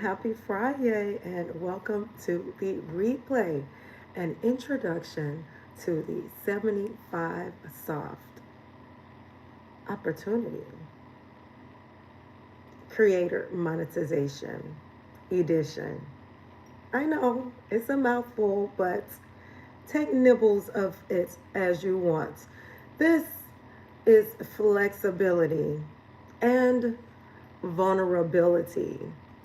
Happy Friday and welcome to the replay and introduction to the 75 Soft Opportunity Creator Monetization Edition. I know it's a mouthful, but take nibbles of it as you want. This is flexibility and vulnerability,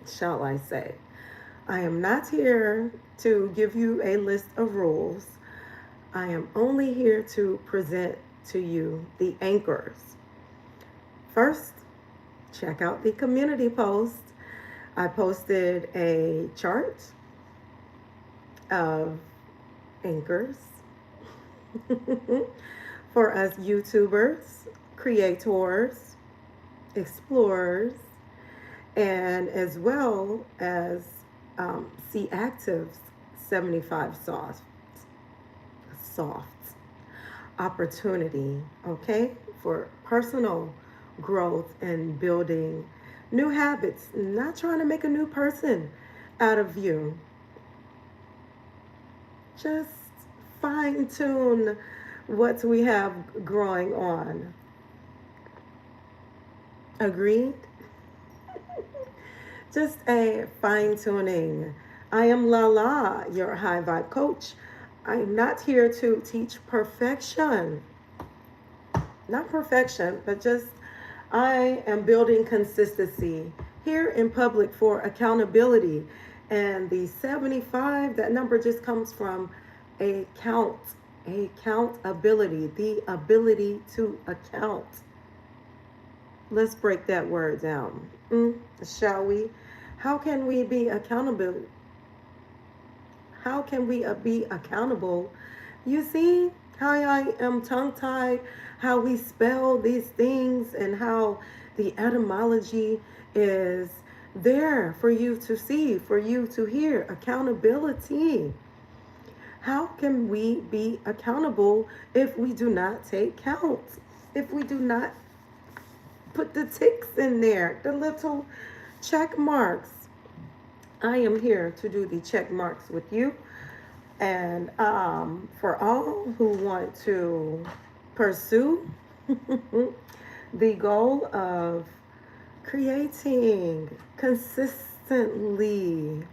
shall I say. I am not here to give you a list of rules. I am only here to present to you the anchors. First, check out the community post. I posted a chart of anchors for us YouTubers, creators, explorers, and as well as C Active's 75 soft opportunity, okay, for personal growth and building new habits. Not trying to make a new person out of you, just fine tune what we have growing on. Agreed? Just a fine tuning. I am LaLa, your high vibe coach. I am not here to teach perfection. Not perfection, but just I am building consistency here in public for accountability. And the 75, that number just comes from a accountability, the ability to account. Let's break that word down, shall we? How can we be accountable? How can we be accountable? You see how I am tongue tied, how we spell these things, and how the etymology is there for you to see, for you to hear. Accountability. How can we be accountable if we do not take count? If we do not put the ticks in there, the little check marks. I am here to do the check marks with you. And for all who want to pursue the goal of creating consistently,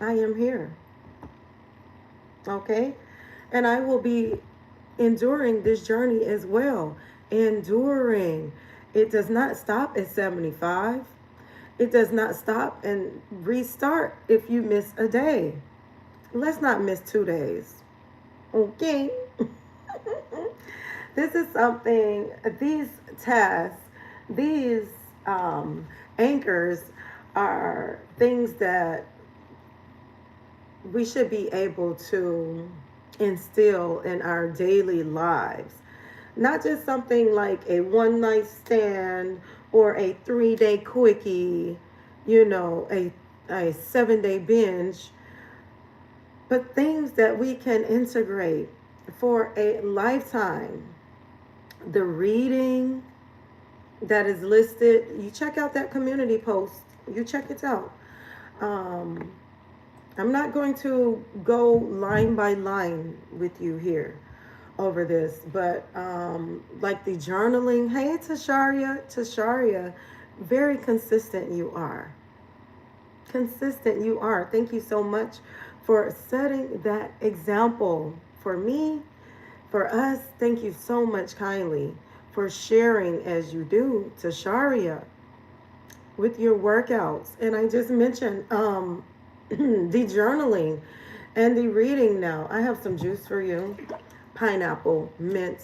I am here. Okay? And I will be enduring this journey as well. Enduring. It does not stop at 75. It does not stop and restart if you miss a day. Let's not miss 2 days. Okay? This is something, these tasks, these anchors are things that we should be able to instill in our daily lives. Not just something like a one night stand or a 3 day quickie, a 7 day binge, but things that we can integrate for a lifetime. The reading that is listed, you check out that community post, you check it out. I'm not going to go line by line with you here over this, but like the journaling, hey Tasharia, very consistent you are. Consistent you are. Thank you so much for setting that example for me, for us. Thank you so much kindly for sharing as you do, Tasharia, with your workouts. And I just mentioned the journaling and the reading now. I have some juice for you. Pineapple, mint,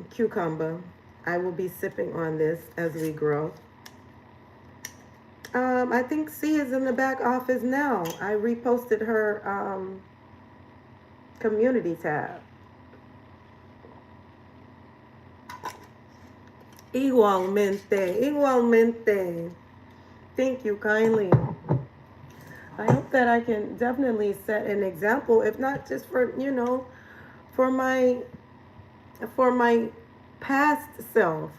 cucumber. I will be sipping on this as we grow. I think C is in the back office now. I reposted her community tab. Igualmente, igualmente. Thank you kindly. I hope that I can definitely set an example, if not just for, for my past self,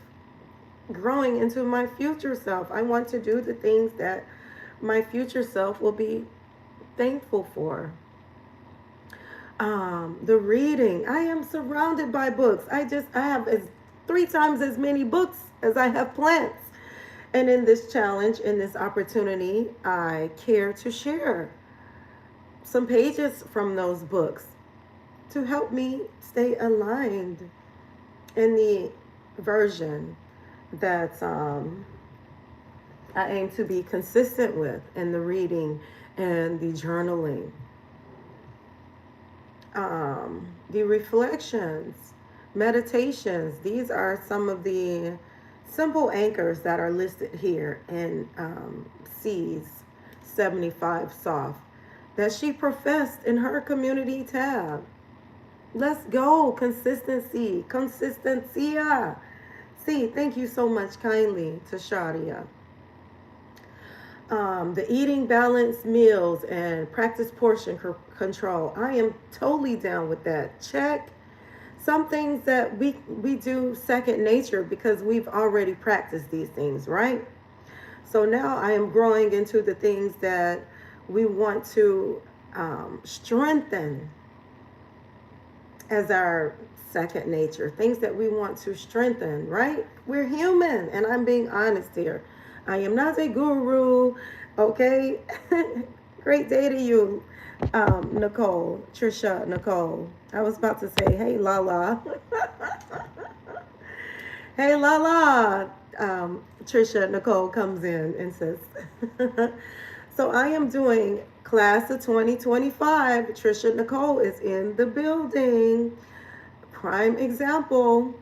growing into my future self. I want to do the things that my future self will be thankful for. The reading. I am surrounded by books. I have as 3 times as many books as I have plants. And in this challenge, in this opportunity, I care to share some pages from those books to help me stay aligned in the version that I aim to be consistent with in the reading and the journaling. The reflections, meditations, these are some of the simple anchors that are listed here in C's 75 Soft that she professed in her community tab. Let's go. Consistency. Consistencia. See, thank you so much kindly to Shadia. The eating balanced meals and practice portion control. I am totally down with that. Check. Some things that we do second nature because we've already practiced these things, right? So now I am growing into the things that we want to strengthen as our second nature, things that we want to strengthen, right? We're human, and I'm being honest here. I am not a guru, okay? Great day to you, Nicole, Trisha, Nicole. I was about to say, hey, LaLa. Hey, LaLa. Trisha, Nicole comes in and says, so I am doing class of 2025. Trisha Nicole is in the building. Prime example.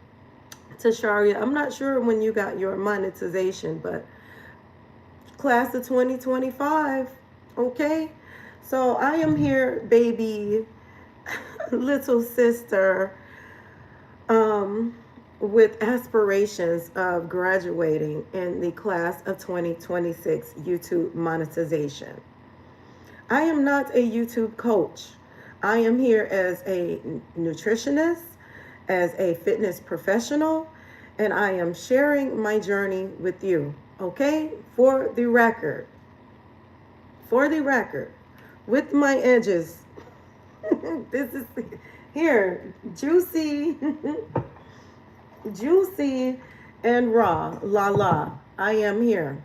Tasharia, I'm not sure when you got your monetization, but class of 2025. Okay. So I am here, baby, little sister, with aspirations of graduating in the class of 2026 YouTube monetization. I am not a YouTube coach. I am here as a nutritionist, as a fitness professional, and I am sharing my journey with you, okay? For the record, with my edges. This is here, juicy, juicy and raw, LaLa. I am here.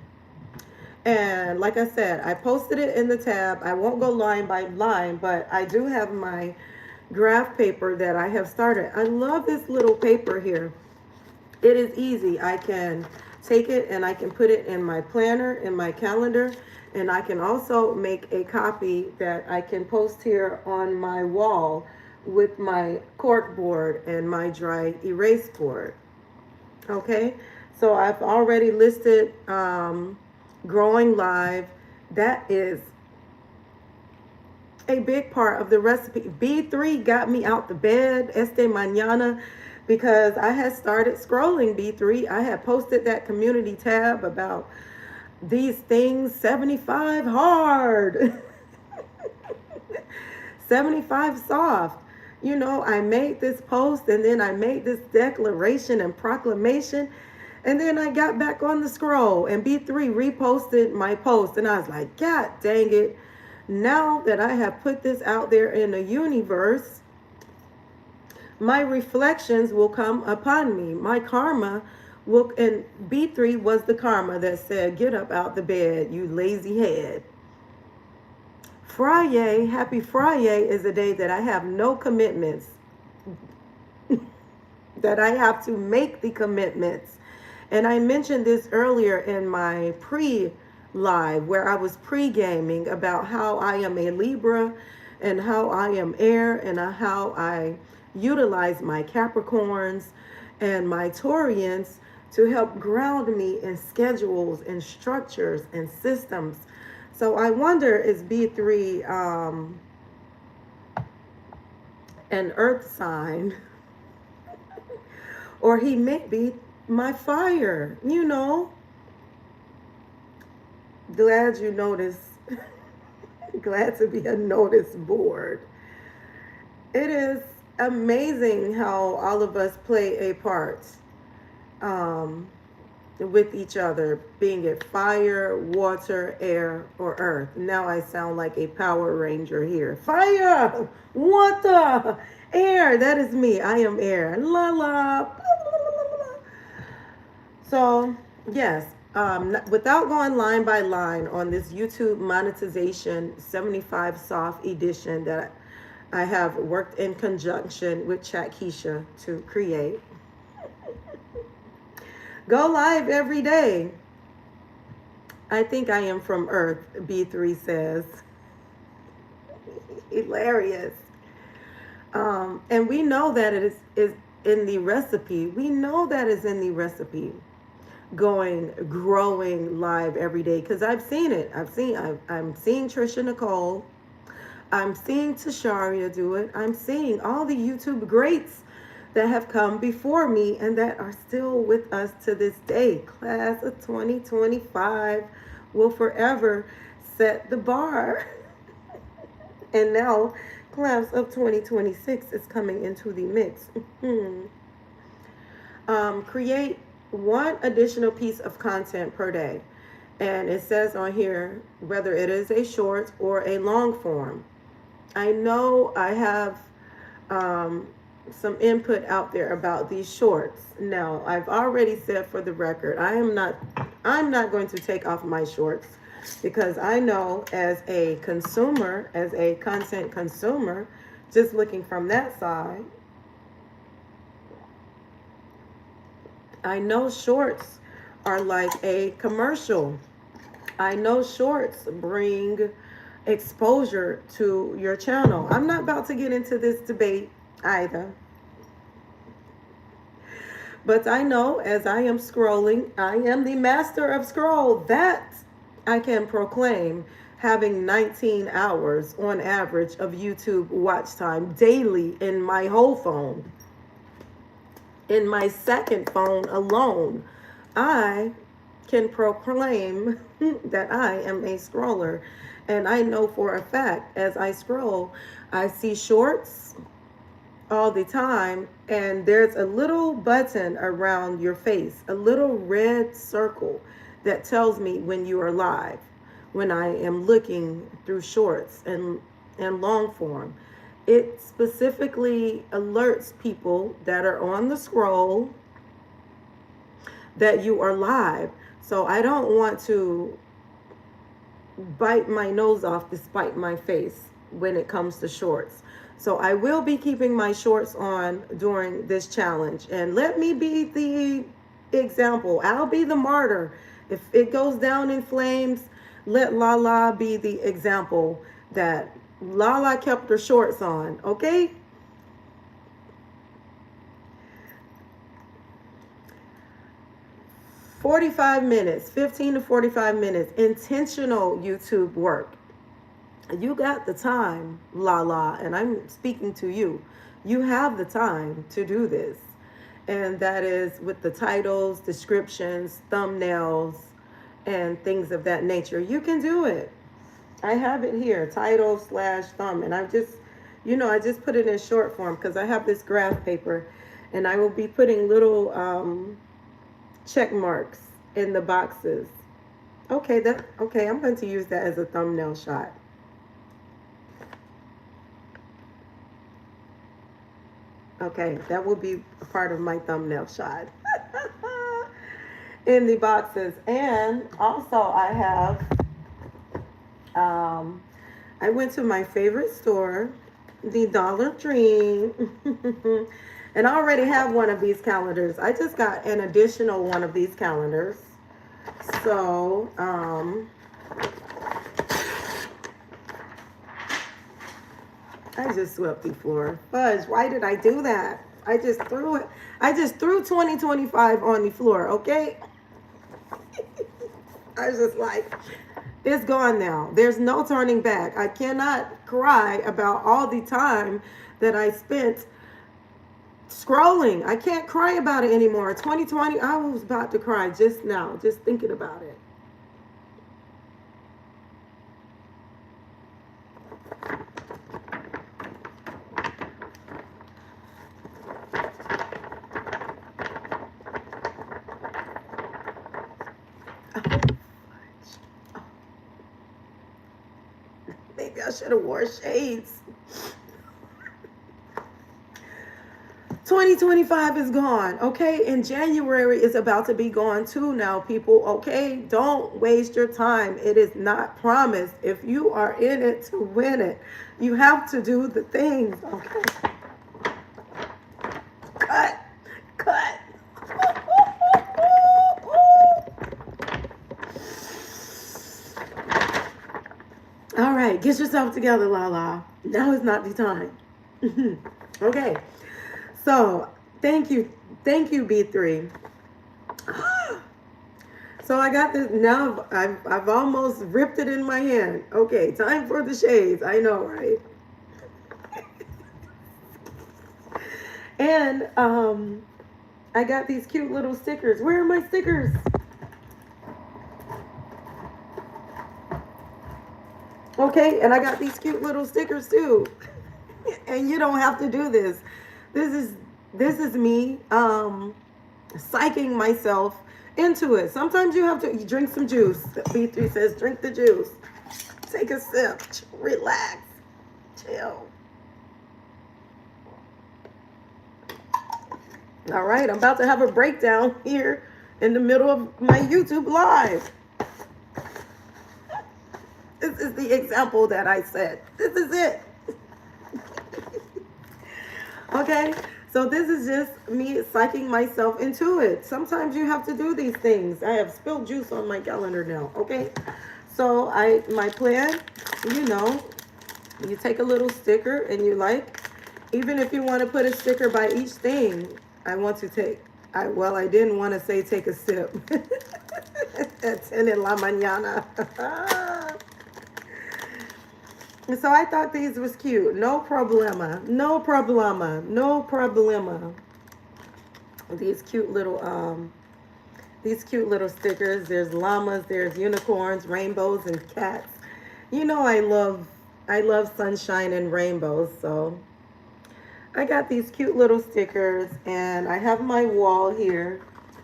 And like I said, I posted it in the tab. I won't go line by line, but I do have my graph paper that I have started. I love this little paper here. It is easy. I can take it and I can put it in my planner, in my calendar, and I can also make a copy that I can post here on my wall with my cork board and my dry erase board. Okay, so I've already listed growing live. That is a big part of the recipe. B3 got me out the bed este mañana because I had started scrolling B3. I had posted that community tab about these things, 75 hard, 75 soft. You know, I made this post and then I made this declaration and proclamation. And then I got back on the scroll and B3 reposted my post. And I was like, God dang it. Now that I have put this out there in the universe, my reflections will come upon me. My karma will, and B3 was the karma that said, get up out the bed, you lazy head. Friday, happy Friday, is a day that I have no commitments, that I have to make the commitments. And I mentioned this earlier in my pre-live where I was pre-gaming about how I am a Libra and how I am air and how I utilize my Capricorns and my Taurians to help ground me in schedules and structures and systems. So I wonder, is B3 an earth sign? Or he may be my fire, you know. Glad you noticed. Glad to be a notice board. It is amazing how all of us play a part. with each other, being it fire, water, air, or earth. Now I sound like a Power Ranger here. Fire, water, air. That is me. I am air. LaLa. So, yes, without going line by line on this YouTube monetization 75 soft edition that I have worked in conjunction with Chat Keisha to create. Go live every day. I think I am from Earth, B3 says. Hilarious. And we know that it is in the recipe. We know that is in the recipe. Growing live every day, because I've seen it. I'm seeing Trisha Nicole. I'm seeing Tasharia do it. I'm seeing all the YouTube greats that have come before me and that are still with us to this day. Class of 2025 will forever set the bar. And now class of 2026 is coming into the mix. Create one additional piece of content per day. And it says on here, whether it is a short or a long form. I know I have some input out there about these shorts. Now, I've already said for the record, I'm not going to take off my shorts, because I know as a consumer, as a content consumer, just looking from that side, I know shorts are like a commercial. I know shorts bring exposure to your channel. I'm not about to get into this debate either. But I know as I am scrolling, I am the master of scroll. That I can proclaim, having 19 hours on average of YouTube watch time daily in my whole phone. In my second phone alone, I can proclaim that I am a scroller. And I know for a fact, as I scroll, I see shorts all the time, and there's a little button around your face, a little red circle that tells me when you are live, when I am looking through shorts and long form. It specifically alerts people that are on the scroll that you are live. So I don't want to bite my nose off to spite my face when it comes to shorts. So I will be keeping my shorts on during this challenge. And let me be the example. I'll be the martyr. If it goes down in flames, let LaLa be the example that LaLa kept her shorts on, okay? $45 minutes, 15 to 45 minutes, intentional YouTube work. You got the time, LaLa, and I'm speaking to you. You have the time to do this. And that is with the titles, descriptions, thumbnails, and things of that nature. You can do it. I have it here, title / thumb, and I just put it in short form because I have this graph paper, and I will be putting little check marks in the boxes. Okay, I'm going to use that as a thumbnail shot. Okay, that will be a part of my thumbnail shot in the boxes. And also I have I went to my favorite store, the Dollar Tree, and I already have one of these calendars. I just got an additional one of these calendars. So, I just swept the floor. Fudge, why did I do that? I just threw 2025 on the floor, okay? I was just like, it's gone now. There's no turning back. I cannot cry about all the time that I spent scrolling. I can't cry about it anymore. 2020, I was about to cry just now, just thinking about it. I should have wore shades. 2025 is gone, okay? And January is about to be gone too now, people, okay? Don't waste your time. It is not promised. If you are in it to win it, you have to do the things, okay? Cut. All right, get yourself together, LaLa. Now is not the time. Okay. So, thank you, B3. So I got this, now I've almost ripped it in my hand. Okay, time for the shades. I know, right? And I got these cute little stickers. Where are my stickers? Okay, and I got these cute little stickers too. And you don't have to do this. This is me psyching myself into it. Sometimes you have to drink some juice. B3 says drink the juice. Take a sip. Relax. Chill. All right, I'm about to have a breakdown here in the middle of my YouTube live. This is the example that I said. This is it. Okay, so this is just me psyching myself into it. Sometimes you have to do these things. I have spilled juice on my calendar now, okay? So my plan, you take a little sticker and you even if you want to put a sticker by each thing, I didn't want to say take a sip. At 10 in la mañana. So I thought these was cute. No problema. These cute little stickers. There's llamas, there's unicorns, rainbows, and cats. I love sunshine and rainbows, so I got these cute little stickers, and I have my wall here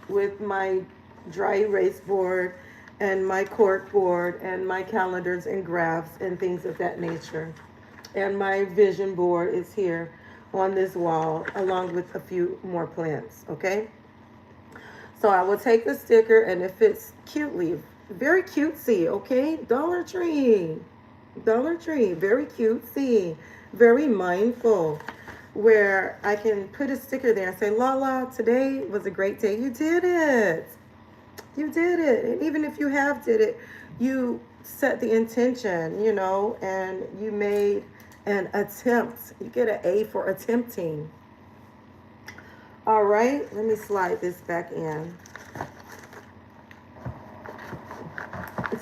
with my dry erase board and my cork board and my calendars and graphs and things of that nature. And my vision board is here on this wall along with a few more plants, okay? So I will take the sticker, and it fits cutely. Very cutesy, okay? Dollar Tree, very cutesy, very mindful, where I can put a sticker there and say, LaLa, today was a great day. You did it. And even if you did it, you set the intention, and you made an attempt. You get an A for attempting. All right, let me slide this back in.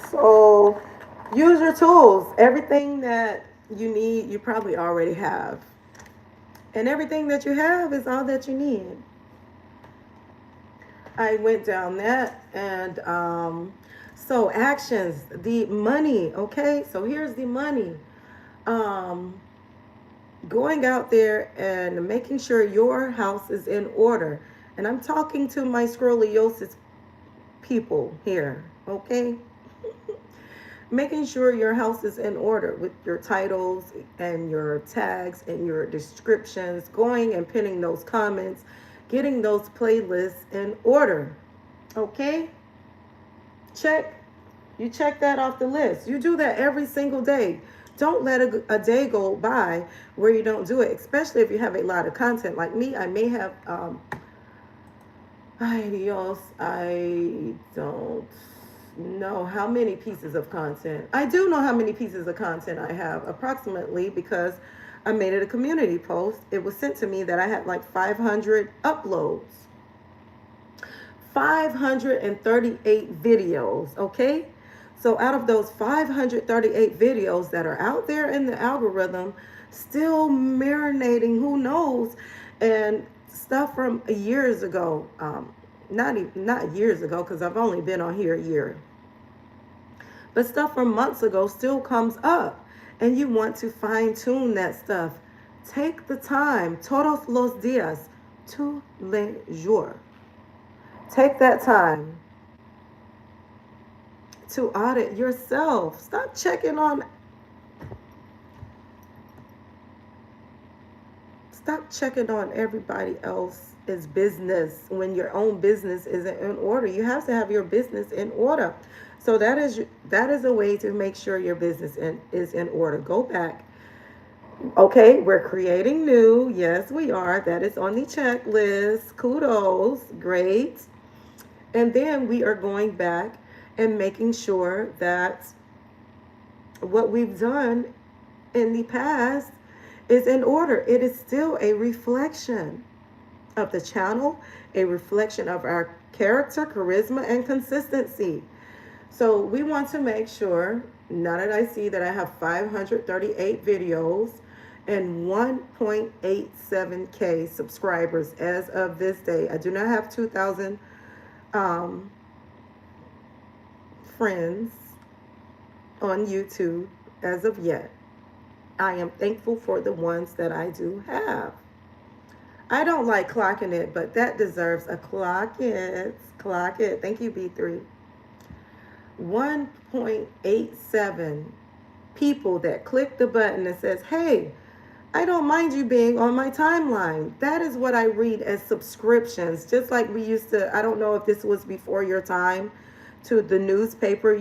So use your tools. Everything that you need, you probably already have. And everything that you have is all that you need. I went down that, and so actions, the money, okay? So here's the money. Going out there and making sure your house is in order. And I'm talking to my scoliosis people here, okay? Making sure your house is in order with your titles and your tags and your descriptions, going and pinning those comments, getting those playlists in order, okay? You check that off the list. You do that every single day. Don't let a day go by where you don't do it, especially if you have a lot of content. Like me, I may have, I don't know how many pieces of content. I do know how many pieces of content I have, approximately, because I made it a community post. It was sent to me that I had like 500 uploads. 538 videos, okay? So out of those 538 videos that are out there in the algorithm, still marinating, who knows, and stuff from years ago, not years ago, because I've only been on here a year, but stuff from months ago still comes up, and you want to fine tune that stuff. Take the time, todos los días, tous les jours. Take that time to audit yourself. Stop checking on Stop checking on everybody else's business when your own business isn't in order. You have to have your business in order. So that is a way to make sure your business is in order. Go back. Okay, we're creating new. Yes, we are. That is on the checklist. Kudos. Great. And then we are going back and making sure that what we've done in the past is in order. It is still a reflection of the channel, a reflection of our character, charisma, and consistency. So we want to make sure, now that I see that I have 538 videos and 1.87K subscribers as of this day. I do not have 2,000 friends on YouTube as of yet. I am thankful for the ones that I do have. I don't like clocking it, but that deserves a clock it. Clock it. Thank you, B3. 1.87 people that click the button that says, hey, I don't mind you being on my timeline. That is what I read as subscriptions. Just like we used to, I don't know if this was before your time, to the newspaper,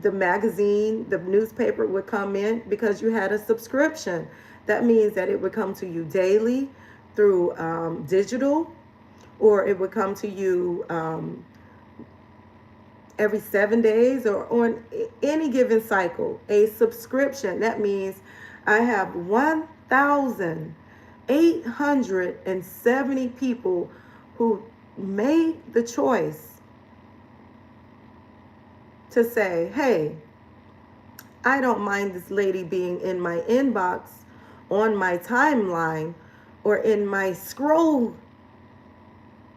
the magazine, the newspaper would come in because you had a subscription. That means that it would come to you daily through digital, or it would come to you every 7 days or on any given cycle. A subscription, that means I have 1,870 people who made the choice to say, hey, I don't mind this lady being in my inbox, on my timeline, or in my scroll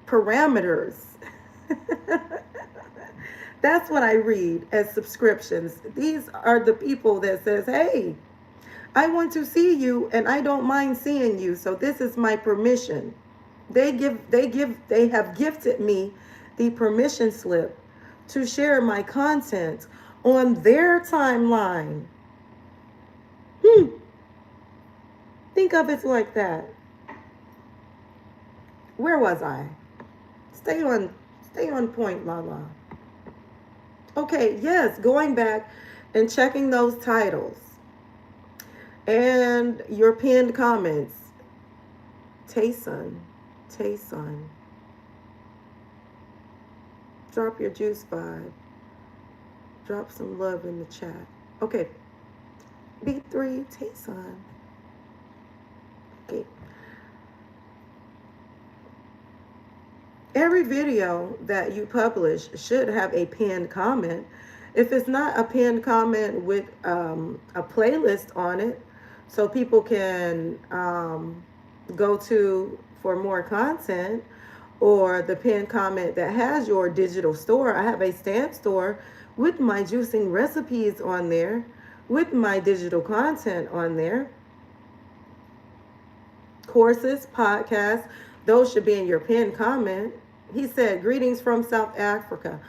parameters. That's what I read as subscriptions. These are the people that says, hey, I want to see you and I don't mind seeing you. So this is my permission. They have gifted me the permission slip to share my content on their timeline. Think of it like that. Where was I? Stay on point, LaLa. Okay, yes, going back and checking those titles and your pinned comments. Tayson. Drop your juice vibe. Drop some love in the chat. Okay. B3, Tayson. Okay. Every video that you publish should have a pinned comment. If it's not a pinned comment with a playlist on it, so people can go to for more content, or the pinned comment that has your digital store. I have a stamp store with my juicing recipes on there, with my digital content on there. Courses, podcasts, those should be in your pinned comment. He said, greetings from South Africa.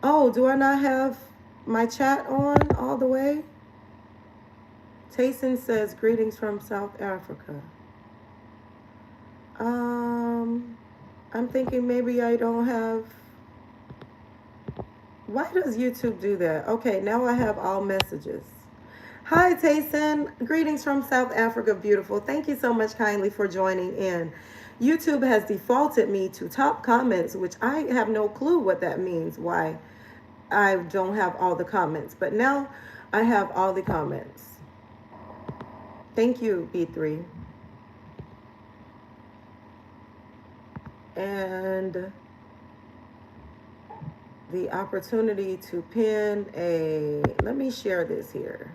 Oh, do I not have my chat on all the way? Tayson says, greetings from South Africa. I'm thinking maybe I don't have. Why does YouTube do that? Okay, now I have all messages. Hi, Tayson. Greetings from South Africa, beautiful. Thank you so much kindly for joining in. YouTube has defaulted me to top comments, which I have no clue what that means, why I don't have all the comments. But now I have all the comments. Thank you, B3. And the opportunity to pin a, let me share this here.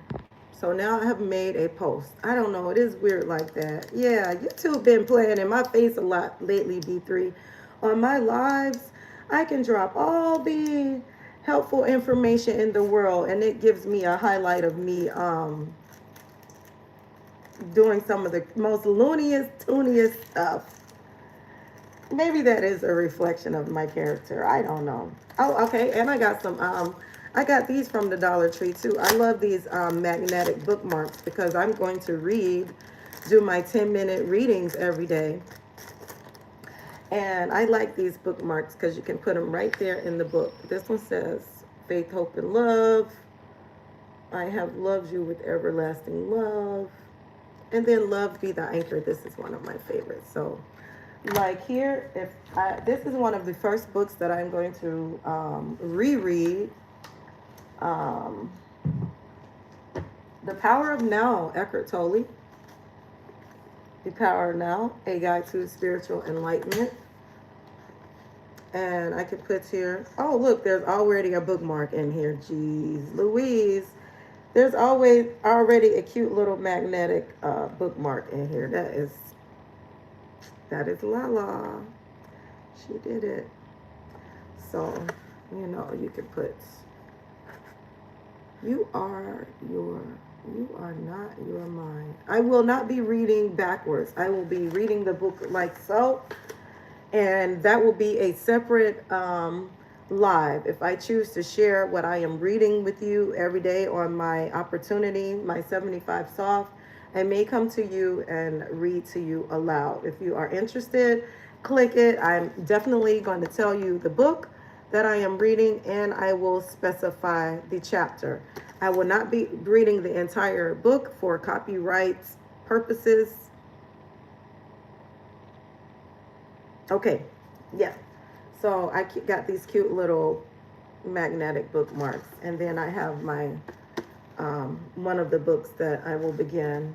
So now I have made a post. I don't know, it is weird like that. Yeah, YouTube been playing in my face a lot lately, B3. On my lives, I can drop all the helpful information in the world, and it gives me a highlight of me doing some of the most looniest, tooniest stuff. Maybe that is a reflection of my character. I don't know. Oh, okay. And I got some, I got these from the Dollar Tree too. I love these magnetic bookmarks because I'm going to read do my 10-minute readings every day. And I like these bookmarks because you can put them right there in the book. This one says, faith, hope, and love. I have loved you with everlasting love. And then love be the anchor. This is one of my favorites. So like here, this is one of the first books that I'm going to reread. The Power of Now, Eckhart Tolle. The Power of Now, A Guide to Spiritual Enlightenment. And I could put here, oh, look, there's already a bookmark in here. Jeez Louise. There's always already a cute little magnetic bookmark in here. That is LaLa. She did it. So, you know, you could put, you are not your mind. I will not be reading backwards. I will be reading the book like so. And that will be a separate live. If I choose to share what I am reading with you every day on my opportunity, my 75 soft, I may come to you and read to you aloud. If you are interested, click it. I'm definitely going to tell you the book that I am reading, and I will specify the chapter. I will not be reading the entire book for copyright purposes. Okay, yeah. So I got these cute little magnetic bookmarks. And then I have my, one of the books that I will begin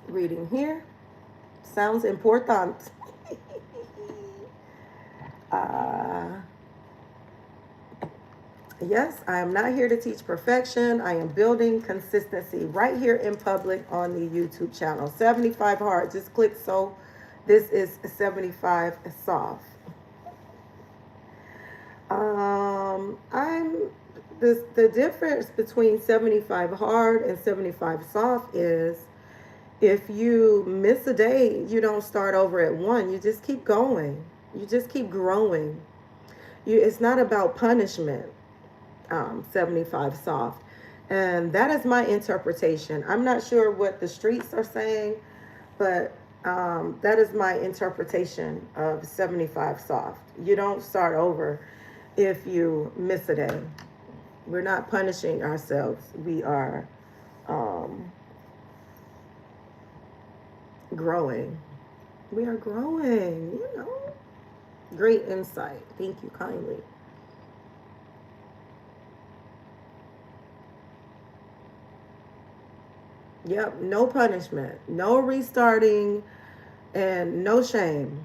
reading here. Sounds important. Yes, I am not here to teach perfection. I am building consistency right here in public on the YouTube channel. 75 hard, just click so. This is 75 soft. The difference between 75 hard and 75 soft is if you miss a day, you don't start over at 1. You just keep going. You just keep growing. It's not about punishment. 75 soft. And that is my interpretation. I'm not sure what the streets are saying, but that is my interpretation of 75 soft. You don't start over if you miss a day. We're not punishing ourselves. We are growing. We are growing, you know. Great insight. Thank you kindly. Yep, no punishment, no restarting, and no shame.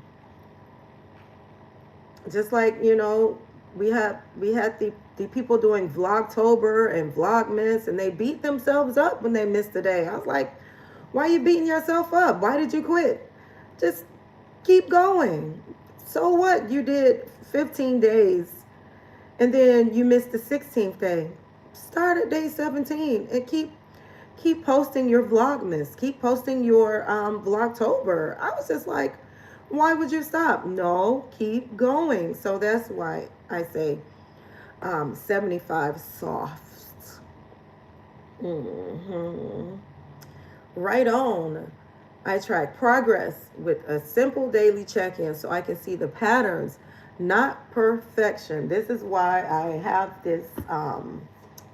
Just like, you know, we had the people doing Vlogtober and Vlogmas, and they beat themselves up when they missed a day. I was like, why are you beating yourself up? Why did you quit? Just keep going. So what? You did 15 days, and then you missed the 16th day. Start at day 17 and keep posting your Vlogmas. Keep posting your Vlogtober. I was just like, why would you stop? No, keep going. So that's why I say 75 soft. Right on. I track progress with a simple daily check-in so I can see the patterns, not perfection. This is why I have this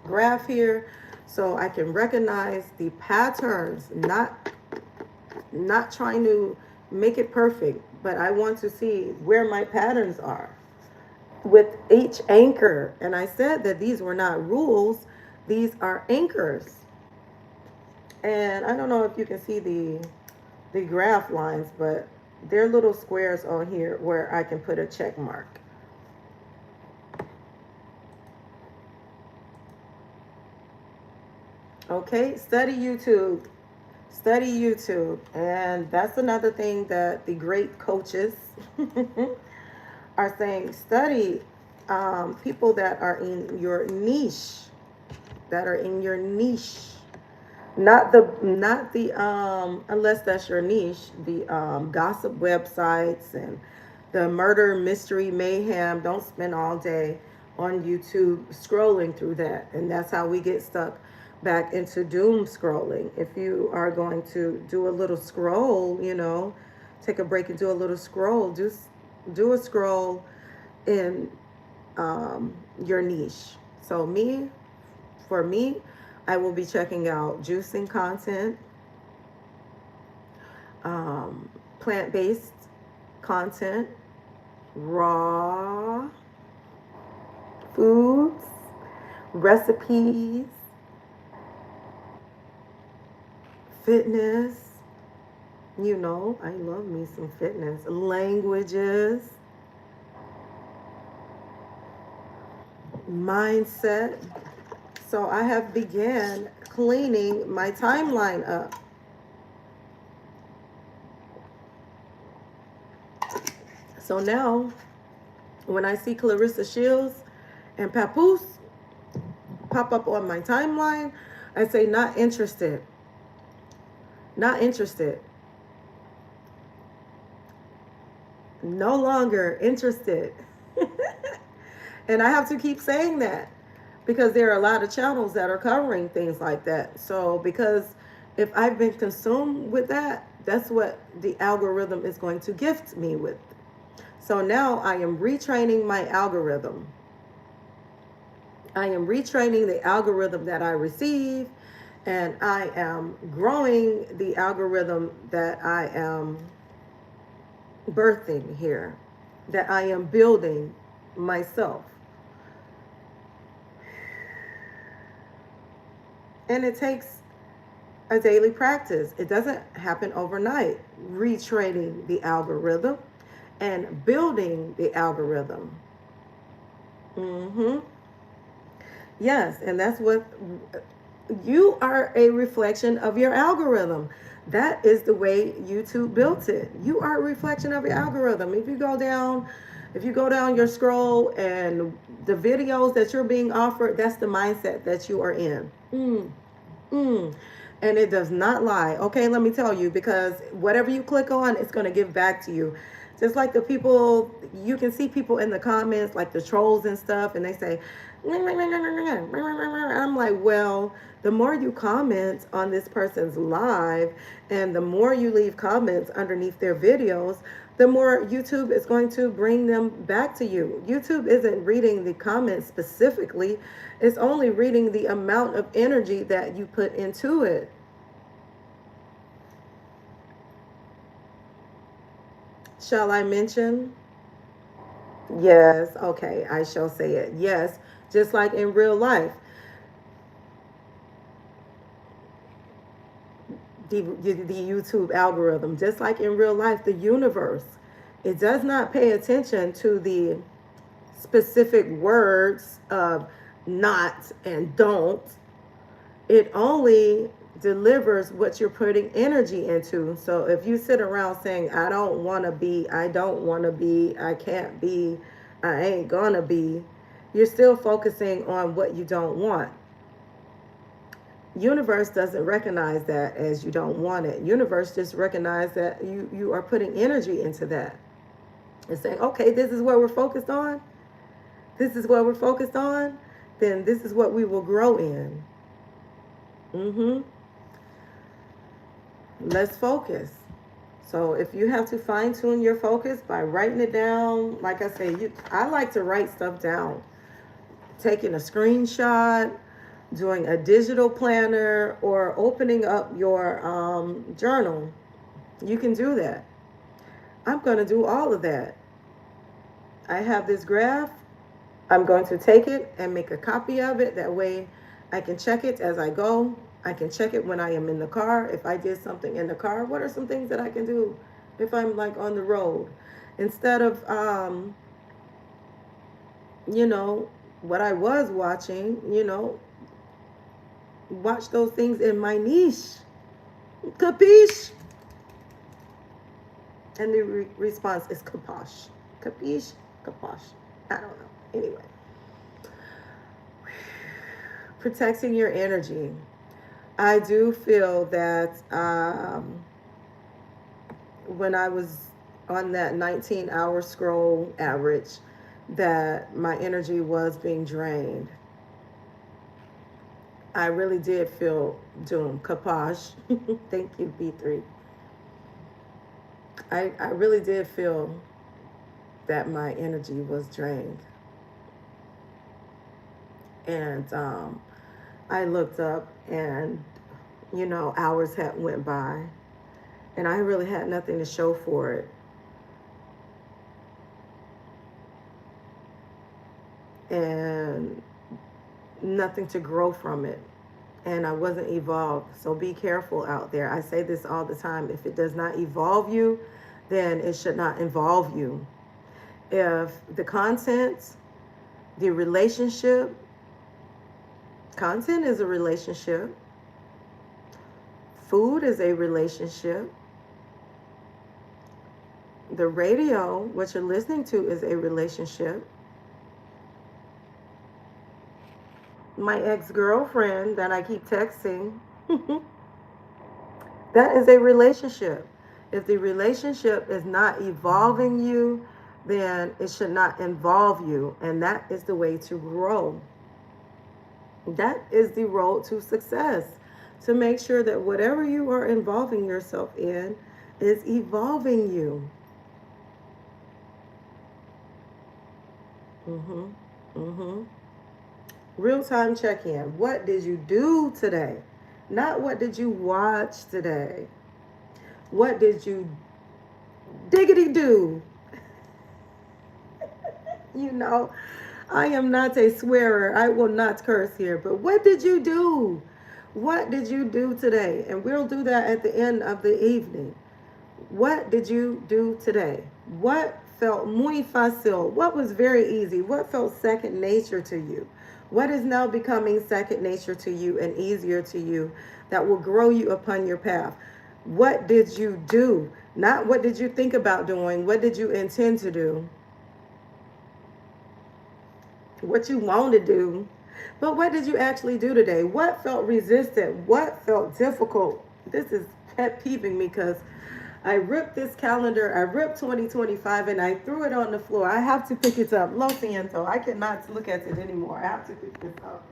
graph here, so I can recognize the patterns, not trying to make it perfect, but I want to see where my patterns are with each anchor. And I said that these were not rules, these are anchors. And I don't know if you can see the graph lines, but there are little squares on here where I can put a check mark. Okay, study YouTube. Study YouTube. And that's another thing that the great coaches are saying. Study people that are in your niche. Not the unless that's your niche, the gossip websites and the murder mystery mayhem. Don't spend all day on YouTube scrolling through that. And that's how we get stuck back into doom scrolling. If you are going to do a little scroll, take a break and do a little scroll, do a scroll in your niche. So for me, I will be checking out juicing content, plant-based content, raw foods, recipes, fitness. I love me some fitness. Languages, mindset. So I have began cleaning my timeline up. So now, when I see Clarissa Shields and Papoose pop up on my timeline, I say, not interested. Not interested. No longer interested. And I have to keep saying that because there are a lot of channels that are covering things like that. So because if I've been consumed with that, that's what the algorithm is going to gift me with. So now I am retraining my algorithm. I am retraining the algorithm that I receive, and I am growing the algorithm that I am birthing here, that I am building myself. And it takes a daily practice. It doesn't happen overnight. Retraining the algorithm and building the algorithm. Yes, and that's what you are, a reflection of your algorithm. That is the way YouTube built it. You are a reflection of your algorithm. If you go down your scroll and the videos that you're being offered, that's the mindset that you are in. And it does not lie. Okay, let me tell you, because whatever you click on, it's going to give back to you. Just like the people, you can see people in the comments, like the trolls and stuff, and they say, I'm like, well, the more you comment on this person's live and the more you leave comments underneath their videos, the more YouTube is going to bring them back to you. YouTube isn't reading the comments specifically. It's only reading the amount of energy that you put into it. Shall I mention? Yes, okay, I shall say it. Yes, just like in real life. The YouTube algorithm, just like in real life, the universe, it does not pay attention to the specific words of not and don't. It only delivers what you're putting energy into. So if you sit around saying, I don't want to be, I don't want to be, I can't be, I ain't gonna be, you're still focusing on what you don't want. Universe doesn't recognize that as you don't want it. Universe just recognize that you are putting energy into that. And saying, okay, this is what we're focused on. This is what we're focused on. Then this is what we will grow in. Let's focus. So if you have to fine tune your focus by writing it down, like I say, I like to write stuff down. Taking a screenshot, doing a digital planner, or opening up your journal. You can do that. I'm going to do all of that. I have this graph. I'm going to take it and make a copy of it. That way I can check it as I go. I can check it when I am in the car. If I did something in the car, what are some things that I can do if I'm like on the road? Instead of, what I was watching, watch those things in my niche. Capiche? And the response is kaposh. Capiche? Kaposh. I don't know. Anyway. Protecting your energy. I do feel that when I was on that 19-hour scroll average, that my energy was being drained. I really did feel doomed. Kaposh. Thank you, B3. I really did feel that my energy was drained. And I looked up and, hours had went by and I really had nothing to show for it. And nothing to grow from it. And I wasn't evolved. So be careful out there. I say this all the time. If it does not evolve you, then it should not involve you. If the content, the relationship, content is a relationship, food is a relationship, the radio, what you're listening to, is a relationship. My ex-girlfriend that I keep texting, that is a relationship. If the relationship is not evolving you, then it should not involve you. And that is the way to grow. That is the road to success. To make sure that whatever you are involving yourself in is evolving you. Real-time check-in. What did you do today? Not what did you watch today. What did you diggity do? I am not a swearer. I will not curse here. But what did you do? What did you do today? And we'll do that at the end of the evening. What did you do today? What felt muy fácil? What was very easy? What felt second nature to you? What is now becoming second nature to you and easier to you that will grow you upon your path? What did you do? Not what did you think about doing? What did you intend to do? What you want to do? But what did you actually do today? What felt resistant? What felt difficult? This is pet peeving me because I ripped this calendar. I ripped 2025 and I threw it on the floor. I have to pick it up. Lo siento. I cannot look at it anymore. I have to pick this up.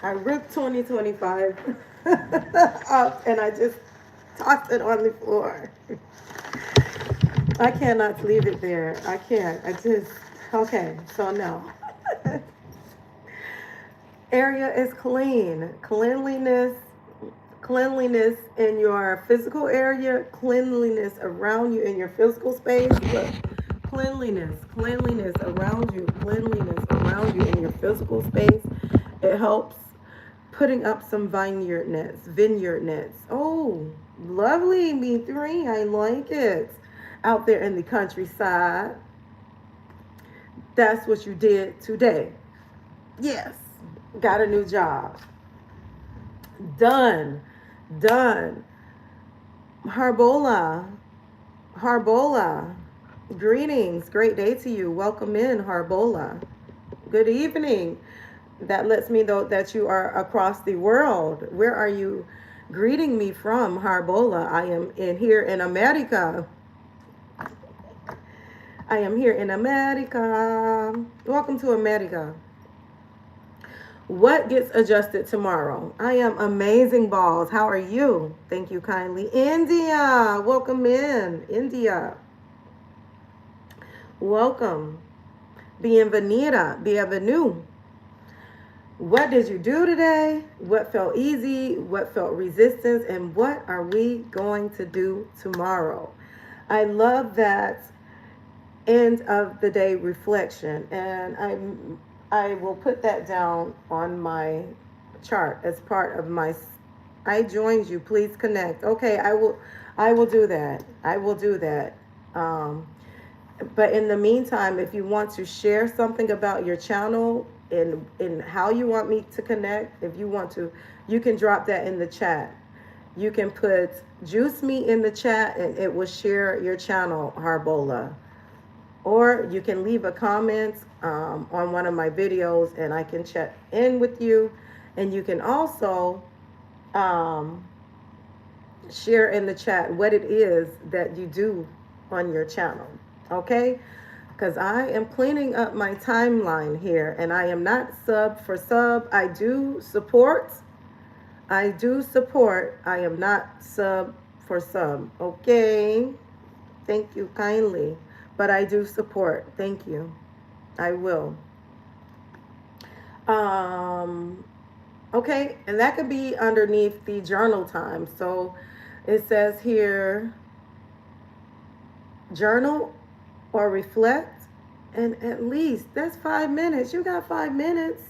I ripped 2025 up and I just tossed it on the floor. I cannot leave it there. I can't. Okay, so no. Area is clean. Cleanliness in your physical area, cleanliness around you in your physical space. Look, cleanliness around you, in your physical space. It helps putting up some vineyard nets. Oh, lovely, Me3. I like it. Out there in the countryside. That's what you did today. Yes. Got a new job. Done. Harbola. Greetings. Great day to you. Welcome in, Harbola. Good evening. That lets me know that you are across the world. Where are you greeting me from, Harbola? I am here in America. Welcome to America. What gets adjusted tomorrow? I am amazing, balls. How are you? Thank you kindly. India, welcome in. India. Welcome. Bienvenue. What did you do today? What felt easy? What felt resistance? And what are we going to do tomorrow? I love that end of the day reflection. And I will put that down on my chart as part of my, I joined you, please connect. Okay, I will do that. But in the meantime, if you want to share something about your channel and how you want me to connect, if you want to, you can drop that in the chat. You can put juice me in the chat and it will share your channel, Harbola. Or you can leave a comment on one of my videos and I can check in with you. And you can also share in the chat what it is that you do on your channel. Okay? Because I am cleaning up my timeline here, and I am not sub for sub. I do support. I do support. I am not sub for sub. Okay? Thank you kindly. But I do support. Thank you. I will. Um, okay, and that could be underneath the journal time. So it says here journal or reflect, and at least that's 5 minutes. You got 5 minutes.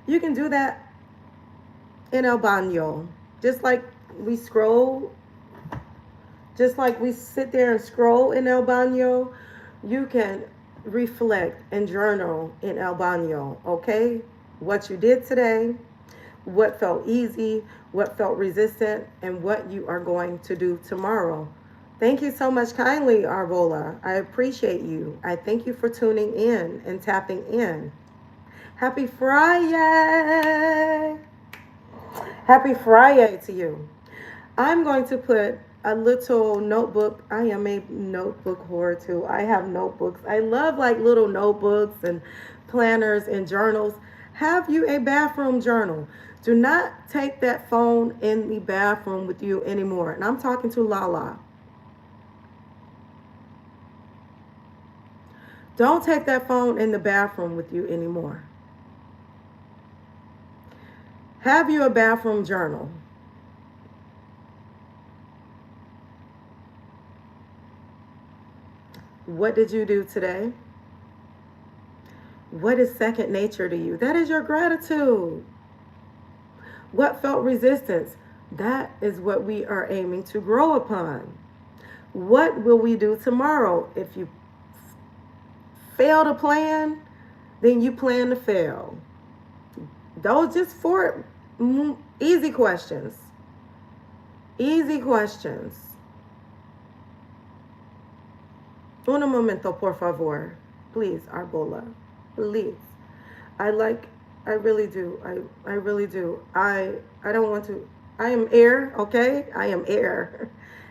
You can do that in el baño. Just like we scroll, just like we sit there and scroll in el baño, you can reflect and journal in el baño, okay? What you did today, what felt easy, what felt resistant, and what you are going to do tomorrow. Thank you so much kindly, Arbola. I appreciate you. I thank you for tuning in and tapping in. Happy Friday! Happy Friday to you. I'm going to put a little notebook. I am a notebook whore too. I have notebooks. I love like little notebooks and planners and journals. Have you a bathroom journal? Do not take that phone in the bathroom with you anymore. And I'm talking to LaLa. Don't take that phone in the bathroom with you anymore. Have you a bathroom journal? What did you do today? What is second nature to you? That is your gratitude. What felt resistance? That is what we are aiming to grow upon. What will we do tomorrow? If you fail to plan, then you plan to fail. Those just four easy questions. Easy questions. Un momento, por favor. Please, Arbola. Please. I really do. I really do. I don't want to. I am air, okay? I am air.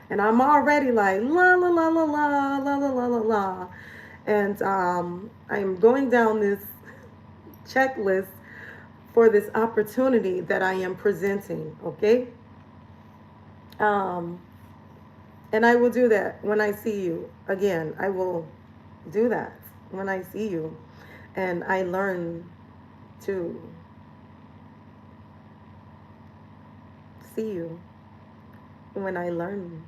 And I'm already like, la, la, la, la, la, la, la, la, la, la. And I am going down this checklist for this opportunity that I am presenting, okay? And I will do that when I see you. Again, I will do that when I see you. And I learn to see you when I learn.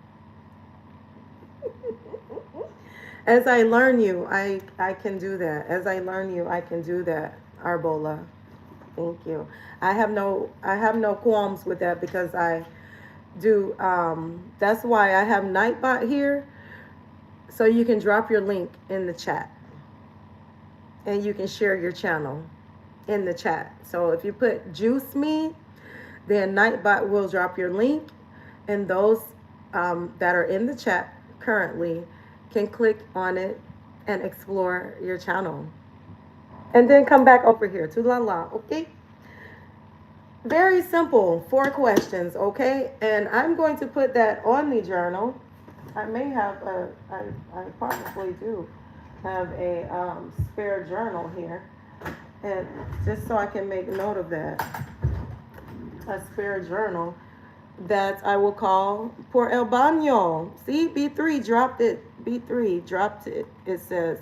As I learn you, I can do that. As I learn you, I can do that, Arbola. Thank you. I have no qualms with that because I do. That's why I have Nightbot here, so you can drop your link in the chat, and you can share your channel in the chat. So if you put Juice Me, then Nightbot will drop your link, and those that are in the chat currently can click on it and explore your channel. And then come back over here to LaLa, okay? Very simple, 4 questions, okay? And I'm going to put that on the journal. I may have I probably do have a spare journal here. And just so I can make note of that, a spare journal that I will call Por El Baño. See, B3 dropped it. B3 dropped it. It says,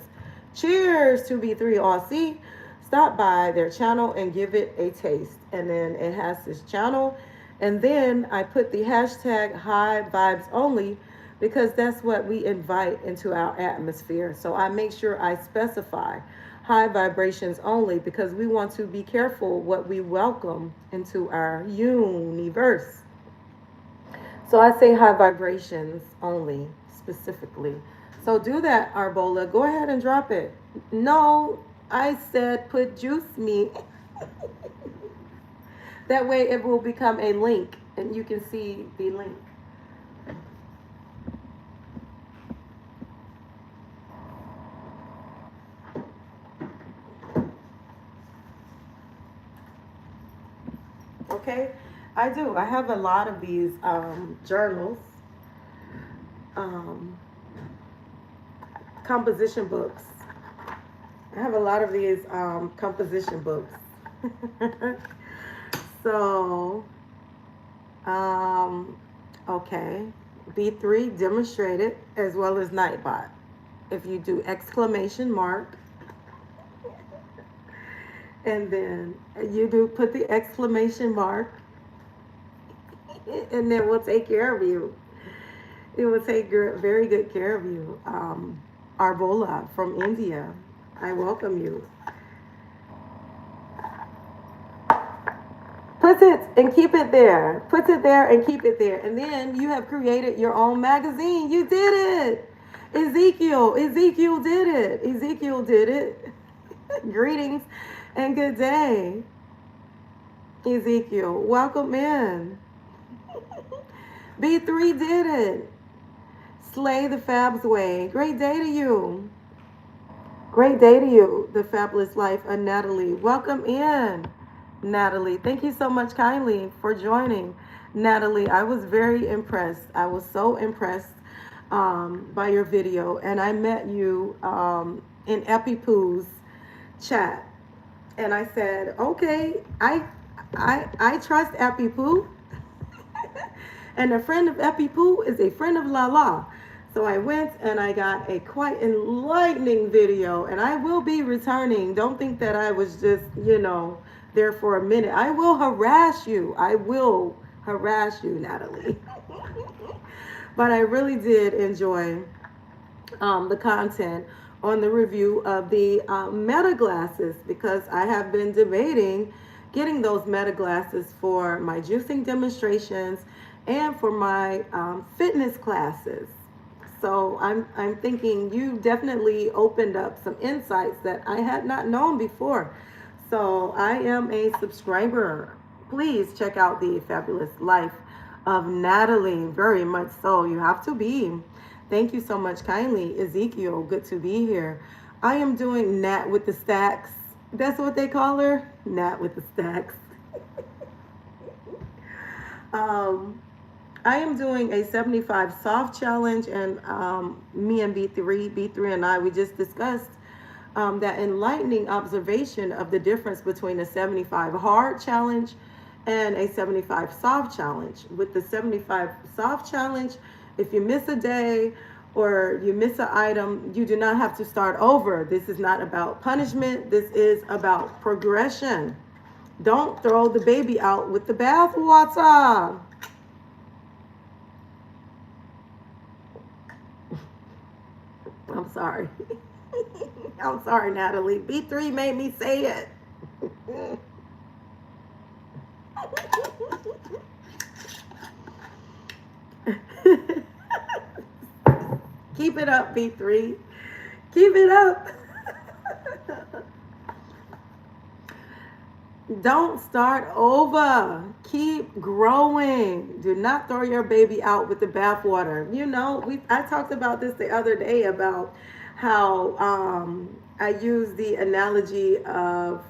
cheers to B3 Aussie. Stop by their channel and give it a taste. And then it has this channel. And then I put the hashtag high vibes only because that's what we invite into our atmosphere. So I make sure I specify high vibrations only because we want to be careful what we welcome into our universe. So I say high vibrations only, specifically. So do that, Arbola. Go ahead and drop it. No, I said put Juice Me. That way it will become a link, and you can see the link. Okay? I do. I have a lot of these journals. composition books. I have a lot of these composition books. So, um, okay. B3 demonstrated as well as Nightbot. If you do exclamation mark, and then you do put the exclamation mark, and then we'll take care of you. It will take very good care of you. Arbola from India, I welcome you. Put it and keep it there. Put it there and keep it there. And then you have created your own magazine. You did it. Ezekiel did it. Ezekiel did it. Greetings and good day. Ezekiel, welcome in. B3 did it. Slay the Fab's way. Great day to you. Great day to you, the fabulous life of Natalie. Welcome in, Natalie. Thank you so much kindly for joining. Natalie, I was very impressed. I was so impressed by your video. And I met you in Epipoo's chat. And I said, okay, I trust Epipoo. And a friend of Epipoo is a friend of LaLa. So I went and I got a quite enlightening video, and I will be returning. Don't think that I was just, there for a minute. I will harass you. I will harass you, Natalie. But I really did enjoy the content on the review of the Meta glasses, because I have been debating getting those Meta glasses for my juicing demonstrations and for my fitness classes. So I'm thinking you definitely opened up some insights that I had not known before. So I am a subscriber. Please check out the fabulous life of Natalie. Very much so. You have to be. Thank you so much kindly, Ezekiel. Good to be here. I am doing Nat with the stacks. That's what they call her? Nat with the stacks. I am doing a 75 soft challenge, and me and B3 and I, we just discussed that enlightening observation of the difference between a 75 hard challenge and a 75 soft challenge. With the 75 soft challenge, if you miss a day or you miss an item, you do not have to start over. This is not about punishment. This is about progression. Don't throw the baby out with the bathwater. I'm sorry. I'm sorry, Natalie. B3 made me say it. Keep it up, B3. Keep it up. Don't start over. Keep growing. Do not throw your baby out with the bathwater. I talked about this the other day about how I use the analogy of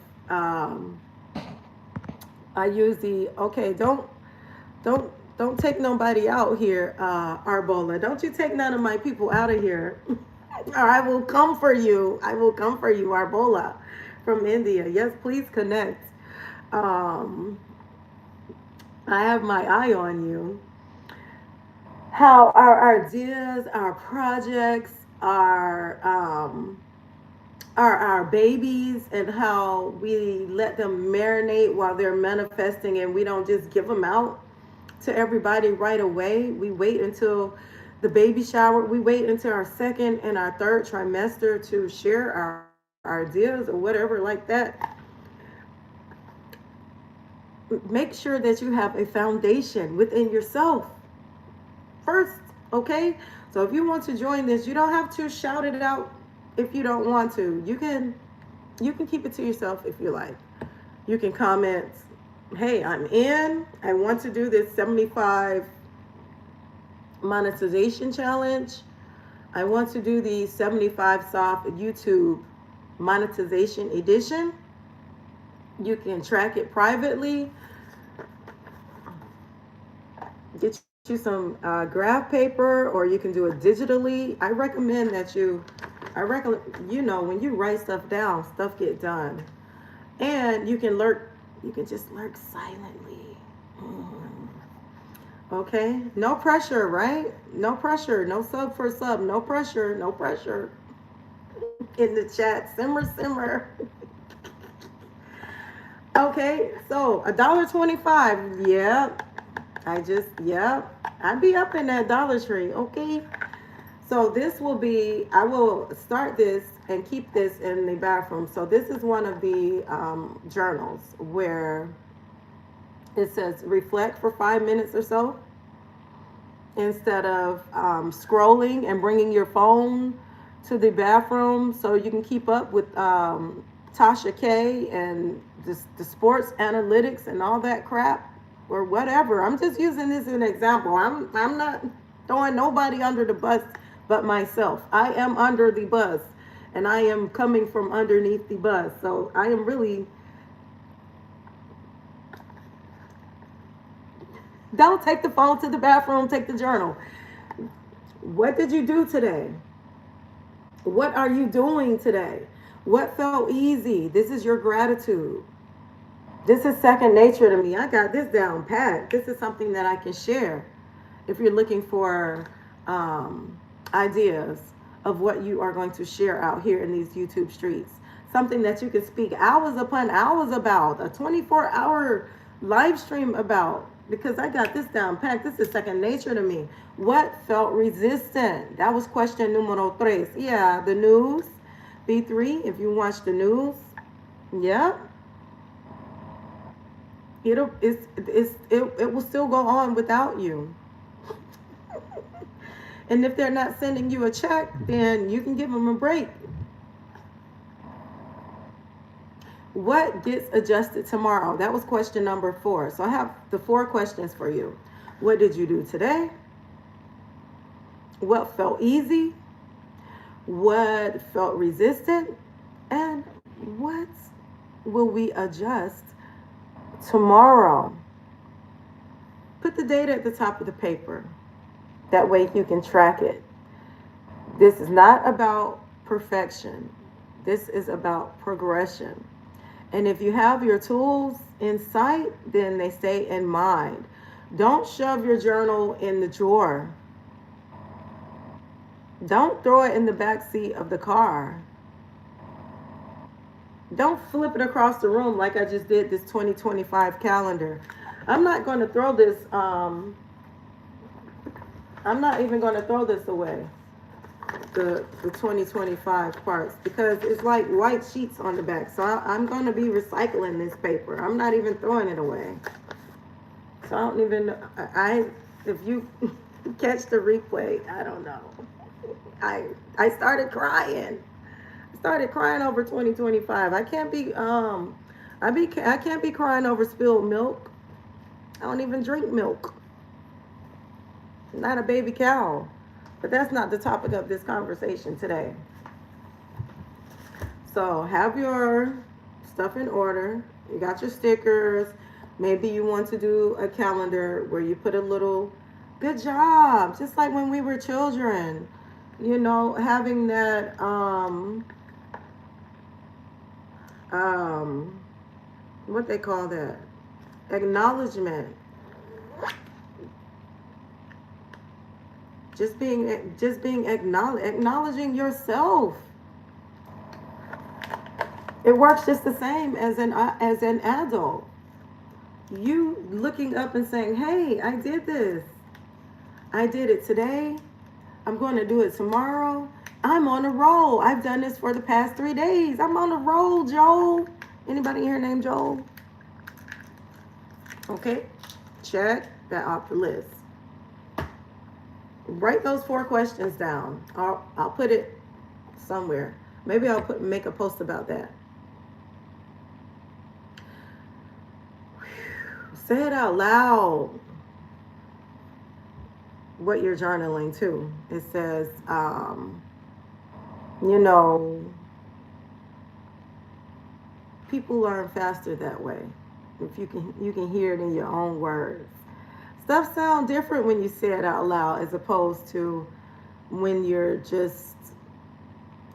don't take nobody out here, Arbola. Don't you take none of my people out of here. Or I will come for you. I will come for you, Arbola from India. Yes, please connect. I have my eye on you. How our ideas, our projects, our babies, and how we let them marinate while they're manifesting, and we don't just give them out to everybody right away. We wait until the baby shower. We wait until our second and our third trimester to share our ideas or whatever like that. Make sure that you have a foundation within yourself first, okay? So if you want to join this, you don't have to shout it out if you don't want to. You can keep it to yourself if you like. You can comment, hey, I'm in. I want to do this 75 monetization challenge. I want to do the 75 soft YouTube monetization edition. You can track it privately. Get you some graph paper, or you can do it digitally. I recommend that you I reckon, when you write stuff down, stuff get done. And you can lurk, you can just lurk silently. Okay? No pressure, right? No pressure. No sub for sub. No pressure. No pressure. In the chat. Simmer, simmer. Okay, so $1.25. Yeah. I'd be up in that Dollar Tree. Okay. So this will be, I will start this and keep this in the bathroom. So this is one of the journals where it says reflect for 5 minutes or so instead of scrolling and bringing your phone to the bathroom, so you can keep up with Tasha K and the sports analytics and all that crap or whatever. I'm just using this as an example. I'm not throwing nobody under the bus but myself. I am under the bus and I am coming from underneath the bus. So I am really, don't take the phone to the bathroom, take the journal. What did you do today? What are you doing today? What felt easy? This is your gratitude. This is second nature to me. I got this down pat. This is something that I can share if you're looking for ideas of what you are going to share out here in these YouTube streets. Something that you can speak hours upon hours about, a 24-hour live stream about, because I got this down packed. This is second nature to me. What felt resistant? That was question numero tres. Yeah, the news. B3, if you watch the news. Yeah. It will still go on without you. And if they're not sending you a check, then you can give them a break. What gets adjusted tomorrow? That was question number 4. So I have the 4 questions for you. What did you do today? What felt easy? What felt resistant? And what will we adjust tomorrow? Put the data at the top of the paper. That way you can track it. This is not about perfection. This is about progression. And if you have your tools in sight, then they stay in mind. Don't shove your journal in the drawer. Don't throw it in the back seat of the car. Don't flip it across the room like I just did this 2025 calendar. I'm not going to throw this, I'm not even going to throw this away, the 2025 parts, because it's like white sheets on the back. So I'm going to be recycling this paper. I'm not even throwing it away. So I don't even, if you catch the replay, I don't know. I started crying. I started crying over 2025. I can't be crying over spilled milk. I don't even drink milk. I'm not a baby cow. But that's not the topic of this conversation today. So have your stuff in order. You got your stickers. Maybe you want to do a calendar where you put a little good job, just like when we were children. Having that what they call that? Acknowledgement. Just being acknowledging yourself. It works just the same as an adult. You looking up and saying, "Hey, I did this. I did it today. I'm going to do it tomorrow. I'm on a roll. I've done this for the past 3 days. I'm on a roll, Joel." Anybody here named Joel? Okay, check that off the list. Write those 4 questions down. I'll put it somewhere. Maybe I'll make a post about that. Say it out loud. What you're journaling to. It says, people learn faster that way. If you can hear it in your own words. Stuff sounds different when you say it out loud as opposed to when you're just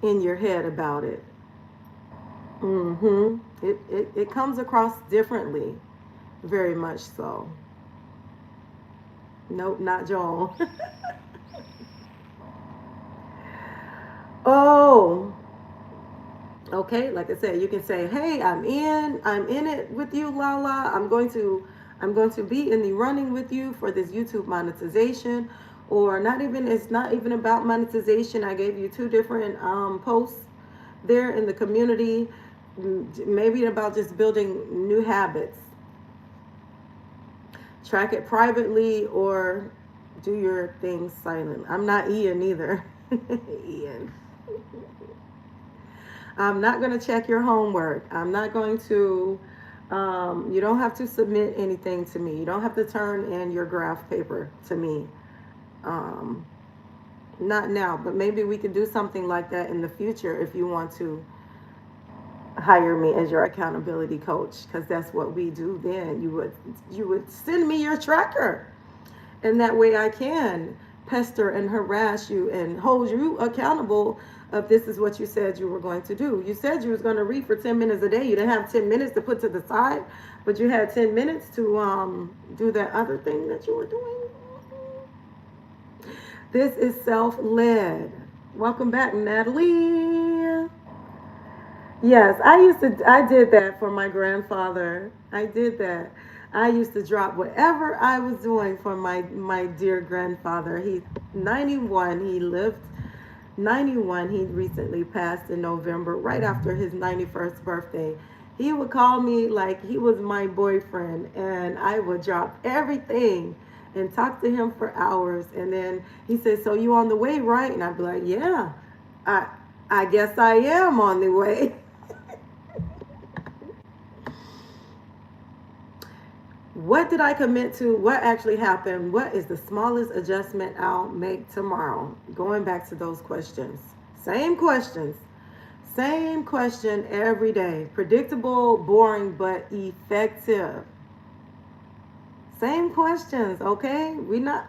in your head about it. It comes across differently, very much so. Nope, not Joel. Oh, okay. Like I said, you can say, "Hey, I'm in it with you, LaLa. I'm going to be in the running with you for this YouTube monetization." Or not even, it's not even about monetization. I gave you two different posts there in the community, maybe about just building new habits. Track it privately or do your thing silent. I'm not Ian either. Ian. I'm not going to check your homework. I'm not going to, you don't have to submit anything to me. You don't have to turn in your graph paper to me. Um, Not now, but maybe we could do something like that in the future if you want to hire me as your accountability coach, because that's what we do then. You would send me your tracker, and that way I can pester and harass you and hold you accountable of this is what you said you were going to do. You said you was going to read for 10 minutes a day. You didn't have 10 minutes to put to the side, but you had 10 minutes to do that other thing that you were doing. This is self-led. Welcome back, Natalie. Yes, I did that for my grandfather. I did that. I used to drop whatever I was doing for my dear grandfather. He's 91. He lived 91. He recently passed in November, right after his 91st birthday. He would call me like he was my boyfriend, and I would drop everything and talk to him for hours. And then he said, "So you on the way, right?" And I'd be like, "Yeah, I I guess I am on the way." What did I commit to? What actually happened? What is the smallest adjustment I'll make tomorrow? Going back to those questions. Same questions. Same question every day. Predictable, boring, but effective. Same questions, okay? We're not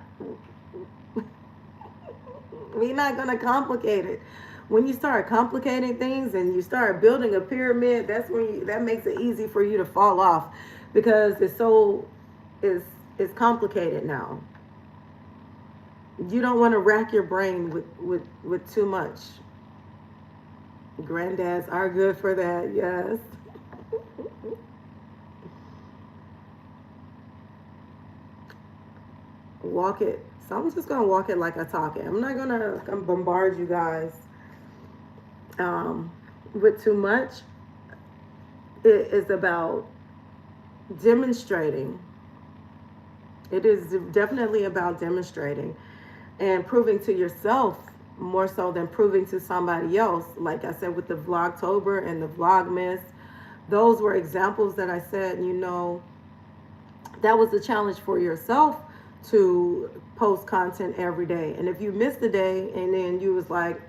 gonna complicate it. When you start complicating things and you start building a pyramid, that's when that makes it easy for you to fall off, because it's complicated now. You don't want to rack your brain with too much. Granddads are good for that, yes. Walk it. So I'm just gonna walk it like I talk it. I'm not gonna bombard you guys um, with too much. It is about demonstrating. It is definitely about demonstrating and proving to yourself more so than proving to somebody else. Like I said, with the Vlogtober and the Vlogmas, those were examples that I said, that was a challenge for yourself to post content every day. And if you missed a day and then you was like,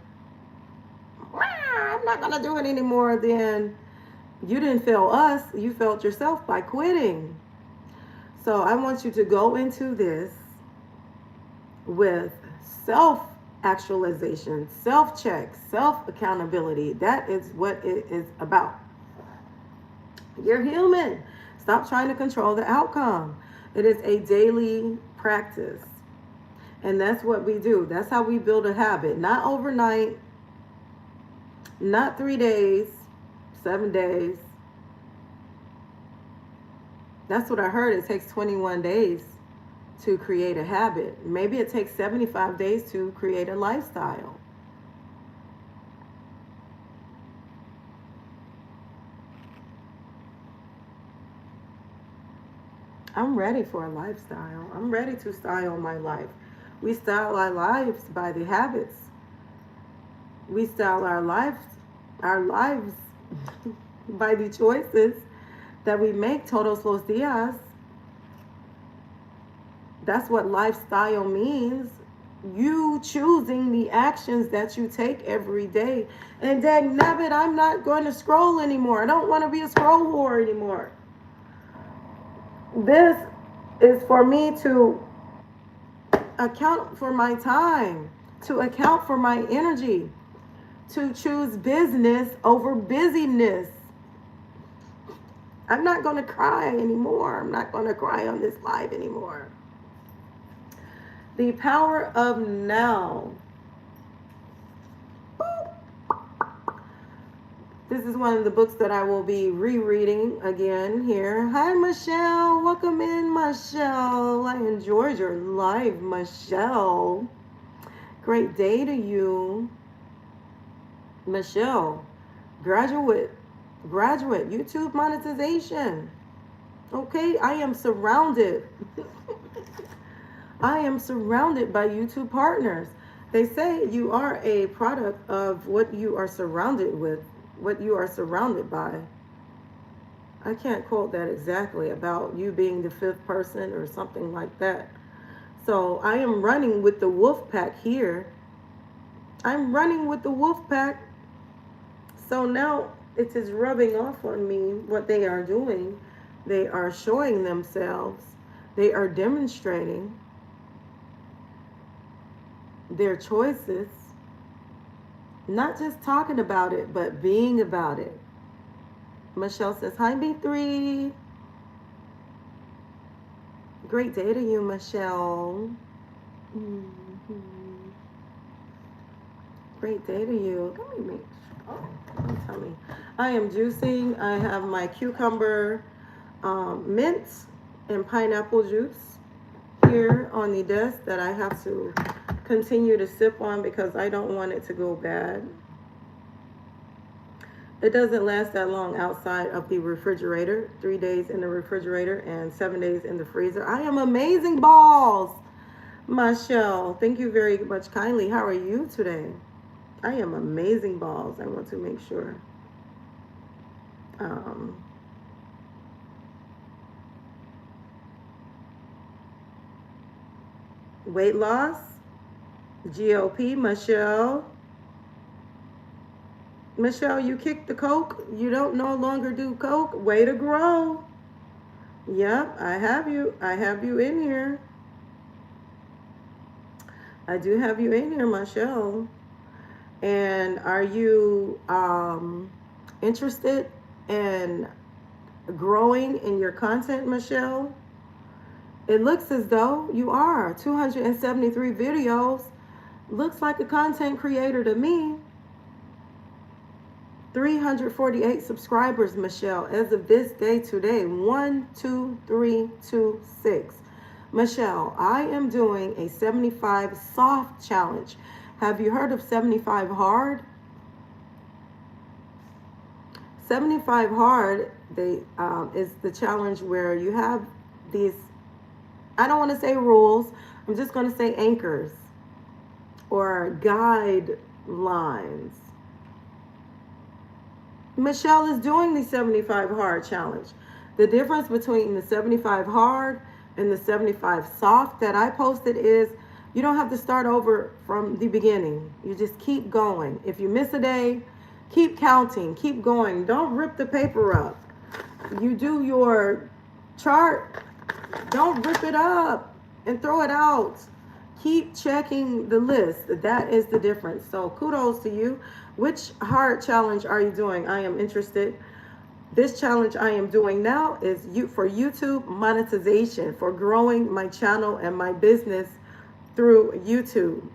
I'm not gonna do it anymore, then you didn't fail us, you failed yourself by quitting. So I want you to go into this with self actualization, self check, self accountability. That is what it is about. You're human. Stop trying to control the outcome. It is a daily practice. And that's what we do. That's how we build a habit. Not overnight, not 3 days, 7 days. That's what I heard. It takes 21 days to create a habit. Maybe it takes 75 days to create a lifestyle. I'm ready for a lifestyle. I'm ready to style my life. We style our lives by the habits. We style our lives by the choices that we make todos los días. That's what lifestyle means. You choosing the actions that you take every day. And dang nabbit, I'm not going to scroll anymore. I don't want to be a scroll whore anymore. This is for me to account for my time, to account for my energy, to choose business over busyness. I'm not going to cry anymore. I'm not going to cry on this live anymore. The power of now. This is one of the books that I will be rereading again here. Hi, Michelle. Welcome in, Michelle. I enjoyed your live, Michelle. Great day to you. Michelle, graduate, YouTube monetization. Okay, I am surrounded. I am surrounded by YouTube partners. They say you are a product of what you are surrounded with, what you are surrounded by. I can't quote that exactly about you being the fifth person or something like that. So I am running with the wolf pack here. I'm running with the wolf pack. So now it is rubbing off on me what they are doing. They are showing themselves. They are demonstrating their choices. Not just talking about it, but being about it. Michelle says, hi, B3. Great day to you, Michelle. Mm-hmm. Great day to you. Let me make sure. Oh, tell me. I am juicing. I have my cucumber, mint, and pineapple juice here on the desk that I have to continue to sip on because I don't want it to go bad. It doesn't last that long outside of the refrigerator. 3 days in the refrigerator and 7 days in the freezer. I am amazing balls. Michelle, thank you very much kindly. How are you today? I am amazing balls. I want to make sure. Weight loss. GOP, Michelle. Michelle, you kicked the Coke. You don't no longer do Coke. Way to grow. Yep, I have you. I have you in here. I do have you in here, Michelle. And are you interested in growing in your content, Michelle? It looks as though you are. 273 videos. Looks like a content creator to me. 348 subscribers, Michelle, as of this day today. 1, 2, 3, 2, 6. Michelle, I am doing a 75 soft challenge. Have you heard of 75 hard? 75 hard is the challenge where you have these, I don't want to say rules, I'm just going to say anchors or guidelines. Michelle is doing the 75 hard challenge. The difference between the 75 hard and the 75 soft that I posted is you don't have to start over from the beginning. You just keep going. If you miss a day, keep counting, keep going. Don't rip the paper up. You do your chart, don't rip it up and throw it out. Keep checking the list. That is the difference. So kudos to you. Which hard challenge are you doing? I am interested. This challenge I am doing now is for YouTube monetization, for growing my channel and my business through YouTube.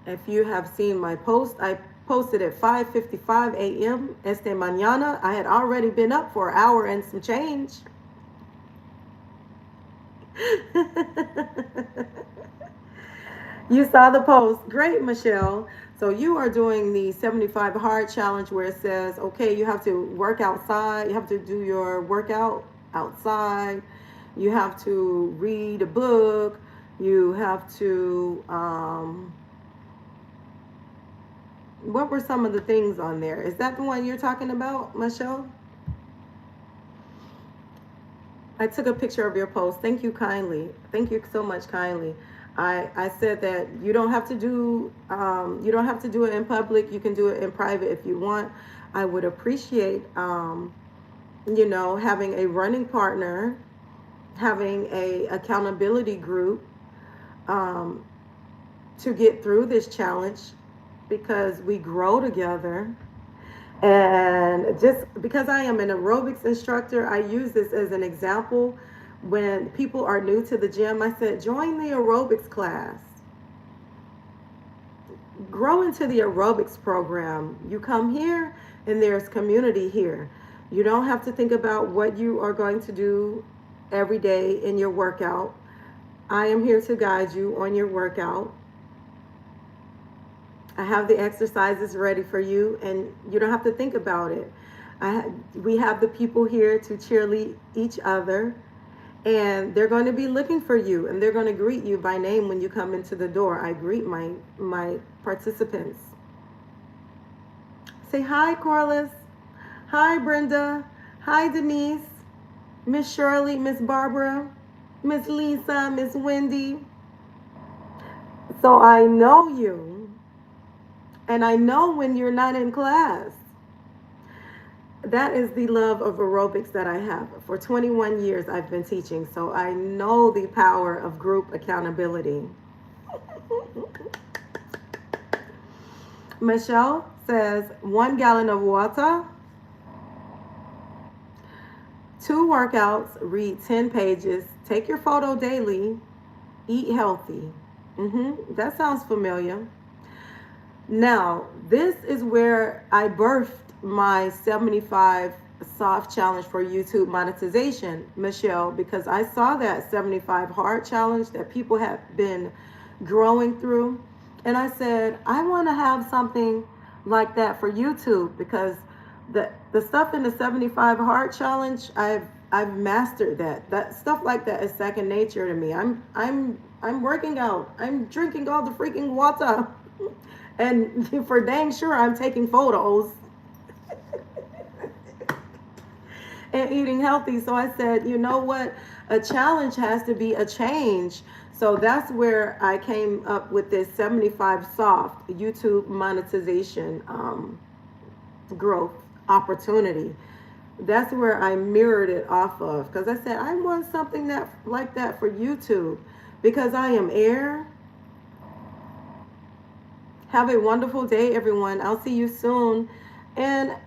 If you have seen my post, I posted at 5:55 a.m. Este mañana. I had already been up for an hour and some change. You saw the post. Great, Michelle. So you are doing the 75 hard challenge where it says, okay, you have to work outside. You have to do your workout outside. You have to read a book. You have to, what were some of the things on there? Is that the one you're talking about, Michelle? I took a picture of your post. Thank you kindly. Thank you so much kindly. I said that you don't have to do it in public. You can do it in private if you want. I would appreciate having a running partner, having a accountability group, to get through this challenge because we grow together. And just because I am an aerobics instructor, I use this as an example. When people are new to the gym, I said, join the aerobics class. Grow into the aerobics program. You come here and there's community here. You don't have to think about what you are going to do every day in your workout. I am here to guide you on your workout. I have the exercises ready for you, and you don't have to think about it. We have the people here to cheerlead each other, and they're going to be looking for you, and they're going to greet you by name when you come into the door. I greet my participants. Say hi, Corliss. Hi, Brenda. Hi, Denise. Miss Shirley, Miss Barbara, Miss Lisa, Miss Wendy. So I know you. And I know when you're not in class. That is the love of aerobics that I have. For 21 years, I've been teaching, so I know the power of group accountability. Michelle says 1 gallon of water, 2 workouts, read 10 pages, take your photo daily, eat healthy. That sounds familiar. Now, this is where I birthed my 75 soft challenge for YouTube monetization, Michelle, because I saw that 75 hard challenge that people have been growing through. And I said, I want to have something like that for YouTube, because the stuff in the 75 hard challenge, I've mastered that. That stuff like that is second nature to me. I'm working out. I'm drinking all the freaking water. And for dang sure, I'm taking photos and eating healthy. So I said, you know what? A challenge has to be a change. So that's where I came up with this 75 soft YouTube monetization growth opportunity. That's where I mirrored it off of, because I said, I want something that like that for YouTube, because I am air. Have a wonderful day, everyone. I'll see you soon. And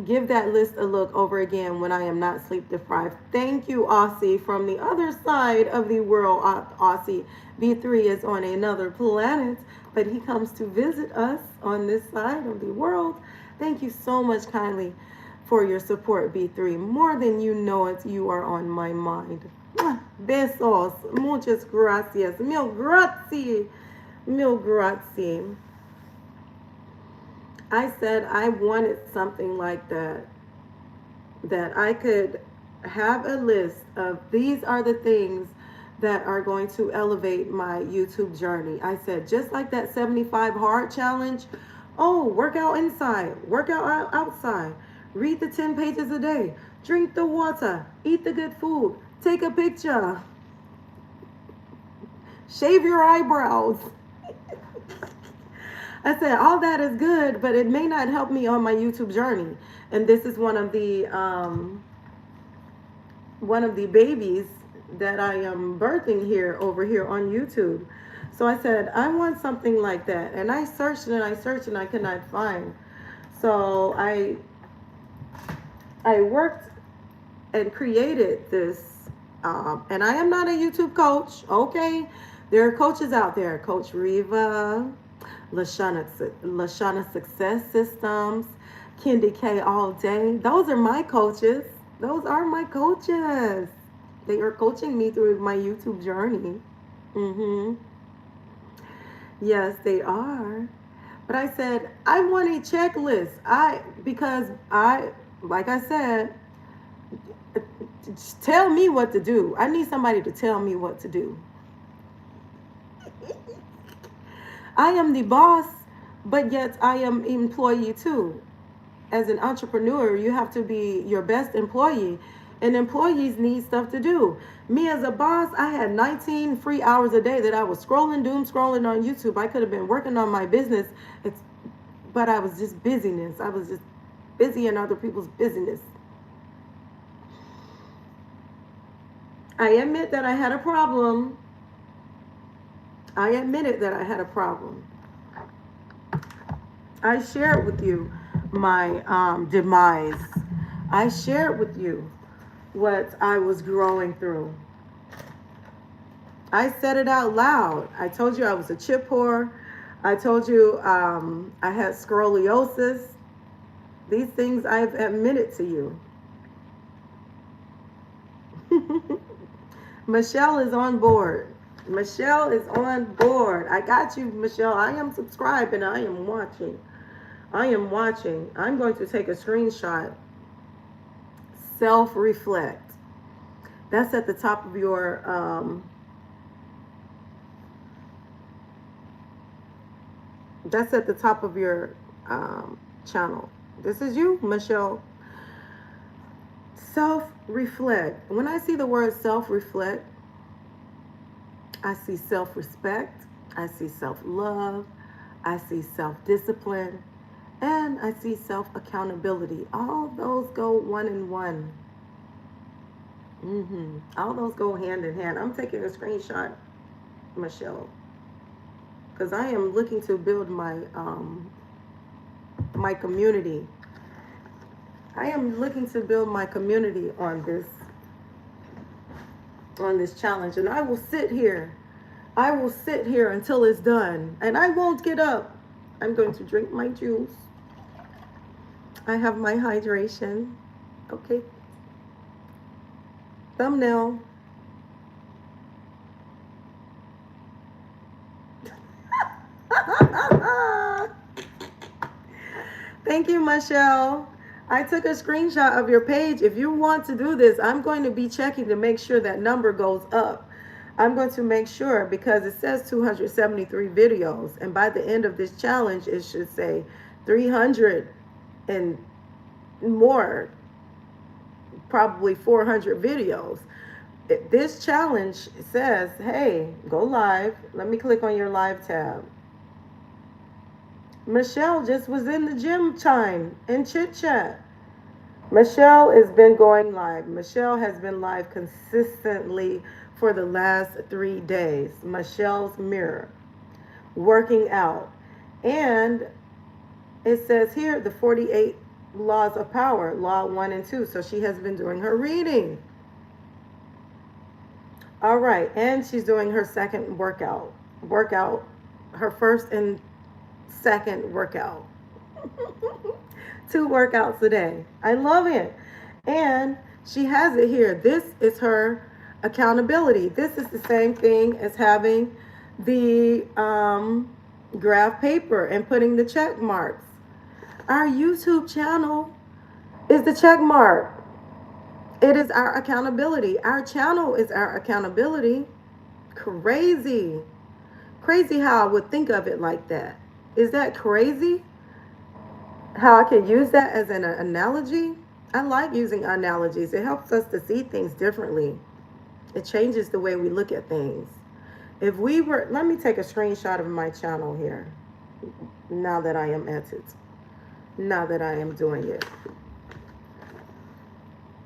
give that list a look over again when I am not sleep deprived. Thank you, Aussie, from the other side of the world. Aussie B3 is on another planet, but he comes to visit us on this side of the world. Thank you so much kindly for your support, B3. More than you know it, you are on my mind. Besos. Muchas gracias. Mil grazie. Mil grazie. I said I wanted something like that I could have a list of, these are the things that are going to elevate my YouTube journey. I said, just like that 75 hard challenge, work out inside, work out outside, read the 10 pages a day, drink the water, eat the good food, take a picture, shave your eyebrows. I said, all that is good, but it may not help me on my YouTube journey. And this is one of the babies that I am birthing over here on YouTube. So I said, I want something like that. And I searched and I searched and I could not find. So I worked and created this. And I am not a YouTube coach. Okay. There are coaches out there. Coach Reva, LaShana Success Systems, Kendi K All Day. Those are my coaches. Those are my coaches. They are coaching me through my YouTube journey. Yes, they are. But I said, I want a checklist. Because like I said, tell me what to do. I need somebody to tell me what to do. I am the boss, but yet I am employee too. As an entrepreneur, you have to be your best employee, and employees need stuff to do. Me as a boss, I had 19 free hours a day that I was scrolling on YouTube. I could have been working on my business, but I was just busyness. I was just busy in other people's business. I admit that I had a problem. I admitted that I had a problem. I shared with you my demise. I shared with you what I was growing through. I said it out loud. I told you I was a chip whore. I told you I had scoliosis. These things I've admitted to you. Michelle is on board. Michelle is on board. I got you, Michelle. I am subscribed and I am watching. I am watching. I'm going to take a screenshot. Self-reflect. That's at the top of your channel. This is you, Michelle. Self-reflect. When I see the word self-reflect, I see self-respect, I see self-love, I see self-discipline, and I see self-accountability. All those go one in one. All those go hand in hand. I'm taking a screenshot, Michelle, because I am looking to build my community. I am looking to build my community on this challenge, and I will sit here. I will sit here until it's done, and I won't get up. I'm going to drink my juice. I have my hydration. Okay. Thumbnail. Thank you, Michelle. I took a screenshot of your page. If you want to do this, I'm going to be checking to make sure that number goes up. I'm going to make sure, because it says 273 videos, and by the end of this challenge, it should say 300 and more, probably 400 videos. This challenge says, hey, go live. Let me click on your live tab. Michelle just was in the gym chime and chit chat. Michelle has been going live. Michelle has been live consistently for the last 3 days. Michelle's Mirror, working out. And it says here the 48 laws of power, law 1 and 2. So she has been doing her reading. All right. And she's doing her second workout, her first and second workout. 2 workouts a day. I love it. And she has it here. This is her accountability. This is the same thing as having the graph paper and putting the check marks. Our YouTube channel is the check mark. It is our accountability. Our channel is our accountability. Crazy. Crazy how I would think of it like that. Is that crazy? How I can use that as an analogy? I like using analogies. It helps us to see things differently. It changes the way we look at things. If we were, let me take a screenshot of my channel here. Now that I am at it. Now that I am doing it.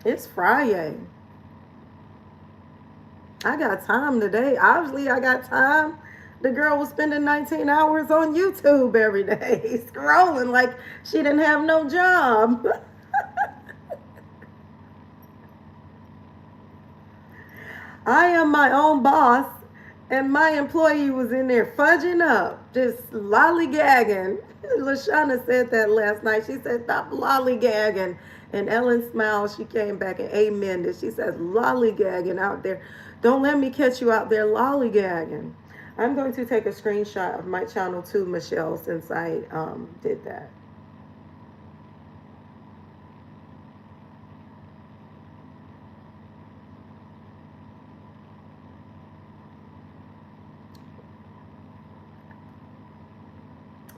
It's Friday. I got time today. Obviously, I got time. The girl was spending 19 hours on YouTube every day, scrolling like she didn't have no job. I am my own boss, and my employee was in there fudging up, just lollygagging. Lashana said that last night. She said, stop lollygagging. And Ellen smiled. She came back and amened it. She says, lollygagging out there. Don't let me catch you out there lollygagging. I'm going to take a screenshot of my channel too, Michelle, since I did that.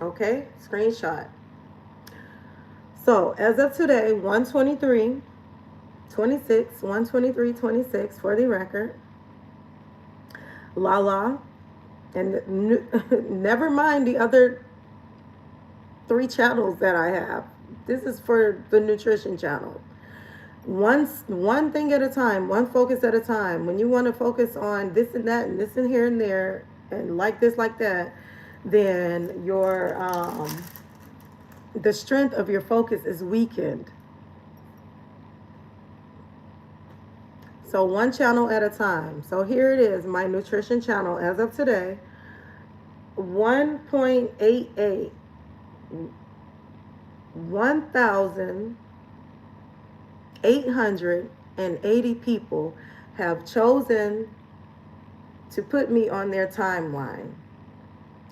Okay, screenshot. So as of today, 123, 26, 123, 26 for the record. LaLa. And never mind the other 3 channels that I have. This is for the nutrition channel. One thing at a time, one focus at a time. When you want to focus on this and that and this and here and there, and like this, like that, then your the strength of your focus is weakened. So one channel at a time. So here it is, my nutrition channel as of today. 1.88 1,880 people have chosen to put me on their timeline,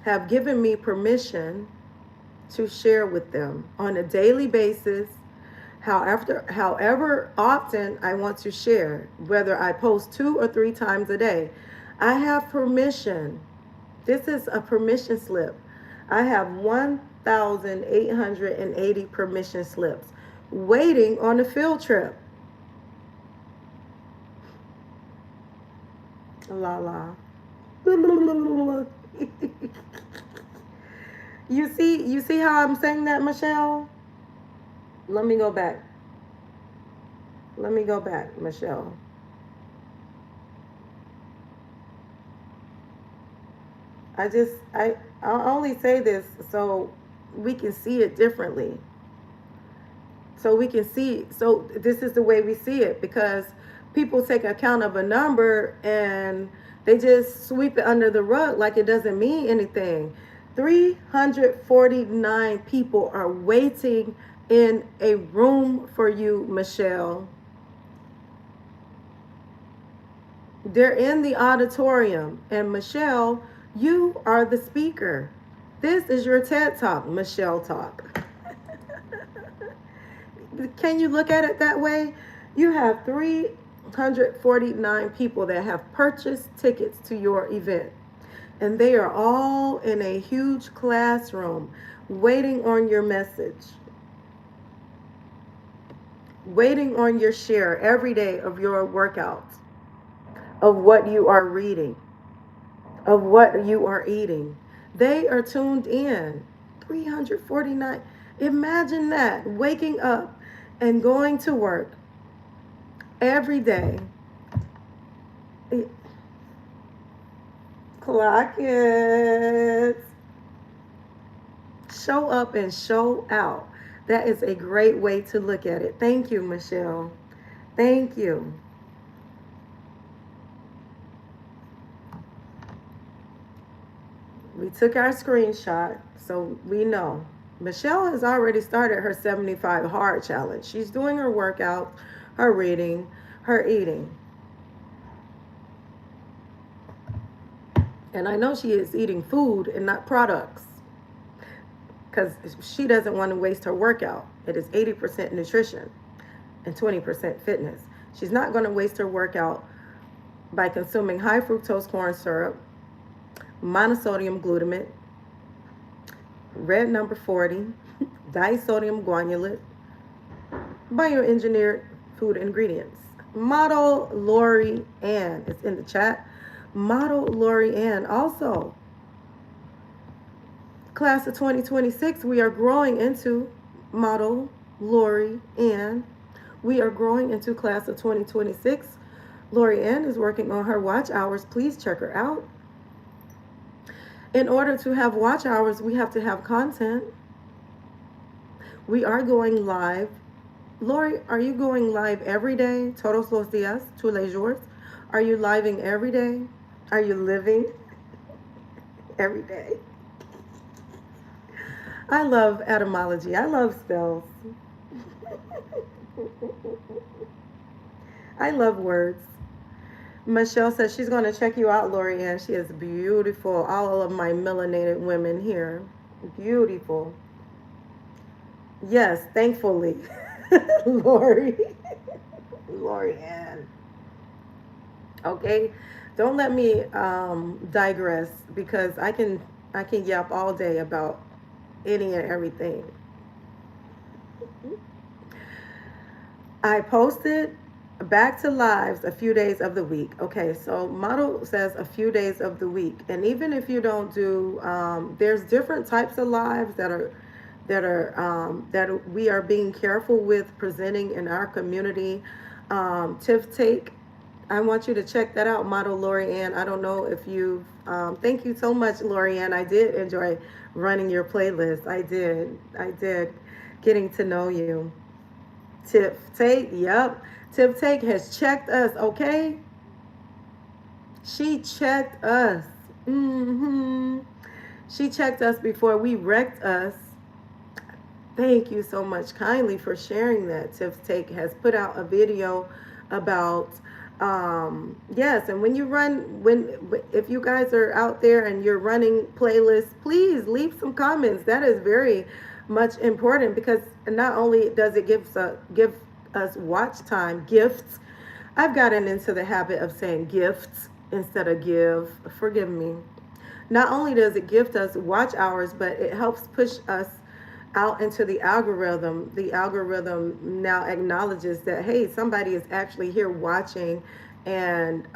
have given me permission to share with them on a daily basis, however often I want to share, whether I post 2 or 3 times a day. I have permission. This is a permission slip. I have 1,880 permission slips waiting on a field trip. LaLa. You see how I'm saying that, Michelle? Let me go back. Let me go back, Michelle. I only say this so we can see it differently. So we can see, so this is the way we see it, because people take account of a number and they just sweep it under the rug like it doesn't mean anything. 349 people are waiting in a room for you, Michelle. They're in the auditorium, and Michelle, you are the speaker. This is your TED Talk, Michelle Talk. Can you look at it that way? You have 349 people that have purchased tickets to your event, and they are all in a huge classroom waiting on your message, waiting on your share every day of your workouts, of what you are reading, of what you are eating. They are tuned in. 349. Imagine that, waking up and going to work every day. Clock it. Show up and show out. That is a great way to look at it. Thank you, Michelle. Thank you. We took our screenshot, so we know. Michelle has already started her 75 hard challenge. She's doing her workout, her reading, her eating. And I know she is eating food and not products, because she doesn't want to waste her workout. It is 80% nutrition and 20% fitness. She's not going to waste her workout by consuming high fructose corn syrup, monosodium glutamate, red number 40, disodium guanylate, bioengineered food ingredients. Model Lori Ann is in the chat. Model Lori Ann also. Class of 2026, we are growing into Model Lori Ann. We are growing into class of 2026. Lori Ann is working on her watch hours. Please check her out. In order to have watch hours, we have to have content. We are going live. Lori, are you going live every day? Todos los días, tous les jours. Are you living every day? Are you living every day? I love etymology. I love spells. I love words. Michelle says she's going to check you out, Lori Ann. She is beautiful. All of my melanated women here. Beautiful. Yes, thankfully. Lori. Lori Ann. Okay? Don't let me digress, because I can yap all day about any and everything. I posted back to lives a few days of the week. Okay, so model says a few days of the week, and even if you don't do, there's different types of lives that we are being careful with presenting in our community. Tiff Take I want you to check that out, model Lorianne. I don't know if you. Thank you so much, Lorianne. I did enjoy running your playlist. I did. I did. Getting to know you. Tip Tate. Yep. Tip Tate has checked us. Okay. She checked us. Mm-hmm. She checked us before we wrecked us. Thank you so much kindly for sharing that. Tiff Take has put out a video about yes, and when you run, when if you guys are out there and you're running playlists, please leave some comments. That is very much important because not only does it give us watch time gifts. I've gotten into the habit of saying gifts instead of give. Forgive me. Not only does it gift us watch hours, but it helps push us out into the algorithm. The algorithm now acknowledges that, hey, somebody is actually here watching and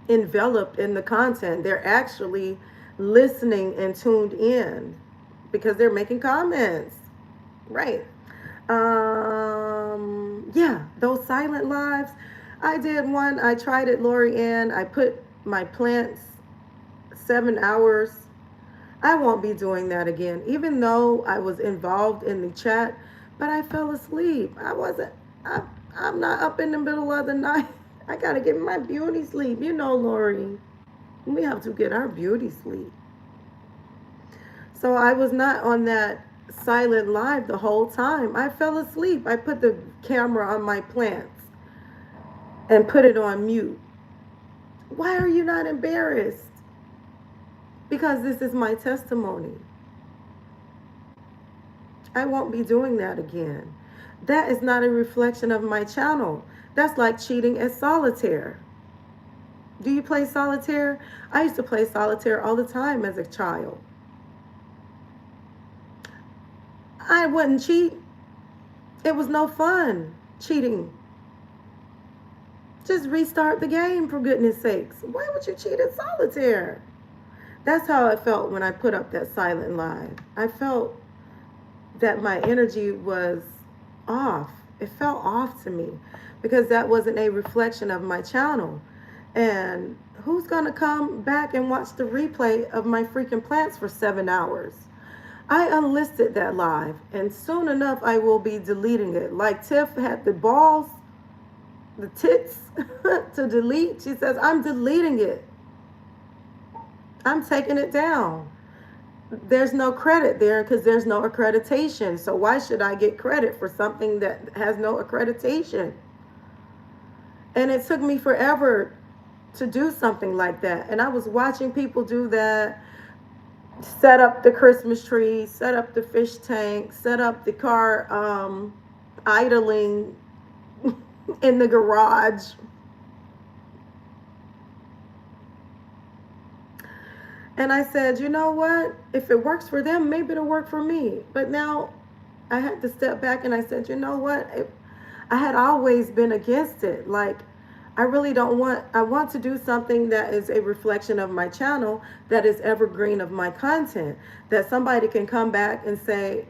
enveloped in the content. They're actually listening and tuned in because they're making comments. Right. Yeah, those silent lives. I did one. I tried it, Lori Ann. I put my plants 7 hours. I won't be doing that again, even though I was involved in the chat, but I fell asleep. I wasn't, I, I'm not up in the middle of the night. I gotta get my beauty sleep. You know, Lori, we have to get our beauty sleep. So I was not on that silent live the whole time. I fell asleep. I put the camera on my plants and put it on mute. Why are you not embarrassed? Because this is my testimony. I won't be doing that again. That is not a reflection of my channel. That's like cheating at solitaire. Do you play solitaire? I used to play solitaire all the time as a child. I wouldn't cheat. It was no fun cheating. Just restart the game, for goodness sakes. Why would you cheat at solitaire? That's how I felt when I put up that silent live. I felt that my energy was off. It felt off to me because that wasn't a reflection of my channel. And who's going to come back and watch the replay of my freaking plants for 7 hours? I unlisted that live, and soon enough I will be deleting it. Like Tiff had the balls, the tits to delete. She says, I'm deleting it. I'm taking it down. There's no credit there because there's no accreditation. So why should I get credit for something that has no accreditation? And it took me forever to do something like that. And I was watching people do that. Set up the Christmas tree, set up the fish tank, set up the car idling in the garage. And I said, you know what? If it works for them, maybe it'll work for me. But now I had to step back and I said, you know what? I had always been against it. Like, I really don't want, I want to do something that is a reflection of my channel, that is evergreen of my content, that somebody can come back and say,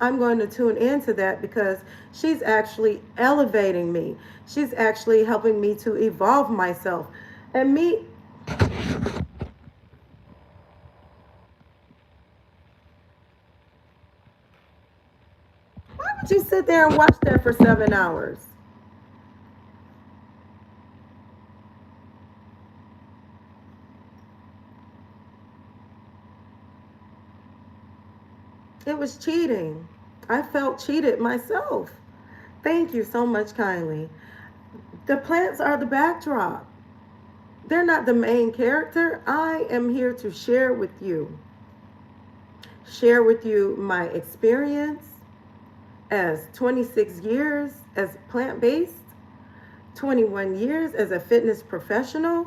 I'm going to tune into that because she's actually elevating me. She's actually helping me to evolve myself. And me, why would you sit there and watch that for 7 hours? It was cheating. I felt cheated myself. Thank you so much kindly. The plants are the backdrop. They're not the main character. I am here to share with you. Share with you my experience as 26 years as plant-based, 21 years as a fitness professional.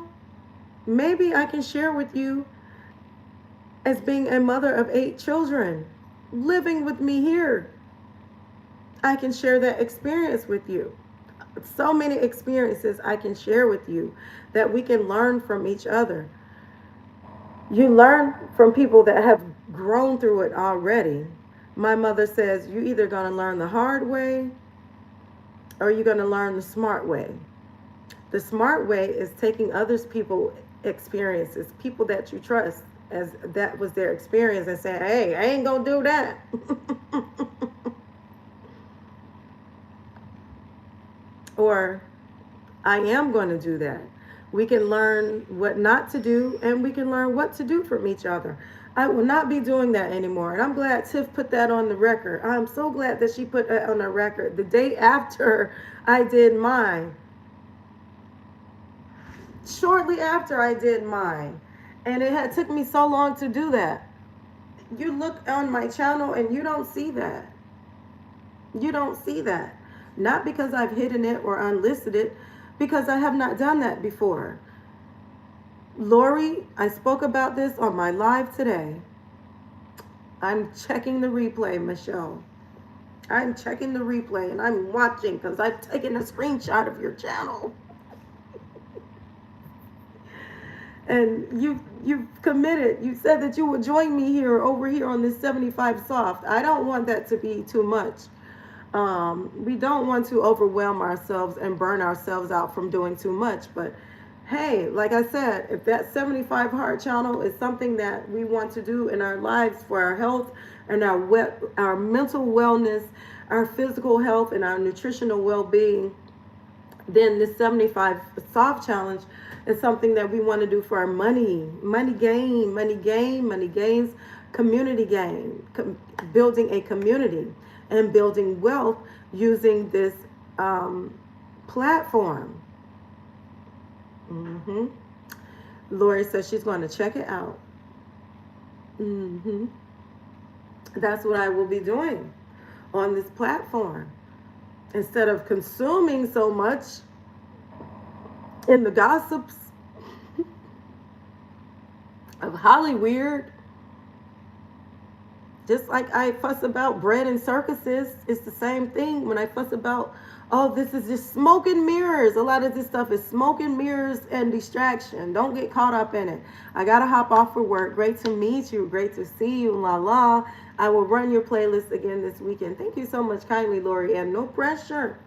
Maybe I can share with you as being a mother of 8 children living with me here. I can share that experience with you. So many experiences I can share with you that we can learn from each other. You learn from people that have grown through it already. My mother says, you're either going to learn the hard way or are you going to learn the smart way? The smart way is taking others people experiences, people that you trust, as that was their experience, and saying, hey, I ain't gonna do that. Or I am going to do that. We can learn what not to do, and we can learn what to do from each other. I will not be doing that anymore. And I'm glad Tiff put that on the record. I'm so glad that she put that on the record the day after I did mine. Shortly after I did mine. And it had took me so long to do that. You look on my channel and you don't see that. You don't see that. Not because I've hidden it or unlisted it, because I have not done that before. Lori, I spoke about this on my live today. I'm checking the replay, Michelle. I'm checking the replay and I'm watching because I've taken a screenshot of your channel. And you've committed. You said that you would join me here over here on this 75 soft. I don't want that to be too much. We don't want to overwhelm ourselves and burn ourselves out from doing too much. But hey, like I said, if that 75 heart channel is something that we want to do in our lives for our health and our mental wellness, our physical health, and our nutritional well-being, then this 75 soft challenge is something that we want to do for our money gains, community gain, building a community and building wealth using this platform. Lori says she's going to check it out. That's what I will be doing on this platform. Instead of consuming so much in the gossips of Hollywood, just like I fuss about bread and circuses, it's the same thing when I fuss about, oh, this is just smoke and mirrors. A lot of this stuff is smoke and mirrors and distraction. Don't get caught up in it. I got to hop off for work. Great to meet you. Great to see you. LaLa. I will run your playlist again this weekend. Thank you so much kindly, Lori, and no pressure.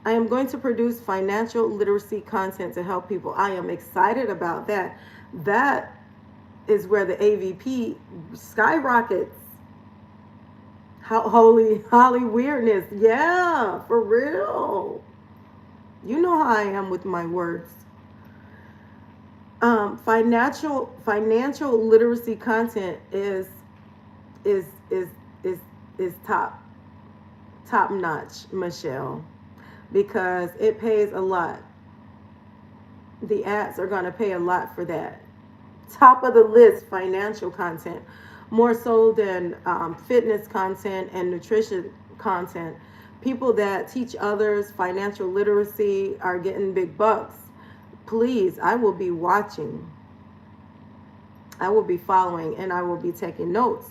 I am going to produce financial literacy content to help people. I am excited about that. That is where the AVP skyrockets. Holly weirdness. Yeah, for real. You know how I am with my words. Financial literacy content is top notch, Michelle, because it pays a lot. The ads are going to pay a lot for that. Top of the list financial content, more so than fitness content and nutrition content. People that teach others financial literacy are getting big bucks. Please, I will be watching. I will be following, and I will be taking notes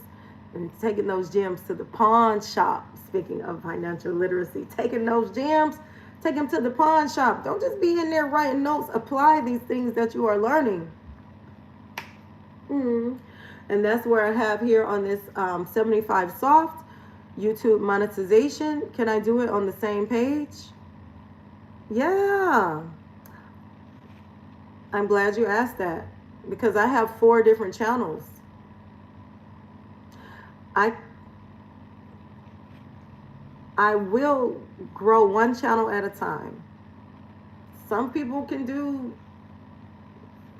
and taking those gems to the pawn shop. Speaking of financial literacy, taking those gems, take them to the pawn shop. Don't just be in there writing notes. Apply these things that you are learning. And that's where I have here on this 75 soft YouTube monetization. Can I do it on the same page? Yeah. I'm glad you asked that, because I have 4 different channels. I will grow one channel at a time. Some people can do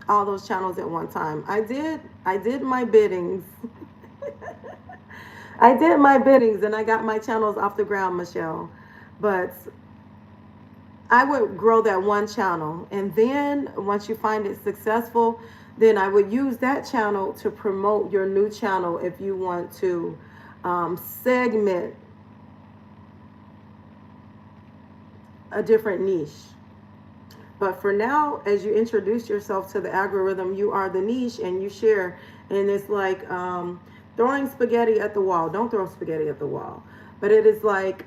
all those channels at one time. I did my biddings. I did my biddings and I got my channels off the ground, Michelle. But I would grow that one channel, and then once you find it successful, then I would use that channel to promote your new channel if you want to segment a different niche. But for now, as you introduce yourself to the algorithm, you are the niche and you share. And it's like throwing spaghetti at the wall. Don't throw spaghetti at the wall. But it is like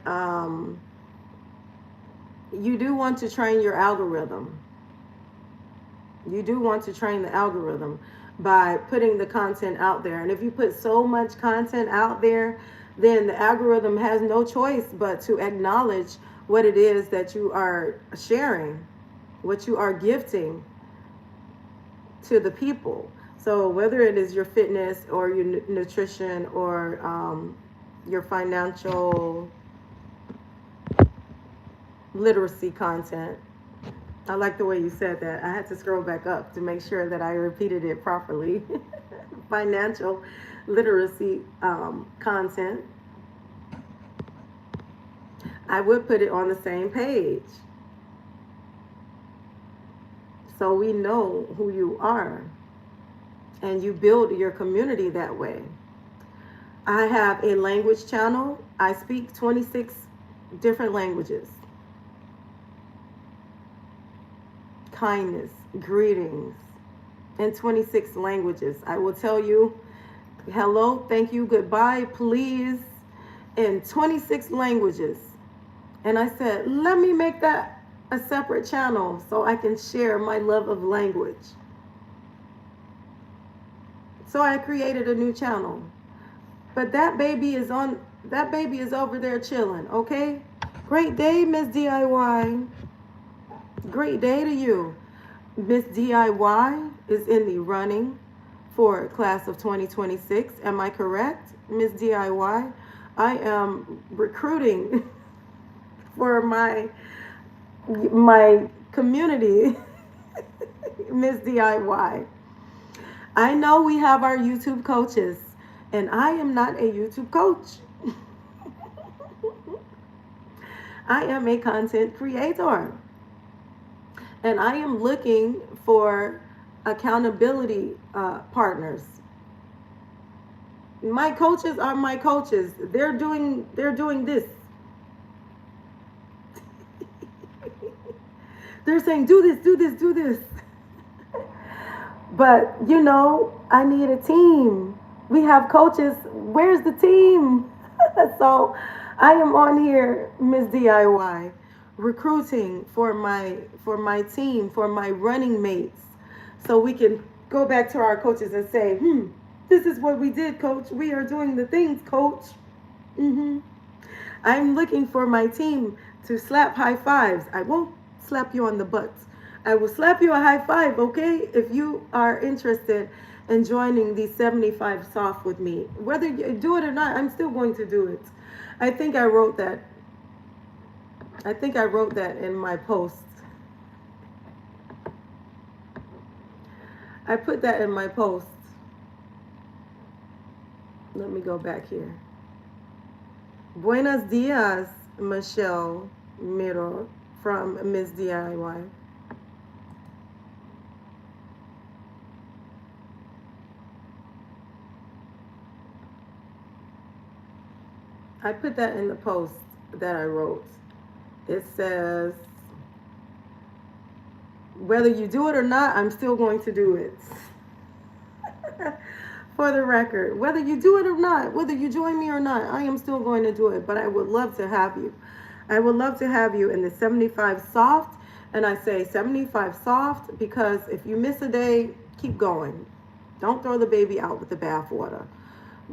you do want to train your algorithm. You do want to train the algorithm by putting the content out there. And if you put so much content out there, then the algorithm has no choice but to acknowledge what it is that you are sharing, what you are gifting to the people. So whether it is your fitness or your nutrition or your financial literacy content. I like the way you said that. I had to scroll back up to make sure that I repeated it properly. Financial literacy content. I would put it on the same page. So we know who you are. And you build your community that way. I have a language channel. I speak 26 different languages. Kindness, greetings, in 26 languages. I will tell you hello, thank you, goodbye, please, in 26 languages. And I said, let me make that a separate channel so I can share my love of language. So I created a new channel. But that baby is over there chilling, okay? Great day, Miss DIY. Great day to you. Miss DIY is in the running for class of 2026. Am I correct, Miss DIY? I am recruiting for my community, Miss DIY. I know we have our YouTube coaches, and I am not a YouTube coach. I am a content creator. And I am looking for accountability partners. My coaches are my coaches. They're doing this. They're saying, do this, do this, do this. But, you know, I need a team. We have coaches. Where's the team? So I am on here, Miss DIY, recruiting for my team, for my running mates, so we can go back to our coaches and say, this is what we did, coach. We are doing the things, coach. I'm looking for my team to slap high fives. I won't slap you on the butt. I will slap you a high five, okay? If you are interested in joining the 75 soft with me. Whether you do it or not, I'm still going to do it. I think I wrote that in my post. I put that in my post. Let me go back here. Buenos dias, Michelle Miro from Miss DIY. I put that in the post that I wrote. It says, whether you do it or not, I'm still going to do it. For the record, whether you do it or not, whether you join me or not, I am still going to do it. But I would love to have you. I would love to have you in the 75 soft. And I say 75 soft because if you miss a day, keep going. Don't throw the baby out with the bathwater.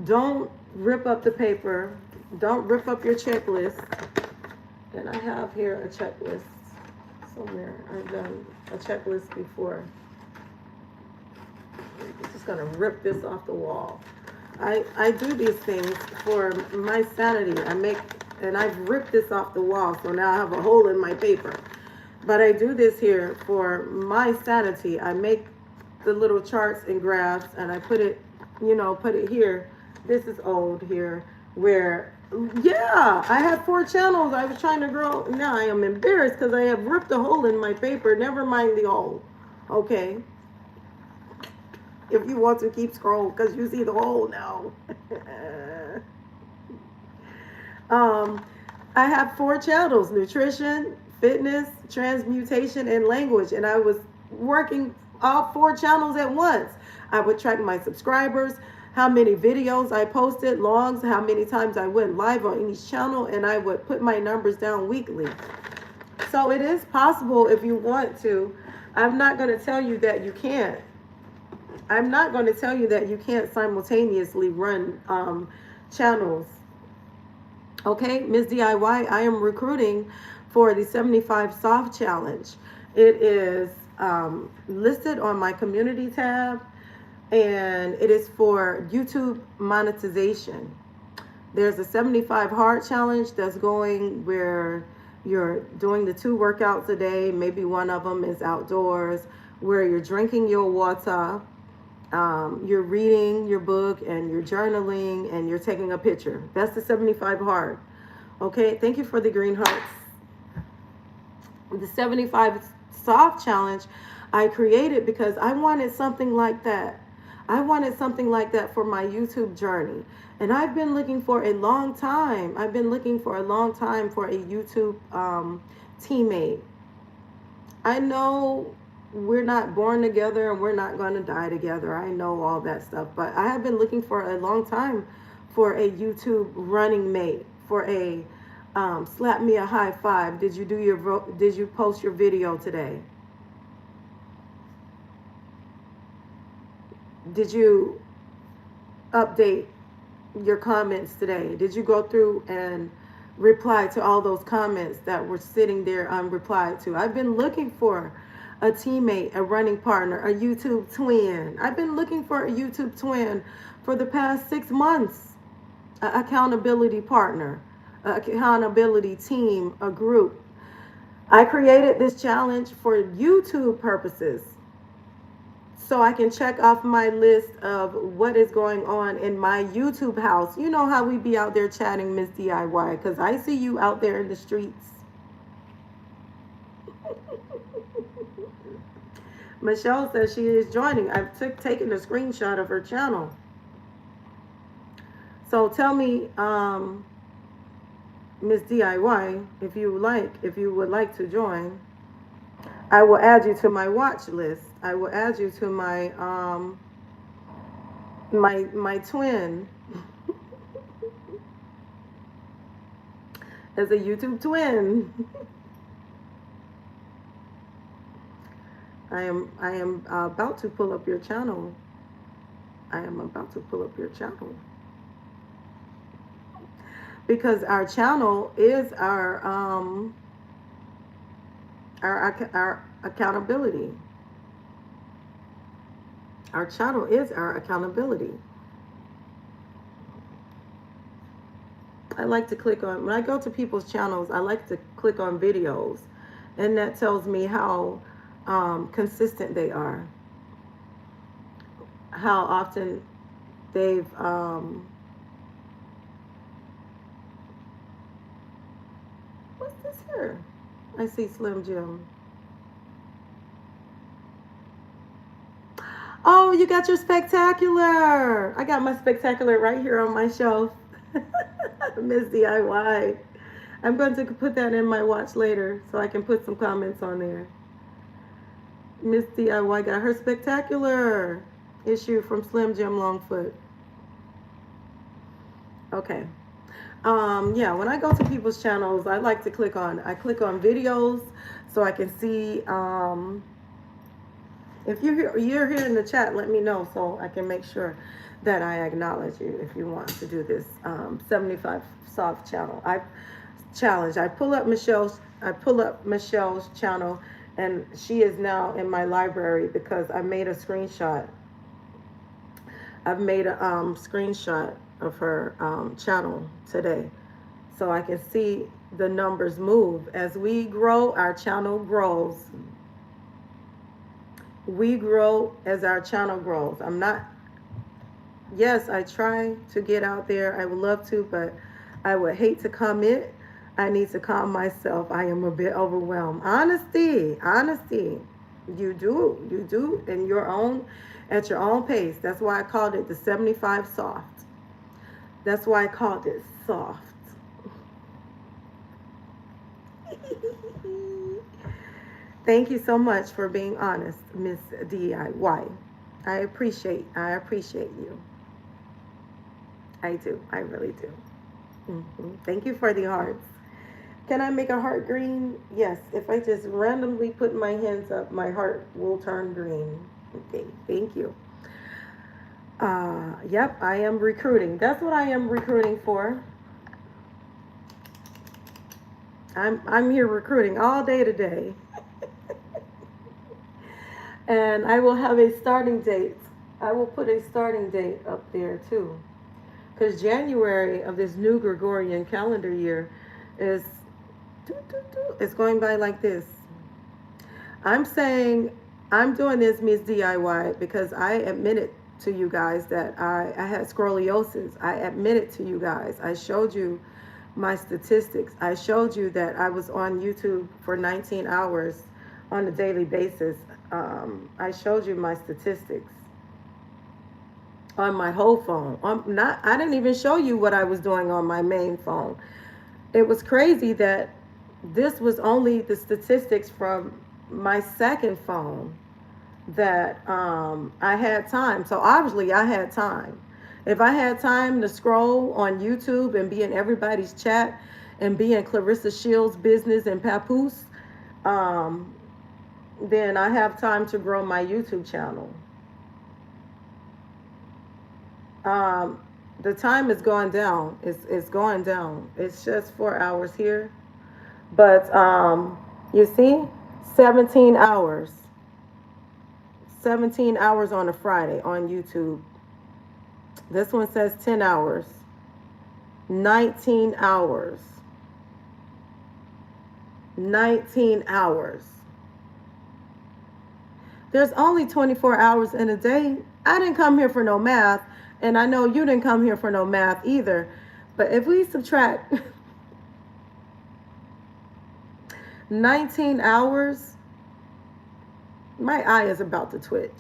Don't rip up the paper. Don't rip up your checklist. And I have here a checklist somewhere. I've done a checklist before. I'm just gonna rip this off the wall. I do these things for my sanity. And I've ripped this off the wall, so now I have a hole in my paper. But I do this here for my sanity. I make the little charts and graphs, and I put it here. This is old here, where, yeah, I had 4 channels. I was trying to grow. Now I am embarrassed because I have ripped a hole in my paper. Never mind the hole. Okay. If you want to keep scrolling because you see the hole now. I have 4 channels: nutrition, fitness, transmutation, and language. And I was working all 4 channels at once. I would track my subscribers, how many videos I posted, logs, how many times I went live on each channel, and I would put my numbers down weekly. So it is possible if you want to. I'm not going to tell you that you can't. I'm not going to tell you that you can't simultaneously run channels. Okay, Ms. DIY, I am recruiting for the 75 soft challenge. It is listed on my community tab, and it is for YouTube monetization. There's a 75 hard challenge that's going where you're doing the 2 workouts a day. Maybe one of them is outdoors, where you're drinking your water, you're reading your book, and you're journaling, and you're taking a picture. That's the 75 hard. Okay, thank you for the green hearts. The 75 soft challenge I created because I wanted something like that. I wanted something like that for my YouTube journey. And I've been looking for a long time. I've been looking for a long time for a YouTube teammate. I know we're not born together and we're not going to die together. I know all that stuff. But I have been looking for a long time for a YouTube running mate, for a slap me a high five. Did you post your video today? Did you update your comments today? Did you go through and reply to all those comments that were sitting there unreplied to? I've been looking for a teammate, a running partner, a YouTube twin. I've been looking for a YouTube twin for the past 6 months. An accountability partner, an accountability team, a group. I created this challenge for YouTube purposes, so I can check off my list of what is going on in my YouTube house. You know how we be out there chatting, Miss DIY, because I see you out there in the streets. Michelle says she is joining. I've taken a screenshot of her channel. So tell me, Miss DIY, if you would like to join. I will add you to my watch list. I will add you to my my twin as a YouTube twin. I am about to pull up your channel. I am about to pull up your channel. Because our channel is our accountability. Our channel is our accountability. I like to click on, when I go to people's channels, I like to click on videos, and that tells me how consistent they are, how often they've what's this here? I see Slim Jim. Oh, you got your spectacular. I got my spectacular right here on my shelf. Miss DIY. I'm going to put that in my watch later so I can put some comments on there. Miss DIY got her spectacular issue from Slim Jim Longfoot. Okay. Yeah, when I go to people's channels, I like to click on videos so I can see, if you're here in the chat, let me know so I can make sure that I acknowledge you if you want to do this 75 soft channel. I pull up Michelle's channel, and she is now in my library because I made a screenshot. I've made a screenshot of her channel today, so I can see the numbers move. As we grow, our channel grows. We grow as our channel grows. Yes, I try to get out there. I would love to, but I would hate to commit. I need to calm myself. I am a bit overwhelmed. Honesty. You do in your own, at your own pace. That's why I called it the 75 soft. That's why I called it soft. Thank you so much for being honest, Miss DIY. I appreciate you. I do. I really do. Thank you for the hearts. Can I make a heart green? Yes. If I just randomly put my hands up, my heart will turn green. Okay. Thank you. Yep. I am recruiting. That's what I am recruiting for. I'm here recruiting all day today. And I will have a starting date. I will put a starting date up there too. Because January of this new Gregorian calendar year is it's going by like this. I'm saying I'm doing this Miss DIY because I admitted to you guys that I had scoliosis. I admitted to you guys. I showed you my statistics. I showed you that I was on YouTube for 19 hours on a daily basis. I showed you my statistics on my whole phone. I didn't even show you what I was doing on my main phone. It was crazy that this was only the statistics from my second phone that I had time. So obviously I had time. If I had time to scroll on YouTube and be in everybody's chat and be in Clarissa Shields' business and Papoose, then I have time to grow my YouTube channel. The time is going down. It's going down. It's just 4 hours here. But you see, 17 hours. 17 hours on a Friday on YouTube. This one says 10 hours. 19 hours. 19 hours. There's only 24 hours in a day. I didn't come here for no math, and I know you didn't come here for no math either. But if we subtract 19 hours, my eye is about to twitch.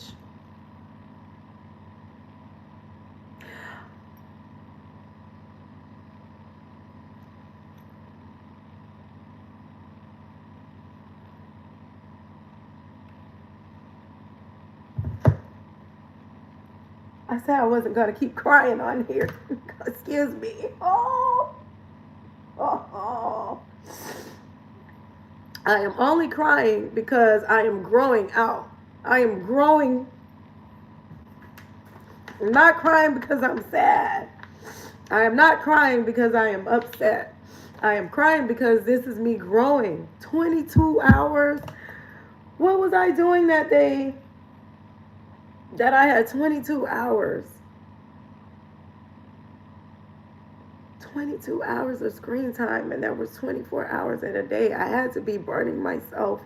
I said I wasn't going to keep crying on here. Excuse me. Oh. I am only crying because I am growing out. I am growing. I'm not crying because I'm sad. I am not crying because I am upset. I am crying because this is me growing. 22 hours. What was I doing that day that I had 22 hours? 22 hours of screen time, and there was 24 hours in a day. I had to be burning myself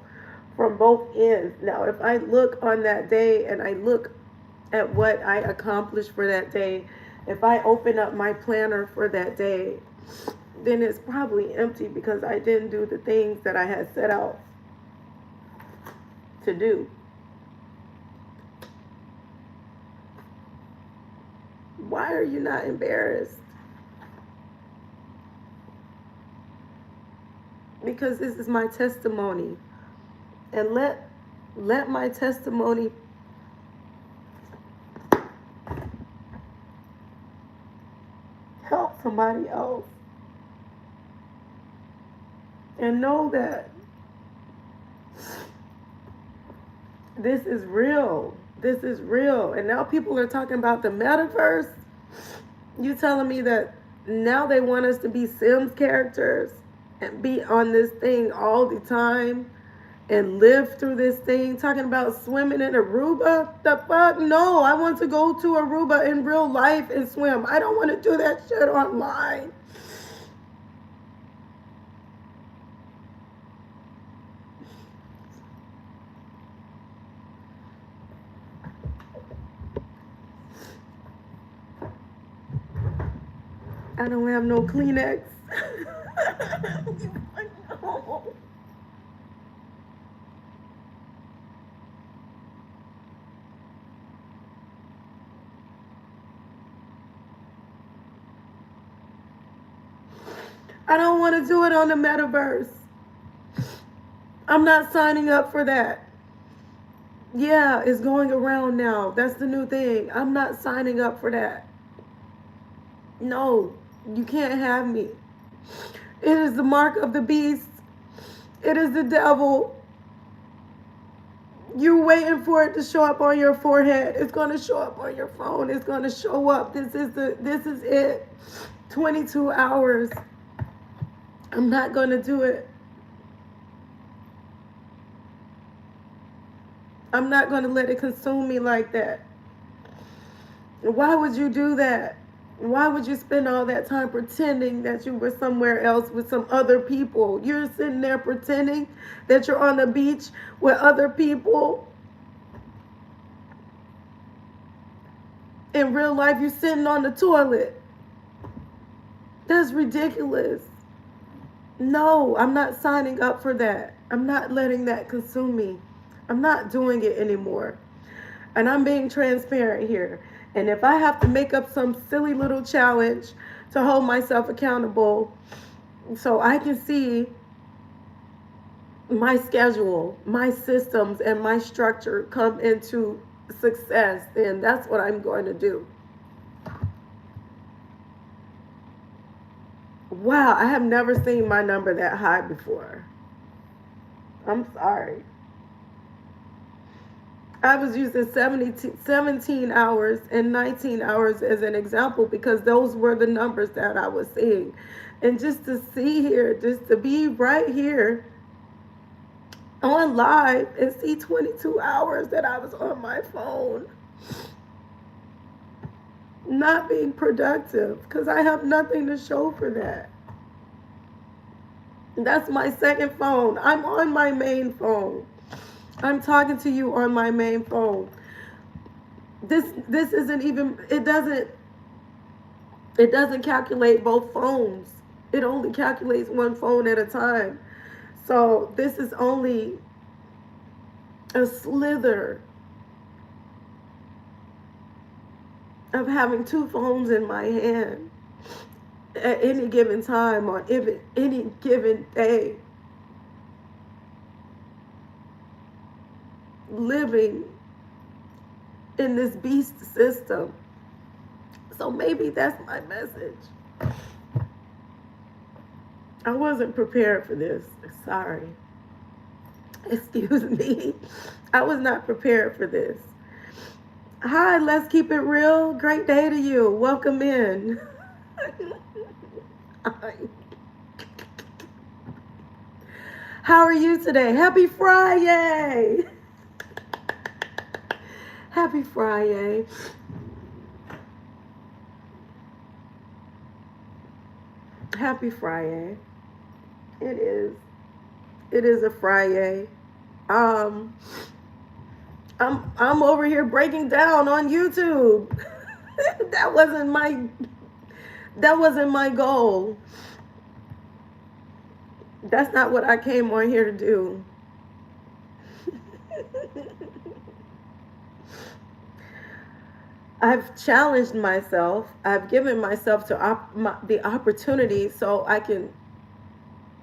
from both ends. Now, if I look on that day and I look at what I accomplished for that day, if I open up my planner for that day, then it's probably empty because I didn't do the things that I had set out to do. Why are you not embarrassed? Because this is my testimony. And let my testimony help somebody else. And know that this is real. This is real. And now people are talking about the metaverse. You telling me that now they want us to be Sims characters and be on this thing all the time and live through this thing, talking about swimming in Aruba? The fuck? No, I want to go to Aruba in real life and swim. I don't want to do that shit online. I don't have no Kleenex. No. I don't want to do it on the metaverse. I'm not signing up for that. Yeah, it's going around now. That's the new thing. I'm not signing up for that. No, you can't have me. It is the mark of the beast. It is the devil. You waiting for it to show up on your forehead. It's going to show up on your phone. It's going to show up. This is it. 22 hours. I'm not going to do it. I'm not going to let it consume me like that. Why would you do that? Why would you spend all that time pretending that you were somewhere else with some other people? You're sitting there pretending that you're on the beach with other people. In real life, you're sitting on the toilet. That's ridiculous. No, I'm not signing up for that. I'm not letting that consume me. I'm not doing it anymore. And I'm being transparent here. And if I have to make up some silly little challenge to hold myself accountable so I can see my schedule, my systems, and my structure come into success, then that's what I'm going to do. Wow, I have never seen my number that high before. I'm sorry. I was using 17 hours and 19 hours as an example because those were the numbers that I was seeing. And just to see here, just to be right here on live and see 22 hours that I was on my phone, not being productive because I have nothing to show for that. That's my second phone. I'm on my main phone. I'm talking to you on my main phone. This isn't even, it doesn't calculate both phones. It only calculates one phone at a time. So this is only a slither of having two phones in my hand at any given time or any given day. Living in this beast system. So maybe that's my message. I wasn't prepared for this. Sorry. Excuse me. I was not prepared for this. Hi, let's keep it real. Great day to you. Welcome in. How are you today? Happy Friday. Happy Friday. Happy Friday. It is a Friday. I'm over here breaking down on YouTube. That wasn't my goal. That's not what I came on here to do. I've challenged myself. I've given myself the opportunity so I can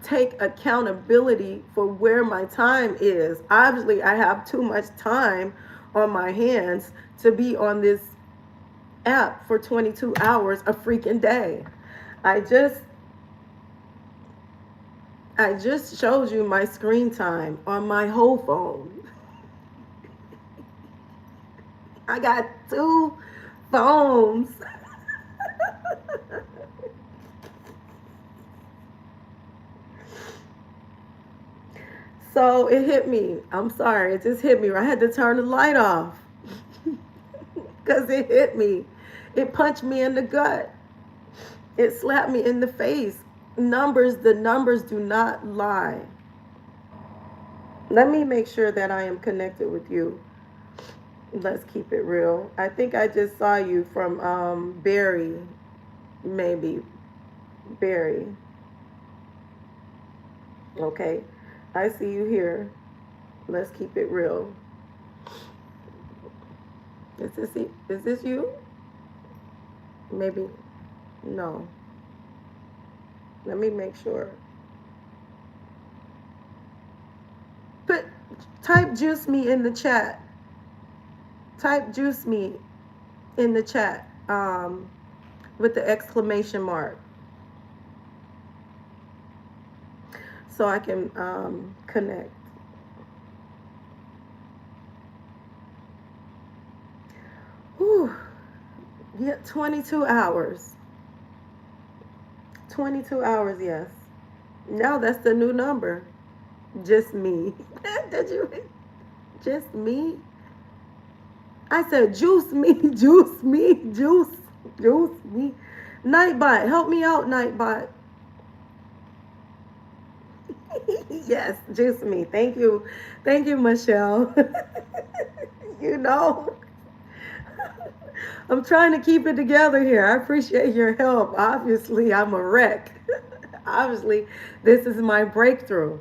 take accountability for where my time is. Obviously, I have too much time on my hands to be on this app for 22 hours a freaking day. I just showed you my screen time on my whole phone. I got two phones. So it hit me. I'm sorry. It just hit me. I had to turn the light off because it hit me. It punched me in the gut. It slapped me in the face. The numbers do not lie. Let me make sure that I am connected with you. Let's keep it real. I think I just saw you from Barry. Maybe. Barry. Okay. I see you here. Let's keep it real. Is this you? Maybe. No. Let me make sure. Type juice me in the chat. Type juice me in the chat with the exclamation mark. So I can connect. Whew. Yeah, 22 hours. 22 hours, yes. Now that's the new number. Just me. Just me? I said, juice me, juice me, juice me. Nightbot, help me out, Nightbot. Yes, juice me. Thank you, Michelle. You know, I'm trying to keep it together here. I appreciate your help. Obviously, I'm a wreck. Obviously, this is my breakthrough.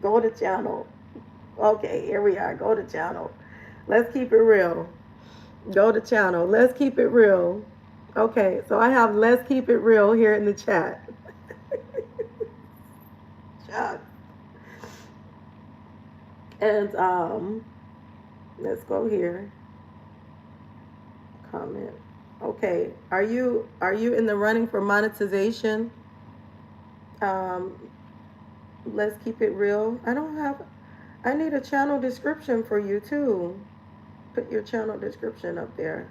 Go to channel. Okay, here we are. Go to channel. Let's keep it real. Go to channel. Let's keep it real. Okay, so I have let's keep it real here in the chat. Chuck. And let's go here. Comment. Okay, are you in the running for monetization? Um, let's keep it real. I need a channel description for you too. Put your channel description up there.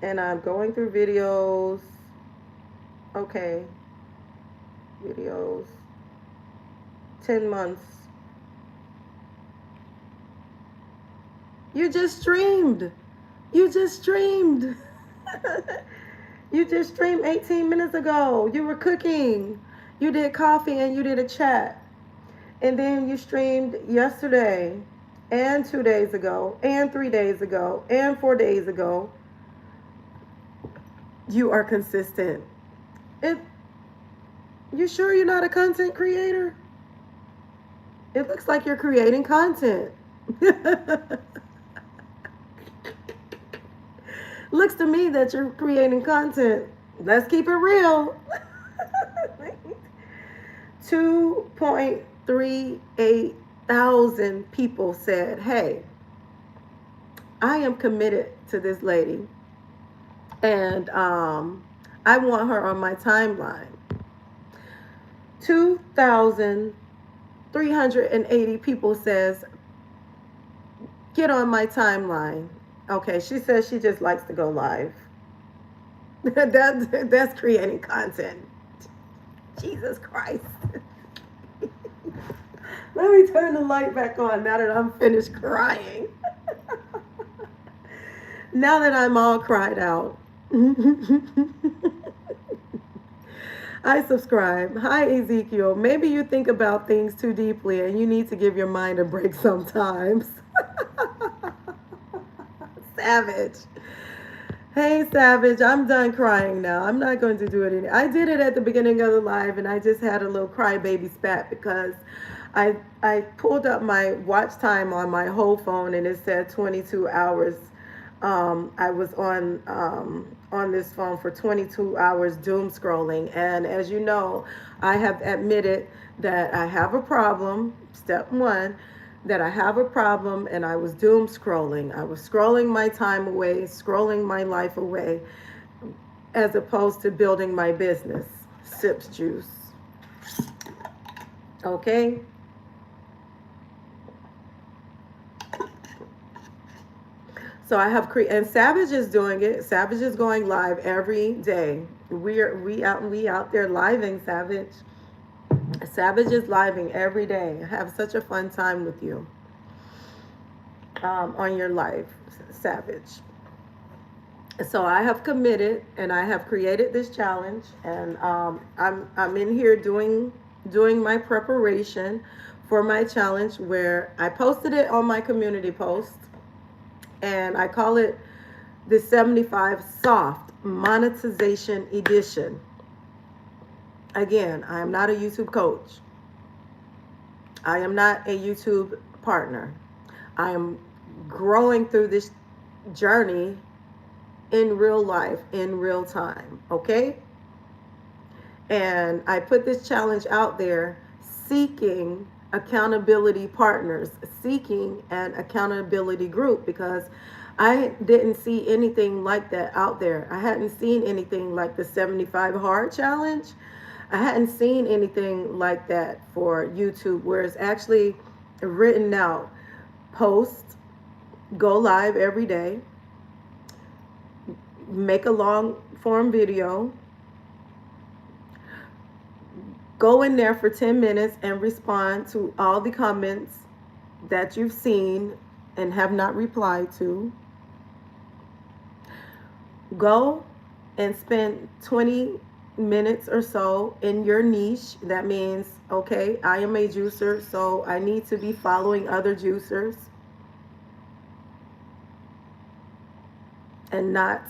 And I'm going through videos. Okay. Videos. 10 months. You just streamed. You just streamed. You just streamed 18 minutes ago. You were cooking. You did coffee and you did a chat. And then you streamed yesterday and 2 days ago and 3 days ago and 4 days ago. You are consistent. You sure you're not a content creator? It looks like you're creating content. Looks to me that you're creating content. Let's keep it real. 2.38 thousand people said, hey, I am committed to this lady. And I want her on my timeline. 2,380 people says, get on my timeline. Okay, she says she just likes to go live. That's creating content. Jesus Christ. Let me turn the light back on now that I'm finished crying. Now that I'm all cried out. I subscribe. Hi, Ezekiel. Maybe you think about things too deeply and you need to give your mind a break sometimes. Savage. Hey, Savage. I'm done crying now. I'm not going to do it anymore. I did it at the beginning of the live and I just had a little crybaby spat because I pulled up my watch time on my whole phone and it said 22 hours. I was on this phone for 22 hours doom scrolling. And as you know, I have admitted that I have a problem. Step one, that I have a problem and I was doom scrolling. I was scrolling my time away, scrolling my life away, as opposed to building my business. Sips juice. Okay? So I have and Savage is doing it. Savage is going live every day. We out there living, Savage. Savage is living every day. I have such a fun time with you on your live, Savage. So I have committed and I have created this challenge, and I'm in here doing my preparation for my challenge, where I posted it on my community post. And I call it the 75 Soft Monetization Edition. Again, I am not a YouTube coach. I am not a YouTube partner. I am growing through this journey in real life, in real time, okay? And I put this challenge out there seeking accountability partners, seeking an accountability group, because I didn't see anything like that out there. I hadn't seen anything like the 75 Hard Challenge. I hadn't seen anything like that for YouTube, where it's actually written out. Post, go live every day, make a long form video, Go in there for 10 minutes and respond to all the comments that you've seen and have not replied to. Go and spend 20 minutes or so in your niche. That means, okay, I am a juicer, so I need to be following other juicers and not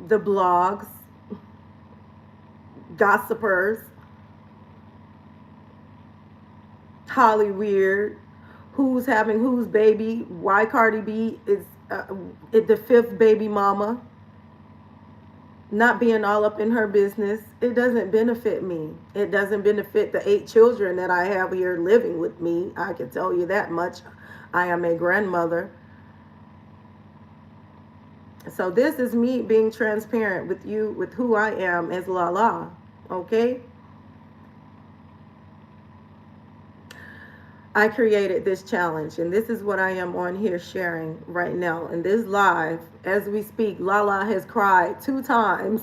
the blogs, gossipers, Hollyweird, who's having whose baby, why Cardi B is the fifth baby mama, not being all up in her business. It doesn't benefit me. It doesn't benefit the 8 children that I have here living with me. I can tell you that much. I am a grandmother. So this is me being transparent with you, with who I am as LaLa, okay? I created this challenge, and this is what I am on here sharing right now. In this live, as we speak, LaLa has cried 2 times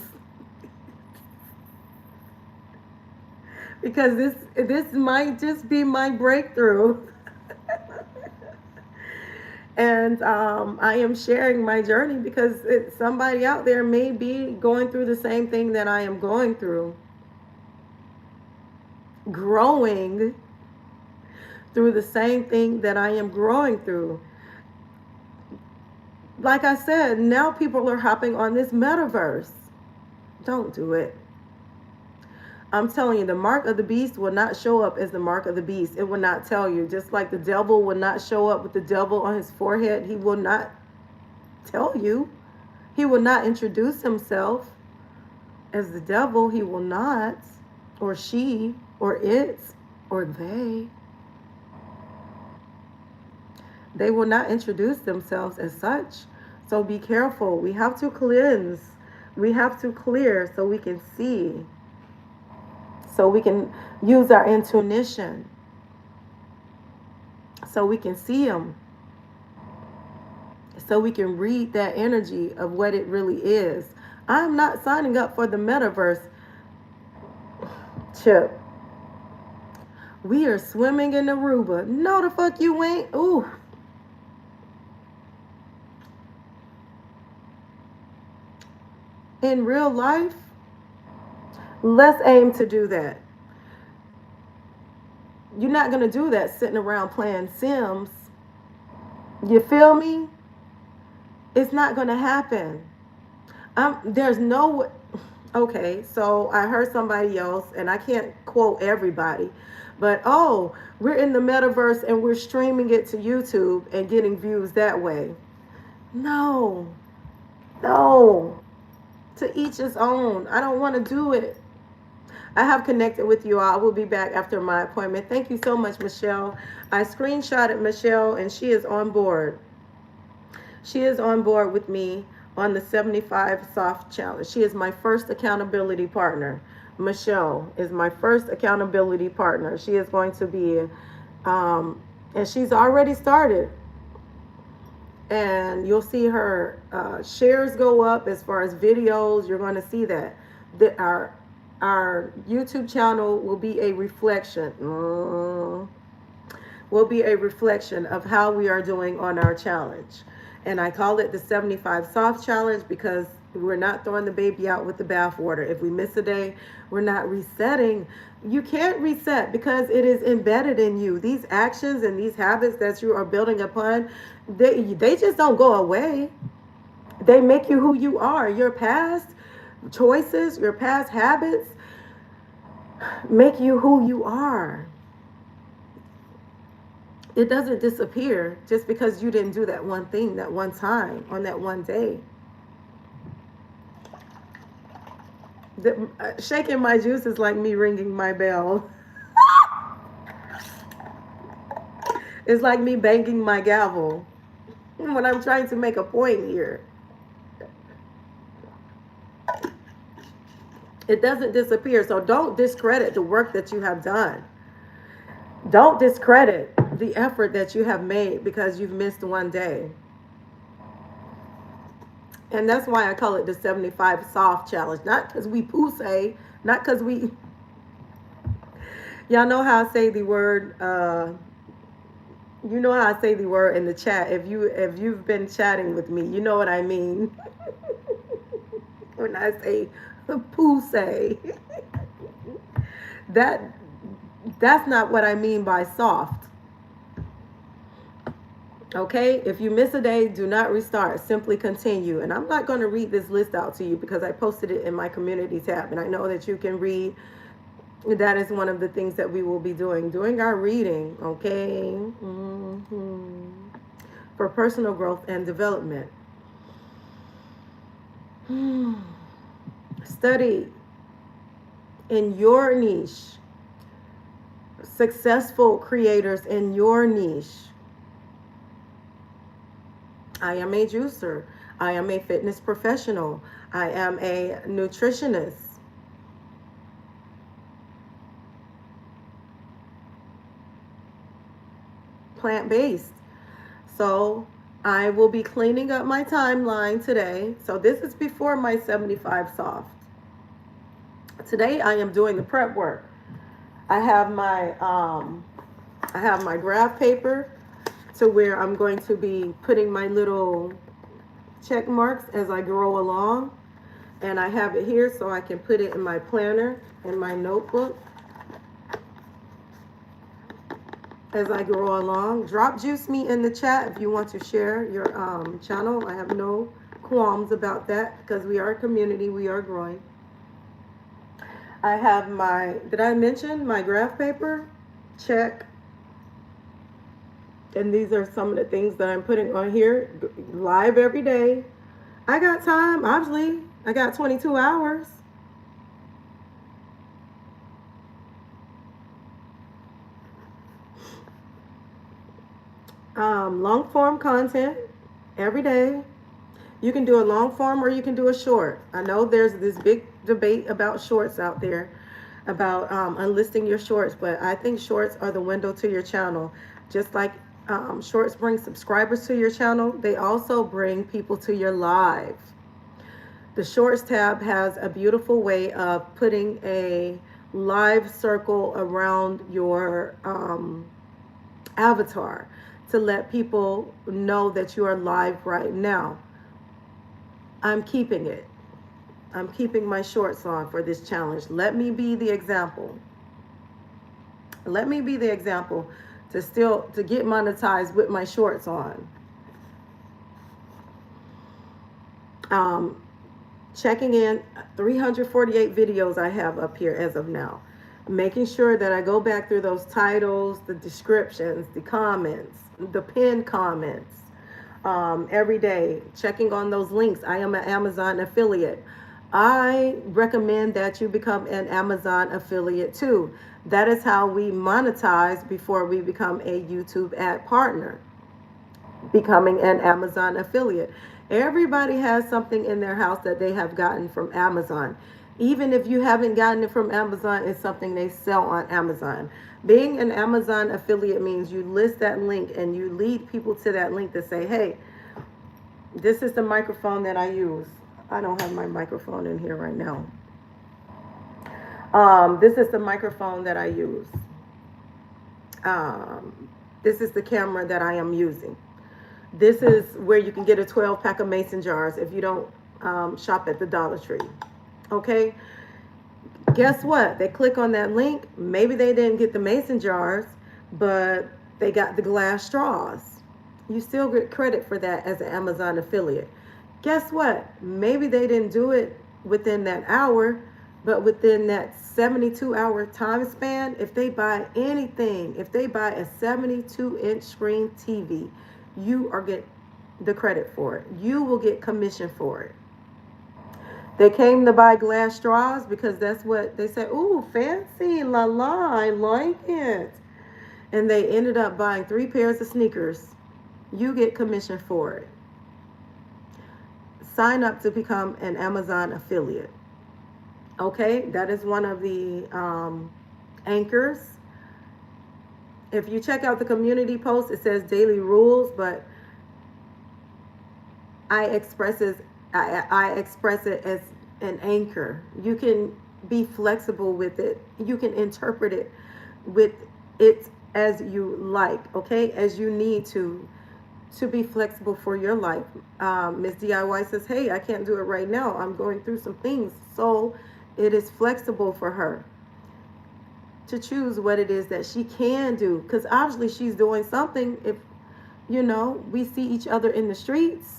because this might just be my breakthrough. And I am sharing my journey because somebody out there may be going through the same thing that I am going through. Growing through the same thing that I am growing through. Like I said, now people are hopping on this metaverse. Don't do it. I'm telling you, the mark of the beast will not show up as the mark of the beast. It will not tell you. Just like the devil will not show up with the devil on his forehead. He will not tell you. He will not introduce himself as the devil. He will not. Or she, or it, or they. They will not introduce themselves as such. So be careful. We have to cleanse. We have to clear so we can see. So we can use our intuition. So we can see them. So we can read that energy of what it really is. I'm not signing up for the metaverse. Chip. We are swimming in Aruba. No, the fuck you ain't. Ooh. In real life, let's aim to do that. You're not going to do that sitting around playing Sims. You feel me? It's not going to happen. There's no... Okay, so I heard somebody else, and I can't quote everybody, but oh, we're in the metaverse and we're streaming it to YouTube and getting views that way. No. No. To each his own. I don't want to do it. I have connected with you all. I will be back after my appointment. Thank you so much, Michelle. I screenshotted Michelle, and she is on board. She is on board with me on the 75 soft challenge. She is my first accountability partner. Michelle is my first accountability partner. She is going to be, and she's already started. And you'll see her shares go up as far as videos. You're going to see that. Our YouTube channel will be a reflection. Will be a reflection of how we are doing on our challenge. And I call it the 75 soft challenge because we're not throwing the baby out with the bathwater. If we miss a day, we're not resetting. You can't reset because it is embedded in you. These actions and these habits that you are building upon, they just don't go away. They make you who you are. Your past choices, your past habits make you who you are. It doesn't disappear just because you didn't do that one thing that one time on that one day. Shaking my juice is like me ringing my bell. It's like me banging my gavel when I'm trying to make a point here. It doesn't disappear. So don't discredit the work that you have done. Don't discredit the effort that you have made because you've missed one day. And that's why I call it the 75 soft challenge. Not because we say, not because we, y'all know how I say the word, you know how I say the word in the chat. If you've been chatting with me, you know what I mean. When I say say, that that's not what I mean by soft. Okay, if you miss a day, do not restart. Simply continue. And I'm not going to read this list out to you because I posted it in my community tab, and I know that you can read. That is one of the things that we will be doing our reading. Okay, for personal growth and development. Study in your niche. Successful creators in your niche. I am a juicer. I am a fitness professional. I am a nutritionist. Plant-based. So I will be cleaning up my timeline today. So this is before my 75 soft. Today I am doing the prep work. I have my graph paper to where I'm going to be putting my little check marks as I grow along. And I have it here so I can put it in my planner, in my notebook as I grow along. Drop juice me in the chat if you want to share your channel. I have no qualms about that because we are a community, we are growing. I have did I mention my graph paper? Check. And these are some of the things that I'm putting on here live every day. I got time, obviously. I got 22 hours. Long form content every day. You can do a long form or you can do a short. I know there's this big debate about shorts out there, about unlisting your shorts, but I think shorts are the window to your channel. Just like shorts bring subscribers to your channel, they also bring people to your live. The shorts tab has a beautiful way of putting a live circle around your avatar to let people know that you are live right now. I'm keeping it. I'm keeping my shorts on for this challenge. Let me be the example. Let me be the example to get monetized with my shorts on. Checking in 348 videos I have up here as of now. Making sure that I go back through those titles, the descriptions, the comments, the pinned comments. Every day, checking on those links. I am an Amazon affiliate. I recommend that you become an Amazon affiliate too. That is how we monetize before we become a YouTube ad partner. Becoming an Amazon affiliate. Everybody has something in their house that they have gotten from Amazon. Even if you haven't gotten it from Amazon, it's something they sell on Amazon. Being an Amazon affiliate means you list that link and you lead people to that link to say, hey, this is the microphone that I use. I don't have my microphone in here right now. This is the microphone that I use. This is the camera that I am using. This is where you can get a 12-pack of mason jars if you don't shop at the Dollar Tree. Okay? Guess what? They click on that link. Maybe they didn't get the mason jars, but they got the glass straws. You still get credit for that as an Amazon affiliate. Guess what? Maybe they didn't do it within that hour, but within that 72-hour time span, if they buy anything, if they buy a 72-inch screen TV, you are get the credit for it. You will get commission for it. They came to buy glass straws because that's what they said. Ooh, fancy, LaLa, I like it. And they ended up buying 3 pairs of sneakers. You get commission for it. Sign up to become an Amazon affiliate. Okay, that is one of the anchors. If you check out the community post, it says daily rules, but I expresses I express it as an anchor. You can be flexible with it. You can interpret it with it as you like, okay? As you need to be flexible for your life. Miss DIY says, hey, I can't do it right now. I'm going through some things. So it is flexible for her to choose what it is that she can do. Because obviously she's doing something. If, we see each other in the streets.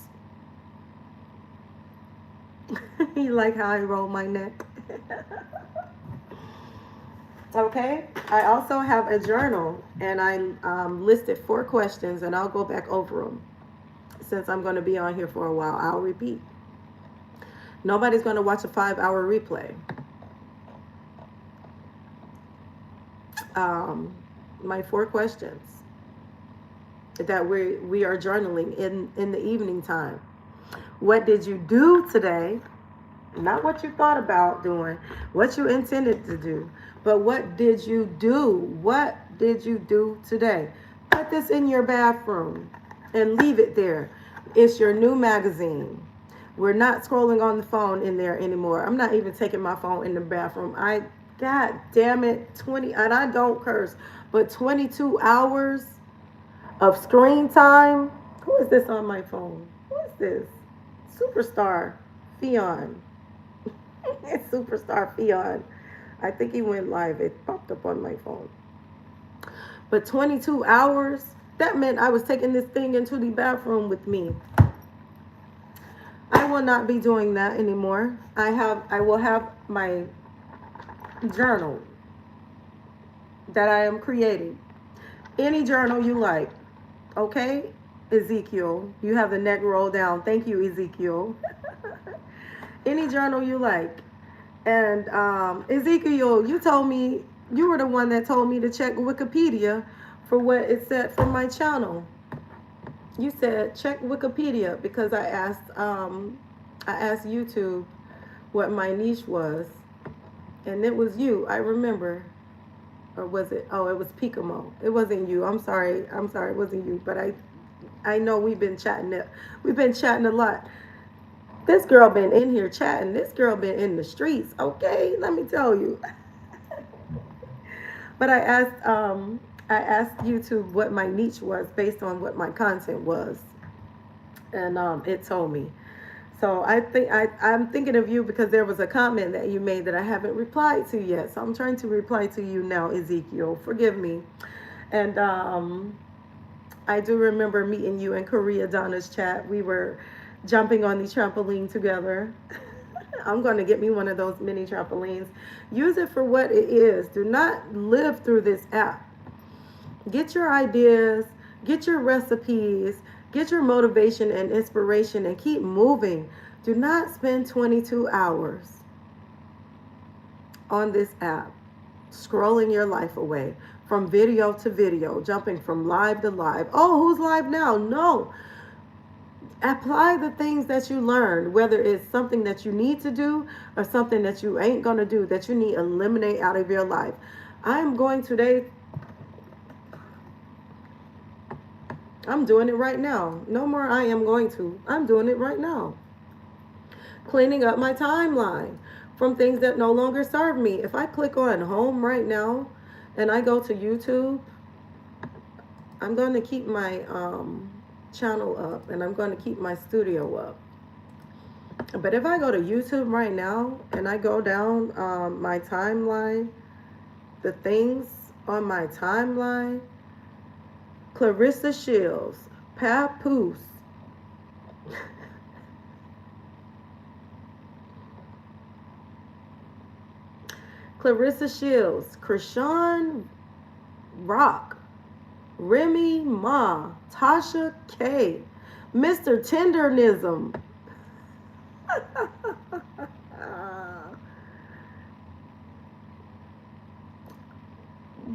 You like how I roll my neck? Okay. I also have a journal, and I listed 4 questions, and I'll go back over them. Since I'm going to be on here for a while, I'll repeat. Nobody's going to watch a 5-hour replay. My 4 questions that we are journaling in the evening time. What did you do today? Not what you thought about doing, what you intended to do, but what did you do? What did you do today? Put this in your bathroom and leave it there. It's your new magazine. We're not scrolling on the phone in there anymore. I'm not even taking my phone in the bathroom. God damn it, and I don't curse, but 22 hours of screen time. Who is this on my phone? Who is this? Superstar Fion. It's Superstar Fion. I think he went live. It popped up on my phone. But 22 hours, that meant I was taking this thing into the bathroom with me. I will not be doing that anymore. I will have my journal that I am creating. Any journal you like. Okay? Ezekiel, you have the neck rolled down. Thank you, Ezekiel. Any journal you like. And Ezekiel, you were the one that told me to check Wikipedia for what it said for my channel. You said check Wikipedia because I asked YouTube what my niche was, and it was you. I remember, or was it? Oh, it was Picamo. It wasn't you. I'm sorry. It wasn't you. But I know we've been chatting. We've been chatting a lot. This girl been in here chatting. This girl been in the streets. Okay, let me tell you. But I asked YouTube what my niche was based on what my content was, and it told me. So I'm thinking of you because there was a comment that you made that I haven't replied to yet. So I'm trying to reply to you now, Ezekiel. Forgive me. And I do remember meeting you in Korea, Donna's chat. We were jumping on the trampoline together. I'm going to get me one of those mini trampolines. Use it for what it is. Do not live through this app. Get your ideas, get your recipes, get your motivation and inspiration, and keep moving. Do not spend 22 hours on this app, scrolling your life away from video to video, jumping from live to live. Oh, who's live now? No. Apply the things that you learned, whether it's something that you need to do or something that you ain't going to do, that you need to eliminate out of your life. I'm going today. I'm doing it right now. No more I am going to. I'm doing it right now. Cleaning up my timeline from things that no longer serve me. If I click on home right now and I go to YouTube, I'm going to keep my channel up, and I'm going to keep my studio up. But if I go to YouTube right now and I go down my timeline, the things on my timeline, Clarissa Shields, Papoose, Clarissa Shields, Krishan Rock, Remy Ma, Tasha K, Mr. Tendernism.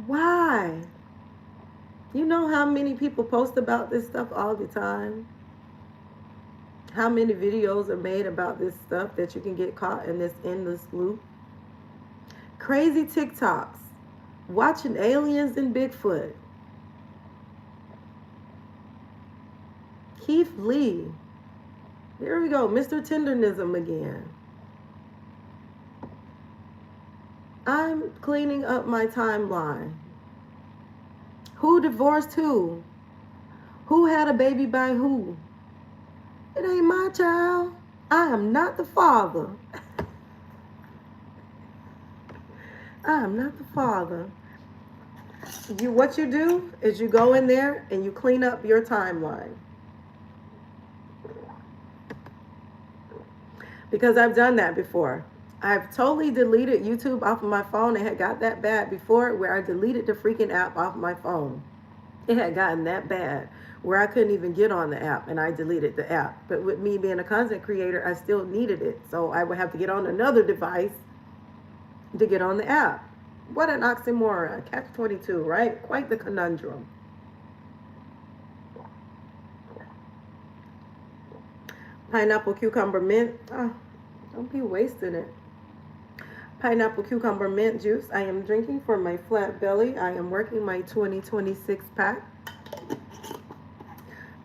Why? You know how many people post about this stuff all the time? How many videos are made about this stuff that you can get caught in this endless loop? Crazy TikToks, watching aliens and Bigfoot. Keith Lee, Here we go, Mr. Tendernism again. I'm cleaning up my timeline. Who divorced who? Who had a baby by who? It ain't my child. I am not the father. I am not the father. What you do is you go in there and you clean up your timeline. Because I've done that before. I've totally deleted YouTube off of my phone. It had got that bad before where I deleted the freaking app off my phone. It had gotten that bad where I couldn't even get on the app, and I deleted the app. But with me being a content creator, I still needed it. So I would have to get on another device to get on the app. What an oxymoron. Catch 22, right? Quite the conundrum. Pineapple, cucumber, mint. Oh, don't be wasting it. Pineapple, cucumber, mint juice. I am drinking for my flat belly. I am working my 2026 pack.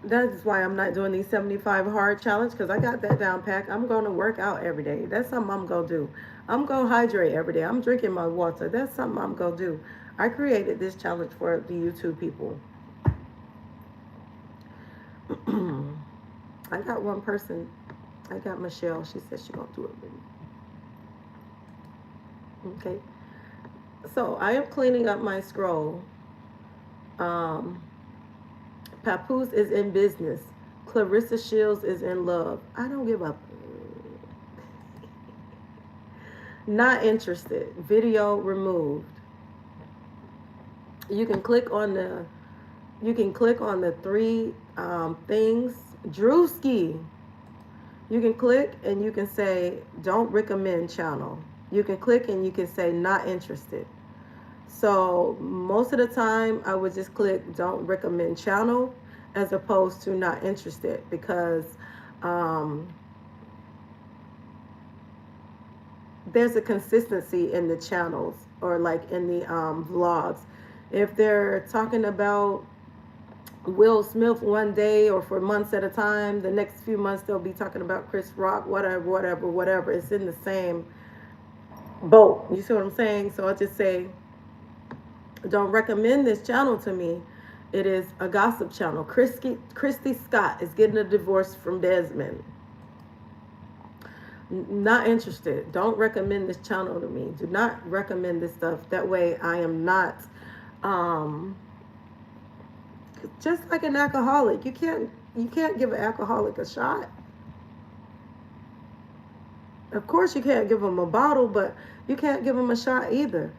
That's why I'm not doing these 75 hard challenge, because I got that down pack. I'm going to work out every day. That's something I'm going to do. I'm going to hydrate every day. I'm drinking my water. That's something I'm going to do. I created this challenge for the YouTube people. I got one person. I got Michelle. She said she's going to do it with me. Okay. So I am cleaning up my scroll. Papoose is in business. Clarissa Shields is in love. I don't give up. Not interested. Video removed. You can click on the three things. Drewski. You can click and you can say don't recommend channel. You can click and you can say not interested. So most of the time I would just click don't recommend channel as opposed to not interested, because there's a consistency in the channels, or like in the vlogs. If they're talking about Will Smith one day or for months at a time, the next few months they'll be talking about Chris Rock, whatever. It's in the same boat. You see what I'm saying? So I just say, don't recommend this channel to me. It is a gossip channel. Christy Scott is getting a divorce from Desmond. Not interested. Don't recommend this channel to me. Do not recommend this stuff. That way I am not just like an alcoholic. You can't give an alcoholic a shot. Of course you can't give them a bottle, but you can't give them a shot either.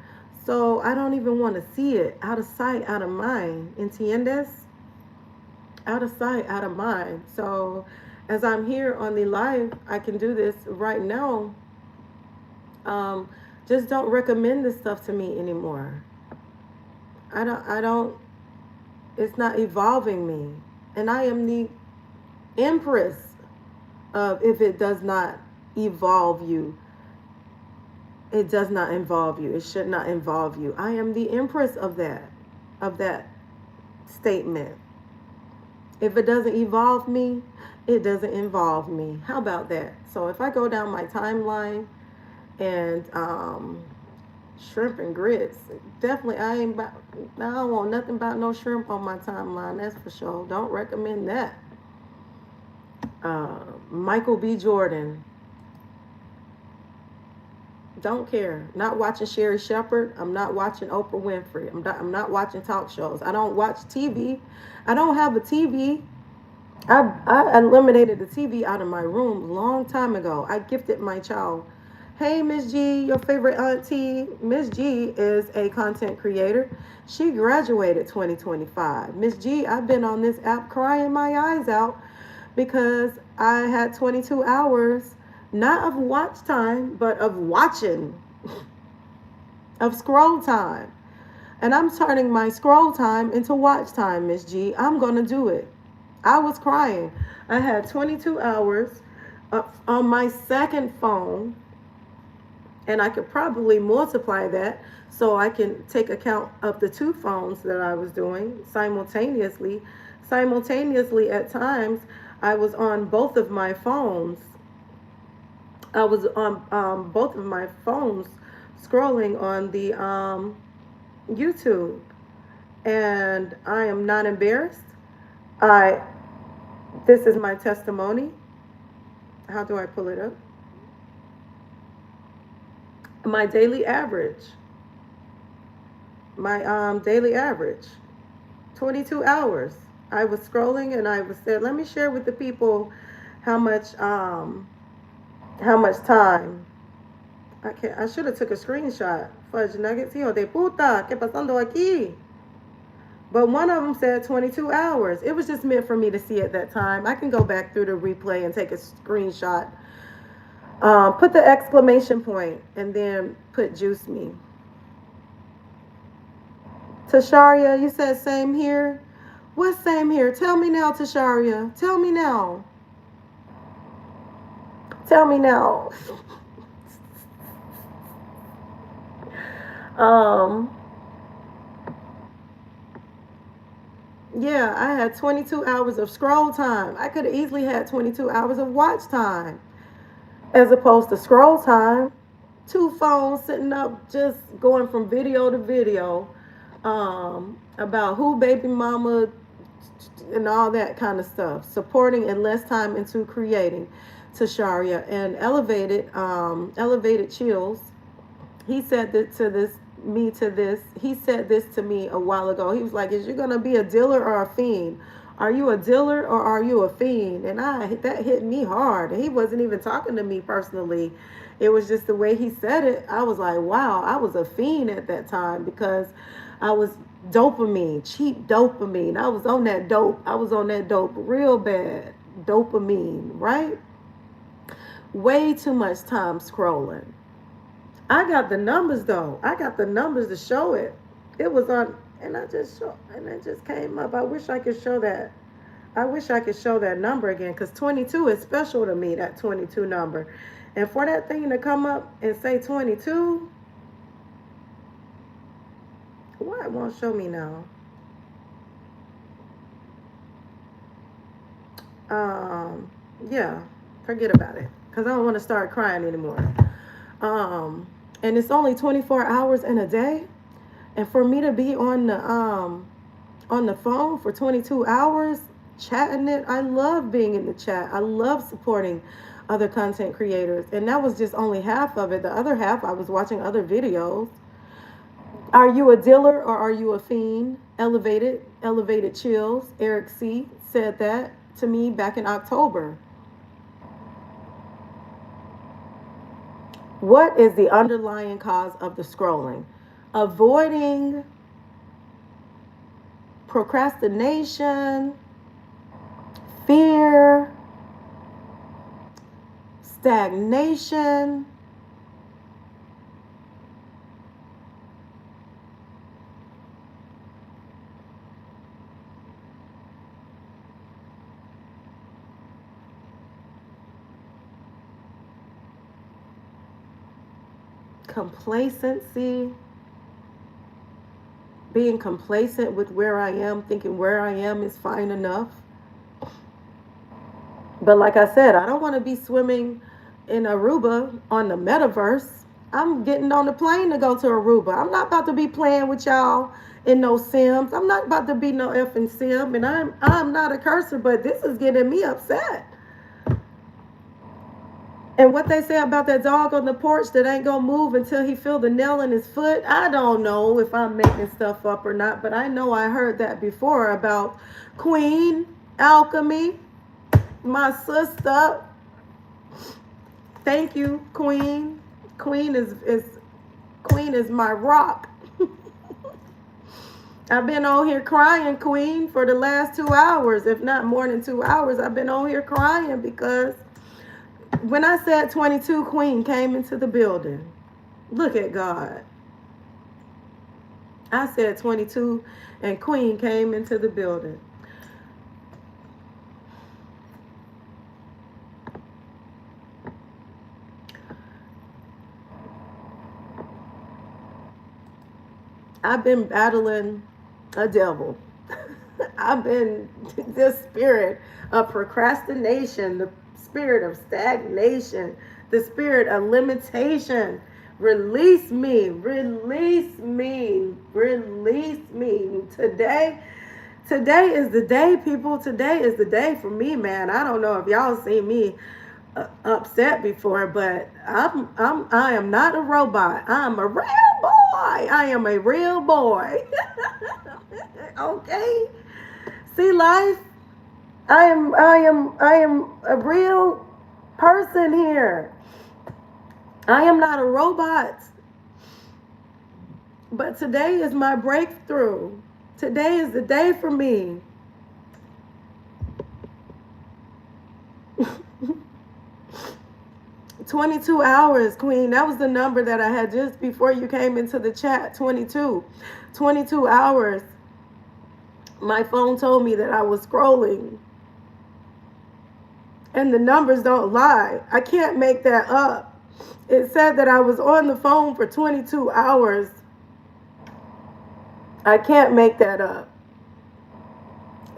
So I don't even want to see it. Out of sight, out of mind. ¿Entiendes? Out of sight, out of mind. So as I'm here on the live, I can do this right now. Just don't recommend this stuff to me anymore. I don't, it's not evolving me. And I am the empress of if it does not evolve you. It does not involve you. It should not involve you. I am the empress of that statement. If it doesn't evolve me, it doesn't involve me. How about that? So if I go down my timeline and shrimp and grits, definitely I don't want nothing about no shrimp on my timeline. That's for sure. Don't recommend that. Michael B. Jordan. Don't care. Not watching Sherry Shepherd. I'm not watching Oprah Winfrey. I'm not watching talk shows. I don't watch TV. I don't have a TV. I eliminated the TV out of my room a long time ago. I gifted my child. Hey, Miss G, your favorite auntie. Miss G is a content creator. She graduated 2025. Miss G, I've been on this app crying my eyes out because I had 22 hours not of watch time, but of watching, of scroll time. And I'm turning my scroll time into watch time, Miss G. I'm going to do it. I was crying. I had 22 hours on my second phone, and I could probably multiply that so I can take account of the two phones that I was doing simultaneously. Simultaneously, at times, I was on both of my phones. I was on both of my phones scrolling on the YouTube, and I am not embarrassed. I This is my testimony. How do I pull it up? My daily average. My daily average. 22 hours. I was scrolling and I was said, let me share with the people how much how much time. I should have took a screenshot. Fudge nuggets. Hijo de puta, ¿qué pasando aquí? But one of them said 22 hours. It was just meant for me to see at that time. I can go back through the replay and take a screenshot. Put the exclamation point and then put juice me. Tasharia, you said same here. What's same here? Tell me now, Tasharia. Tell me now. Tell me now. Yeah, I had 22 hours of scroll time. I could have easily had 22 hours of watch time as opposed to scroll time. Two phones sitting up just going from video to video about who baby mama and all that kind of stuff, supporting and less time into creating. Tasharia and elevated chills. He said that to this me to this. He said this to me a while ago. He was like, "Is you gonna be a dealer or a fiend? Are you a dealer or are you a fiend?" And that hit me hard. And he wasn't even talking to me personally. It was just the way he said it. I was like, wow, I was a fiend at that time because I was dopamine, cheap dopamine. I was on that dope. I was on that dope real bad. Dopamine, right? Way too much time scrolling. I got the numbers though. I got the numbers to show it. It was on, and it just came up. I wish I could show that. I wish I could show that number again because 22 is special to me, that 22 number. And for that thing to come up and say 22, why it won't show me now? Yeah, forget about it because I don't want to start crying anymore. And it's only 24 hours in a day, and for me to be on the phone for 22 hours chatting it, I love being in the chat. I love supporting other content creators, and that was just only half of it. The other half, I was watching other videos. Are you a dealer or are you a fiend? Elevated chills. Eric C said that to me back in October. What is the underlying cause of the scrolling? Avoiding, procrastination, fear, stagnation, complacency, being complacent with where I am, thinking where I am is fine enough. But like I said, I don't want to be swimming in Aruba on the metaverse. I'm getting on the plane to go to Aruba. I'm not about to be playing with y'all in no Sims. I'm not about to be no effing Sim. And I'm not a cursor, but this is getting me upset. And what they say about that dog on the porch that ain't gonna move until he feel the nail in his foot, I don't know if I'm making stuff up or not, but I know I heard that before about Queen Alchemy, my sister. Thank you, Queen. Queen is my rock. I've been on here crying, Queen, for the last 2 hours, if not more than 2 hours. I've been on here crying because when I said 22, Queen came into the building. Look at God. I said 22 and Queen came into the building. I've been battling a devil. I've been this spirit of procrastination, the spirit of stagnation, the spirit of limitation. Release me, release me, release me. Today is the day, people. Today is the day for me, man. I don't know if y'all seen me upset before, but I am not a robot. I'm a real boy. I am a real boy. Okay. See, life. I am a real person here. I am not a robot. But today is my breakthrough. Today is the day for me. 22 hours, Queen. That was the number that I had just before you came into the chat. 22. 22 hours. My phone told me that I was scrolling. And the numbers don't lie. I can't make that up. It said that I was on the phone for 22 hours. I can't make that up.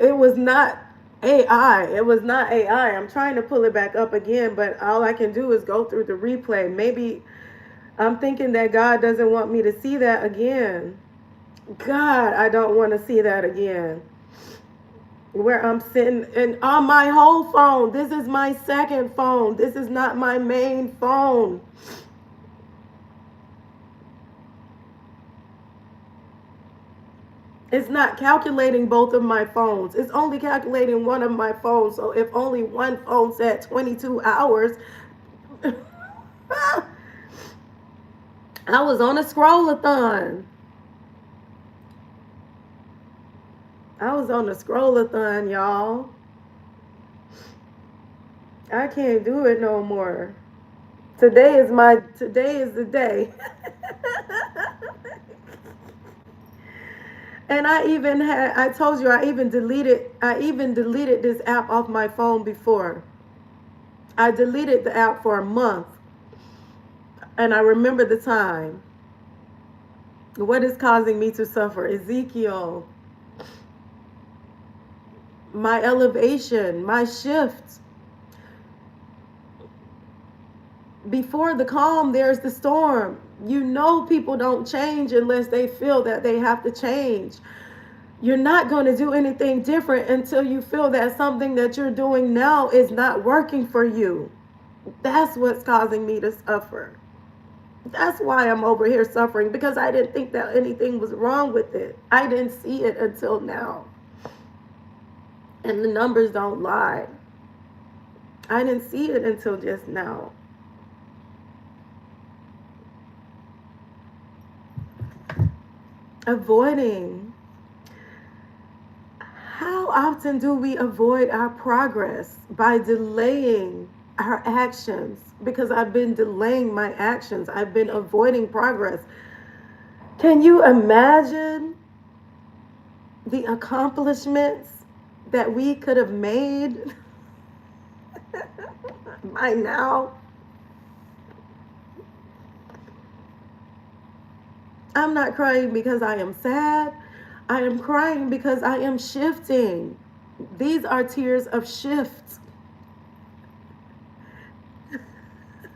It was not AI. It was not AI. I'm trying to pull it back up again, but all I can do is go through the replay. Maybe I'm thinking that God doesn't want me to see that again. God, I don't want to see that again. Where I'm sitting and on my whole phone. This is my second phone. This is not my main phone. It's not calculating both of my phones. It's only calculating one of my phones. So if only one phone said 22 hours, I was on a scroll-a-thon. I was on a scroll-a-thon, y'all. I can't do it no more. Today is the day. And I told you I even deleted this app off my phone before. I deleted the app for a month. And I remember the time. What is causing me to suffer? Ezekiel. My elevation, my shift. Before the calm, there's the storm. You know people don't change unless they feel that they have to change. You're not going to do anything different until you feel that something that you're doing now is not working for you. That's what's causing me to suffer. That's why I'm over here suffering, because I didn't think that anything was wrong with it. I didn't see it until now. And the numbers don't lie. I didn't see it until just now. Avoiding. How often do we avoid our progress? By delaying our actions. Because I've been delaying my actions. I've been avoiding progress. Can you imagine the accomplishments that we could have made by now? I'm not crying because I am sad. I am crying because I am shifting. These are tears of shift.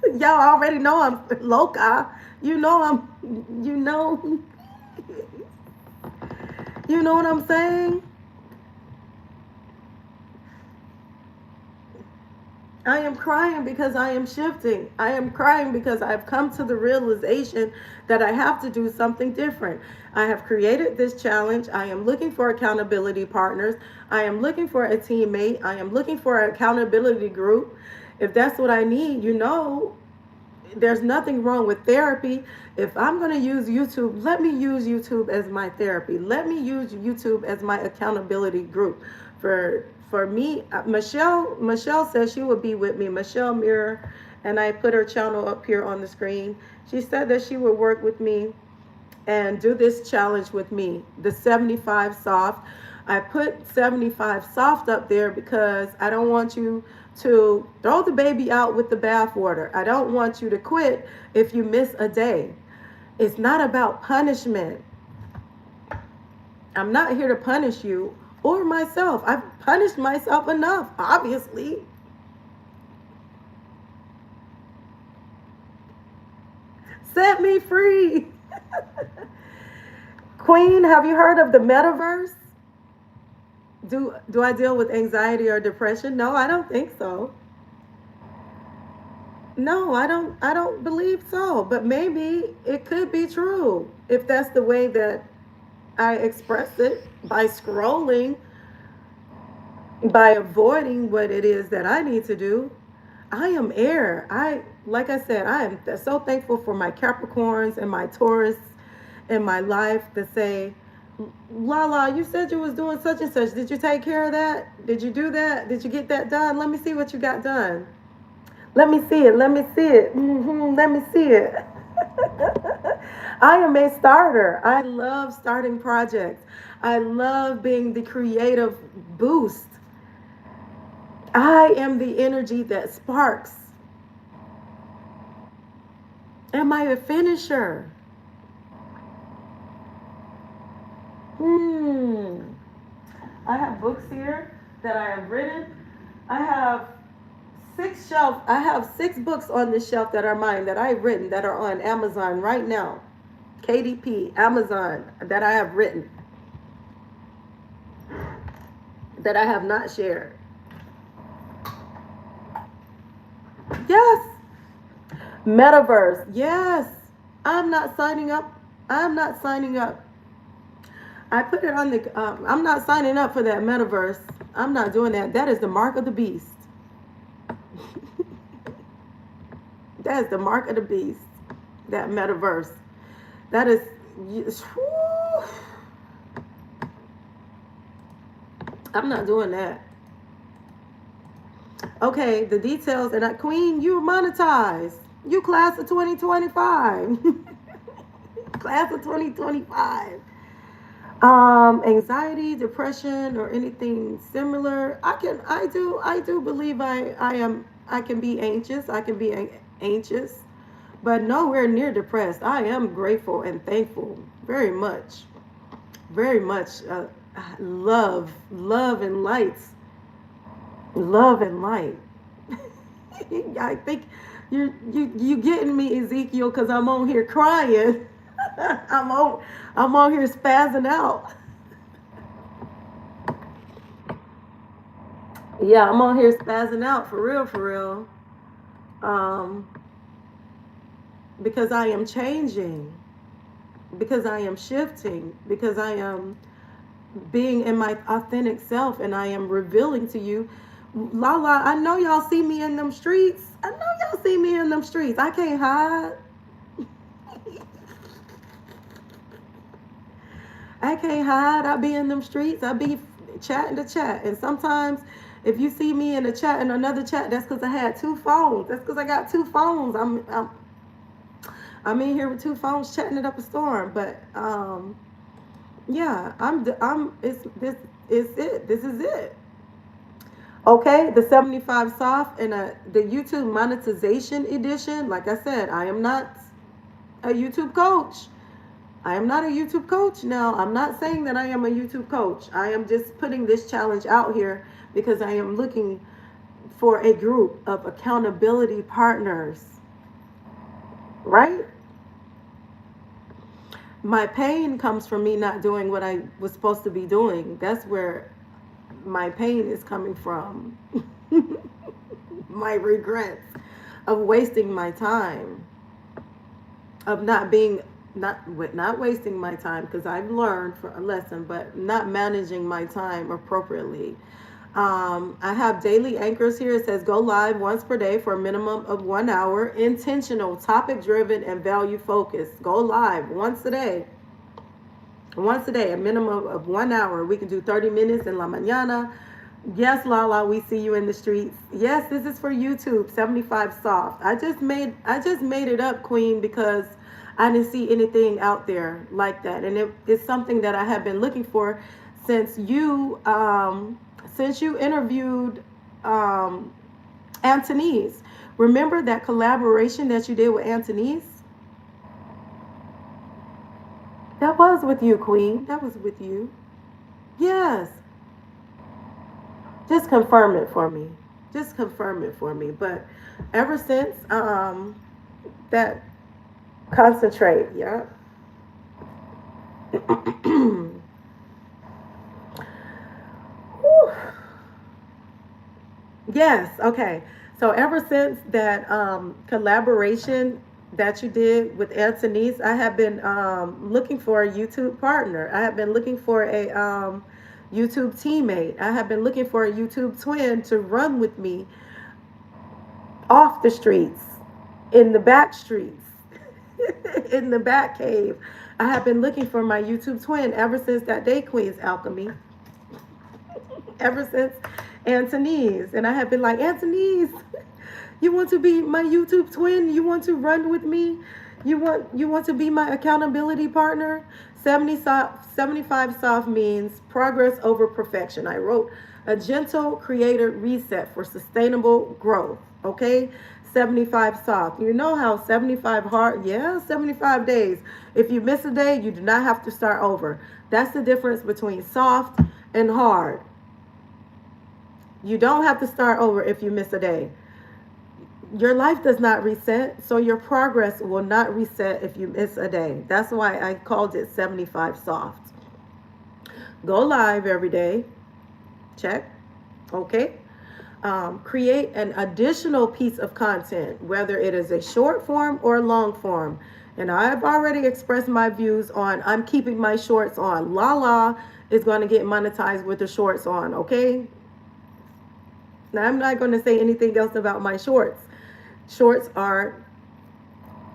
Y'all already know I'm loca. You know what I'm saying? I am crying because I am shifting. I am crying because I've come to the realization that I have to do something different. I have created this challenge. I am looking for accountability partners. I am looking for a teammate. I am looking for an accountability group. If that's what I need, there's nothing wrong with therapy. If I'm going to use YouTube, let me use YouTube as my therapy. Let me use YouTube as my accountability group. For me, Michelle says she would be with me. Michelle Mirror, and I put her channel up here on the screen. She said that she would work with me and do this challenge with me, the 75 soft. I put 75 soft up there because I don't want you to throw the baby out with the bathwater. I don't want you to quit if you miss a day. It's not about punishment. I'm not here to punish you. or myself. I've punished myself enough, obviously. Set me free. Queen, have you heard of the metaverse? Do I deal with anxiety or depression? No, I don't think so. No, I don't believe so. But maybe it could be true if that's the way that I express it by scrolling, by avoiding what it is that I need to do. I am air. I like I said, I am so thankful for my Capricorns and my Taurus in my life that say, LaLa, you said you was doing such and such. Did you take care of that? Did you do that? Did you get that done? Let me see what you got done. Let me see it. Let me see it. Let me see it. I am a starter. I love starting projects. I love being the creative boost. I am the energy that sparks. Am I a finisher? Hmm. I have books here that I have written. I have I have 6 books on this shelf that are mine that I've written that are on Amazon right now. KDP, Amazon, that I have written that I have not shared. Yes. Metaverse. Yes. I'm not signing up. I'm not signing up. I put it on the. I'm not signing up for that metaverse. I'm not doing that. That is the mark of the beast. That is the mark of the beast. That metaverse. That is. Whew, I'm not doing that. Okay, the details. And Queen, you monetize. You class of 2025. Class of 2025. Anxiety, depression, or anything similar. I do believe I can be anxious. I can be anxious, but nowhere near depressed. I am grateful and thankful, very much, very much. Love and lights, love and light. I think you getting me, Ezekiel, because I'm on here crying. I'm on here spazzing out. Yeah, I'm on here spazzing out for real. Um, because I am changing, because I am shifting, because I am being in my authentic self, and I am revealing to you, LaLa. I know y'all see me in them streets. I know y'all see me in them streets. I can't hide. I can't hide. I be in them streets. I be chatting to chat. And sometimes if you see me in a chat in another chat, that's because I had 2 phones. That's because I got 2 phones. I'm in here with 2 phones chatting it up a storm. But yeah, I'm it's this is it. This is it. Okay, the 75 soft and the YouTube monetization edition. Like I said, I am not a YouTube coach. I am not a YouTube coach. Now, I'm not saying that I am a YouTube coach. I am just putting this challenge out here because I am looking for a group of accountability partners, right? My pain comes from me not doing what I was supposed to be doing. That's where my pain is coming from. My regrets of wasting my time, of not wasting my time, because I've learned for a lesson, but not managing my time appropriately. I have daily anchors here. It says go live once per day for a minimum of 1 hour, intentional, topic driven, and value focused. Go live once a day. Once a day, a minimum of 1 hour. We can do 30 minutes in la mañana. Yes, LaLa, we see you in the streets. Yes, this is for YouTube. 75 soft. I just made it up, Queen, because I didn't see anything out there like that, and it's something that I have been looking for since you interviewed Antonese. Remember that collaboration that you did with Antonese? That was with you, Queen. That was with you. Yes. just confirm it for me. Just confirm it for me. But ever since that concentrate, yeah. Yes, okay. So ever since that collaboration that you did with Anthony's, I have been looking for a YouTube partner. I have been looking for a YouTube teammate. I have been looking for a YouTube twin to run with me off the streets, in the back streets, in the back cave. I have been looking for my YouTube twin ever since that day, Queen's Alchemy. Ever since Anthony's. And I have been like, Anthony's, you want to be my YouTube twin? You want to run with me? You want to be my accountability partner? 75 soft means progress over perfection. I wrote a gentle creator reset for sustainable growth. Okay? 75 soft. You know how 75 hard? Yeah, 75 days. If you miss a day, you do not have to start over. That's the difference between soft and hard. You don't have to start over if you miss a day. Your life does not reset, so your progress will not reset if you miss a day. That's why I called it 75 soft. Go live every day. Check. Okay. Create an additional piece of content, whether it is a short form or long form. And I've already expressed my views on I'm keeping my shorts on. LaLa is going to get monetized with the shorts on. Okay. Now, I'm not going to say anything else about my shorts. Shorts are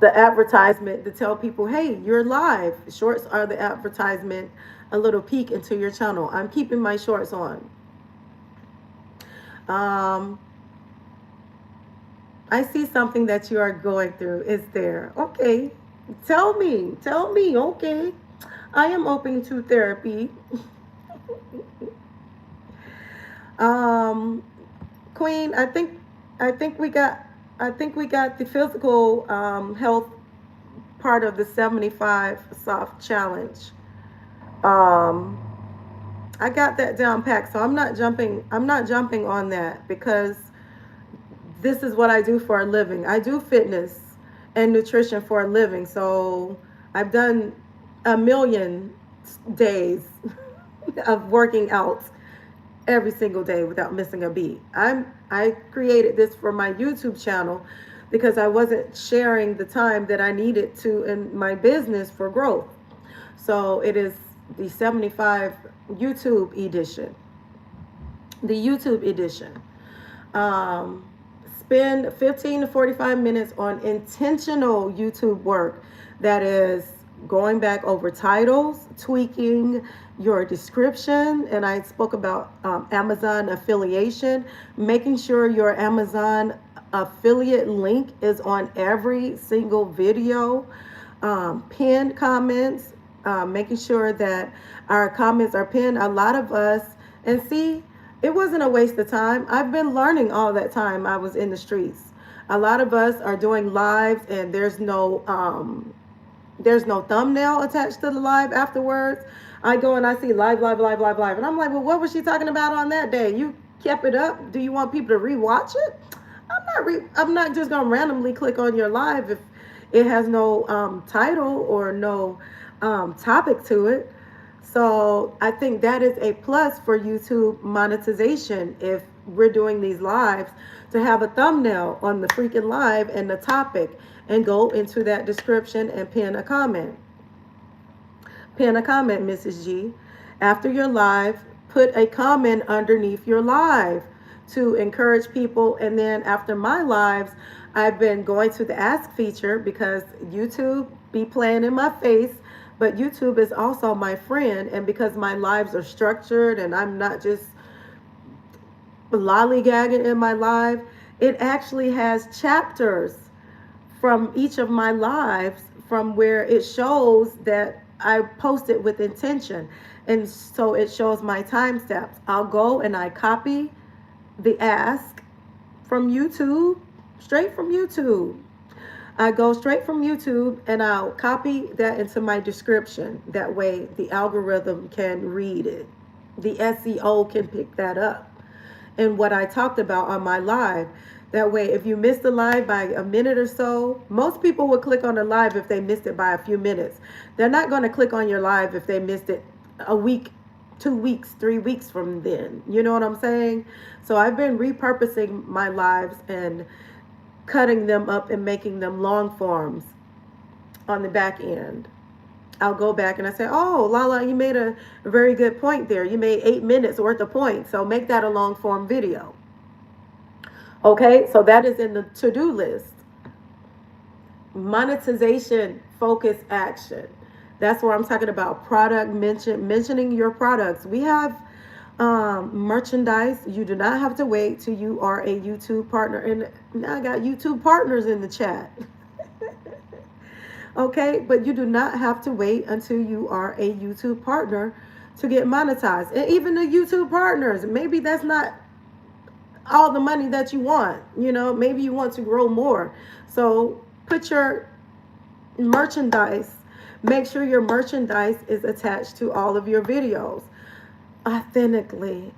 the advertisement to tell people, hey, you're live. Shorts are the advertisement, a little peek into your channel. I'm keeping my shorts on. I see something that you are going through. Is there? Okay. Tell me. Okay. I am open to therapy. Queen, I think we got the physical health part of the 75 soft challenge. I got that down packed, so I'm not jumping on that because this is what I do for a living. I do fitness and nutrition for a living. So I've done a million days of working out every single day without missing a beat. I created this for my YouTube channel because I wasn't sharing the time that I needed to in my business for growth. So it is the 75 YouTube edition. The YouTube edition. Spend 15 to 45 minutes on intentional YouTube work. That is going back over titles, tweaking your description, and I spoke about Amazon affiliation, making sure your Amazon affiliate link is on every single video, pinned comments, making sure that our comments are pinned. A lot of us, and see, it wasn't a waste of time. I've been learning all that time I was in the streets. A lot of us are doing lives and there's no thumbnail attached to the live afterwards. I go and I see live. And I'm like, well, what was she talking about on that day? You kept it up. Do you want people to rewatch it? I'm not just going to randomly click on your live if it has no title or no topic to it. So I think that is a plus for YouTube monetization if we're doing these lives, to have a thumbnail on the freaking live and the topic and go into that description and pin a comment. Pin a comment, Mrs. G. After your live, put a comment underneath your live to encourage people. And then after my lives, I've been going to the ask feature because YouTube be playing in my face, but YouTube is also my friend. And because my lives are structured and I'm not just lollygagging in my live, it actually has chapters from each of my lives from where it shows that I posted with intention. And so it shows my time steps. I'll go and I copy the ask from YouTube, straight from YouTube. I go straight from YouTube and I'll copy that into my description. That way the algorithm can read it. The SEO can pick that up. in what I talked about on my live. That way, if you missed the live by a minute or so, most people would click on the live if they missed it by a few minutes. They're not going to click on your live if they missed it a week, 2 weeks, 3 weeks from then. You know what I'm saying? So I've been repurposing my lives and cutting them up and making them long forms on the back end. I'll go back and I say, oh, LaLa, you made a very good point there. You made 8 minutes worth of points. So make that a long form video. Okay, so that is in the to-do list. Monetization, focus, action. That's where I'm talking about product mentioning your products. We have merchandise. You do not have to wait till you are a YouTube partner. And now I got YouTube partners in the chat. Okay, but you do not have to wait until you are a YouTube partner to get monetized. And even the YouTube partners, maybe that's not all the money that you want. You know, maybe you want to grow more. So put your merchandise, make sure your merchandise is attached to all of your videos. Authentically.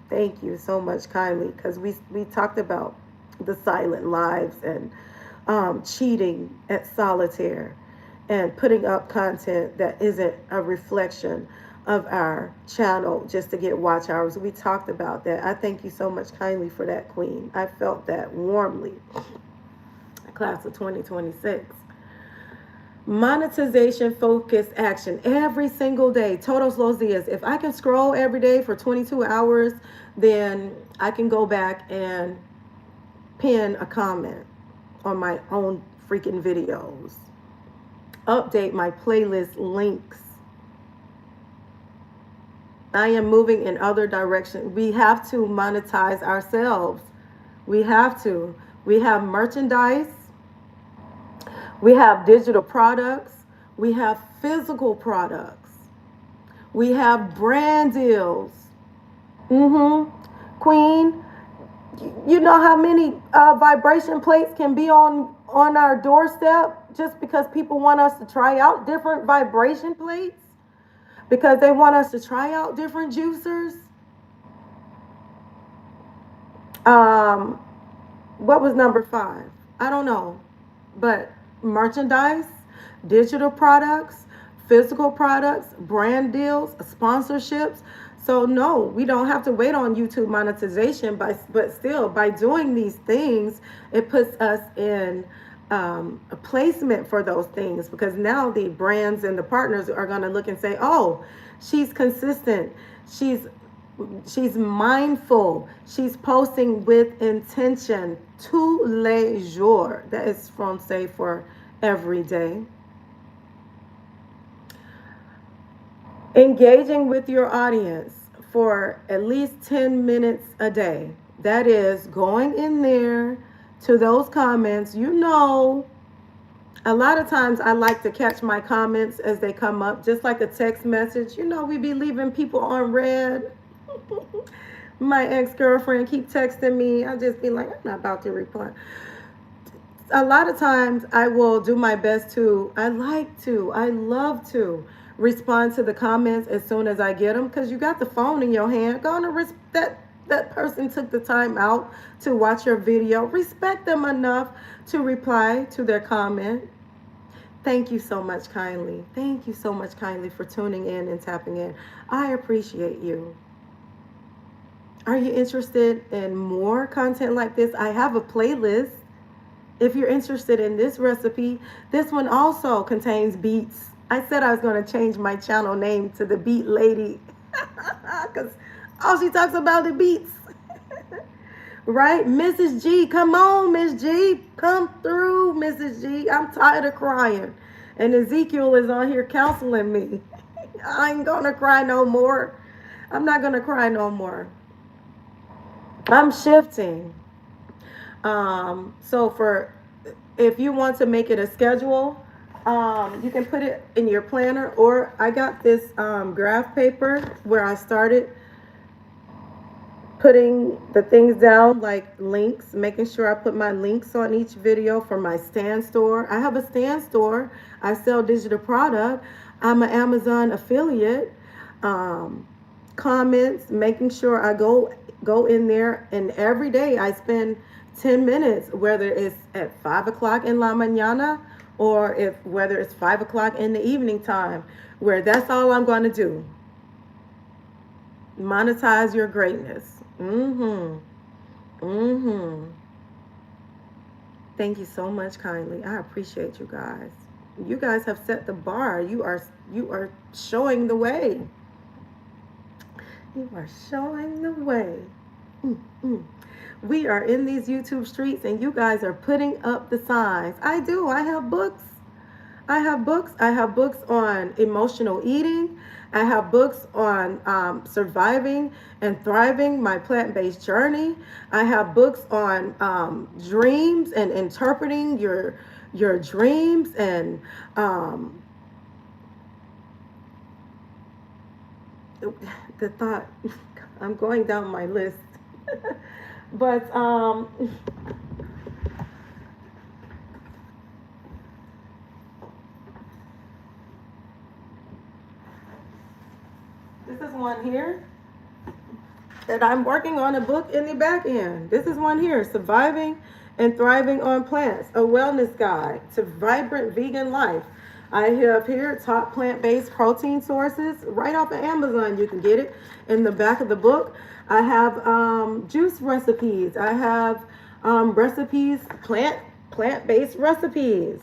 Thank you so much, kindly, because we talked about the silent lives and cheating at solitaire and putting up content that isn't a reflection of our channel just to get watch hours. We talked about that. I thank you so much kindly for that, Queen. I felt that warmly. Class of 2026. Monetization, focus, action. Every single day. Todos los días. If I can scroll every day for 22 hours, then I can go back and pin a comment on my own freaking videos. Update my playlist links. I am moving in other directions. We have to monetize ourselves. We have to. We have merchandise. We have digital products. We have physical products. We have brand deals. Queen, you know how many vibration plates can be on our doorstep just because people want us to try out different vibration plates? Because they want us to try out different juicers. What was number 5? I don't know. But merchandise, digital products, physical products, brand deals, sponsorships. So no, we don't have to wait on YouTube monetization, but still, by doing these things, it puts us in a placement for those things, because now the brands and the partners are going to look and say, oh, she's consistent, she's mindful, she's posting with intention, tous les jours. That is Francais for every day. Engaging with your audience for at least 10 minutes a day. That is going in there to those comments. You know, a lot of times I like to catch my comments as they come up, just like a text message. You know, we be leaving people on red. My ex-girlfriend keep texting me. I just be like, I'm not about to reply. A lot of times I will do my best to, I love to respond to the comments as soon as I get them, because you got the phone in your hand. Go on that person took the time out to watch your video. Respect them enough to reply to their comment. Thank you so much kindly. Thank you so much kindly for tuning in and tapping in. I appreciate you. Are you interested in more content like this? I have a playlist. If you're interested in this recipe, this one also contains beets. I said I was going to change my channel name to the Beet Lady because all she talks about is beets. Right? Mrs. G, come on, Miss G. Come through, Mrs. G. I'm tired of crying. And Ezekiel is on here counseling me. I ain't going to cry no more. I'm not going to cry no more. I'm shifting. So if you want to make it a schedule, you can put it in your planner, or I got this graph paper where I started putting the things down, like links, making sure I put my links on each video for my stand store. I have a stand store. I sell digital product. I'm an Amazon affiliate. Call comments, making sure I go in there, and every day I spend 10 minutes, whether it's at 5 o'clock in la mañana or whether it's 5 o'clock in the evening time, where that's all I'm going to do. Monetize your greatness. Thank you so much, kindly. I appreciate you guys. You guys have set the bar. You are showing the way. You are showing the way. We are in these YouTube streets, and you guys are putting up the signs. I do. I have books. I have books on emotional eating. I have books on surviving and thriving my plant-based journey. I have books on dreams and interpreting your dreams, and the thought. I'm going down my list, but this is one here that I'm working on, a book in the back end. This is one here, Surviving and Thriving on Plants, a wellness guide to vibrant vegan life. I have here top plant-based protein sources right off of Amazon. You can get it in the back of the book. I have juice recipes. I have recipes, plant-based recipes.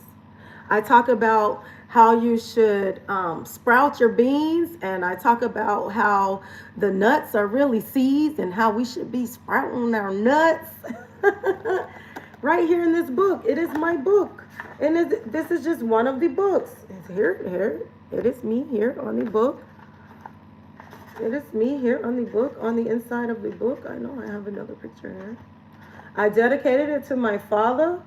I talk about how you should sprout your beans, and I talk about how the nuts are really seeds and how we should be sprouting our nuts. Right here in this book. It is my book, and this is just one of the books. It's here. It is me here on the book. It is me here on the book, on the inside of the book. I know I have another picture here. I dedicated it to my father,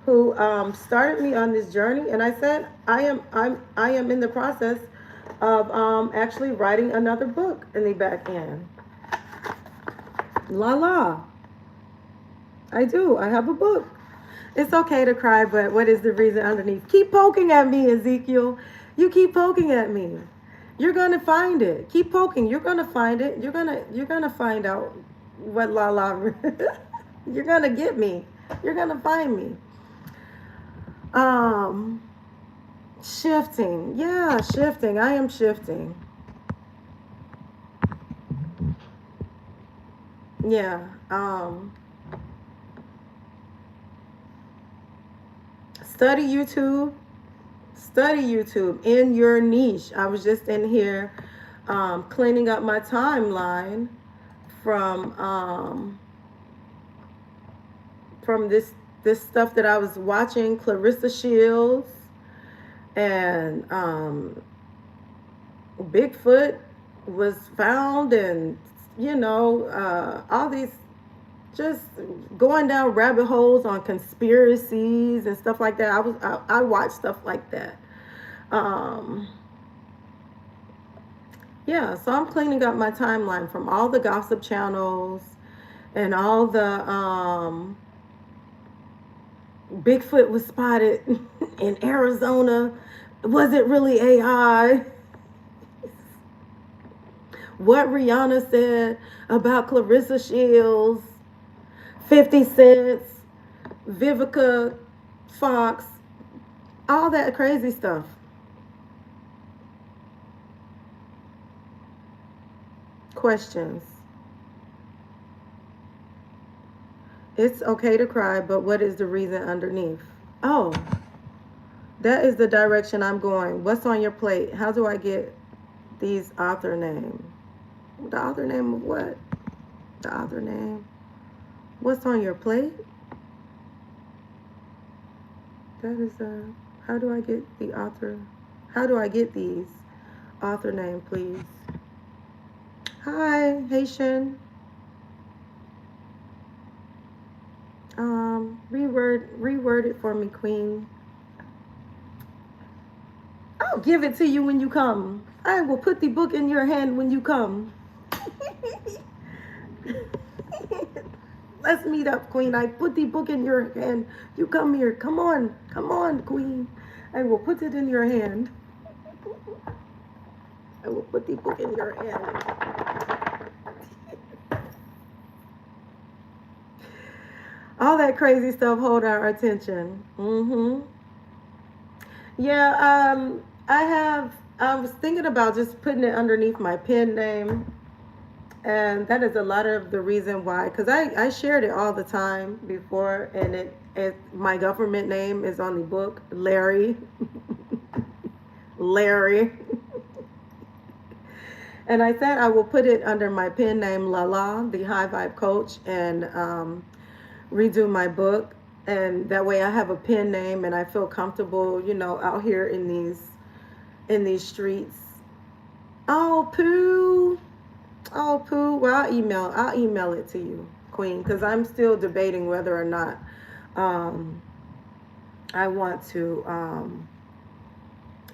who started me on this journey, and I said I am in the process of actually writing another book in the back end. LaLa. I do. I have a book. It's okay to cry, but what is the reason underneath? Keep poking at me, Ezekiel. You keep poking at me. You're gonna find it. Keep poking. You're gonna find it. You're gonna find out what LaLa. You're gonna get me. You're gonna find me. Shifting. Yeah, shifting. I am shifting. Yeah. Study YouTube in your niche. I was just in here cleaning up my timeline from this stuff that I was watching. Clarissa Shields and Bigfoot was found, and all these, just going down rabbit holes on conspiracies and stuff like that. I watch stuff like that. Yeah, so I'm cleaning up my timeline from all the gossip channels and all the Bigfoot was spotted in Arizona. Was it really AI? What Rihanna said about Clarissa Shields, 50 Cent, Vivica Fox, all that crazy stuff. Questions. It's okay to cry, but what is the reason underneath? Oh, that is the direction I'm going. What's on your plate? How do I get these author names? The author name of what? The author name. What's on your plate? That is how do I get the author? How do I get these author name, please? Hi, Haitian. Reword it for me, Queen. I'll give it to you when you come. I will put the book in your hand when you come. Let's meet up, Queen. I put the book in your hand. You come here. Come on, Queen. I will put it in your hand. I will put the book in your hand. All that crazy stuff hold our attention. Yeah, I was thinking about just putting it underneath my pen name. And that is a lot of the reason why, because I shared it all the time before, and my government name is on the book, Larry. Larry. And I said I will put it under my pen name, LaLa, the High Vibe Coach, and redo my book. And that way I have a pen name and I feel comfortable, out here in these streets. Oh, Pooh. Oh, Pooh. Well, I'll email it to you, Queen, because I'm still debating whether or not I want to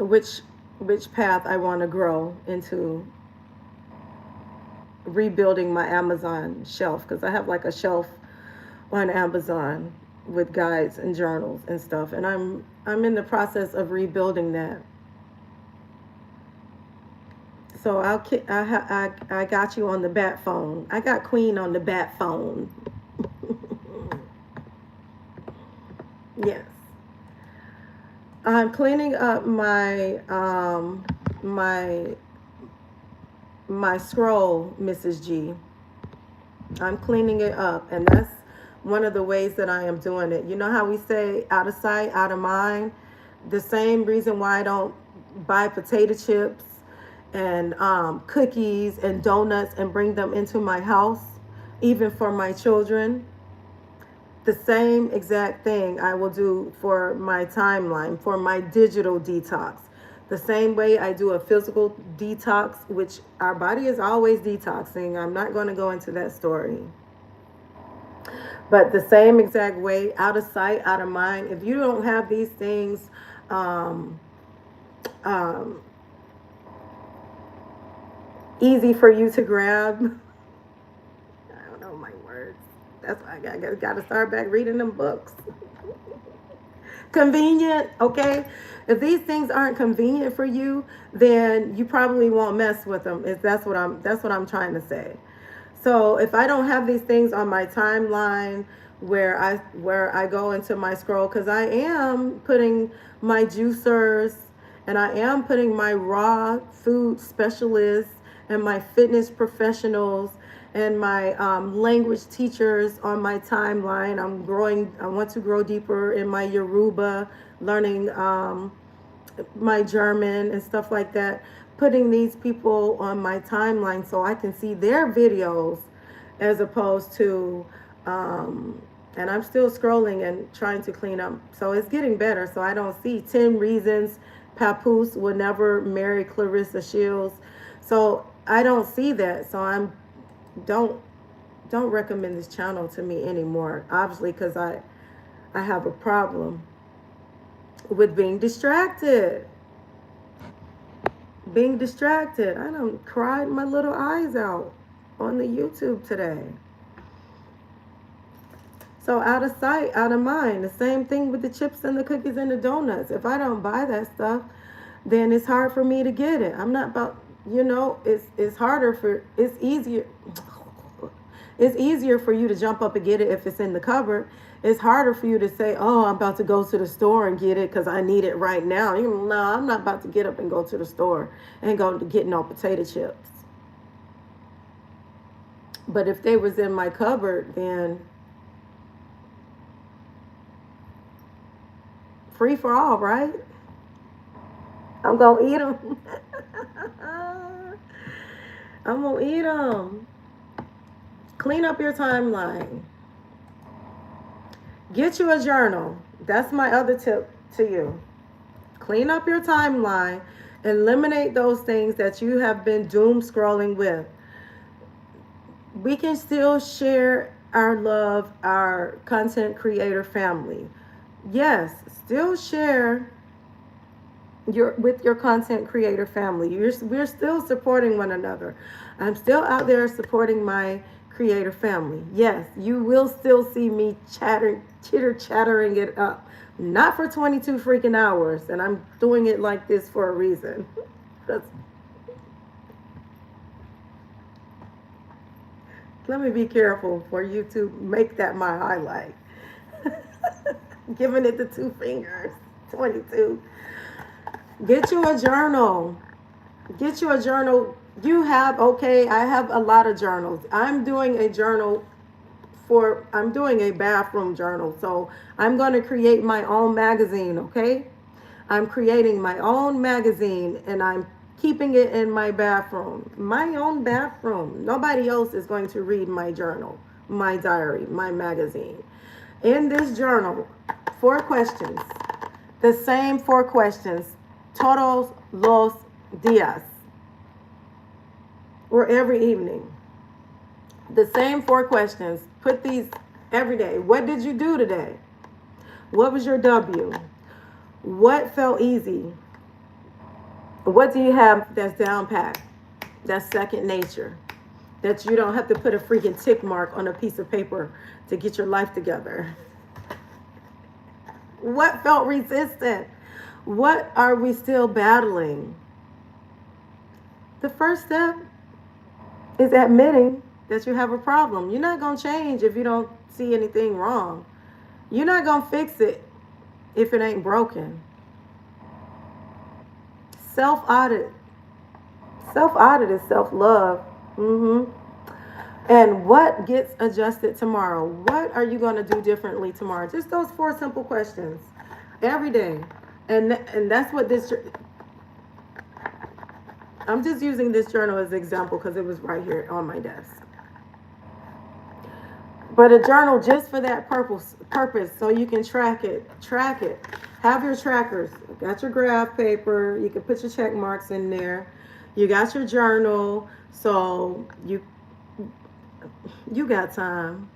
which path I want to grow into rebuilding my Amazon shelf, because I have like a shelf on Amazon with guides and journals and stuff, and I'm in the process of rebuilding that. So I got you on the bat phone. I got Queen on the bat phone. Yes. I'm cleaning up my scroll, Mrs. G. I'm cleaning it up, and that's one of the ways that I am doing it. You know how we say out of sight, out of mind? The same reason why I don't buy potato chips and cookies and donuts and bring them into my house, even for my children. The same exact thing I will do for my timeline, for my digital detox. The same way I do a physical detox, which our body is always detoxing. I'm not going to go into that story. But the same exact way, out of sight, out of mind. If you don't have these things um, um, easy for you to grab, I don't know my words. That's why I got to start back reading them books. Convenient, okay? If these things aren't convenient for you, then you probably won't mess with them. That's what I'm trying to say. So if I don't have these things on my timeline where I go into my scroll, because I am putting my juicers and I am putting my raw food specialists and my fitness professionals and my language teachers on my timeline. I want to grow deeper in my Yoruba, learning my German and stuff like that. Putting these people on my timeline so I can see their videos as opposed to, and I'm still scrolling and trying to clean up. So it's getting better. So I don't see 10 reasons Papoose would never marry Clarissa Shields. So I don't see that. So don't recommend this channel to me anymore, obviously, because I have a problem with being distracted. I done cried my little eyes out on the YouTube today. So out of sight, out of mind. The same thing with the chips and the cookies and the donuts. If I don't buy that stuff, then it's hard for me to get it. I'm not about, it's easier for you to jump up and get it if it's in the cupboard. It's harder for you to say, oh, I'm about to go to the store and get it because I need it right now. No, I'm not about to get up and go to the store and go to get no potato chips. But if they was in my cupboard, then free for all, right? I'm going to eat them. I'm going to eat them. Clean up your timeline. Get you a journal. That's my other tip to you. Clean up your timeline. Eliminate those things that you have been doom scrolling with. We can still share our love, our content creator family. Yes, still share with your content creator family. We're still supporting one another. I'm still out there supporting my creator family. Yes, you will still see me chattering it up. Not for 22 freaking hours. And I'm doing it like this for a reason. Let me be careful for you to make that my highlight. Giving it the two fingers. 22. Get you a journal. Get you a journal. Okay, I have a lot of journals. I'm doing a bathroom journal. So I'm going to create my own magazine, okay? I'm creating my own magazine and I'm keeping it in my bathroom. My own bathroom. Nobody else is going to read my journal, my diary, my magazine. In this journal, 4 questions. The same 4 questions. Todos los días. Or every evening. The same 4 questions. Put these every day. What did you do today? What was your W? What felt easy? What do you have that's down pat? That's second nature. That you don't have to put a freaking tick mark on a piece of paper to get your life together. What felt resistant? What are we still battling? The first step is admitting that you have a problem. You're not going to change if you don't see anything wrong. You're not going to fix it if it ain't broken. Self-audit. Self-audit is self-love. And what gets adjusted tomorrow? What are you going to do differently tomorrow? Just those 4 simple questions every day. And that's what I'm just using this journal as an example because it was right here on my desk. But a journal just for that purpose, so you can track it. Have your trackers. You got your graph paper. You can put your check marks in there. You got your journal. So you got time.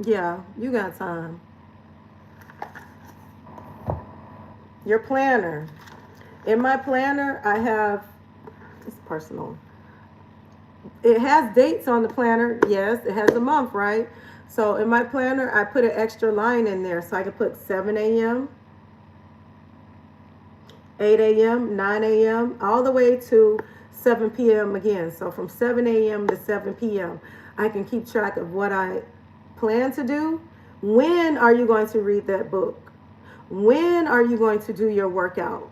Yeah, you got time. Your planner. In my planner, I have, it's personal. It has dates on the planner. Yes, it has a month, right? So in my planner, I put an extra line in there so I can put 7 a.m., 8 a.m., 9 a.m., all the way to 7 p.m. again. So from 7 a.m. to 7 p.m., I can keep track of what I plan to do. When are you going to read that book? When are you going to do your workout?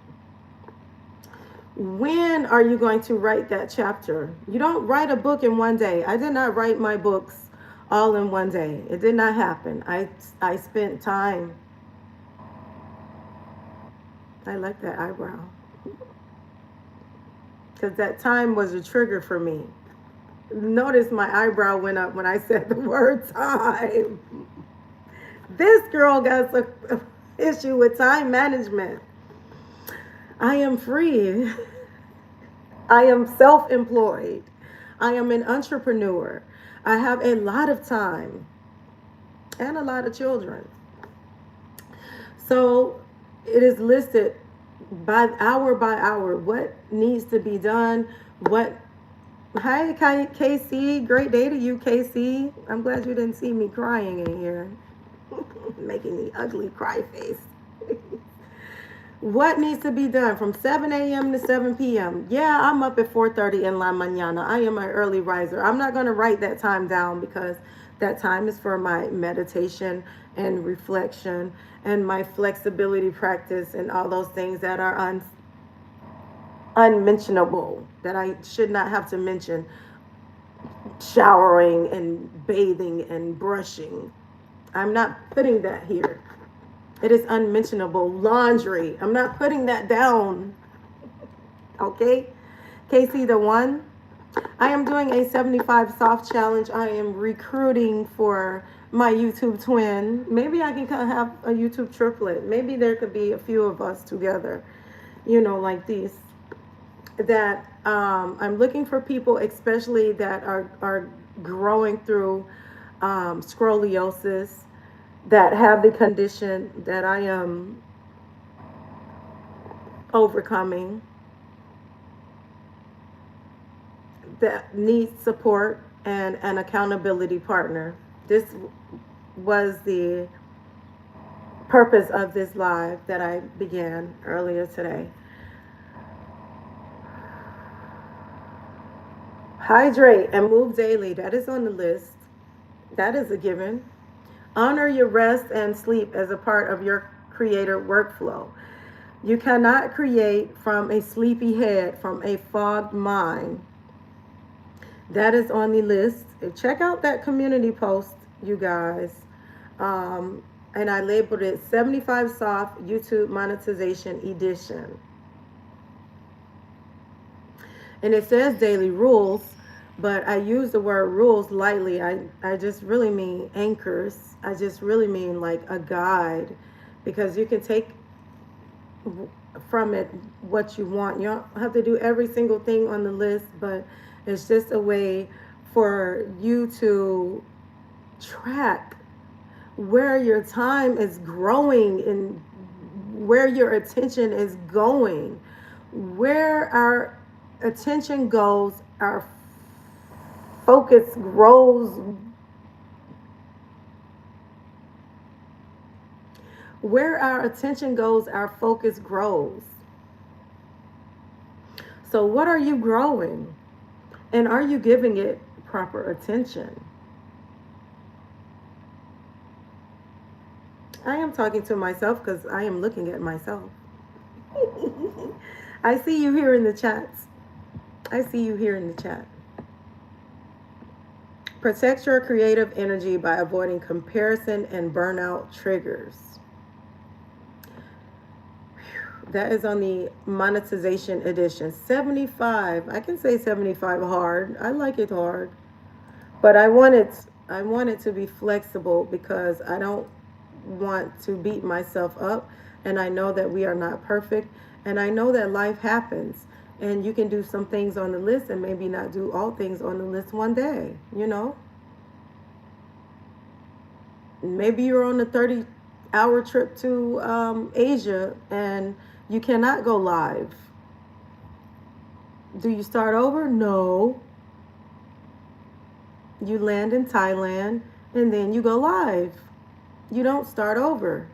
When are you going to write that chapter? You don't write a book in one day. I did not write my books all in one day. It did not happen. I spent time. I like that eyebrow. Because that time was a trigger for me. Notice my eyebrow went up when I said the word time. This girl got an issue with time management. I am free. I am self-employed. I am an entrepreneur. I have a lot of time and a lot of children. So it is listed by hour what needs to be done. Hi, KC. Great day to you, KC. I'm glad you didn't see me crying in here. Making the ugly cry face. What needs to be done from 7 a.m. to 7 p.m.? Yeah, I'm up at 4:30 in la mañana. I am an early riser. I'm not going to write that time down because that time is for my meditation and reflection and my flexibility practice and all those things that are unmentionable, that I should not have to mention. Showering and bathing and brushing. I'm not putting that here. It is unmentionable. Laundry. I'm not putting that down. Okay? Casey the one. I am doing a 75 soft challenge. I am recruiting for my YouTube twin. Maybe I can have a YouTube triplet. Maybe there could be a few of us together. Like these. That I'm looking for people, especially that are growing through scoliosis, that have the condition that I am overcoming, that needs support and an accountability partner. This was the purpose of this live that I began earlier today. Hydrate and move daily. That is on the list. That is a given. Honor your rest and sleep as a part of your creator workflow. You cannot create from a sleepy head, from a fogged mind. That is on the list. Check out that community post, you guys. Um, and I labeled it 75 Soft YouTube Monetization Edition. And it says daily rules, but I use the word rules lightly. I just really mean anchors. I just really mean like a guide, because you can take from it what you want. You don't have to do every single thing on the list, but it's just a way for you to track where your time is growing and where your attention is going. Where our attention goes, our focus grows. Where our attention goes, our focus grows. So, what are you growing? And are you giving it proper attention? I am talking to myself because I am looking at myself. I see you here in the chats. I see you here in the chat. Protect your creative energy by avoiding comparison and burnout triggers. That is on the monetization edition. 75. I can say 75 hard. I like it hard. But I want it to be flexible, because I don't want to beat myself up, and I know that we are not perfect, and I know that life happens, and you can do some things on the list and maybe not do all things on the list one day, you know. Maybe you're on a 30-hour trip to Asia and you cannot go live. Do you start over? No. You land in Thailand and then you go live. You don't start over.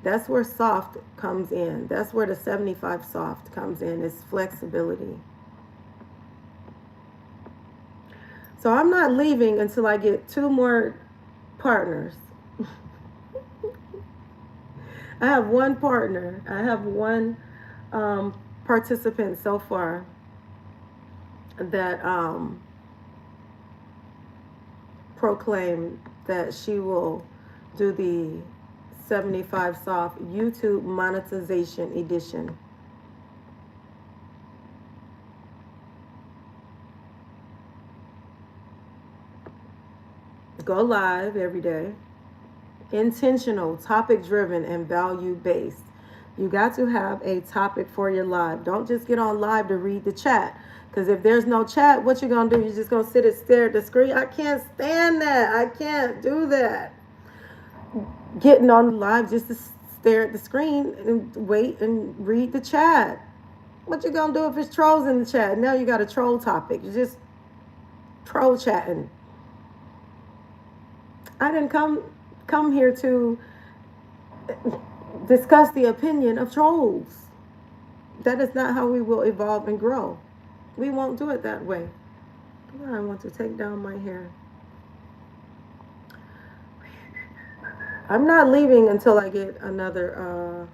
That's where soft comes in. That's where the 75 soft comes in, is flexibility. So I'm not leaving until I get 2 more partners. I have 1 partner. I have 1 participant so far that proclaimed that she will do the 75 Soft YouTube Monetization Edition. Go live every day. Intentional, topic driven, and value based. You got to have a topic for your live. Don't just get on live to read the chat. Because if there's no chat, what you going to do? You're just going to sit and stare at the screen? I can't stand that. I can't do that. Getting on live just to stare at the screen and wait and read the chat. What you going to do if it's trolls in the chat? Now you got a troll topic. You're just troll chatting. I didn't come here to discuss the opinion of trolls. That is not how we will evolve and grow. We won't do it that way. I want to take down my hair. I'm not leaving until I get another,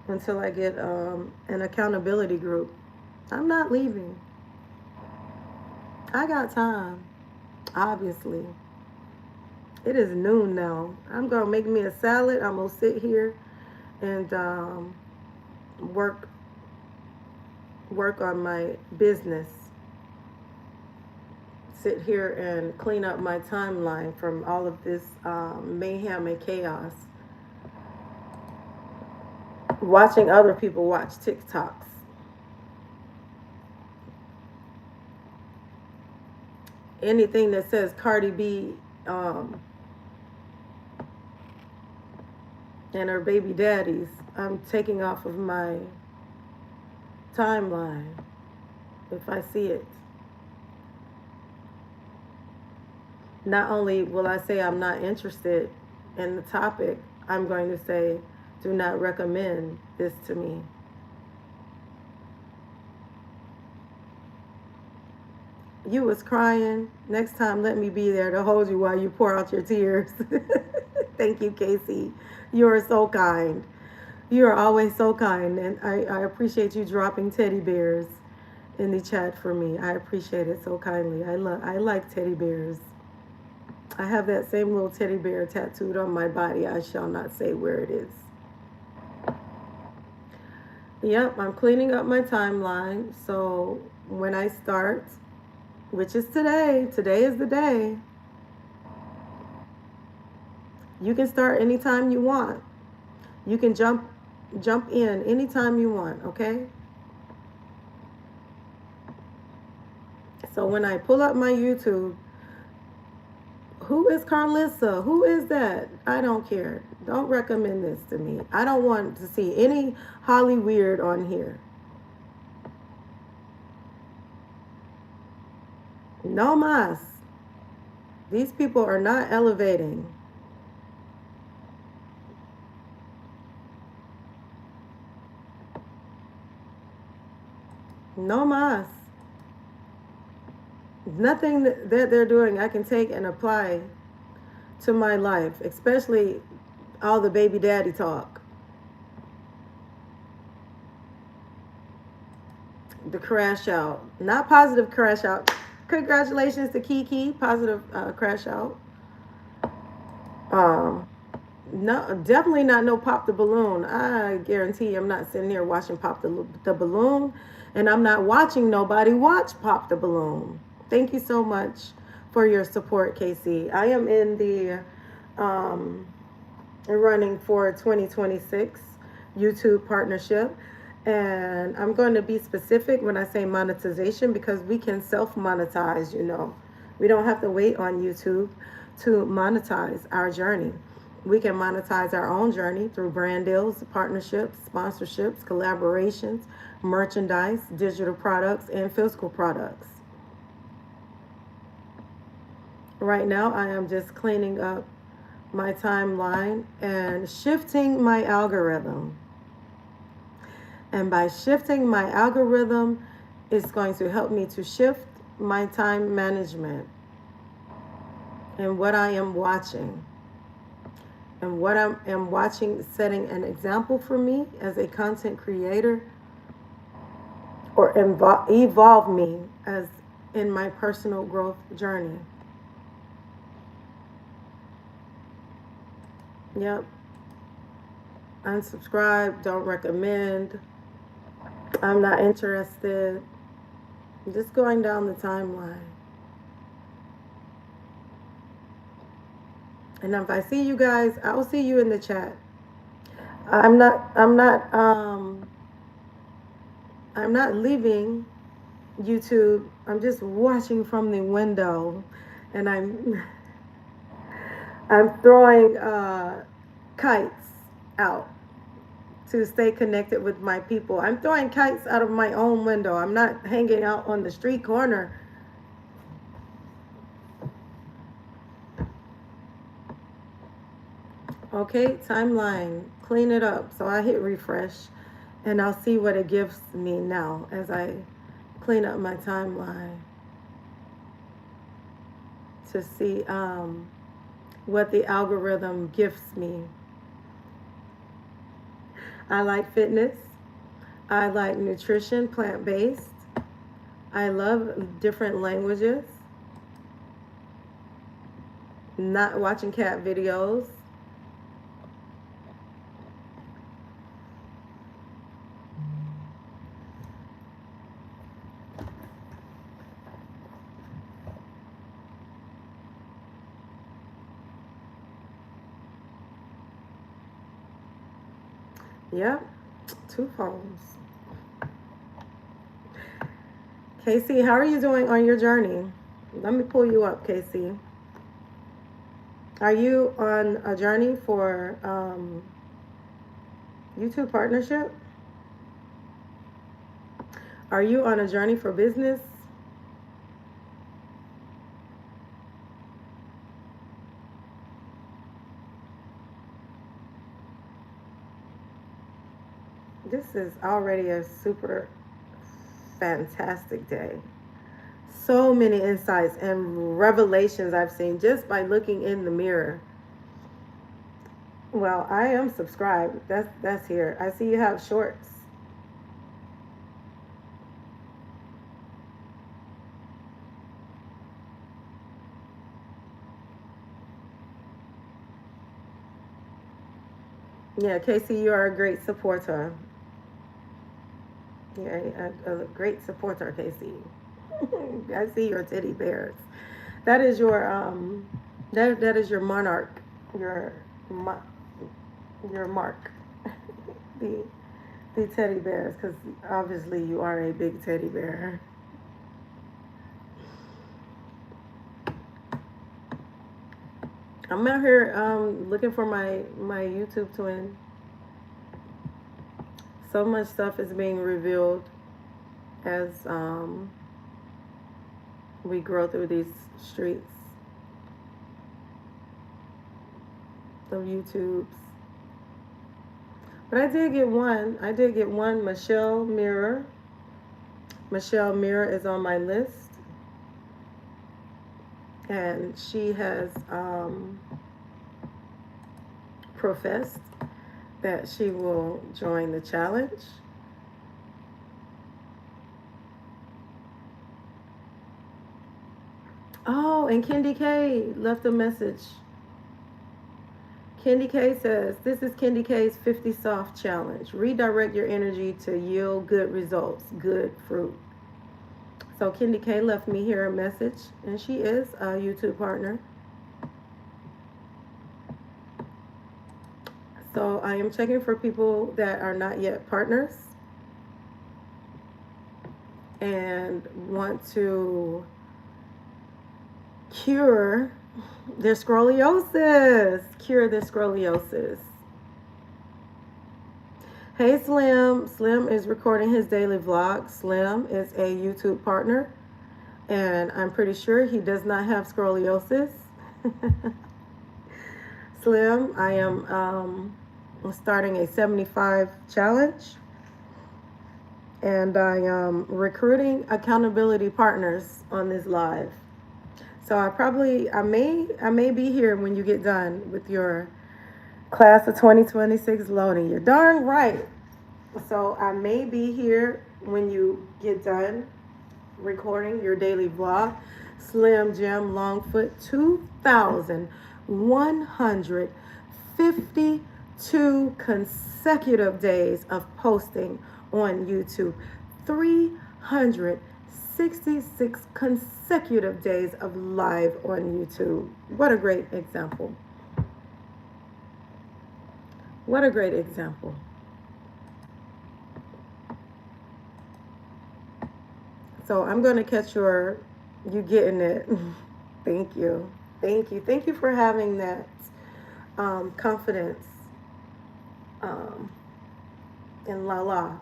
an accountability group. I'm not leaving. I got time, obviously. It is noon now. I'm going to make me a salad. I'm going to sit here and work on my business. Sit here and clean up my timeline from all of this mayhem and chaos. Watching other people watch TikToks. Anything that says Cardi B and her baby daddies, I'm taking off of my timeline if I see it. Not only will I say I'm not interested in the topic, I'm going to say, do not recommend this to me. You was crying. Next time, let me be there to hold you while you pour out your tears. Thank you, Casey. You are so kind. You are always so kind, and I appreciate you dropping teddy bears in the chat for me. I appreciate it so kindly. I like teddy bears. I have that same little teddy bear tattooed on my body. I shall not say where it is. Yep, I'm cleaning up my timeline. So when I start, which is today is the day. You can start anytime you want. You can jump in anytime you want, okay? So when I pull up my YouTube, who is Carlissa? Who is that? I don't care. Don't recommend this to me. I don't want to see any Holly Weird on here. No mas. These people are not elevating. No mas. Nothing that they're doing I can take and apply to my life, especially all the baby daddy talk. The crash out. Not positive crash out. Congratulations to Kiki. Positive crash out. No, definitely not no pop the balloon. I guarantee I'm not sitting here watching pop the balloon, and I'm not watching nobody watch pop the balloon. Thank you so much for your support, Casey. I am in the running for 2026 YouTube partnership, and I'm going to be specific when I say monetization because we can self-monetize, you know. We don't have to wait on YouTube to monetize our journey. We can monetize our own journey through brand deals, partnerships, sponsorships, collaborations, merchandise, digital products, and physical products. Right now, I am just cleaning up my timeline and shifting my algorithm. And by shifting my algorithm, it's going to help me to shift my time management and what I am watching. And what I am watching setting an example for me as a content creator, or evolve me as in my personal growth journey. Yep. Unsubscribe, don't recommend, I'm not interested. Just going down the timeline. And if I see you guys, I will see you in the chat. I'm not leaving YouTube. I'm just watching from the window, and I'm throwing kites out to stay connected with my people. I'm throwing kites out of my own window. I'm not hanging out on the street corner. Okay, timeline, clean it up. So I hit refresh, and I'll see what it gives me now as I clean up my timeline to see what the algorithm gifts me. I like fitness. I like nutrition, plant-based. I love different languages. Not watching cat videos. Yep, 2 phones. Casey, how are you doing on your journey? Let me pull you up, Casey. Are you on a journey for YouTube partnership? Are you on a journey for business? This is already a super fantastic day. So many insights and revelations I've seen just by looking in the mirror. Well, I am subscribed. That's here. I see you have shorts. Yeah, Casey, you are a great supporter. Yeah, a great supporter, Casey. I see your teddy bears. That is your that is your monarch, your your mark. the the teddy bears, because obviously you are a big teddy bear. I'm out here looking for my YouTube twin. So much stuff is being revealed as we grow through these streets of YouTubes. But I did get one. I did get one. Michelle Mirror. Michelle Mirror is on my list, and she has professed that she will join the challenge. Oh, and Kendi K left a message. Kendi K says, this is Kendi K's 50 Soft Challenge. Redirect your energy to yield good results, good fruit. So Kendi K left me here a message, and she is a YouTube partner. So I am checking for people that are not yet partners and want to cure their scoliosis. Cure their scoliosis. Hey Slim. Slim is recording his daily vlog. Slim is a YouTube partner, and I'm pretty sure he does not have scoliosis. Slim, I am starting a 75 challenge, and I am recruiting accountability partners on this live. So I may be here when you get done with your class of 2026 loading. You're darn right. So I may be here when you get done recording your daily vlog. Slim Jim Longfoot, 2,152 consecutive days of posting on YouTube. 366 consecutive days of live on YouTube. What a great example. What a great example. So I'm going to catch you getting it. Thank you. Thank you. Thank you for having that confidence in LaLa.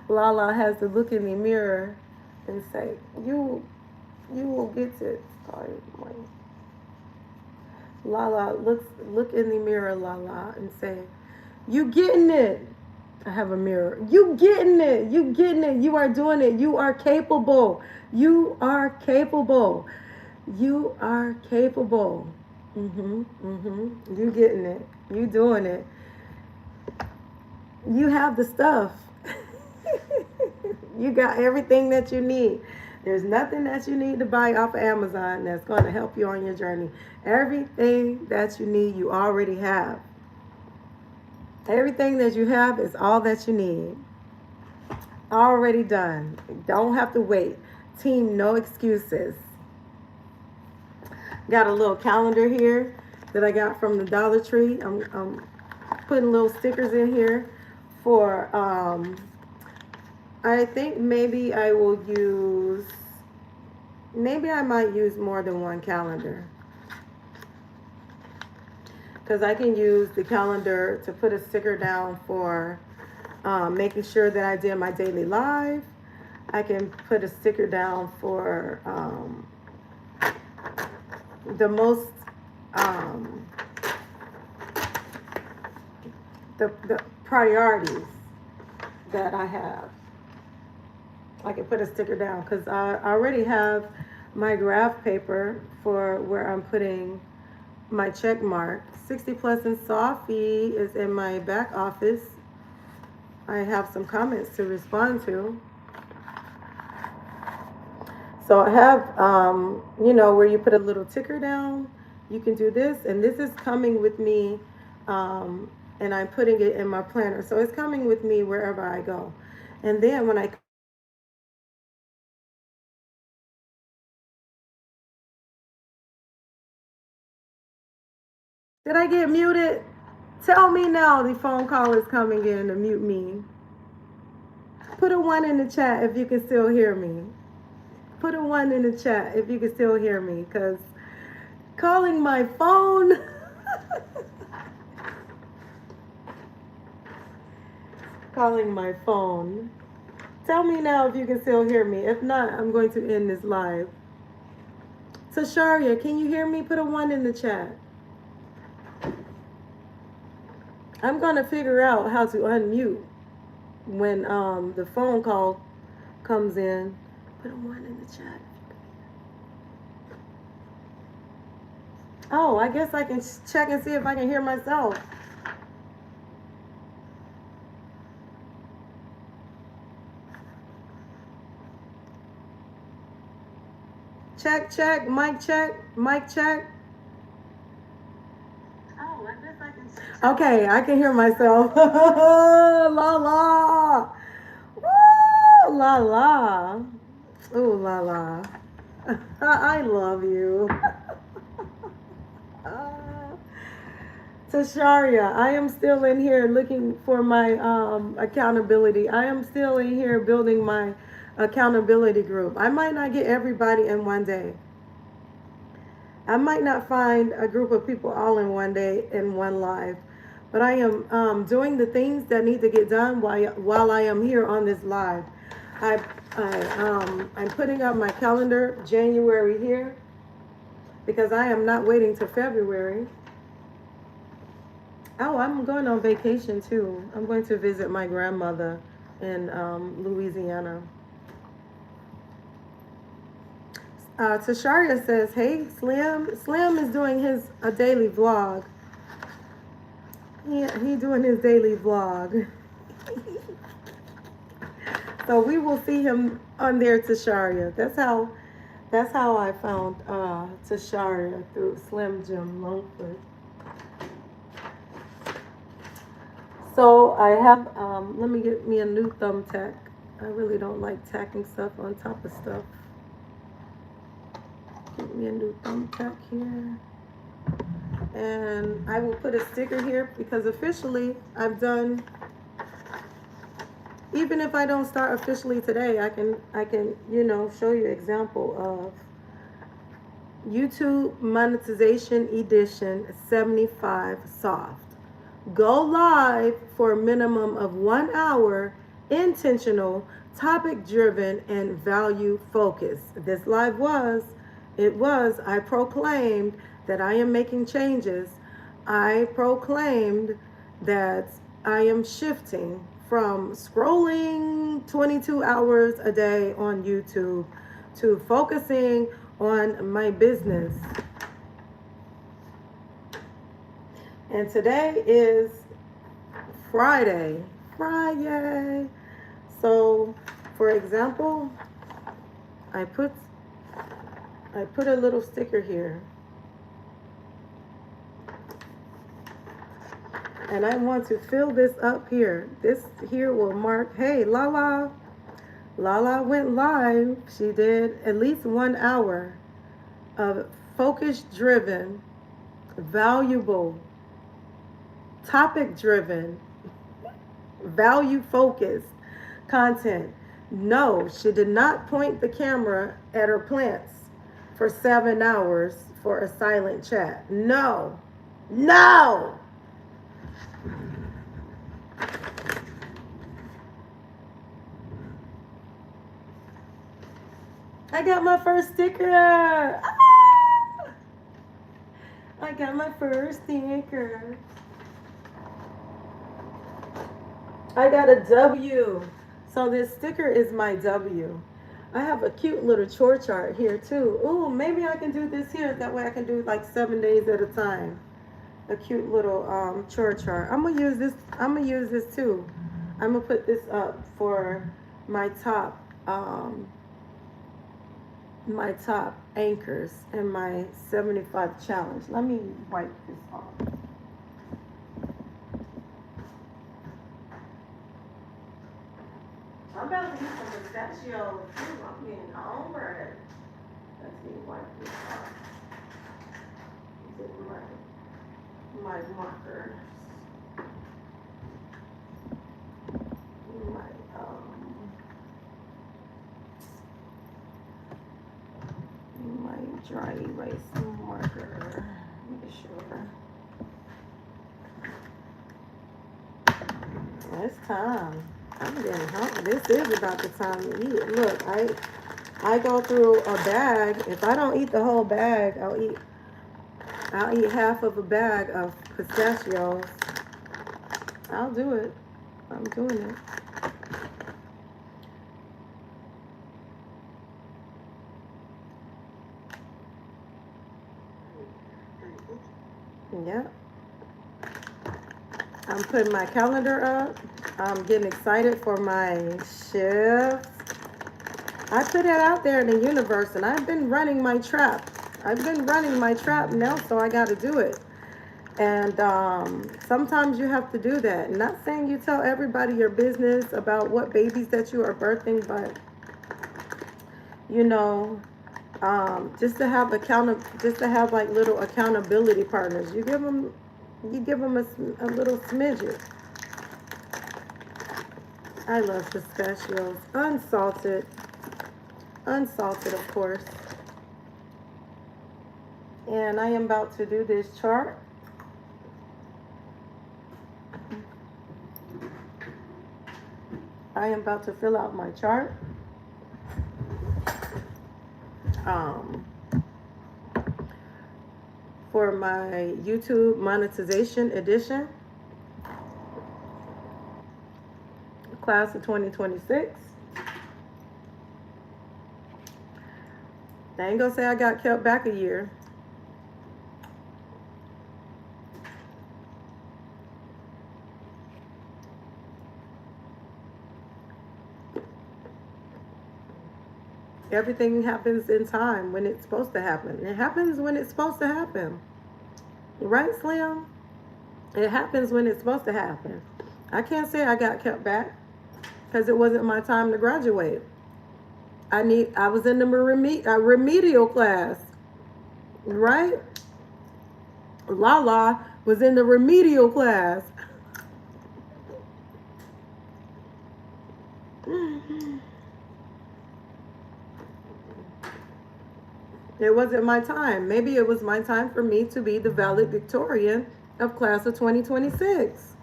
LaLa has to look in the mirror and say, you will get it. Sorry, LaLa, look in the mirror, LaLa, and say, you getting it. I have a mirror. You getting it. You getting it. You are doing it. You are capable. You are capable. You are capable. You getting it. You doing it. You have the stuff. You got everything that you need. There's nothing that you need to buy off of Amazon that's going to help you on your journey. Everything that you need, you already have. Everything that you have is all that you need. Already done. Don't have to wait. Team, no excuses. Got a little calendar here that I got from the Dollar Tree. I'm putting little stickers in here for, I think maybe I might use more than one calendar. Because I can use the calendar to put a sticker down for making sure that I did my daily live. I can put a sticker down for the most, the priorities that I have. I can put a sticker down because I already have my graph paper for where I'm putting my check mark. 60 plus and Sophie is in my back office. I have some comments to respond to. So I have, where you put a little ticker down. You can do this, and this is coming with me, and I'm putting it in my planner. So it's coming with me wherever I go. And then when I did I get muted? Tell me now the phone call is coming in to mute me. Put a 1 in the chat if you can still hear me. Put a 1 in the chat if you can still hear me, because calling my phone. Calling my phone. Tell me now if you can still hear me. If not, I'm going to end this live. Tasharia, can you hear me? Put a 1 in the chat. I'm going to figure out how to unmute when the phone call comes in. Put a 1 in the chat. Oh, I guess I can check and see if I can hear myself. Check, check, mic check, mic check. Oh, I guess I can check. Okay, I can hear myself. LaLa. Woo, LaLa. Ooh, LaLa. I love you. Tasharia, I am still in here looking for my accountability. I am still in here building my accountability group. I might not get everybody in one day. I might not find a group of people all in one day in one live, but I am doing the things that need to get done while I am here on this live. I'm putting up my calendar January here because I am not waiting till February. Oh, I'm going on vacation too. I'm going to visit my grandmother in Louisiana. Tasharia says, hey, Slim. Slim is doing a daily vlog. He doing his daily vlog. So we will see him on there, Tasharia. That's how I found Tasharia, through Slim Jim Longford. So I have, let me get me a new thumbtack. I really don't like tacking stuff on top of stuff. Get me a new thumbtack here. And I will put a sticker here because officially I've done, even if I don't start officially today, I can, show you example of YouTube monetization edition 75 soft. Go live for a minimum of 1 hour, intentional, topic driven, and value focused. This live I proclaimed that I am making changes. I proclaimed that I am shifting from scrolling 22 hours a day on YouTube to focusing on my business. And today is Friday. So, for example, I put a little sticker here. And I want to fill this up here. This here will mark, hey, LaLa went live. She did at least 1 hour of focus-driven, valuable, topic-driven, value-focused content. No, she did not point the camera at her plants for 7 hours for a silent chat. No. I got my first sticker. I got my first sticker. I got a W. So this sticker is my W. I have a cute little chore chart here too. Ooh, maybe I can do this here. That way I can do like 7 days at a time. A cute little chore chart. I'm gonna use this. I'm gonna use this too. I'm gonna put this up for my top anchors in my 75 challenge. Let me wipe this off. I'm about to eat some pistachios too. I'm getting hungry. Let me wipe this off. Get my markers. My dry erase marker. Make sure. It's time. I'm getting hungry. This is about the time to eat. Look, I go through a bag. If I don't eat the whole bag, I'll eat half of a bag of pistachios. I'll do it. I'm doing it. Yep. I'm putting my calendar up. I'm getting excited for my shift. I put it out there in the universe, and I've been running my trap. Now, so I got to do it. And sometimes you have to do that. Not saying you tell everybody your business about what babies that you are birthing, but you know, just to have like little accountability partners. You give them a little smidget. I love pistachios, unsalted, of course. And I am about to do this chart. I am about to fill out my chart. For my YouTube monetization edition, class of 2026. I ain't gonna say I got kept back a year. Everything happens in time when it's supposed to happen. It happens when it's supposed to happen. Right, Slim? It happens when it's supposed to happen. I can't say I got kept back because it wasn't my time to graduate. I was in the remedial class, right? LaLa was in the remedial class. It wasn't my time. Maybe it was my time for me to be the valedictorian of class of 2026.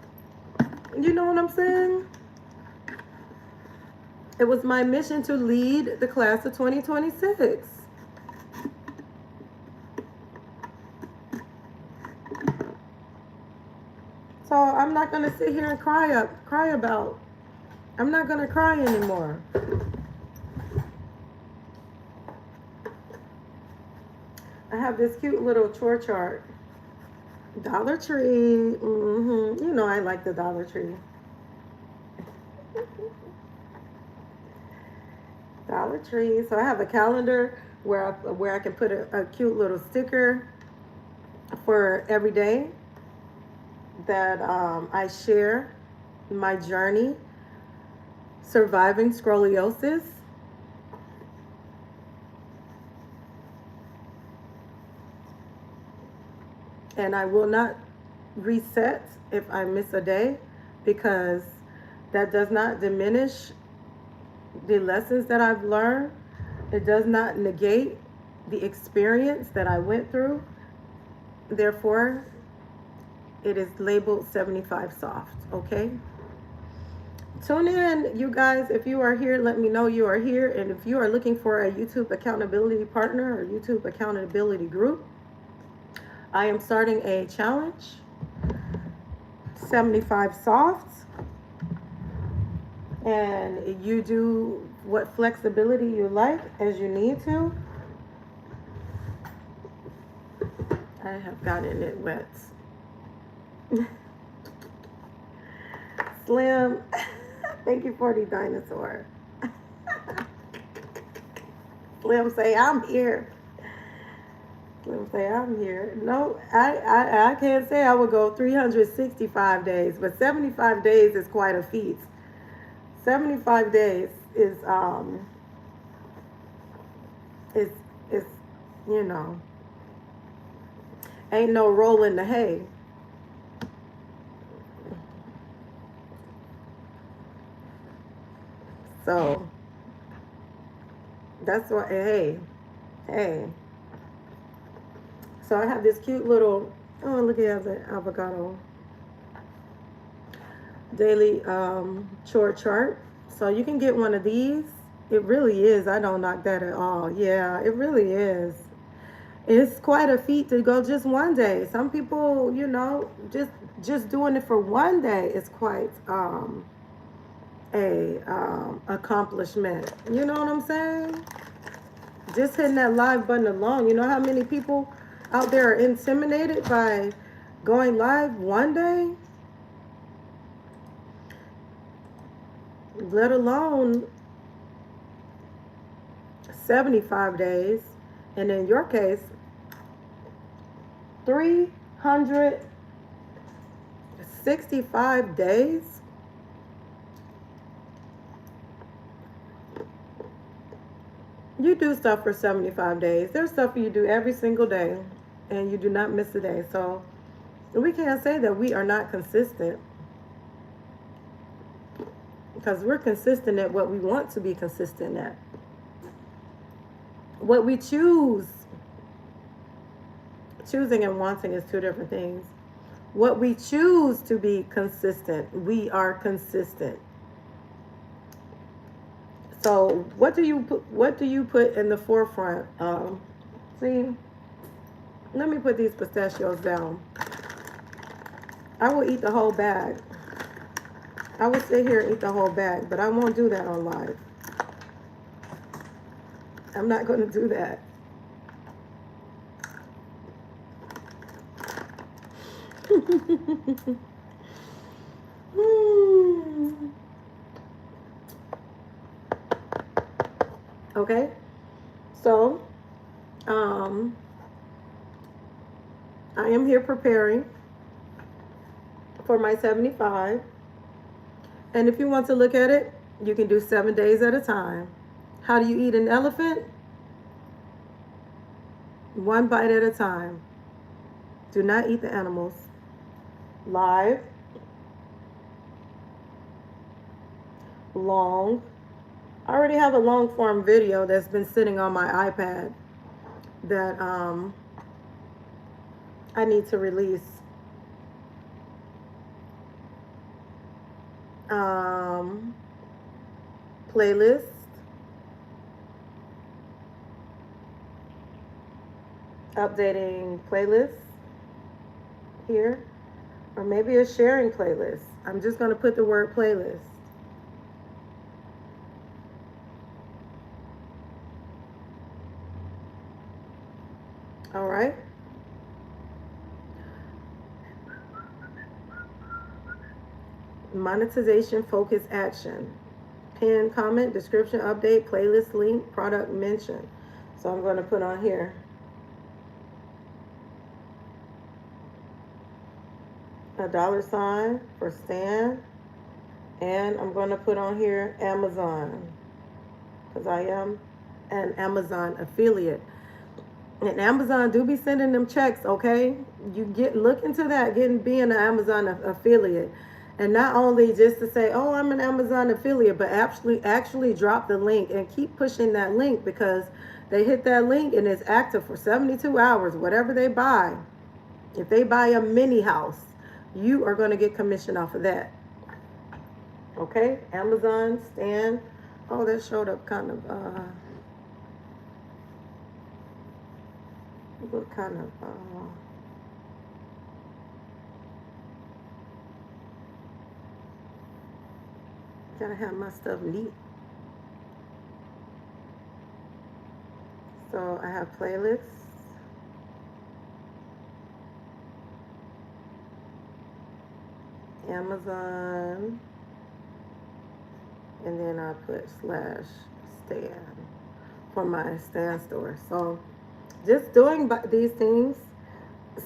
You know what I'm saying? It was my mission to lead the class of 2026. So I'm not going to sit here and cry about. I'm not going to cry anymore. I have this cute little chore chart. Dollar Tree. You know I like the Dollar Tree. Dollar Tree. So I have a calendar where I can put a cute little sticker for every day that I share my journey surviving scoliosis. And I will not reset if I miss a day, because that does not diminish the lessons that I've learned. It does not negate the experience that I went through. Therefore, it is labeled 75 soft, okay? Tune in, you guys. If you are here, let me know you are here. And if you are looking for a YouTube accountability partner or YouTube accountability group, I am starting a challenge, 75 soft. and you do what flexibility you like as you need to. I have gotten it wet. Slim, thank you for the dinosaur. Slim say, I'm here. Slim say, I'm here. No, I can't say I would go 365 days, but 75 days is quite a feat. 75 days is is you know, ain't no roll in the hay. So that's what, hey. So I have this cute little, oh, look at the avocado daily chore chart. So you can get one of these. It really is. I don't knock that at all. Yeah, it really is. It's quite a feat to go just one day. Some people, just doing it for one day is quite a accomplishment. You know what I'm saying? Just hitting that live button alone. You know how many people out there are intimidated by going live one day? Let alone 75 days. And in your case, 365 days. You do stuff for 75 days. There's stuff you do every single day, and you do not miss a day. So we can't say that we are not consistent, because we're consistent at what we want to be consistent at. What we choose. Choosing and wanting is two different things. What we choose to be consistent, we are consistent. So what do you put in the forefront? See, let me put these pistachios down. I will eat the whole bag. I will sit here and eat the whole bag, but I won't do that on live. I'm not going to do that. Okay, so I am here preparing for my 75. And if you want to look at it, you can do 7 days at a time. How do you eat an elephant? One bite at a time. Do not eat the animals. Live. Long. I already have a long form video that's been sitting on my iPad that I need to release. Playlist. Updating playlist here. Or maybe a sharing playlist. I'm just going to put the word playlist. All right. Monetization, focus, action. Pin, comment, description, update, playlist, link, product mention. So I'm going to put on here a $sign for Stan. And I'm going to put on here Amazon, because I am an Amazon affiliate. And Amazon do be sending them checks, okay? You look into that, being an Amazon affiliate. And not only just to say, oh, I'm an Amazon affiliate, but actually drop the link and keep pushing that link, because they hit that link and it's active for 72 hours, whatever they buy. If they buy a mini house, you are going to get commission off of that. Okay, Amazon, Stan. Oh, that showed up kind of, what kind of, Gotta have my stuff neat. So I have playlists. Amazon. And then I put /stand for my stand store. So just doing these things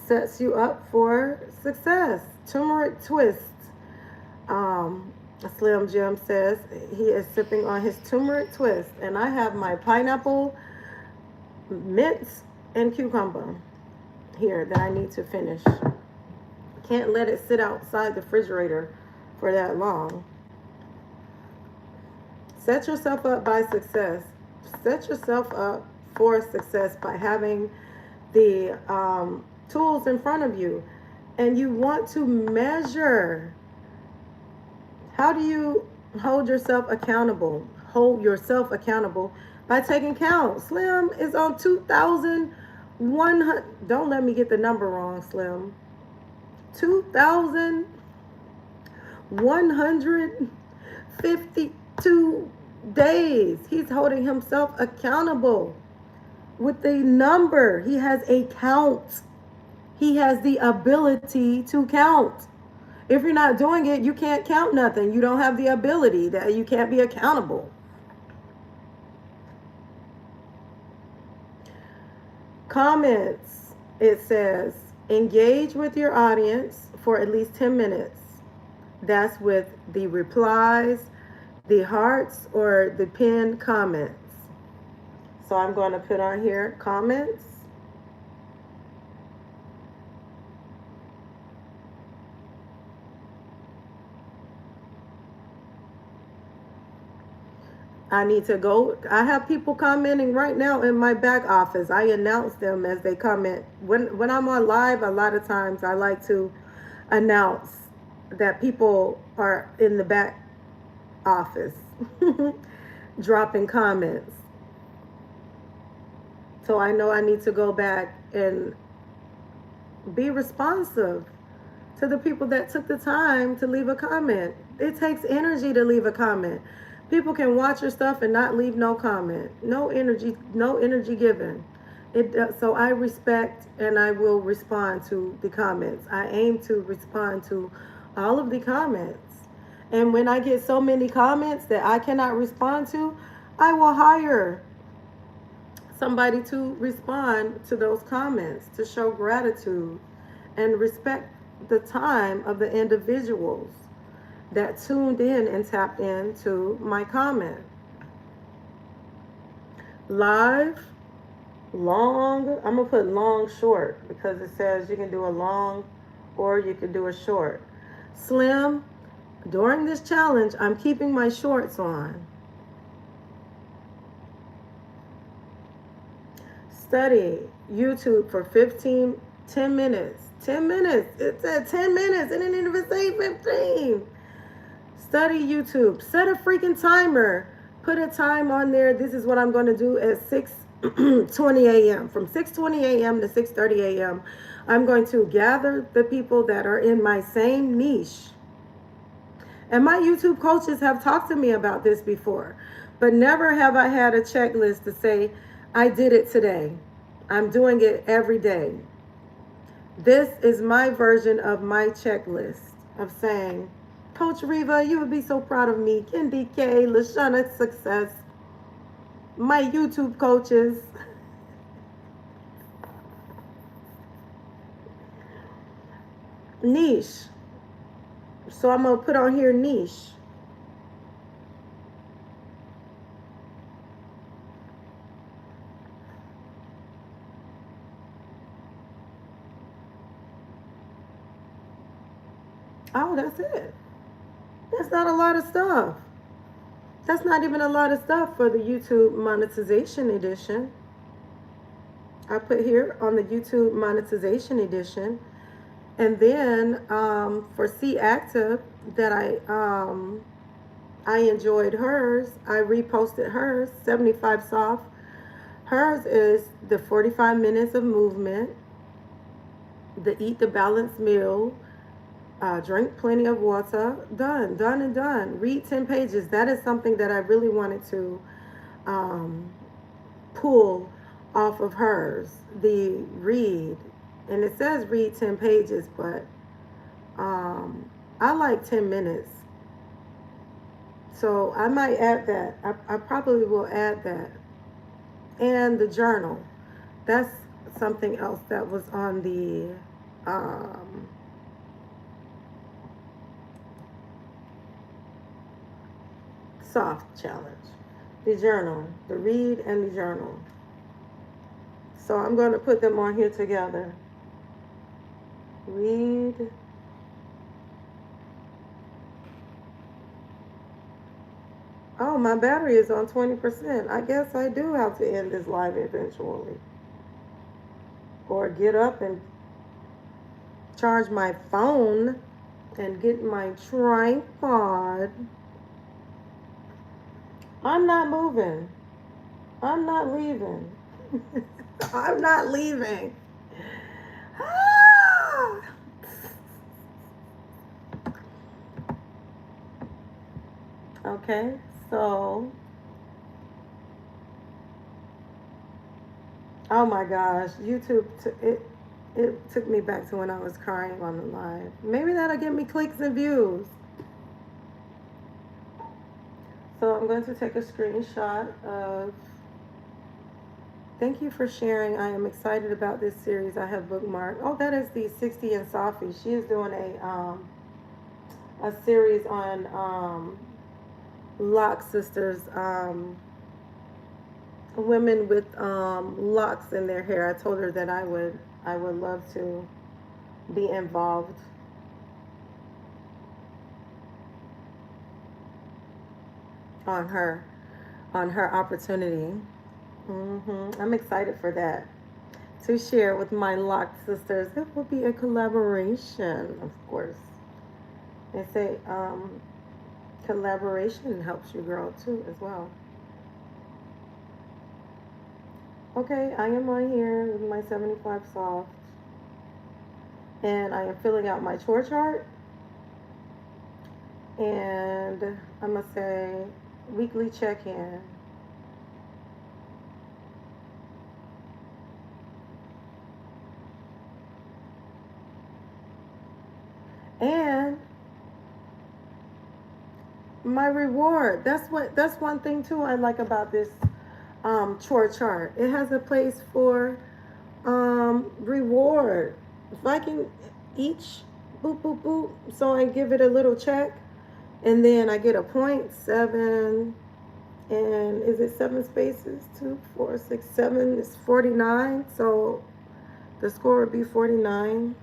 sets you up for success. Turmeric twist. Slim Jim says he is sipping on his turmeric twist, and I have my pineapple, mint, and cucumber here that I need to finish. Can't let it sit outside the refrigerator for that long. Set yourself up by success. Set yourself up for success by having the tools in front of you. And you want to measure. How do you hold yourself accountable? Hold yourself accountable by taking count. Slim is on 2,100. Don't let me get the number wrong, Slim. 2,152 days. He's holding himself accountable with the number. He has a count. He has the ability to count. If you're not doing it, you can't count nothing. You don't have the ability. That you can't be accountable. Comments. It says, engage with your audience for at least 10 minutes. That's with the replies, the hearts, or the pinned comments. So I'm going to put on here comments. I need to go. I have people commenting right now in my back office. I announce them as they comment. When I'm on live, a lot of times I like to announce that people are in the back office dropping comments. So I know I need to go back and be responsive to the people that took the time to leave a comment. It takes energy to leave a comment. People can watch your stuff and not leave no comment. No energy given. So I respect and I will respond to the comments. I aim to respond to all of the comments. And when I get so many comments that I cannot respond to, I will hire somebody to respond to those comments, to show gratitude and respect the time of the individuals that tuned in and tapped into my comment. Live, long, I'm going to put long short because it says you can do a long or you can do a short. Slim, during this challenge, I'm keeping my shorts on. Study YouTube for 10 minutes. 10 minutes. It said 10 minutes. It didn't even say 15. Study YouTube. Set a freaking timer. Put a time on there. This is what I'm going to do at 6:20 a.m. From 6:20 a.m. to 6:30 a.m. I'm going to gather the people that are in my same niche. And my YouTube coaches have talked to me about this before. But never have I had a checklist to say, I did it today. I'm doing it every day. This is my version of my checklist of saying, Coach Reva, you would be so proud of me. Kendi K, Lashana Success, my YouTube coaches. Niche. So I'm going to put on here niche. Oh, that's it. That's not a lot of stuff. That's not even a lot of stuff for the YouTube monetization edition. I put here on the YouTube monetization edition. And then for C Active, that I enjoyed hers. I reposted hers, 75 soft. Hers is the 45 minutes of movement, the Eat the Balanced Meal, Drink plenty of water. Done, done, and done. Read 10 pages. That is something that I really wanted to um, pull off of hers. The read. And it says read 10 pages, but I like 10 minutes. So I might add that. I probably will add that. And the journal. That's something else that was on the soft challenge. The journal, the read and the journal. So I'm going to put them on here together. Read. Oh, my battery is on 20%. I guess I do have to end this live eventually. Or get up and charge my phone and get my tripod. I'm not moving. I'm not leaving. I'm not leaving. Ah! Okay, so, oh my gosh, YouTube, it took me back to when I was crying on the live. Maybe that'll get me clicks and views. So I'm going to take a screenshot of, thank you for sharing. I am excited about this series I have bookmarked. Oh, that is the 60 and Safi. She is doing a series on lock sisters, women with locks in their hair. I told her that I would love to be involved. On her opportunity. I'm excited for that, to share with my locked sisters. It will be a collaboration, of course. They say collaboration helps you grow too as well. Okay, I am on here with my 75 soft, and I am filling out my chore chart, and I'm gonna say weekly check-in. And my reward. That's one thing too I like about this chore chart. It has a place for reward. If I can each boop boop boop, so I give it a little check, and then I get a point. 7, and is it 7 spaces? 2, 4, 6, 7 is 49. So the score would be 49.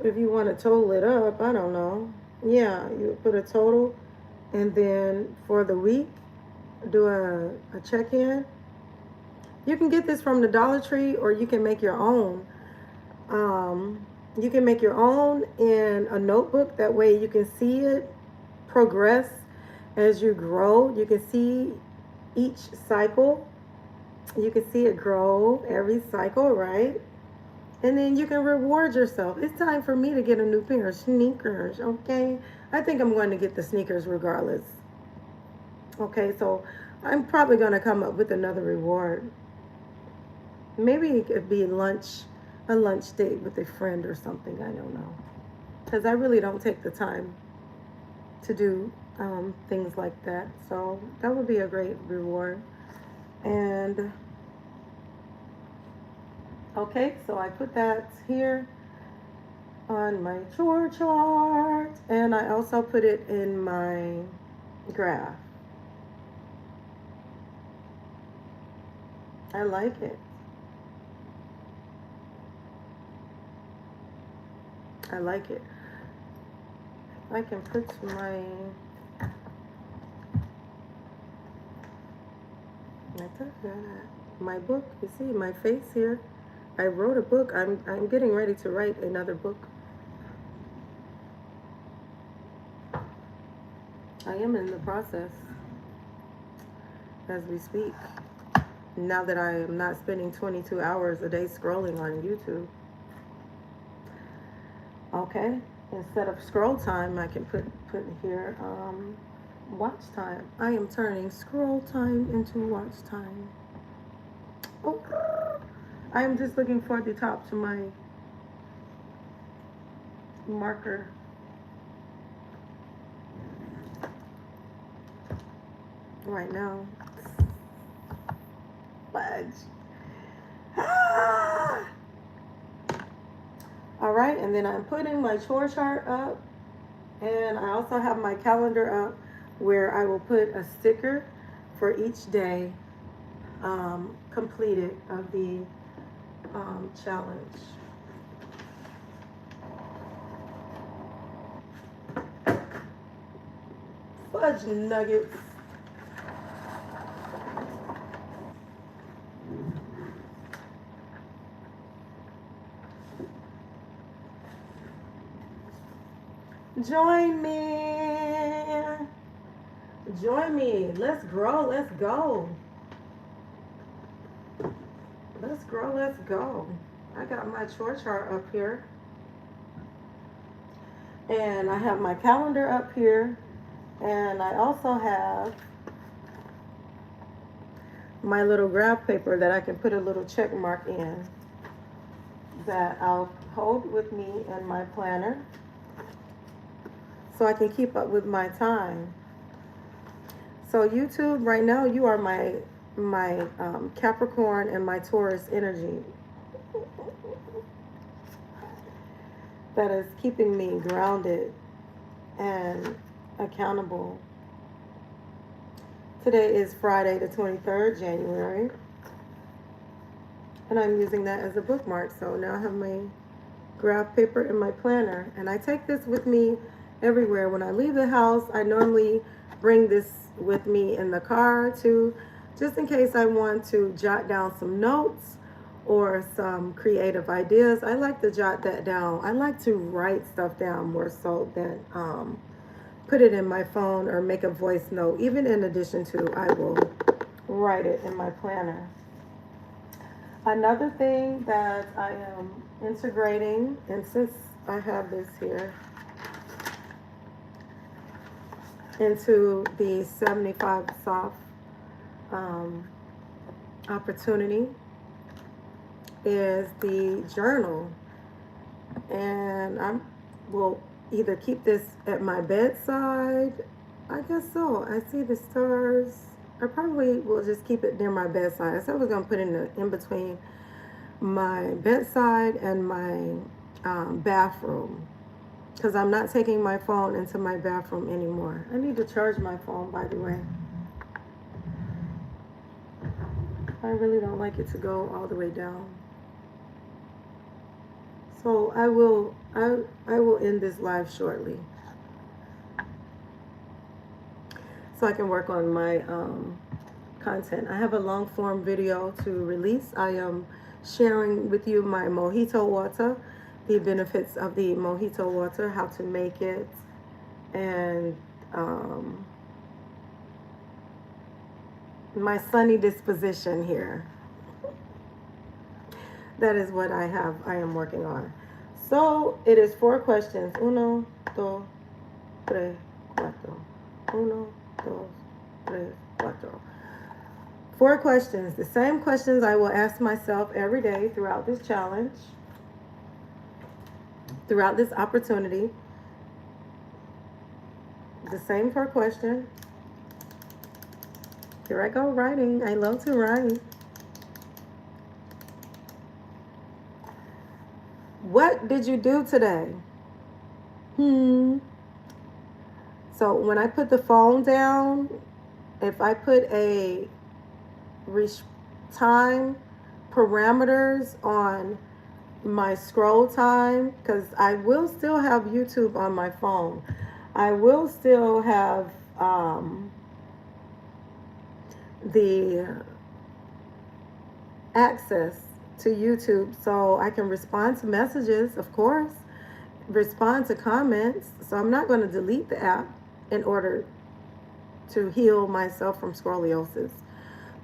If you want to total it up, I don't know. Yeah, you put a total, and then for the week, do a check-in. You can get this from the Dollar Tree, or you can make your own. You can make your own in a notebook. That way you can see it progress as you grow. You can see each cycle. You can see it grow every cycle, right? And then you can reward yourself. It's time for me to get a new pair of sneakers, okay? I think I'm going to get the sneakers regardless. Okay, so I'm probably going to come up with another reward. Maybe it could be a lunch date with a friend or something. I don't know. Because I really don't take the time to do things like that. So that would be a great reward. And okay, so I put that here on my chore chart, and I also put it in my graph. I like it. I like it. I can put my book. You see my face here. I wrote a book. I'm getting ready to write another book. I am in the process as we speak. Now that I am not spending 22 hours a day scrolling on YouTube. Okay, instead of scroll time, I can put here watch time. I am turning scroll time into watch time. Oh, I am just looking for the top to my marker. Right now. Fudge. Ah! All right, and then I'm putting my chore chart up, and I also have my calendar up where I will put a sticker for each day completed of the challenge. Fudge nuggets. Join me. Join me. Let's grow. Let's go. Let's grow. Let's go. I got my chore chart up here. And I have my calendar up here. And I also have my little graph paper that I can put a little check mark in that I'll hold with me in my planner so I can keep up with my time. So YouTube, right now, you are my Capricorn and my Taurus energy that is keeping me grounded and accountable. Today is Friday the 23rd, January, and I'm using that as a bookmark. So now I have my graph paper in my planner, and I take this with me everywhere. When I leave the house, I normally bring this with me in the car too, just in case I want to jot down some notes or some creative ideas. I like to jot that down. I like to write stuff down more so than put it in my phone or make a voice note. Even in addition to, I will write it in my planner. Another thing that I am integrating, and since I have this here, into the 75 soft opportunity is the journal. And I will either keep this at my bedside. I guess so. I see the stars. I probably will just keep it near my bedside. So I was going to put it in between my bedside and my bathroom, because I'm not taking my phone into my bathroom anymore. I need to charge my phone, by the way. I really don't like it to go all the way down. So I will end this live shortly, so I can work on my content. I have a long form video to release. I am sharing with you my mojito water, the benefits of the mojito water, how to make it, and my sunny disposition here. That is what I am working on. So it is 4 questions. 1, 2, 3, 4. 1, 2, 3, 4. 4 questions. The same questions I will ask myself every day throughout this challenge, throughout this opportunity. The same 4 questions. Here I go writing. I love to write. What did you do today? So when I put the phone down, if I put a time parameters on my scroll time, because I will still have YouTube on my phone. I will still have the access to YouTube, so I can respond to messages, of course, respond to comments. So I'm not going to delete the app in order to heal myself from scoliosis,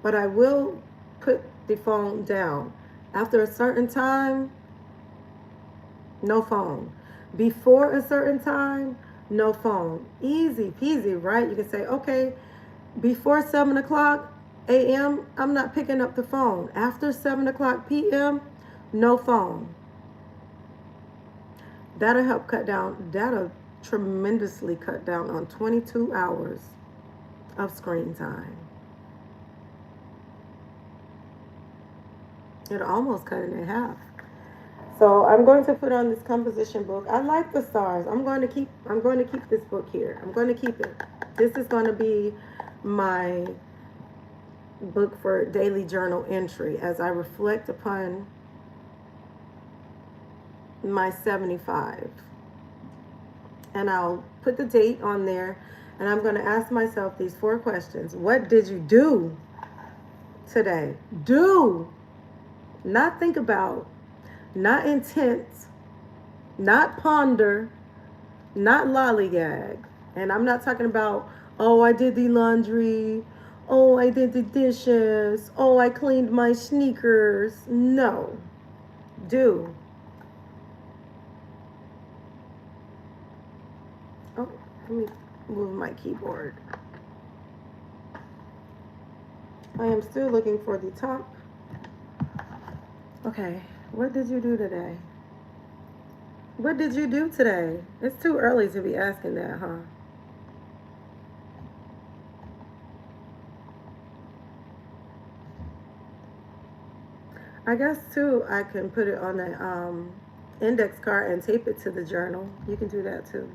but I will put the phone down. After a certain time, no phone. Before a certain time, no phone. Easy peasy, right? You can say, okay, before 7 o'clock a.m., I'm not picking up the phone. After 7 o'clock p.m., no phone. That'll tremendously cut down on 22 hours of screen time. It'll almost cut it in half. So I'm going to put on this composition book. I like the stars. I'm going to keep this book here. I'm going to keep it. This is going to be my book for daily journal entry as I reflect upon my 75. And I'll put the date on there, and I'm going to ask myself these 4 questions. What did you do today? Do. Not think about, not intent, not ponder, not lollygag. And I'm not talking about, oh, I did the laundry, oh, I did the dishes, oh, I cleaned my sneakers. No. Do. Oh, let me move my keyboard. I am still looking for the top. Okay, what did you do today? What did you do today? It's too early to be asking that, huh? I guess too, I can put it on the index card and tape it to the journal. You can do that too.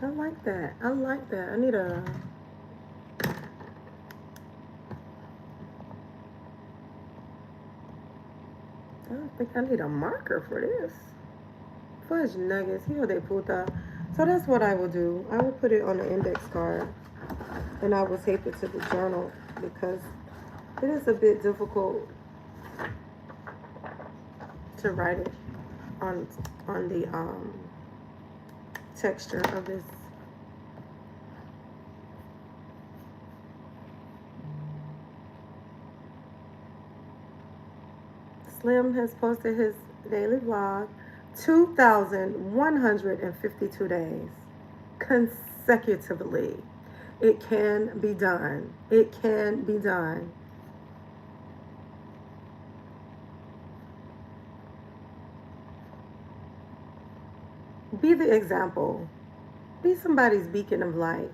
I like that. I like that. I think I need a marker for this. Fudge nuggets, hijo de puta. So that's what I will do. I will put it on the index card and I will tape it to the journal because it is a bit difficult to write it on the texture of this. Slim has posted his daily vlog 2,152 days consecutively. It can be done. It can be done. Be the example. Be somebody's beacon of light.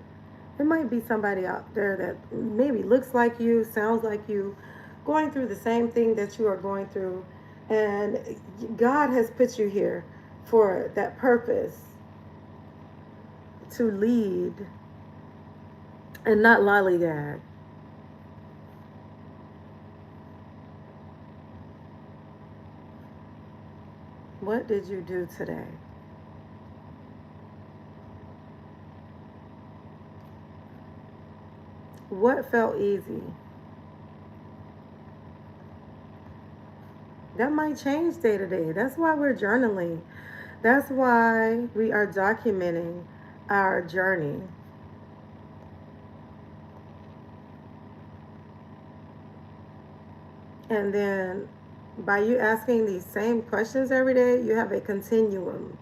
There might be somebody out there that maybe looks like you, sounds like you, going through the same thing that you are going through. And God has put you here for that purpose, to lead and not lollygag. What did you do today? What felt easy? That might change day to day. That's why we're journaling. That's why we are documenting our journey. And then by you asking these same questions every day, you have a continuum.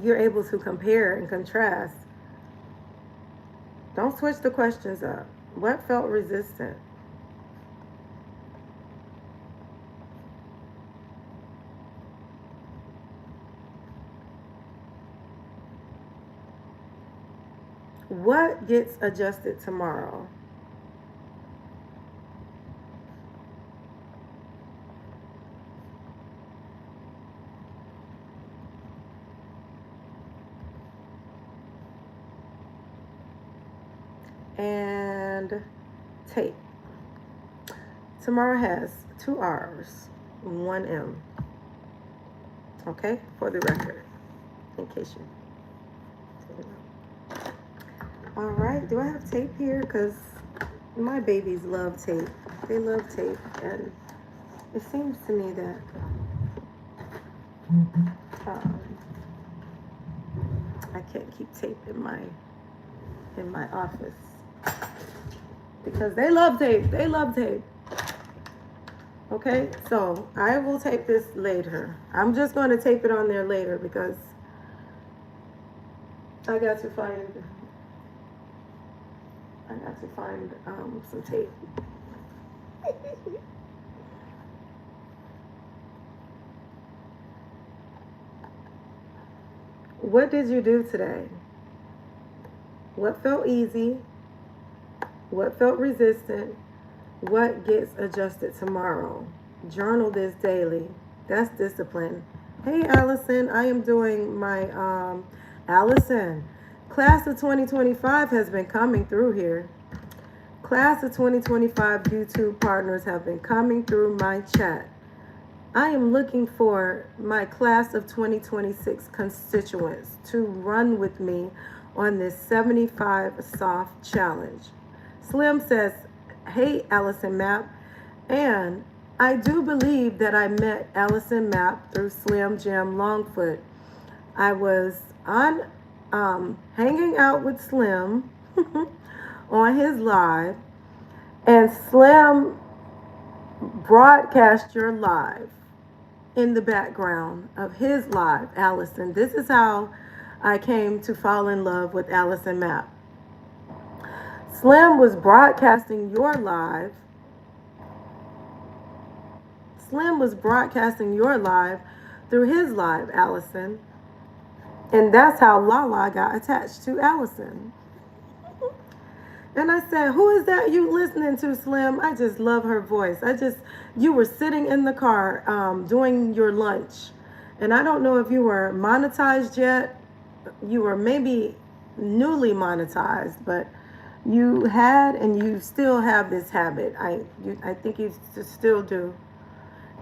You're able to compare and contrast. Don't switch the questions up. What felt resistant? What gets adjusted tomorrow? And tape. Tomorrow has 2 R's, 1 M. Okay, for the record, in case you didn't know. All right, do I have tape here? Because my babies love tape. They love tape, and it seems to me that um, I can't keep tape in my office because they love tape. They love tape. Okay, so I will tape this later. I'm just going to tape it on there later because I got to find some tape. What did you do today? What felt easy? What felt resistant? What gets adjusted tomorrow? Journal this daily. That's discipline. Hey, Allison, I am doing my, Allison, class of 2025 has been coming through here. Class of 2025 YouTube partners have been coming through my chat. I am looking for my class of 2026 constituents to run with me on this 75 soft challenge. Slim says, hey, Allison Mapp. And I do believe that I met Allison Mapp through Slim Jim Longfoot. I was hanging out with Slim on his live, and Slim broadcast your live in the background of his live, Allison. This is how I came to fall in love with Allison Mapp. Slim was broadcasting your live. Slim was broadcasting your live through his live, Allison. And that's how LaLa got attached to Allison. And I said, who is that you listening to, Slim? I just love her voice. You were sitting in the car doing your lunch. And I don't know if you were monetized yet. You were maybe newly monetized, but you had and you still have this habit. I think you still do.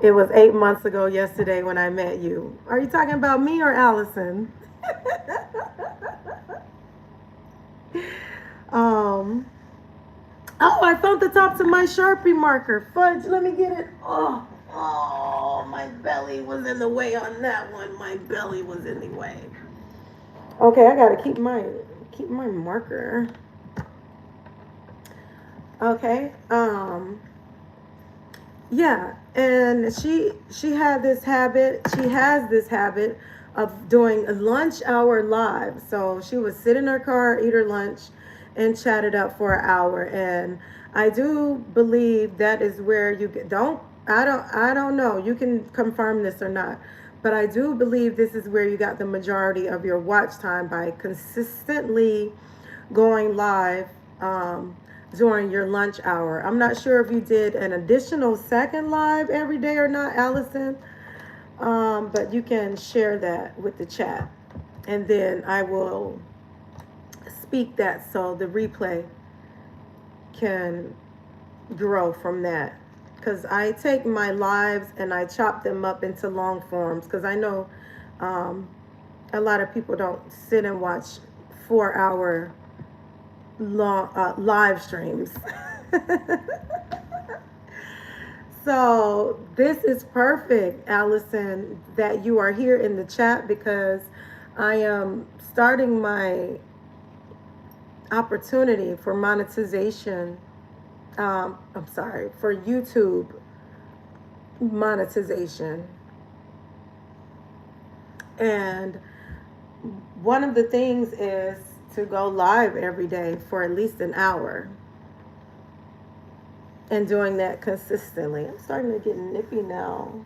It was 8 months ago yesterday when I met you. Are you talking about me or Allison? Oh, I found the top to my Sharpie marker. Fudge, let me get it. Oh, my belly was in the way on that one. My belly was in the way. Okay, I gotta keep my marker. Okay. Yeah, and she had this habit. She has this habit of doing a lunch hour live. So she would sit in her car, eat her lunch, and chat it up for an hour. And I do believe that is where you get, I don't know. You can confirm this or not. But I do believe this is where you got the majority of your watch time by consistently going live during your lunch hour. I'm not sure if you did an additional second live every day or not, Allison. But you can share that with the chat. And then I will speak that so the replay can grow from that. Because I take my lives and I chop them up into long forms. Because I know a lot of people don't sit and watch 4-hour long live streams. So this is perfect, Allison, that you are here in the chat, because I am starting my opportunity for monetization. For YouTube monetization. And one of the things is to go live every day for at least an hour. And doing that consistently. I'm starting to get nippy now.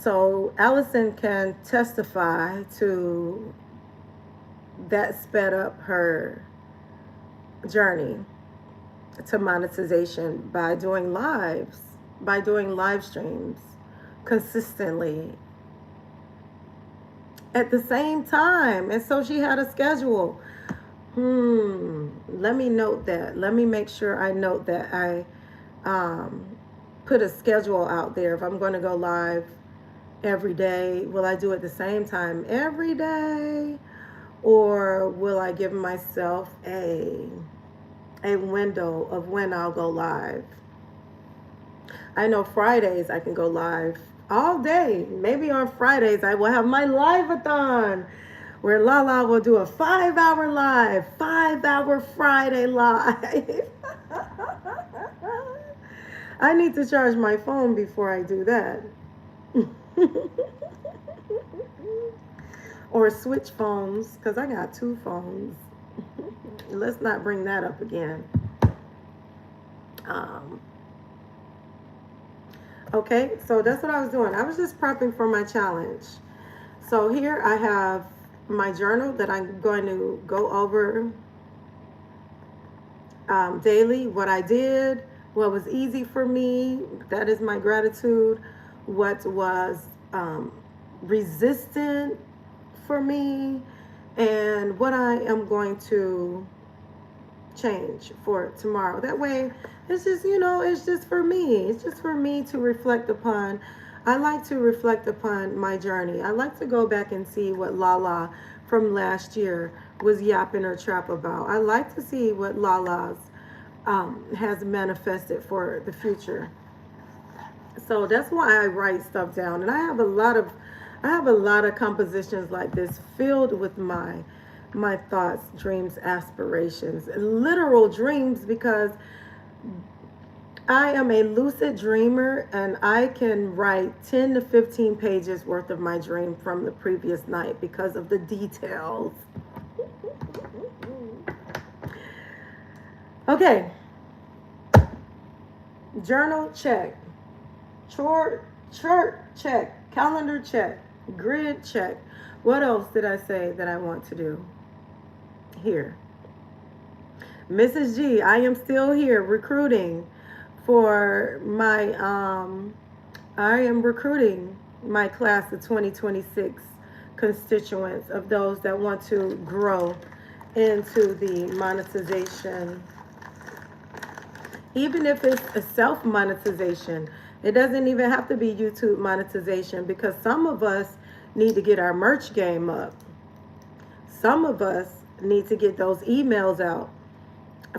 So Allison can testify to that sped up her journey to monetization by doing live streams consistently at the same time. And so she had a schedule. Let me note that. Let me make sure I note that I put a schedule out there. If I'm going to go live every day, will I do it the same time every day? Or will I give myself a window of when I'll go live? I know Fridays I can go live all day. Maybe on Fridays I will have my live-a-thon where LaLa will do a 5-hour live, 5-hour Friday live. I need to charge my phone before I do that. Or switch phones, because I got 2 phones. Let's not bring that up again. Okay, so that's what I was doing. I was just prepping for my challenge. So here I have my journal that I'm going to go over daily, what I did, what was easy for me, that is my gratitude, what was resistant for me, and what I am going to change for tomorrow. That way, it's just, it's just for me. It's just for me to reflect upon. I like to reflect upon my journey. I like to go back and see what LaLa from last year was yapping her trap about. I like to see what LaLa's has manifested for the future. So that's why I write stuff down, and I have a lot of compositions like this filled with my thoughts, dreams, aspirations, literal dreams, because I am a lucid dreamer and I can write 10 to 15 pages worth of my dream from the previous night because of the details. Okay. Journal check. Chart check. Calendar check. Grid check. What else did I say that I want to do? Here. Mrs. G, I am still here recruiting for my, I am recruiting my class of 2026 constituents of those that want to grow into the monetization. Even if it's a self-monetization, it doesn't even have to be YouTube monetization, because some of us need to get our merch game up. Some of us need to get those emails out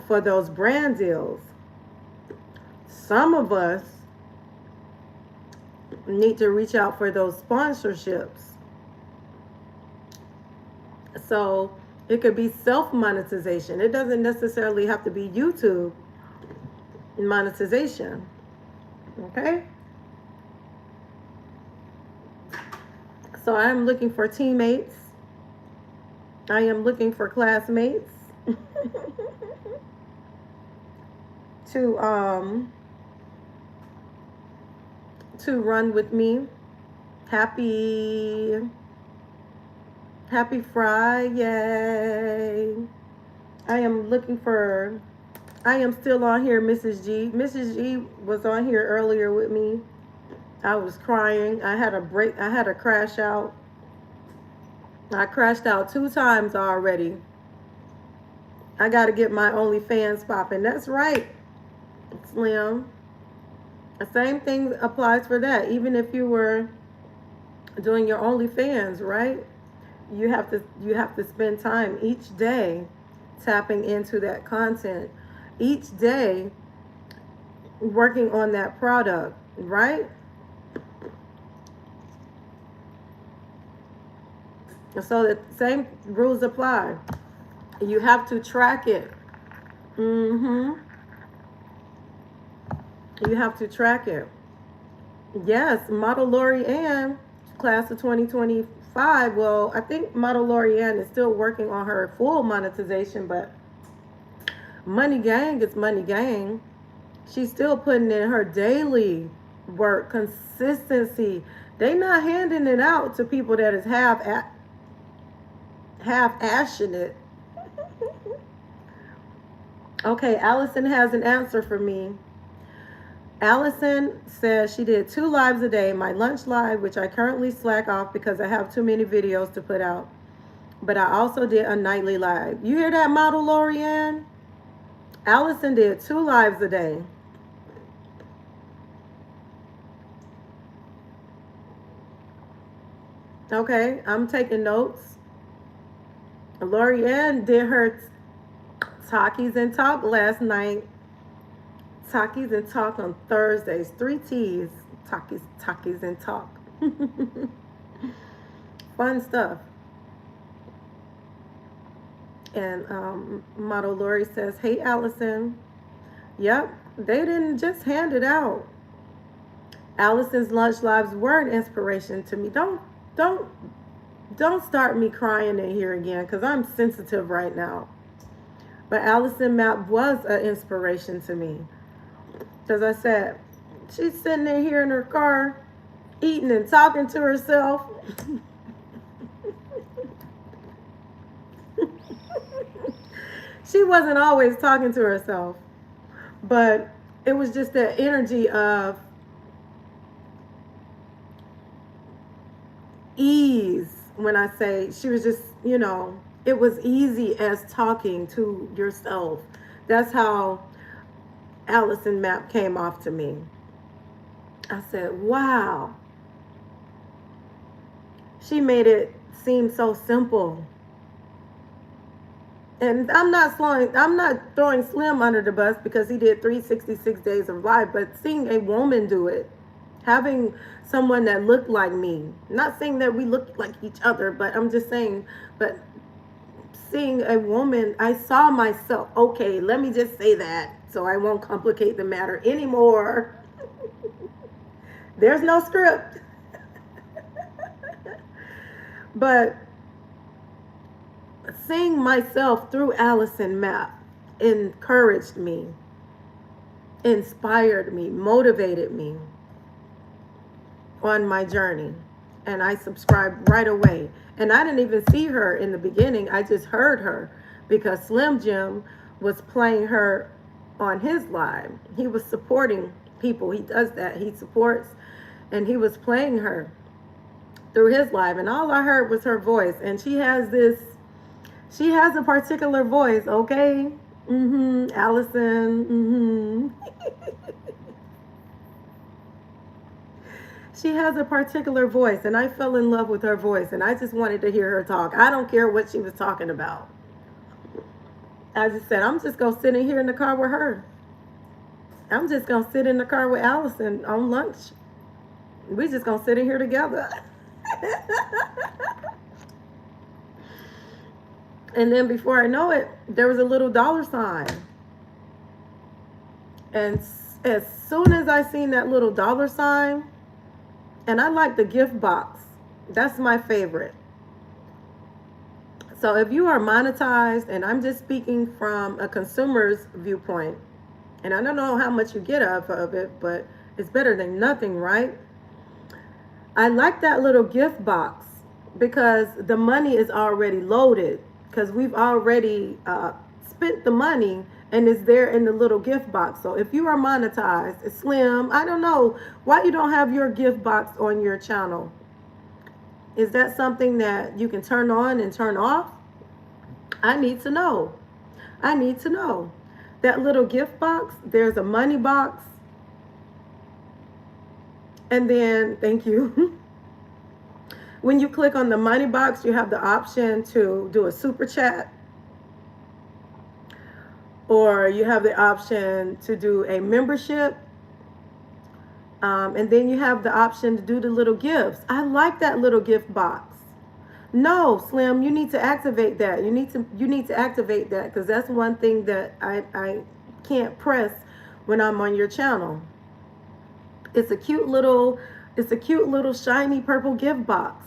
for those brand deals. Some of us need to reach out for those sponsorships. So it could be self-monetization. It doesn't necessarily have to be YouTube monetization. Okay? So I am looking for teammates. I am looking for classmates to run with me. Happy Friday. I am still on here, Mrs. G. Mrs. G was on here earlier with me. I was crying. I had a crash out. I crashed out 2 times already. I got to get my OnlyFans popping. That's right, Slim. The same thing applies for that. Even if you were doing your OnlyFans, right? You have to spend time each day tapping into that content. Each day working on that product, right? So the same rules apply. You have to track it. You have to track it. Yes, Model Lori Ann, class of 2025. Well, I think Model Lori Ann is still working on her full monetization, but Money Gang is Money Gang. She's still putting in her daily work, consistency. They not handing it out to people that is half-ashing it. Okay, Allison has an answer for me. Allison says she did 2 lives a day. My lunch live, which I currently slack off because I have too many videos to put out. But I also did a nightly live. You hear that, Model Lorianne? Allison did 2 lives a day. Okay, I'm taking notes. Lorianne did her Talkies and Talk last night. Talkies and Talk on Thursdays. 3 T's. talkies and talk. Fun stuff. And Model Lori says, "Hey, Allison. Yep, they didn't just hand it out. Allison's lunch lives were an inspiration to me. Don't don't start me crying in here again because I'm sensitive right now. But Allison Map was an inspiration to me. Because I said, she's sitting in here in her car, eating and talking to herself. She wasn't always talking to herself, but it was just the energy of ease. When I say she was just, it was easy as talking to yourself. That's how Allison Map came off to me. I said, wow. She made it seem so simple. And I'm not throwing Slim under the bus because he did 366 days of life, but seeing a woman do it, having someone that looked like me, not saying that we look like each other, but I'm just saying, but seeing a woman, I saw myself. Okay, let me just say that so I won't complicate the matter anymore. There's no script. But seeing myself through Allison Map encouraged me, inspired me, motivated me on my journey. And I subscribed right away. And I didn't even see her in the beginning. I just heard her because Slim Jim was playing her on his live. He was supporting people. He does that. He supports. And he was playing her through his live. And all I heard was her voice. And she has a particular voice, okay? Allison, She has a particular voice, and I fell in love with her voice, and I just wanted to hear her talk. I don't care what she was talking about. I just said, I'm just going to sit in here in the car with her. I'm just going to sit in the car with Allison on lunch. We just going to sit in here together. And then before I know it, there was a little dollar sign. And as soon as I seen that little dollar sign, and I like the gift box. That's my favorite. So if you are monetized, and I'm just speaking from a consumer's viewpoint, and I don't know how much you get out of it, but it's better than nothing, right? I like that little gift box because the money is already loaded, because we've already spent the money and it's there in the little gift box. So if you are monetized, Slim, I don't know why you don't have your gift box on your channel. Is that something that you can turn on and turn off? I need to know. I need to know. That little gift box, there's a money box. And then, thank you. When you click on the money box, you have the option to do a super chat. Or you have the option to do a membership. And then you have the option to do the little gifts. I like that little gift box. No, Slim, you need to activate that. You need to activate that, because that's one thing that I can't press when I'm on your channel. It's a cute little shiny purple gift box.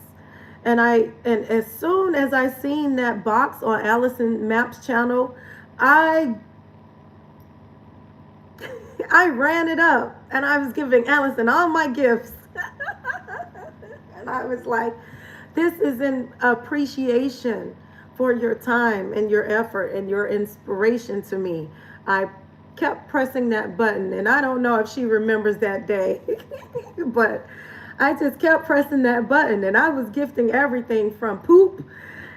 And as soon as I seen that box on Allison Map's channel, I ran it up and I was giving Allison all my gifts. And I was like, this is an appreciation for your time and your effort and your inspiration to me. I kept pressing that button, and I don't know if she remembers that day, but I just kept pressing that button, and I was gifting everything from poop,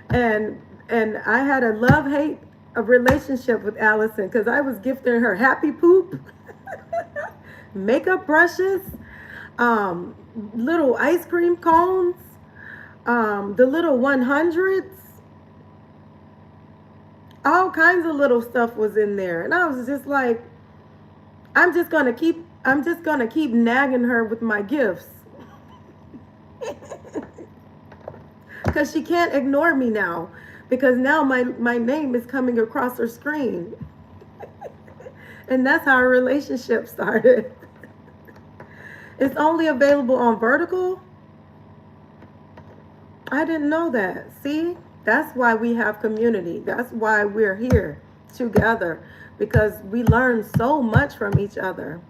and I had a love-hate relationship with Allison, because I was gifting her happy poop, makeup brushes, little ice cream cones, the little 100s, all kinds of little stuff was in there. And I was just like, I'm just going to keep I'm just going to keep nagging her with my gifts. Because she can't ignore me now. Because now my name is coming across her screen. And that's how our relationship started. It's only available on vertical. I didn't know that. See? That's why we have community. That's why we're here together. Because we learn so much from each other.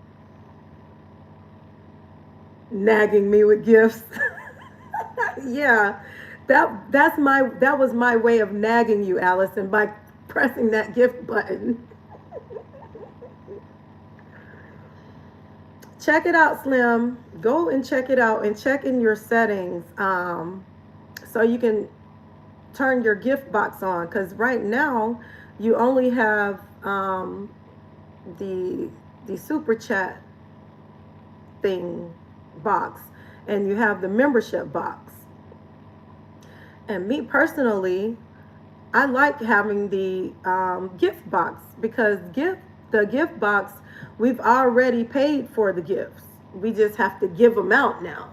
Nagging me with gifts. Yeah. That was my way of nagging you, Allison, by pressing that gift button. Check it out, Slim. Go and check it out and check in your settings so you can turn your gift box on. Because right now, you only have the super chat thing box, and you have the membership box. And me personally, I like having the gift box because the gift box, we've already paid for the gifts. We just have to give them out now.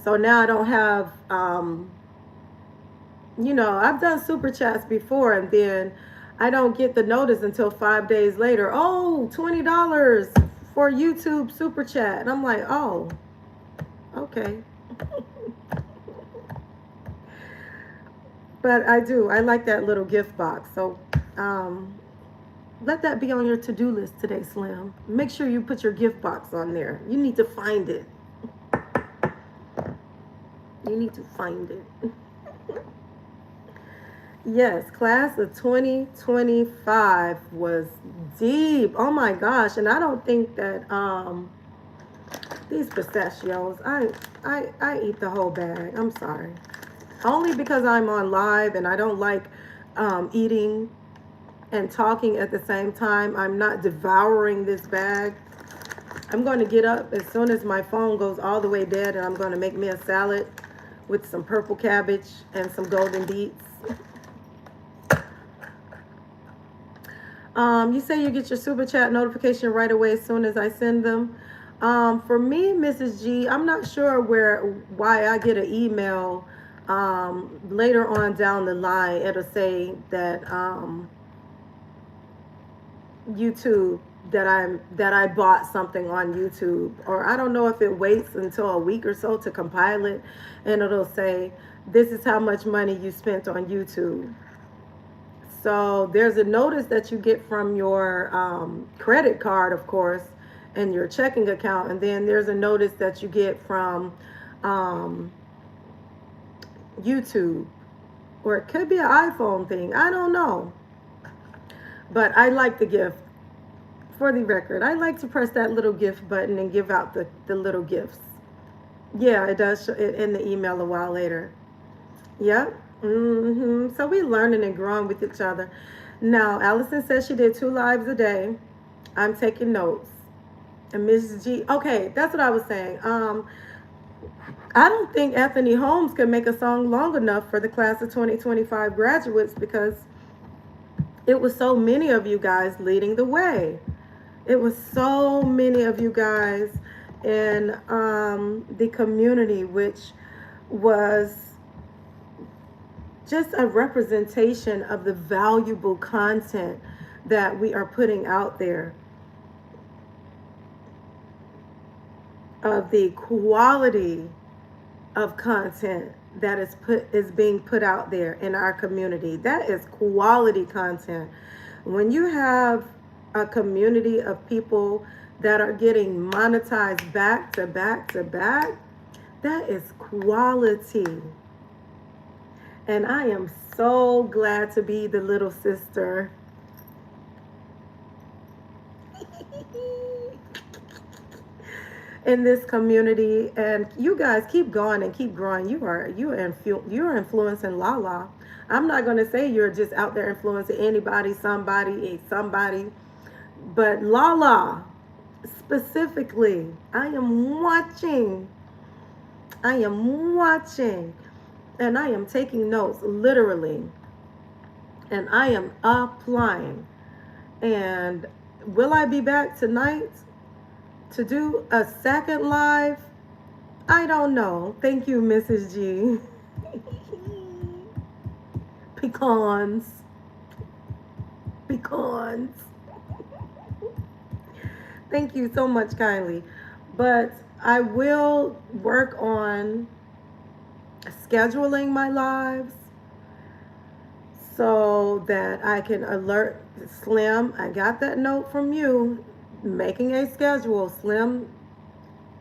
So now I don't have, I've done super chats before, and then I don't get the notice until 5 days later. Oh, $20 for YouTube super chat. And I'm like, oh, okay. But I like that little gift box. So let that be on your to-do list today, Slim. Make sure you put your gift box on there. You need to find it. You need to find it. Yes, class of 2025 was deep. Oh my gosh. And I don't think that these pistachios, I eat the whole bag. I'm sorry. Only because I'm on live and I don't like eating and talking at the same time. I'm not devouring this bag. I'm going to get up as soon as my phone goes all the way dead, and I'm going to make me a salad with some purple cabbage and some golden beets. You say you get your super chat notification right away as soon as I send them. For me, Mrs. G, I'm not sure why I get an email later on down the line. It'll say that YouTube, that I bought something on YouTube, or I don't know if it waits until a week or so to compile it, and it'll say this is how much money you spent on YouTube. So there's a notice that you get from your credit card, of course, and your checking account, and then there's a notice that you get from YouTube, or it could be an iPhone thing. I don't know. But I like the gift. For the record, I like to press that little gift button and give out the little gifts. Yeah, it does show it in the email a while later. Yep. So we're learning and growing with each other. Now, Allison says she did 2 lives a day. I'm taking notes. And Mrs. G, okay, that's what I was saying. I don't think Anthony Holmes could make a song long enough for the class of 2025 graduates, because it was so many of you guys leading the way. It was so many of you guys in the community, which was just a representation of the valuable content that we are putting out there, of the quality of content that is being put out there in our community. That is quality content. When you have a community of people that are getting monetized back to back to back, that is quality. And I am so glad to be the little sister. In this community, and you guys keep going and keep growing. You're influencing LaLa. I'm not going to say you're just out there influencing anybody, somebody, but LaLa specifically. I am watching, and I am taking notes, literally, and I am applying. And will I be back tonight? to do a second live, I don't know. Thank you, Mrs. G. Pecans. Pecans. Thank you so much, kindly. But I will work on scheduling my lives so that I can alert Slim. I got that note from you. Making a schedule, Slim.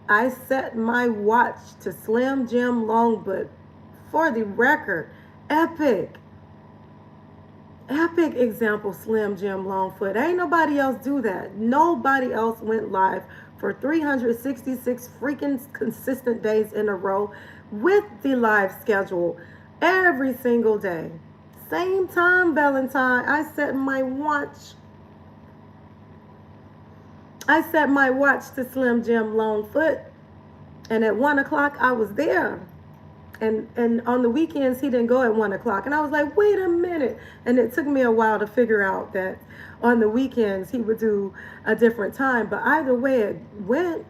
I set my watch to Slim Jim Longfoot. For the record, epic. Epic example, Slim Jim Longfoot. Ain't nobody else do that. Nobody else went live for 366 freaking consistent days in a row with the live schedule every single day. Same time, Valentine. I set my watch to Slim Jim Longfoot, and at 1 o'clock I was there. And on the weekends he didn't go at 1 o'clock, and I was like, wait a minute. And it took me a while to figure out that on the weekends he would do a different time. But either way it went,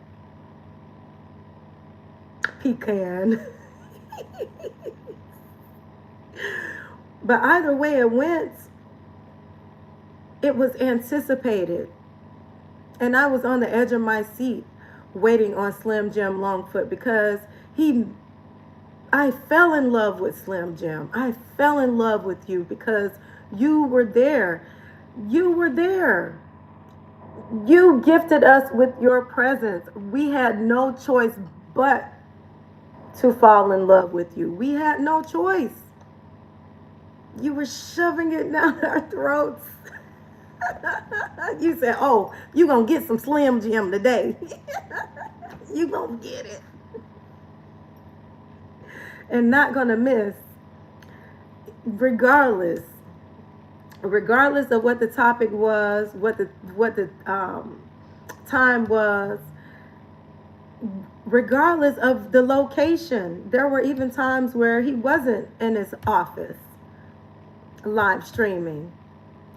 pecan. But either way it went, it was anticipated. And I was on the edge of my seat waiting on Slim Jim Longfoot because I fell in love with Slim Jim. I fell in love with you because you were there. You were there. You gifted us with your presence. We had no choice but to fall in love with you. We had no choice. You were shoving it down our throats. You said, oh, you gonna get some Slim Jim today. You gonna get it. And not gonna miss, regardless of what the topic was, what the time was, regardless of the location. There were even times where he wasn't in his office live streaming.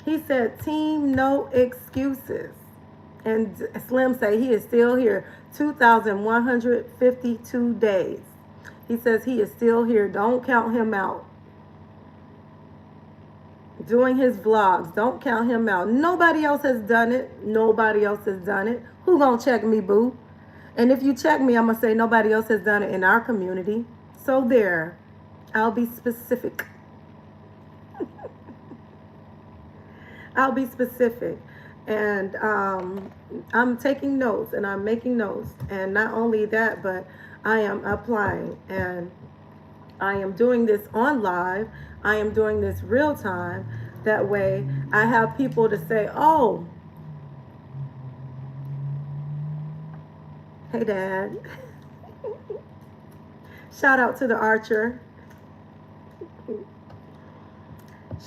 He said, team, no excuses. And Slim say he is still here 2,152 days. He says he is still here. Don't count him out. Doing his vlogs. Don't count him out. Nobody else has done it. Nobody else has done it. Who gonna check me, boo? And if you check me, I'm gonna say nobody else has done it in our community. So there. I'll be specific. I'll be specific. And I'm taking notes and I'm making notes. And not only that, but I am applying. And I am doing this on live. I am doing this real time. That way I have people to say, oh, hey, Dad. Shout out to the Archer.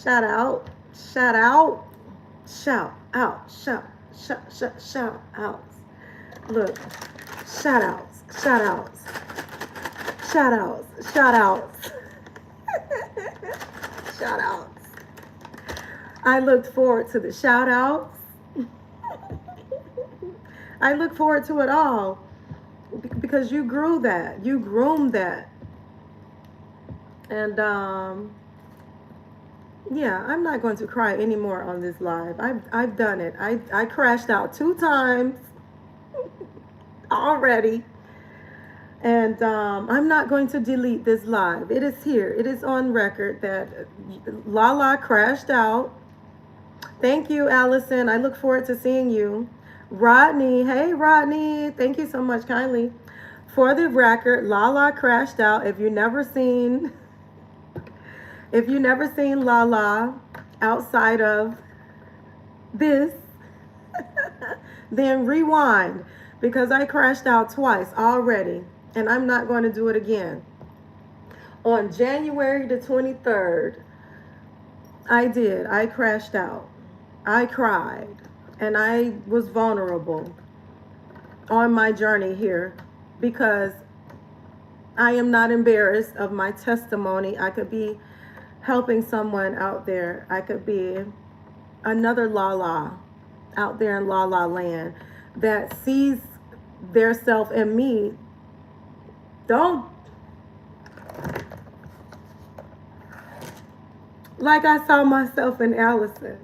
Shout out. Shout out. Shout out. Shout outs. Look. Shout outs. Shout outs. Shout outs. Shout outs. Shout outs. I looked forward to the shout outs. I look forward to it all because you grew that. You groomed that. And yeah, I'm not going to cry anymore on this live. I've done it. I crashed out 2 times already. And I'm not going to delete this live. It is here. It is on record that LaLa crashed out. Thank you, Allison. I look forward to seeing you. Rodney. Hey, Rodney. Thank you so much, kindly. For the record, LaLa crashed out. If you've never seen LaLa outside of this, then rewind, because I crashed out twice already, and I'm not going to do it again. On January the 23rd, I crashed out. I cried, and I was vulnerable on my journey here because I am not embarrassed of my testimony. I could be helping someone out there. I could be another LaLa out there in LaLa land that sees their self and me. Don't, like I saw myself in Allison.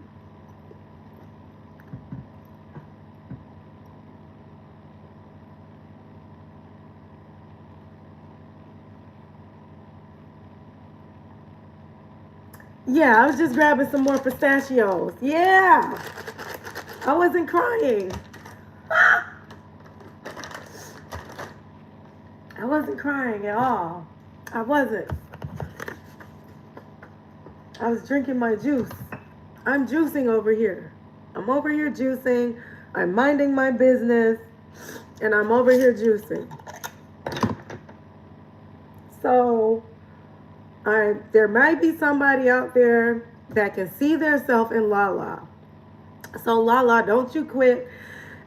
Yeah, I was just grabbing some more pistachios. Yeah, I wasn't crying. I wasn't crying at all. I wasn't. I was drinking my juice. I'm juicing over here. I'm over here juicing. I'm minding my business. And I'm over here juicing. So, there might be somebody out there that can see theirself in LaLa. So, LaLa, don't you quit.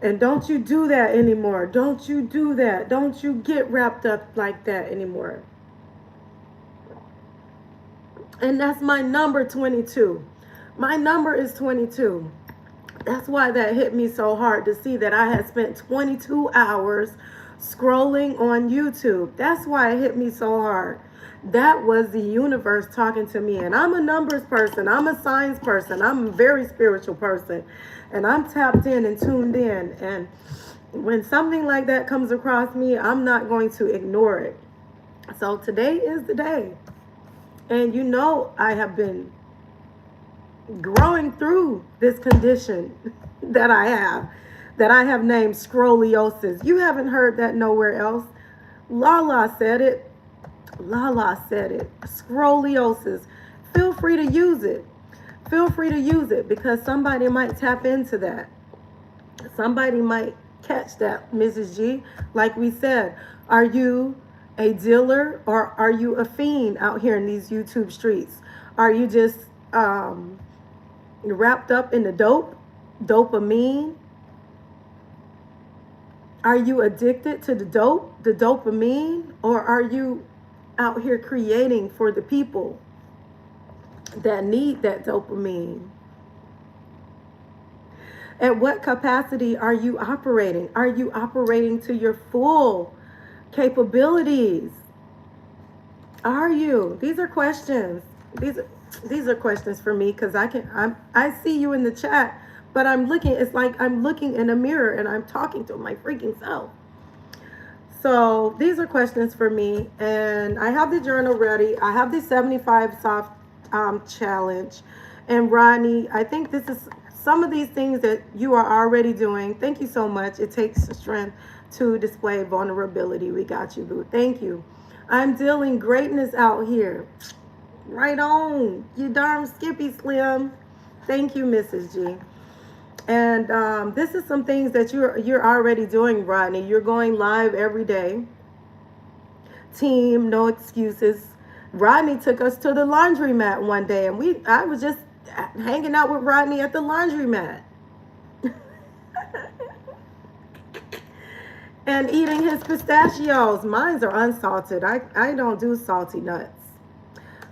And don't you do that anymore. Don't you do that. Don't you get wrapped up like that anymore. And that's my number 22. My number is 22. That's why that hit me so hard to see that I had spent 22 hours scrolling on YouTube. That's why it hit me so hard. That was the universe talking to me. And I'm a numbers person. I'm a science person. I'm a very spiritual person. And I'm tapped in and tuned in. And when something like that comes across me, I'm not going to ignore it. So today is the day. And you know, I have been growing through this condition that I have named scoliosis. You haven't heard that nowhere else. LaLa said it. LaLa said it. Scoliosis. Feel free to use it. Feel free to use it because somebody might tap into that. Somebody might catch that, Mrs. G. Like we said, are you a dealer or are you a fiend out here in these YouTube streets? Are you just wrapped up in the dopamine? Are you addicted to the dopamine? Or are you out here creating for the people that need that dopamine? At what capacity are you operating? Are you operating to your full capabilities? Are you? These are questions. These are questions for me because I see you in the chat, but I'm looking. It's like I'm looking in a mirror and I'm talking to my freaking self. So these are questions for me, and I have the journal ready. I have the 75 soft challenge, and Rodney, I think this is some of these things that you are already doing. Thank you so much. It takes strength to display vulnerability. We got you, boo. Thank you. I'm dealing greatness out here. Right on. You darn Skippy Slim. Thank you, Mrs. G. And this is some things that you're already doing, Rodney. You're going live every day. Team, no excuses. Rodney took us to the laundromat one day, and I was just hanging out with Rodney at the laundromat. And eating his pistachios. Mine are unsalted. I don't do salty nuts.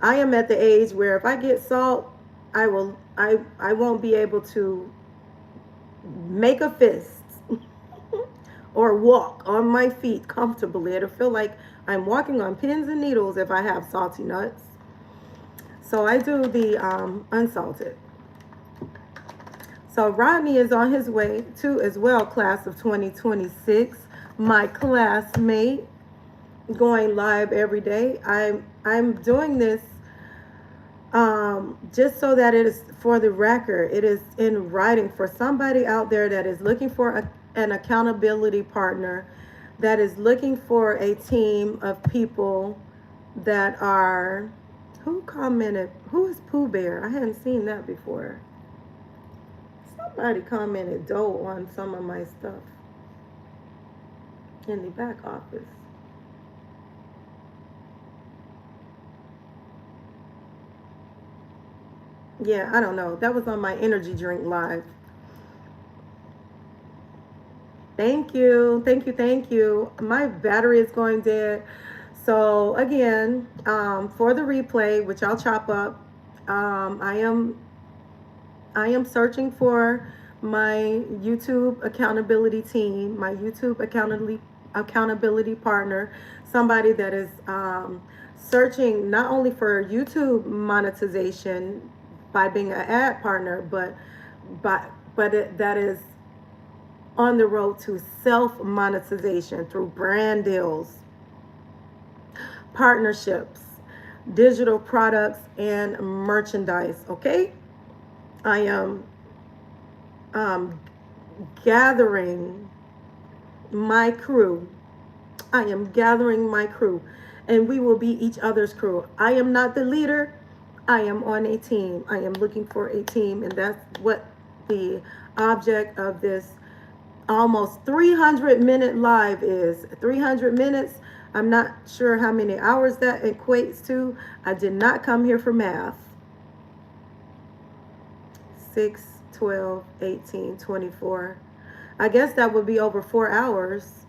I am at the age where if I get salt, I won't be able to make a fist or walk on my feet comfortably. It'll feel like I'm walking on pins and needles if I have salty nuts. So I do the unsalted. So Rodney is on his way to as well, class of 2026. My classmate, going live every day. I'm doing this just so that it is for the record. It is in writing for somebody out there that is looking for an accountability partner, that is looking for a team of people that are, who commented, who is Pooh Bear? I hadn't seen that before. Somebody commented dough on some of my stuff in the back office. Yeah, I don't know. That was on my energy drink live. Thank you. Thank you. Thank you. My battery is going dead. So again, for the replay, which I'll chop up, I am searching for my YouTube accountability team, my YouTube accountability partner, somebody that is searching not only for YouTube monetization by being an ad partner, but that is on the road to self monetization through brand deals, partnerships, digital products, and merchandise. Okay, I am um, gathering my crew. I am gathering my crew, and we will be each other's crew. I am not the leader. I am on a team. I am looking for a team, and that's what the object of this almost 300-minute live is. 300 minutes. I'm not sure how many hours that equates to. I did not come here for math. 6, 12, 18, 24. I guess that would be over 4 hours.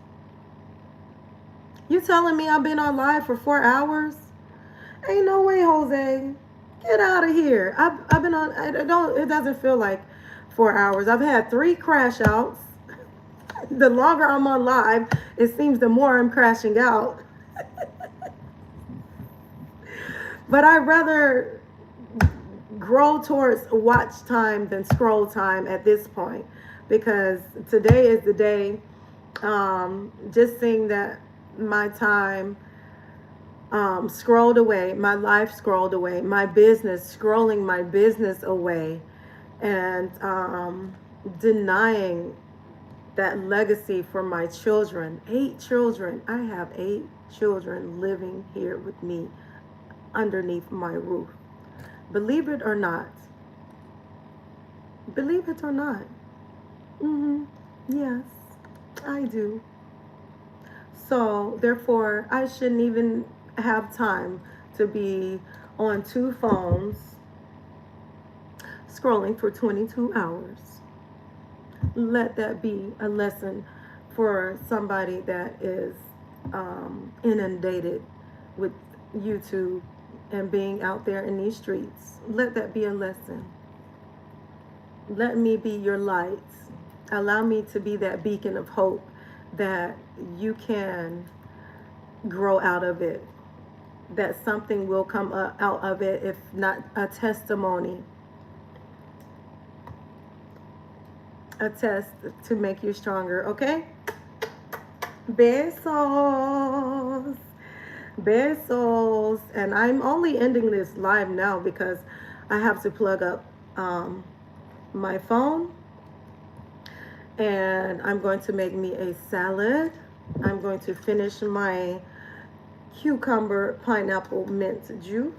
You telling me I've been on live for 4 hours? Ain't no way, Jose. Get out of here. I've been on, it doesn't feel like 4 hours. I've had 3 crash outs. The longer I'm on live, it seems the more I'm crashing out. But I'd rather grow towards watch time than scroll time at this point, because today is the day. Just seeing that my time scrolled away, my life scrolled away, my business, scrolling my business away, and denying that legacy for my children. 8 children. I have 8 children living here with me underneath my roof. Believe it or not. Believe it or not. Yes, I do. So, therefore, I shouldn't even have time to be on 2 phones scrolling for 22 hours. Let that be a lesson for somebody that is inundated with YouTube and being out there in these streets. Let that be a lesson. Let me be your light. Allow me to be that beacon of hope that you can grow out of it, that something will come out of it, if not a testimony, a test to make you stronger. Okay? Besos. Besos. And I'm only ending this live now because I have to plug up my phone, and I'm going to make me a salad. I'm going to finish my cucumber pineapple mint juice.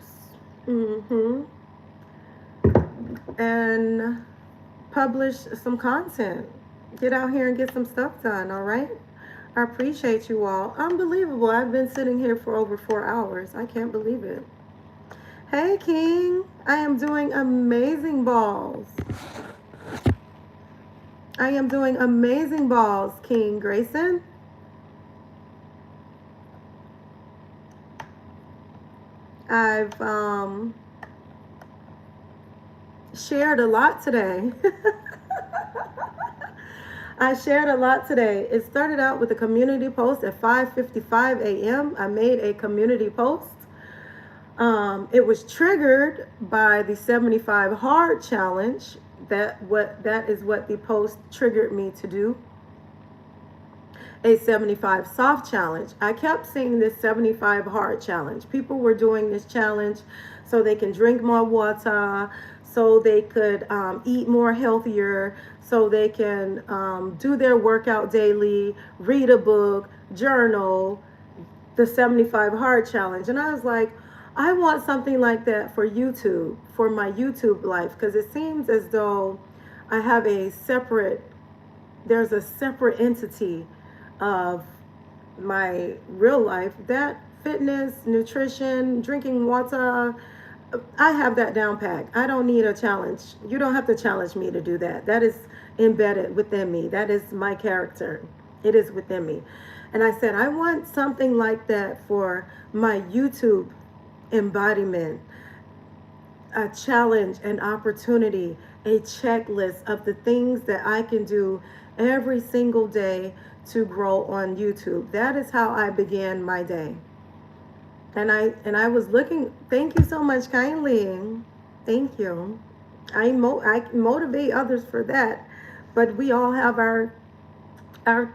And publish some content. Get out here and get some stuff done, all right? I appreciate you all. Unbelievable. I've been sitting here for over 4 hours. I can't believe it. Hey, King. I am doing amazing balls. I am doing amazing balls, King Grayson. I've shared a lot today. I shared a lot today. It started out with a community post at 5:55 a.m. I made a community post. It was triggered by the 75 hard challenge. That is what the post triggered me to do. A 75 soft challenge. I kept seeing this 75 hard challenge. People were doing this challenge so they can drink more water, so they could eat more healthier, so they can do their workout daily, read a book, journal, the 75 hard challenge. And I was like, I want something like that for YouTube, for my YouTube life, because it seems as though I have there's a separate entity of my real life, that fitness, nutrition, drinking water. I have that down pat. I don't need a challenge. You don't have to challenge me to do that. That is embedded within me. That is my character. It is within me. And I said, I want something like that for my YouTube embodiment, a challenge, an opportunity, a checklist of the things that I can do every single day to grow on YouTube. That is how I began my day. And I was looking. Thank you so much, kindly. Thank you. I motivate others for that, but we all have our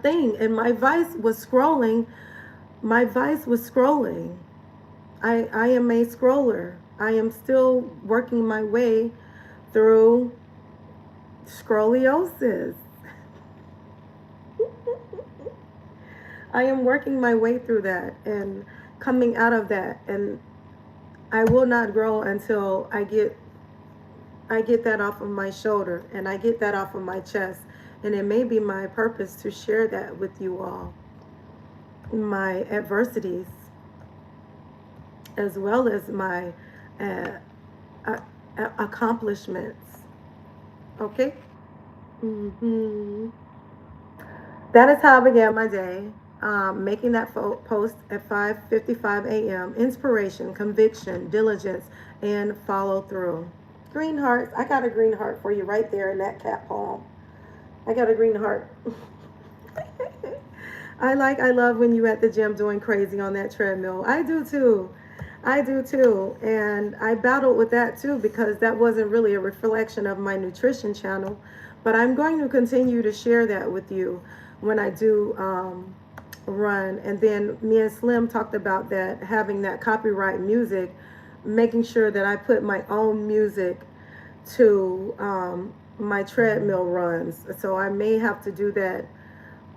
thing. And my vice was scrolling. My vice was scrolling. I am a scroller. I am still working my way through scoliosis. I am working my way through that and coming out of that, and I will not grow until I get that off of my shoulder and I get that off of my chest. And it may be my purpose to share that with you all. My adversities, as well as my uh, accomplishments. Okay? That is how I began my day. Making that post at 5:55 a.m. Inspiration, conviction, diligence, and follow through. Green hearts. I got a green heart for you right there in that cat palm. I got a green heart. I love when you at the gym doing crazy on that treadmill. I do too. I do too. And I battled with that too because that wasn't really a reflection of my nutrition channel. But I'm going to continue to share that with you when I do run. And then me and Slim talked about that, having that copyright music, making sure that I put my own music to my treadmill runs. So I may have to do that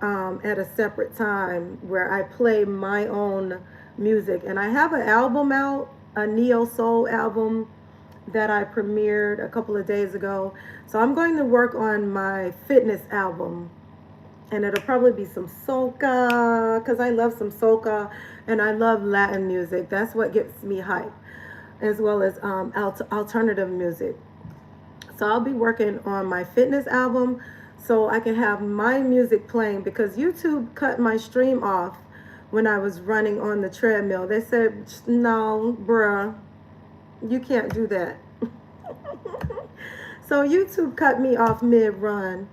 at a separate time where I play my own music. And I have an album out, a neo soul album that I premiered a couple of days ago. So I'm going to work on my fitness album, and it'll probably be some soca, because I love some soca and I love Latin music. That's what gets me hype, as well as alternative music. So I'll be working on my fitness album so I can have my music playing, because YouTube cut my stream off when I was running on the treadmill. They said, no, bruh, you can't do that. So YouTube cut me off mid-run.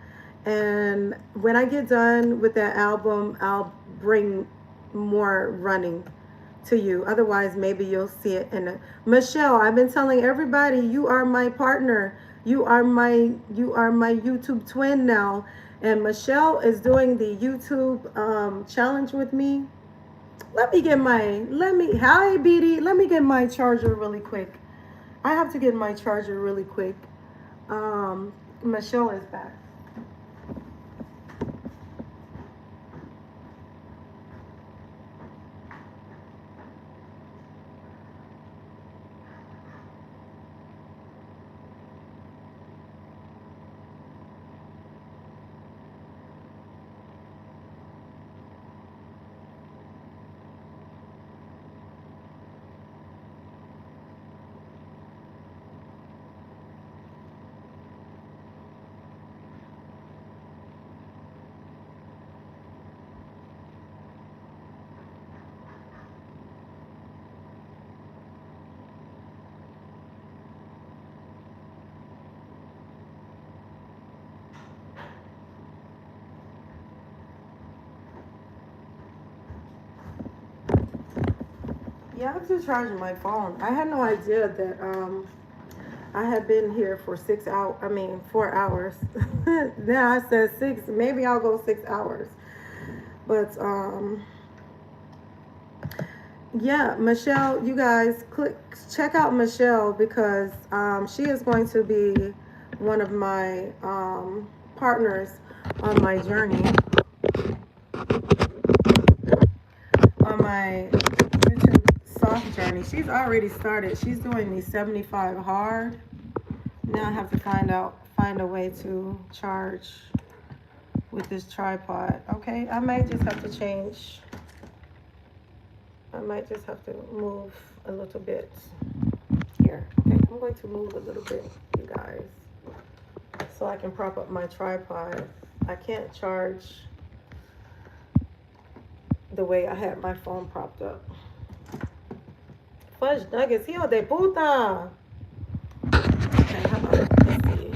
And when I get done with that album, I'll bring more running to you. Otherwise, maybe you'll see it in a... Michelle, I've been telling everybody, you are my partner. You are my YouTube twin now. And Michelle is doing the YouTube challenge with me. Hi, BD. Let me get my charger really quick. I have to get my charger really quick. Michelle is back. Yeah, I'm just charging my phone. I had no idea that I had been here for 4 hours. Now I said 6, maybe I'll go 6 hours. But yeah, Michelle, you guys check out Michelle, because she is going to be one of my partners on my journey, on my YouTube soft journey. She's already started. She's doing the 75 hard. Now I have to find a way to charge with this tripod. Okay, I might just have to change. I might just have to move a little bit here. Okay, I'm going to move a little bit, you guys, so I can prop up my tripod. I can't charge the way I had my phone propped up. Fudge nuggets, hijo de puta. Okay, how about, let's see.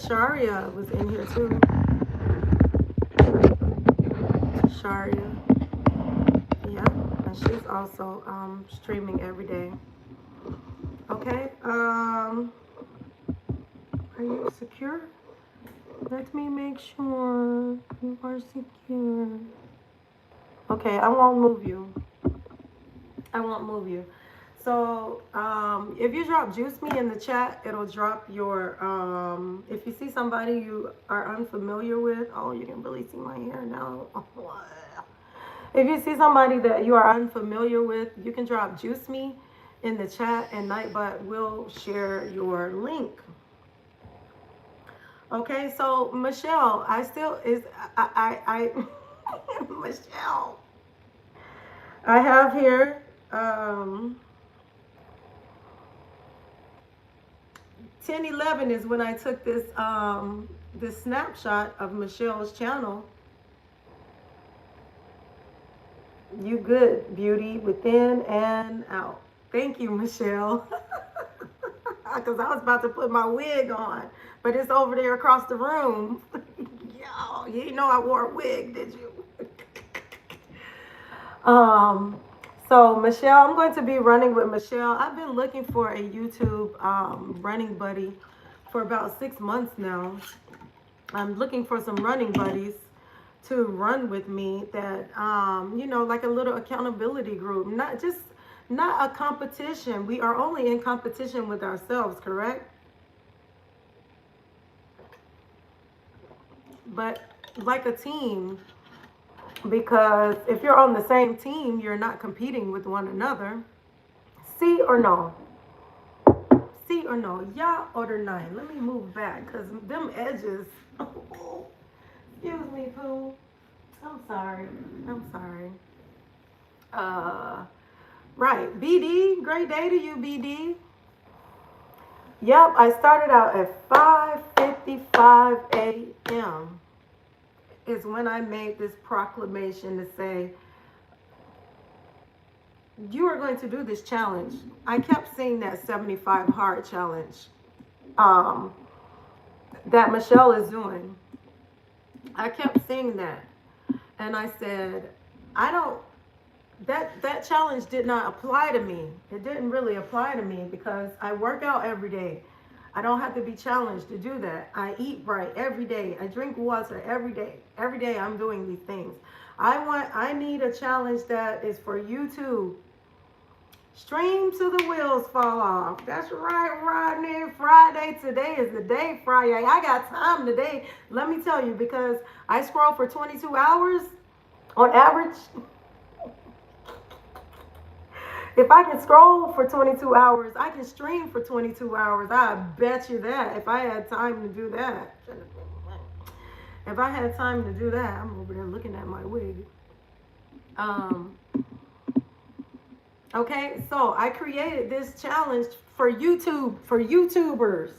Tasharia was in here too. Tasharia. Yeah. And she's also streaming every day. Okay. Are you secure? Let me make sure you are secure. Okay, I won't move you. I won't move you. So if you drop juice me in the chat, it'll drop your, if you see somebody you are unfamiliar with, oh, you can really see my hair now. If you see somebody that you are unfamiliar with, you can drop juice me in the chat and Nightbot will share your link. Okay, so Michelle, Michelle, I have here, 10:11 is when I took this snapshot of Michelle's channel. You good, beauty, within and out. Thank you, Michelle. Because I was about to put my wig on, but it's over there across the room. Yo, you didn't know I wore a wig, did you? So Michelle, I'm going to be running with Michelle. I've been looking for a YouTube running buddy for about 6 months now. I'm looking for some running buddies to run with me that, you know, like a little accountability group, not a competition. We are only in competition with ourselves, correct? But like a team, because if you're on the same team, you're not competing with one another. See or no? See or no? Yeah or nine? Let me move back because them edges. Excuse me, Pooh. I'm sorry. I'm sorry. Right. BD, great day to you, BD. Yep, I started out at 5:55 a.m. is when I made this proclamation to say, you are going to do this challenge. I kept seeing that 75 hard challenge that Michelle is doing. I kept seeing that. And I said, that challenge did not apply to me. It didn't really apply to me because I work out every day. I don't have to be challenged to do that. I eat right every day. I drink water every day. Every day I'm doing these things. I need a challenge that is for YouTube. Stream till the wheels fall off. That's right, Rodney. Friday. Today is the day, Friday. I got time today. Let me tell you, because I scroll for 22 hours on average. If I can scroll for 22 hours, I can stream for 22 hours. I bet you that. If I had time to do that. If I had time to do that, I'm over there looking at my wig. Okay, so I created this challenge for YouTube, for YouTubers.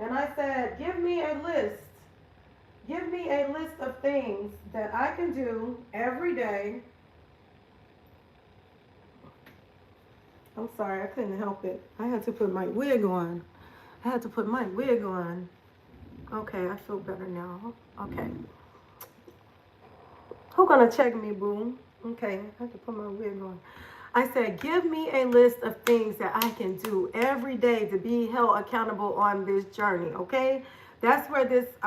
And I said, give me a list. Give me a list of things that I can do every day. I'm sorry, I couldn't help it. I had to put my wig on. Okay, I feel better now. Okay. Who gonna check me, boo? Okay, I have to put my wig on. I said, give me a list of things that I can do every day to be held accountable on this journey, okay? That's where this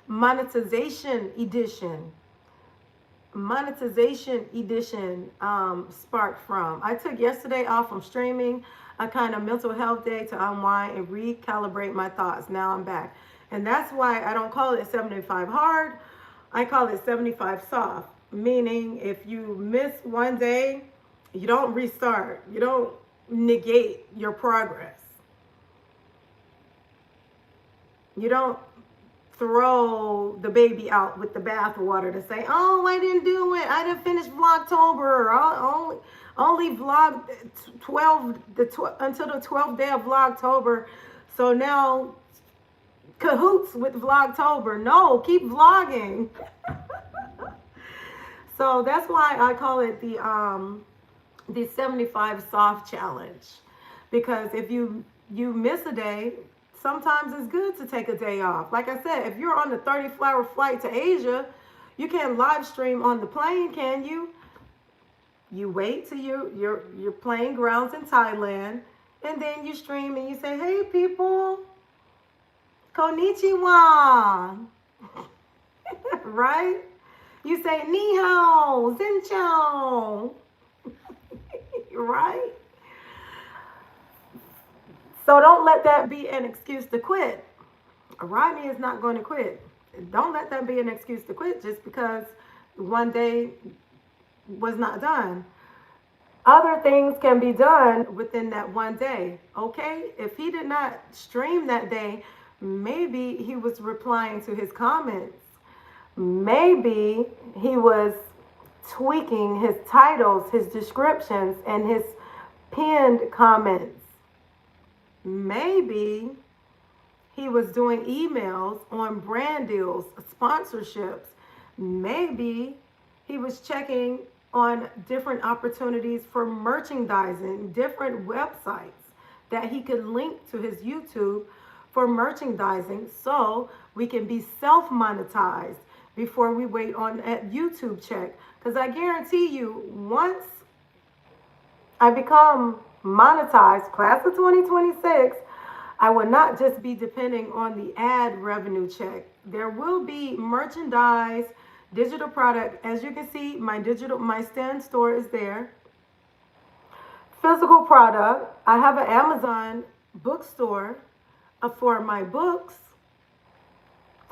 monetization edition sparked from. I took yesterday off from streaming, a kind of mental health day to unwind and recalibrate my thoughts. Now I'm back. And that's why I don't call it 75 hard. I call it 75 soft, meaning if you miss one day, you don't restart. You don't negate your progress. You don't throw the baby out with the bathwater to say, oh, I didn't do it. I didn't finish Vlogtober. I only vlogged until the 12th day of Vlogtober. So now cahoots with Vlogtober. No, keep vlogging. So that's why I call it the 75 soft challenge. Because if you miss a day, sometimes it's good to take a day off. Like I said, if you're on the 30-hour flight to Asia, you can't live stream on the plane, can you? You wait till your plane grounds in Thailand, and then you stream and you say, "Hey people, konnichiwa," right? You say ni hao, xin chao, right? So don't let that be an excuse to quit. Rodney is not going to quit. Don't let that be an excuse to quit just because one day was not done. Other things can be done within that one day. Okay? If he did not stream that day, maybe he was replying to his comments. Maybe he was tweaking his titles, his descriptions, and his pinned comments. Maybe he was doing emails on brand deals, sponsorships. Maybe he was checking on different opportunities for merchandising, different websites that he could link to his YouTube for merchandising so we can be self-monetized before we wait on that YouTube check. Because I guarantee you, once I become monetized, class of 2026, I will not just be depending on the ad revenue check. There will be merchandise, digital product. As you can see, my stand store is there. Physical product. I have an Amazon bookstore for my books,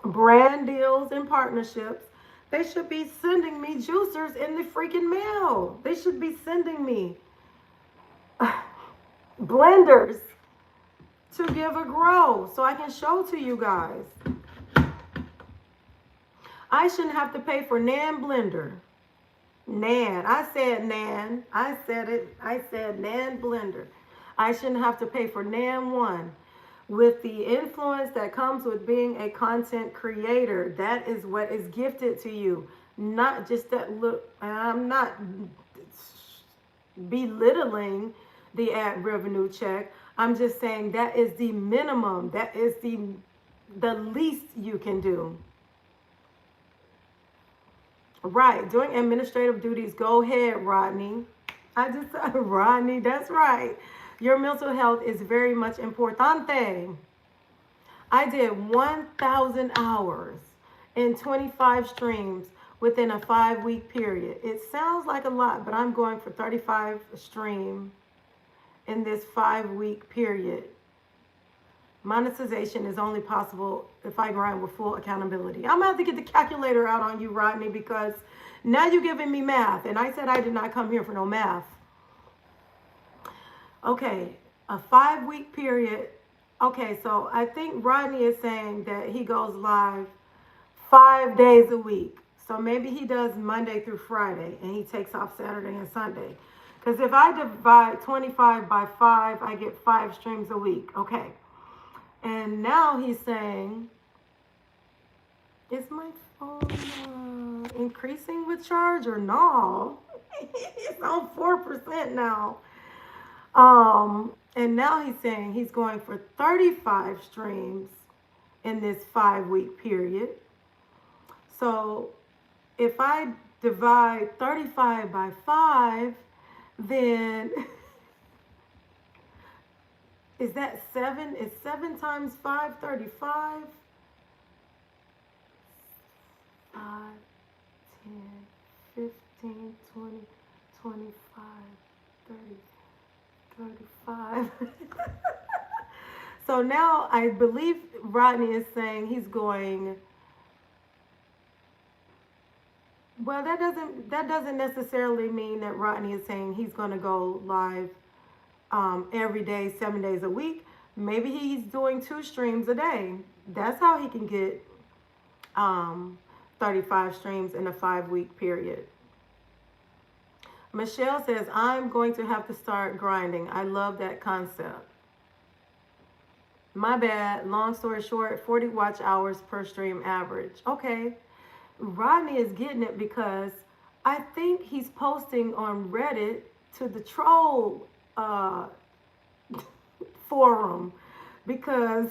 brand deals and partnerships. They should be sending me juicers in the freaking mail. They should be sending me blenders to give a grow so I can show to you guys. I shouldn't have to pay for Nan blender. Nan. I said Nan. I said it. I said Nan blender. I shouldn't have to pay for Nan one. With the influence that comes with being a content creator, that is what is gifted to you. Not just that look. I'm not belittling the ad revenue check. I'm just saying that is the minimum. That is the least you can do. Right, doing administrative duties. Go ahead, Rodney. Rodney, that's right. Your mental health is very much importante. I did 1,000 hours in 25 streams within a 5-week period. It sounds like a lot, but I'm going for 35 streams in this 5-week period. Monetization is only possible if I grind with full accountability. I'm going to have to get the calculator out on you, Rodney, because now you're giving me math. And I said I did not come here for no math. Okay, a 5-week period. Okay, so I think Rodney is saying that he goes live 5 days a week. So maybe he does Monday through Friday and he takes off Saturday and Sunday. Because if I divide 25 by 5, I get 5 streams a week. Okay. And now he's saying, is my phone increasing with charge or no? It's on 4% now. And now he's saying he's going for 35 streams in this 5-week period. So if I divide 35 by 5, then is that 7? Is 7 times 5 35? 5, 10, 15, 20, 25, 30, 35. So now I believe Rodney is saying he's going. Well, that doesn't necessarily mean that Rodney is saying he's going to go live every day, 7 days a week. Maybe he's doing 2 streams a day. That's how he can get 35 streams in a 5-week period. Michelle says, I'm going to have to start grinding. I love that concept. My bad. Long story short, 40 watch hours per stream average. Okay. Rodney is getting it because I think he's posting on Reddit to the troll uh, forum because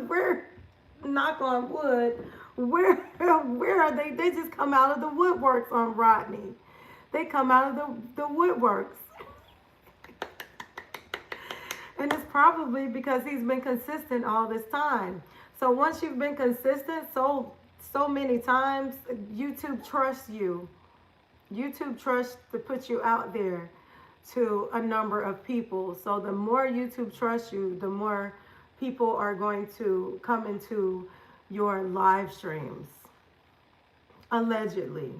we're, knock on wood, where are they? They just come out of the woodworks on Rodney. They come out of the woodworks. And it's probably because he's been consistent all this time. So once you've been consistent so many times, YouTube trusts you. YouTube trusts to put you out there to a number of people. So the more YouTube trusts you, the more people are going to come into your live streams. Allegedly.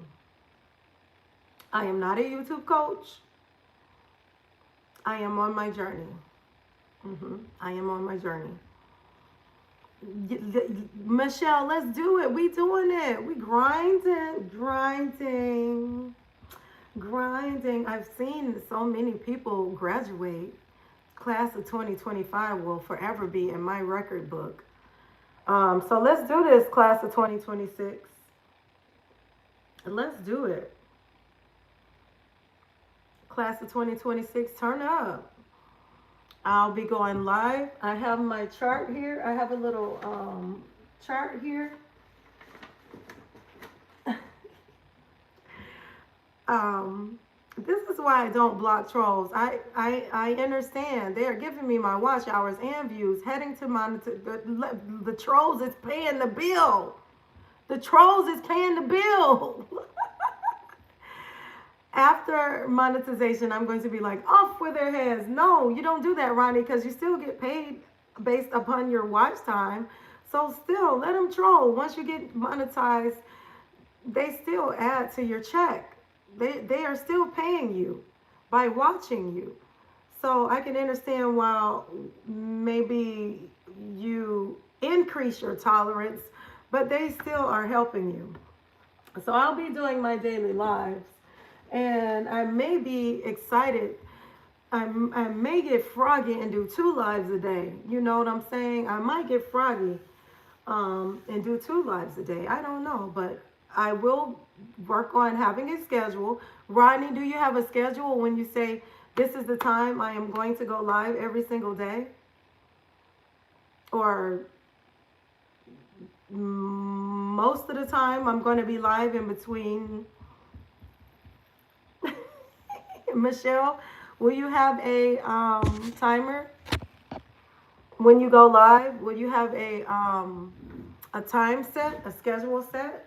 I am not a YouTube coach. I am on my journey. I am on my journey. Michelle, let's do it. We doing it. We grinding. I've seen so many people graduate. Class of 2025 will forever be in my record book. So let's do this, class of 2026. Let's do it. Class of 2026, turn up. I'll be going live. I have my chart here. I have a little chart here. This is why I don't block trolls. I understand. They are giving me my watch hours and views. Heading to monitor. The trolls is paying the bill. The trolls is paying the bill. After monetization, I'm going to be like, off with their heads. No, you don't do that, Ronnie, because you still get paid based upon your watch time. So still, let them troll. Once you get monetized, they still add to your check. They are still paying you by watching you. So I can understand why maybe you increase your tolerance, but they still are helping you. So I'll be doing my daily lives. And I may be excited. I may get froggy and do 2 lives a day. You know what I'm saying? I might get froggy and do 2 lives a day. I don't know, but I will work on having a schedule. Rodney, do you have a schedule when you say, this is the time I am going to go live every single day? Or most of the time I'm going to be live in between. Michelle, will you have a timer when you go live? Will you have a time set, a schedule set?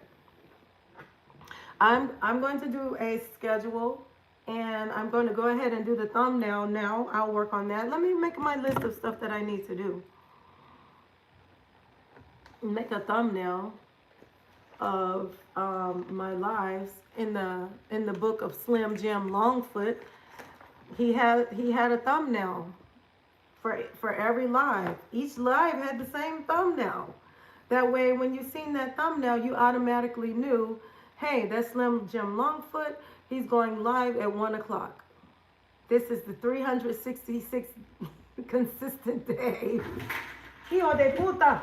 I'm going to do a schedule, and I'm going to go ahead and do the thumbnail now. I'll work on that. Let me make my list of stuff that I need to do. Make a thumbnail of my lives in the book of Slim Jim Longfoot. He had a thumbnail for every live. Each live had the same thumbnail. That way, when you seen that thumbnail, you automatically knew, hey, that's Slim Jim Longfoot. He's going live at 1 o'clock. This is the 366 consistent day. Hijo de puta.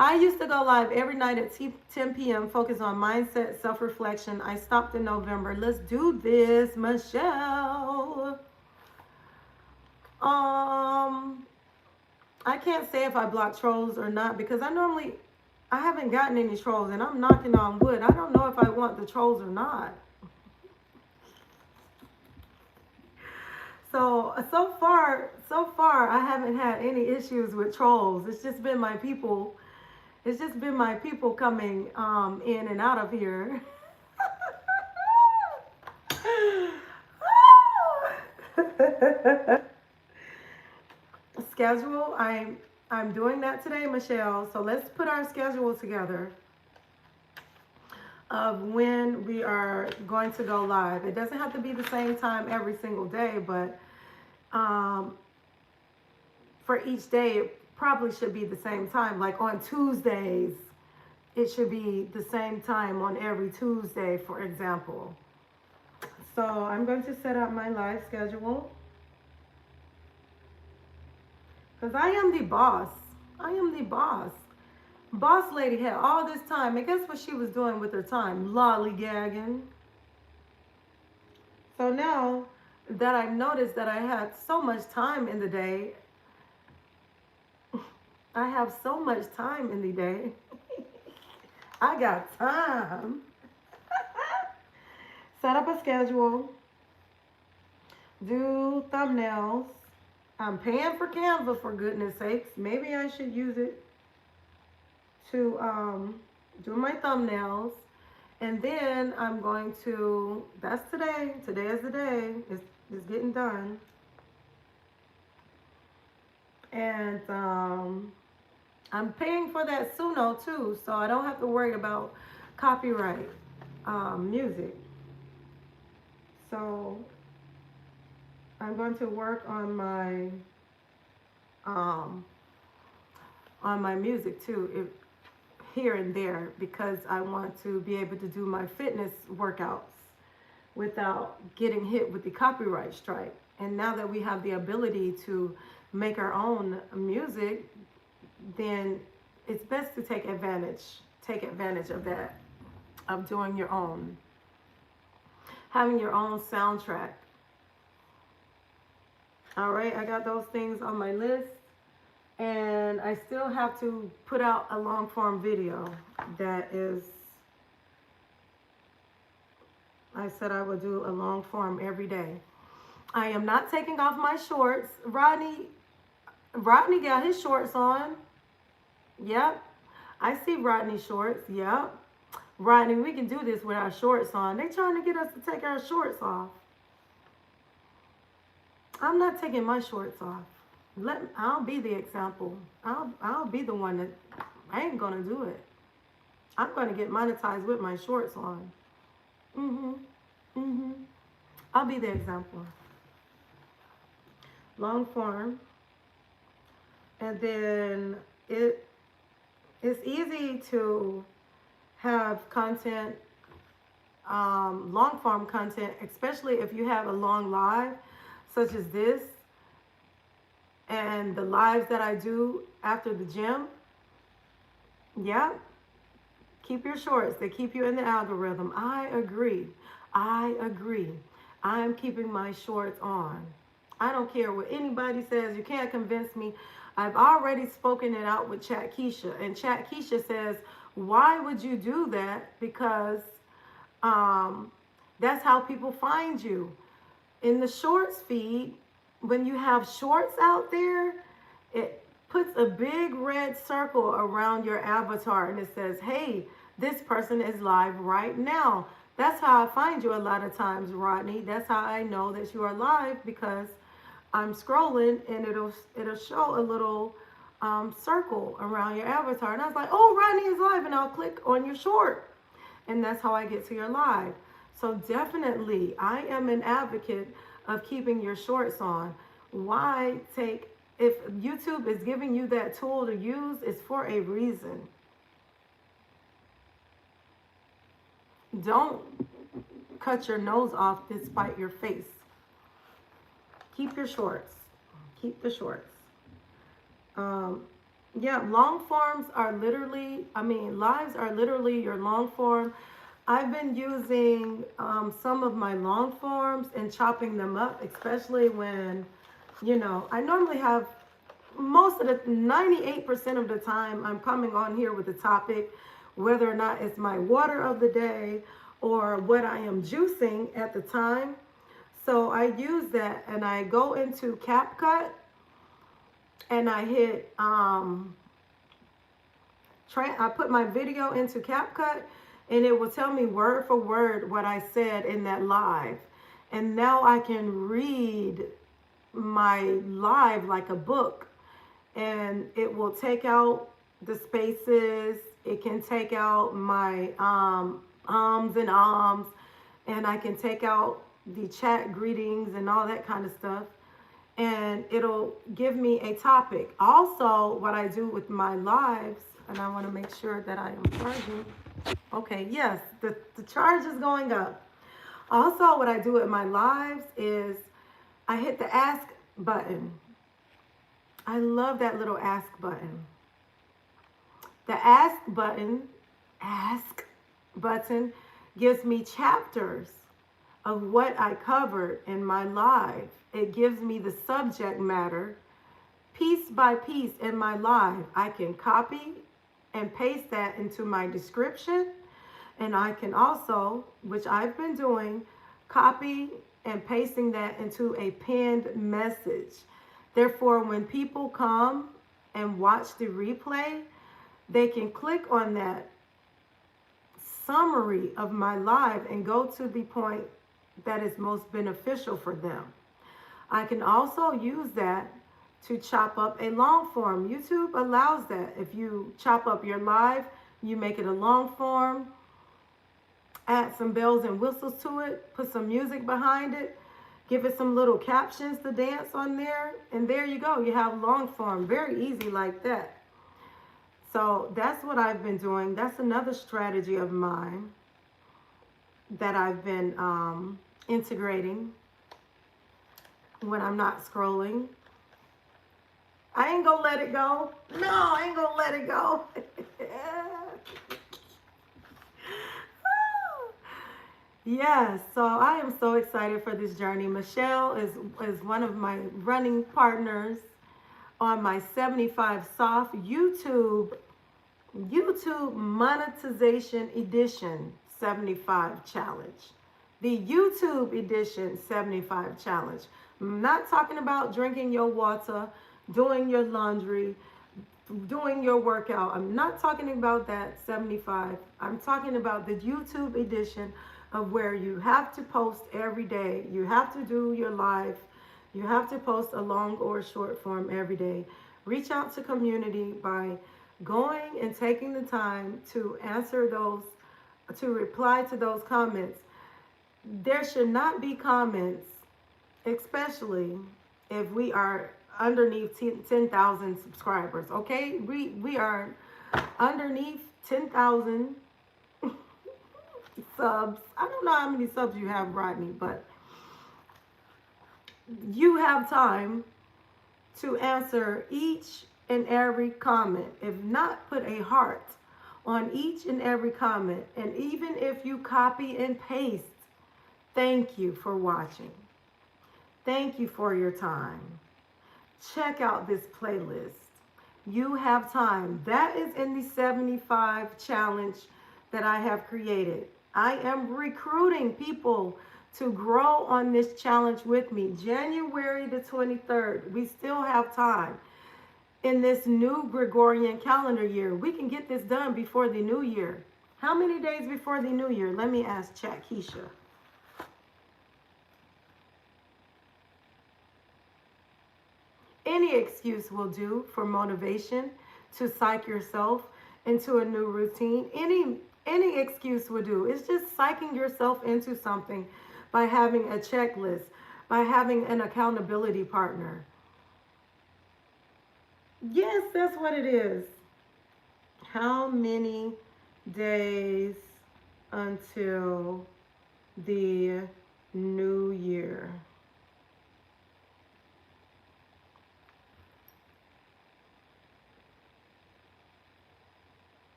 I used to go live every night at 10 p.m. focus on mindset, self-reflection. I stopped in November. Let's do this, Michelle. I can't say if I block trolls or not because I haven't gotten any trolls, and I'm knocking on wood. I don't know if I want the trolls or not. So far, I haven't had any issues with trolls. It's just been my people. It's just been my people coming in and out of here. Schedule. I'm doing that today, Michelle. So let's put our schedule together of when we are going to go live. It doesn't have to be the same time every single day, but for each day, it probably should be the same time. Like on Tuesdays, it should be the same time on every Tuesday, for example. So I'm going to set up my live schedule because I am the boss. I am the boss. Boss lady had all this time, and guess what she was doing with her time? Lollygagging. So now that I noticed that I had so much time in the day, I have so much time in the day. I got time. Set up a schedule, do thumbnails. I'm paying for Canva, for goodness sakes. Maybe I should use it to do my thumbnails. And then I'm going to, that's today. Today is the day. It's getting done. And I'm paying for that Suno too, so I don't have to worry about copyright music. So I'm going to work on my music too, here and there, because I want to be able to do my fitness workouts without getting hit with the copyright strike. And now that we have the ability to make our own music, then it's best to take advantage of that, of doing your own, having your own soundtrack. All right, I got those things on my list, and I still have to put out a long form video. That is, I said I would do a long form every day. I am not taking off my shorts. Rodney got his shorts on. Yep. I see Rodney shorts. Yep. Rodney, we can do this with our shorts on. They trying to get us to take our shorts off. I'm not taking my shorts off. I'll be the example. I'll be the one that, I ain't gonna do it. I'm gonna get monetized with my shorts on. I'll be the example. Long form. And then it's easy to have content, long form content, especially if you have a long live such as this, and the lives that I do after the gym. Yeah, keep your shorts. They keep you in the algorithm. I agree. I'm keeping my shorts on. I don't care what anybody says. You can't convince me. I've already spoken it out with Chat Keisha, and Chat Keisha says, why would you do that? Because that's how people find you. In the shorts feed, when you have shorts out there, it puts a big red circle around your avatar, and it says, hey, this person is live right now. That's how I find you a lot of times, Rodney. That's how I know that you are live, because I'm scrolling and it'll show a little circle around your avatar. And I was like, oh, Rodney is live, and I'll click on your short. And that's how I get to your live. So definitely, I am an advocate of keeping your shorts on. If YouTube is giving you that tool to use, it's for a reason. Don't cut your nose off despite your face. Keep your shorts. Keep the shorts. Yeah, long forms are literally, lives are literally your long form. I've been using some of my long forms and chopping them up, especially when, I normally have most of the 98% of the time I'm coming on here with a topic, whether or not it's my water of the day or what I am juicing at the time. So I use that, and I go into CapCut, and I hit, I put my video into CapCut, and it will tell me word for word what I said in that live. And now I can read my live like a book, and it will take out the spaces. It can take out my ums and ahs, and I can take out the chat greetings and all that kind of stuff. And it'll give me a topic. Also, what I do with my lives, and I want to make sure that I am charging. Okay, yes, the charge is going up. Also, what I do with my lives is I hit the ask button. I love that little ask button. The ask button gives me chapters of what I covered in my live. It gives me the subject matter piece by piece in my live. I can copy and paste that into my description. And I can also, which I've been doing, copy and pasting that into a pinned message. Therefore, when people come and watch the replay, they can click on that summary of my live and go to the point that is most beneficial for them. I can also use that to chop up a long form. YouTube allows that. If you chop up your live, you make it a long form, add some bells and whistles to it, put some music behind it, give it some little captions to dance on there, and there you go. You have long form. Very easy like that. So that's what I've been doing. That's another strategy of mine that I've been integrating when I'm not scrolling. I ain't gonna let it go. No, I ain't gonna let it go. Yes, so I am so excited for this journey. Michelle is one of my running partners on my 75 Soft YouTube Monetization Edition 75 Challenge. The YouTube Edition 75 Challenge. I'm not talking about drinking your water, doing your laundry, doing your workout. I'm not talking about that 75. I'm talking about the YouTube edition of where you have to post every day. You have to do your live. You have to post a long or short form every day. Reach out to community by going and taking the time to answer those, to reply to those comments. There should not be comments, especially if we are underneath 10,000 subscribers, okay? We are underneath 10,000 subs. I don't know how many subs you have, Rodney, but you have time to answer each and every comment. If not, put a heart on each and every comment. And even if you copy and paste, thank you for watching. Thank you for your time. Check out this playlist. You have time. That is in the 75 challenge that I have created. I am recruiting people to grow on this challenge with me. January the 23rd. We still have time. In this new Gregorian calendar year, we can get this done before the new year. How many days before the new year? Let me ask Chat Keisha. Any excuse will do for motivation to psych yourself into a new routine. Any excuse will do. It's just psyching yourself into something by having a checklist, by having an accountability partner. Yes, that's what it is. How many days until the new year?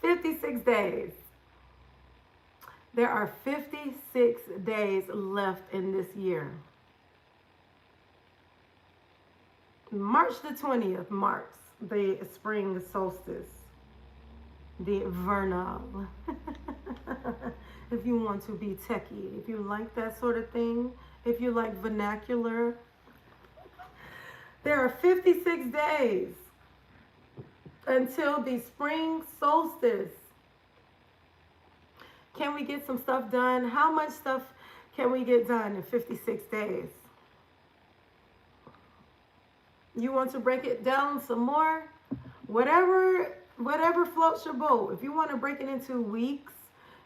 $56 days. There are 56 days left in this year. March the 20th marks the spring solstice, the vernal. If you want to be techie, if you like that sort of thing, if you like vernacular, there are 56 days until the spring solstice. Can we get some stuff done? How much stuff can we get done in 56 days? You want to break it down some more? Whatever floats your boat. If you want to break it into weeks,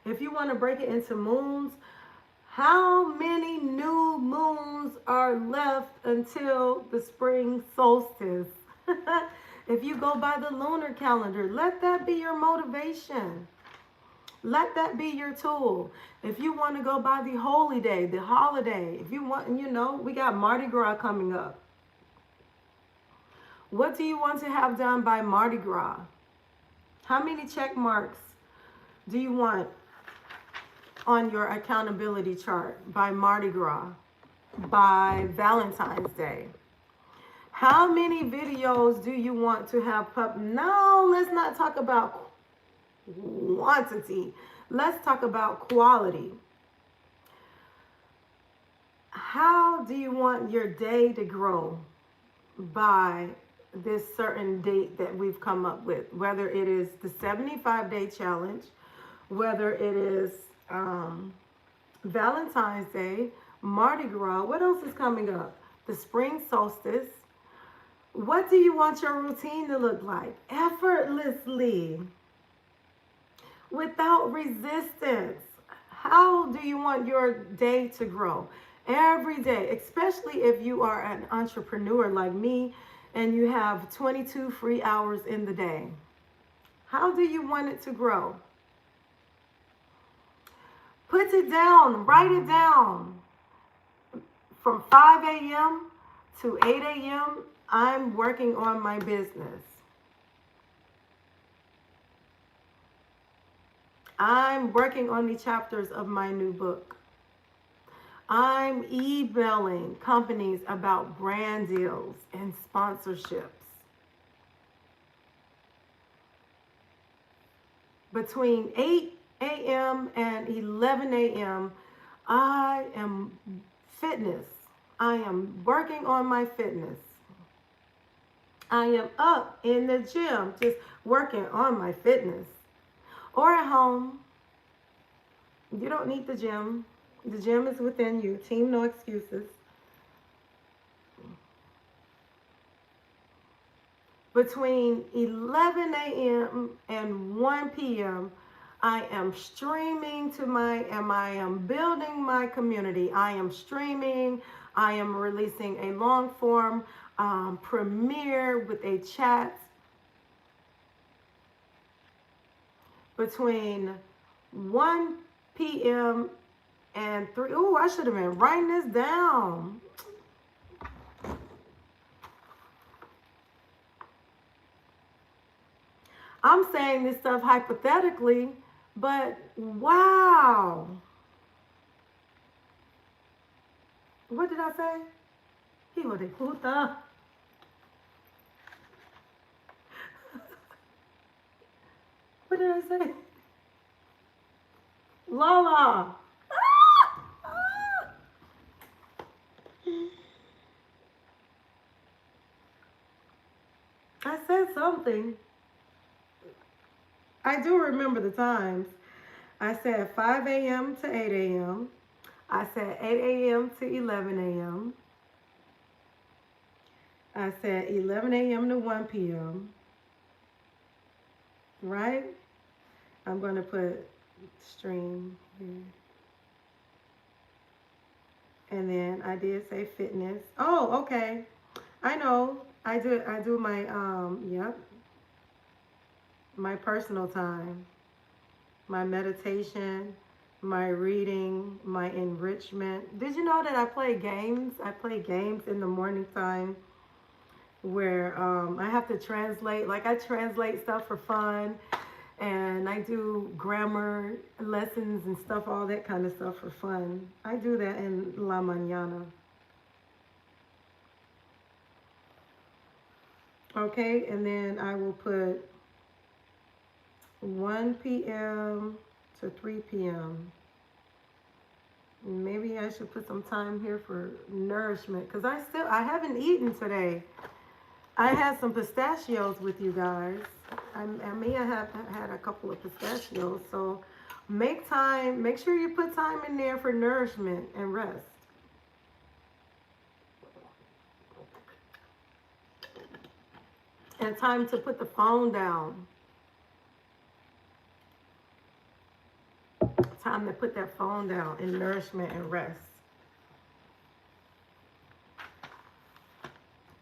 if you want to break it into moons, how many new moons are left until the spring solstice? If you go by the lunar calendar, let that be your motivation. Let that be your tool. If you want to go by the holy day, the holiday, if you want, we got Mardi Gras coming up. What do you want to have done by Mardi Gras? How many check marks do you want on your accountability chart by Mardi Gras, by Valentine's Day? How many videos do you want to have No, let's not talk about quantity. Let's talk about quality. How do you want your day to grow by this certain date that we've come up with? Whether it is the 75-day challenge, whether it is Valentine's Day, Mardi Gras. What else is coming up? The spring solstice. What do you want your routine to look like? Effortlessly, without resistance. How do you want your day to grow? Every day, especially if you are an entrepreneur like me and you have 22 free hours in the day. How do you want it to grow? Put it down, write it down. From 5 a.m. to 8 a.m., I'm working on my business. I'm working on the chapters of my new book. I'm emailing companies about brand deals and sponsorships. Between 8 a.m. and 11 a.m., I am fitness. I am working on my fitness. I am up in the gym just working on my fitness. Or at home. You don't need the gym. The gym is within you. Team No Excuses. Between 11 a.m. and 1 p.m., I am streaming I am building my community. I am streaming. I am releasing a long form premiere with a chat. Between 1 p.m. and 3. Oh, I should have been writing this down. I'm saying this stuff hypothetically, but wow. What did I say? Hijo de puta. What did I say? LaLa. I said something. I do remember the times. I said 5 a.m. to 8 a.m. I said 8 a.m. to 11 a.m. I said 11 a.m. to 1 p.m. Right? I'm going to put stream here. And then I did say fitness. Oh, okay. I know. I do my yep. My personal time, my meditation, my reading, my enrichment. Did you know that I play games? I play games in the morning time where I have to translate. Like I translate stuff for fun, and I do grammar lessons and stuff, all that kind of stuff for fun. I do that in La Mañana. Okay, and then I will put 1 p.m. to 3 p.m. Maybe I should put some time here for nourishment because I haven't eaten today. I had some pistachios with you guys. I may have had a couple of pistachios. So make sure you put time in there for nourishment and rest. And time to put the phone down. Time to put that phone down in nourishment and rest.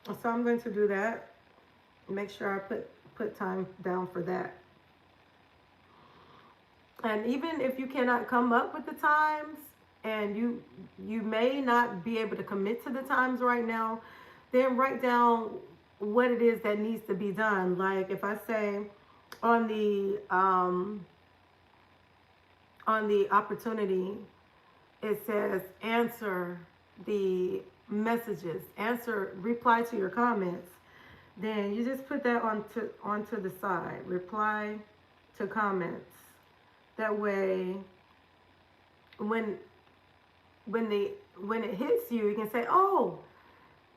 So I'm going to do that. Make sure I put time down for that. And even if you cannot come up with the times, and you may not be able to commit to the times right now, then write down what it is that needs to be done. Like if I say on the opportunity, it says answer the messages, reply to your comments. Then you just put that onto the side. Reply to comments. That way, when when it hits you, you can say, "Oh,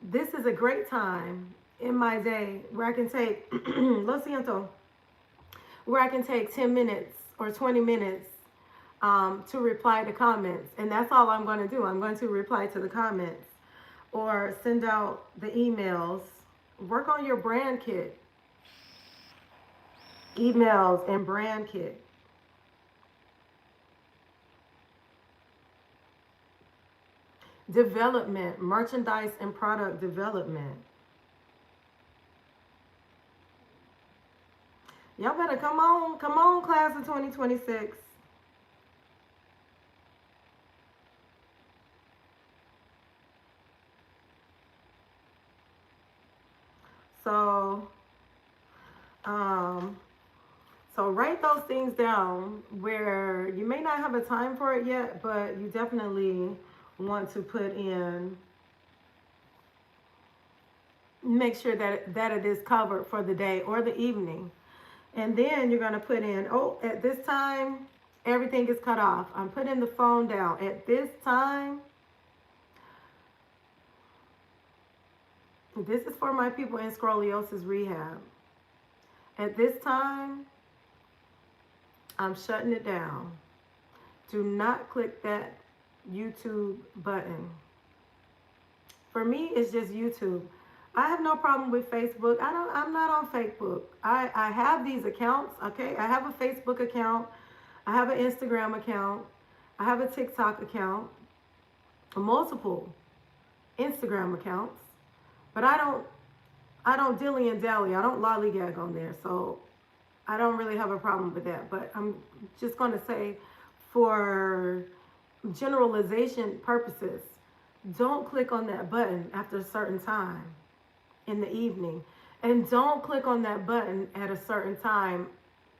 this is a great time in my day where I can take lo siento, where I can take 10 minutes or 20 minutes to reply to comments." And that's all I'm going to do. I'm going to reply to the comments or send out the emails. Work on your brand kit. Emails and brand kit. Development, merchandise and product development. Y'all better come on, class of 2026. So, um, so write those things down where you may not have a time for it yet, but you definitely want to put in, make sure that it is covered for the day or the evening. And then you're going to put in, oh, at this time, everything is cut off. I'm putting the phone down. At this time, this is for my people in scoliosis rehab. At this time, I'm shutting it down. Do not click that YouTube button. For me, it's just YouTube. I have no problem with Facebook. I'm not on Facebook. I have these accounts, okay? I have a Facebook account. I have an Instagram account. I have a TikTok account. Multiple Instagram accounts. But I don't dilly and dally. I don't lollygag on there. So I don't really have a problem with that. But I'm just going to say, for generalization purposes, don't click on that button after a certain time in the evening. And don't click on that button at a certain time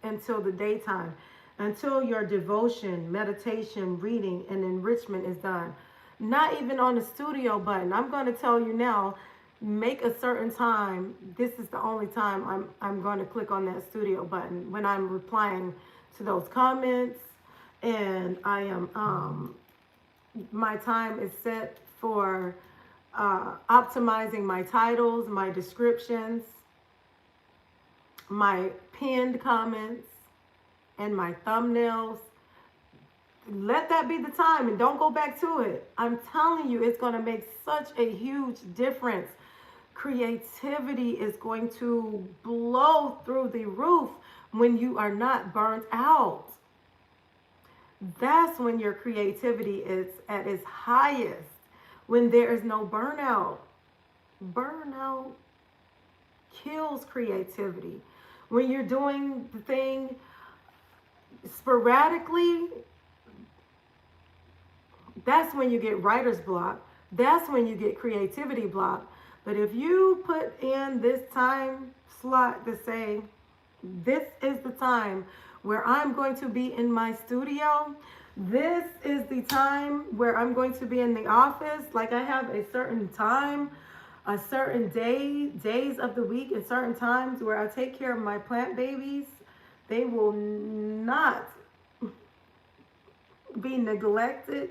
until the daytime, until your devotion, meditation, reading, and enrichment is done. Not even on the studio button. I'm going to tell you now, make a certain time. This is the only time I'm going to click on that studio button, when I'm replying to those comments, and I am my time is set for optimizing my titles, my descriptions, my pinned comments, and my thumbnails. Let that be the time and don't go back to it. I'm telling you, it's going to make such a huge difference. Creativity is going to blow through the roof when you are not burnt out. That's when your creativity is at its highest, when there is no burnout. Burnout kills creativity. When you're doing the thing sporadically, that's when you get writer's block. That's when you get creativity block. But if you put in this time slot to say, this is the time where I'm going to be in my studio, this is the time where I'm going to be in the office, like I have a certain time, a certain days of the week, and certain times where I take care of my plant babies. They will not be neglected.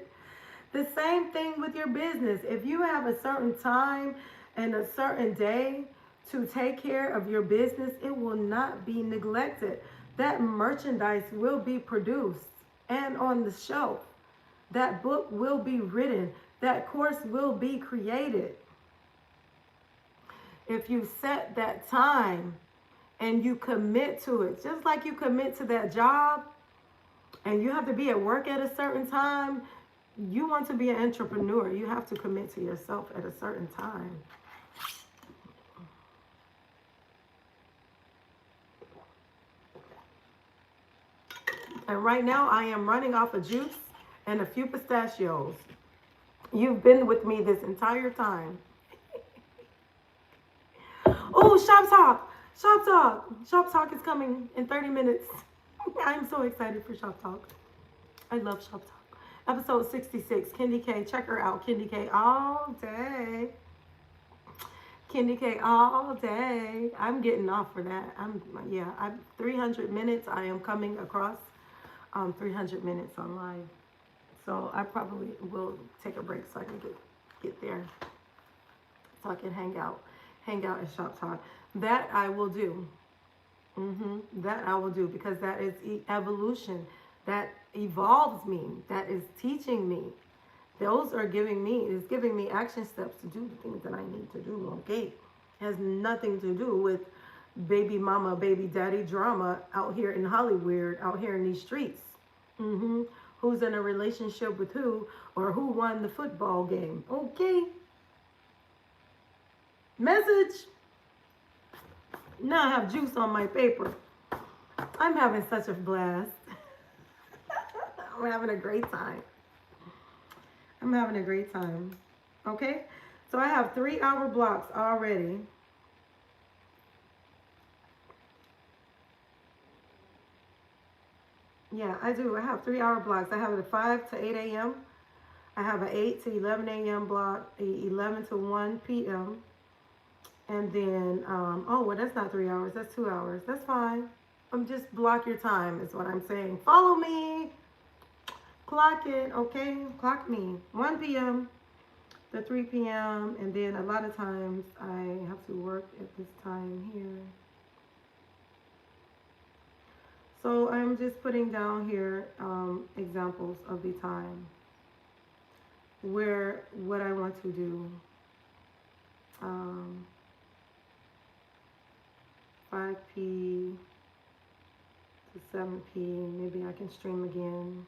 The same thing with your business. If you have a certain time and a certain day to take care of your business, it will not be neglected. That merchandise will be produced and on the shelf. That book will be written. That course will be created. If you set that time and you commit to it, just like you commit to that job, and you have to be at work at a certain time, you want to be an entrepreneur, you have to commit to yourself at a certain time. And right now I am running off of juice and a few pistachios. You've been with me this entire time. Oh, Oh, shop talk. Shop talk. Shop talk is coming in 30 minutes. I'm so excited for shop talk. I love shop talk. Episode 66. Kendi K. Check her out. Kendi K all day. Kendi K all day. I'm getting off for that. I'm 300 minutes. I am coming across 300 minutes on live. So I probably will take a break so I can get there. So I can hang out at Shop Talk. That I will do. That I will do, because that is evolution. That evolves me. That is teaching me. Those are giving me action steps to do the things that I need to do. Okay, it has nothing to do with baby mama, baby daddy drama out here in Hollywood, out here in these streets. Who's in a relationship with who, or who won the football game? Okay. Message. Now I have juice on my paper. I'm having such a blast. I'm having a great time. Okay? So I have 3-hour blocks already. Yeah, I do. I have 3-hour blocks. I have a 5 to 8 a.m. I have an 8 to 11 a.m. block, a 11 to 1 p.m. And then, well, that's not 3 hours. That's 2 hours. That's fine. Just block your time is what I'm saying. Follow me. Clock it, okay? Clock me. 1 p.m. to 3 p.m. And then a lot of times I have to work at this time here. So I'm just putting down here examples of the time where what I want to do. 5p to 7p. Maybe I can stream again.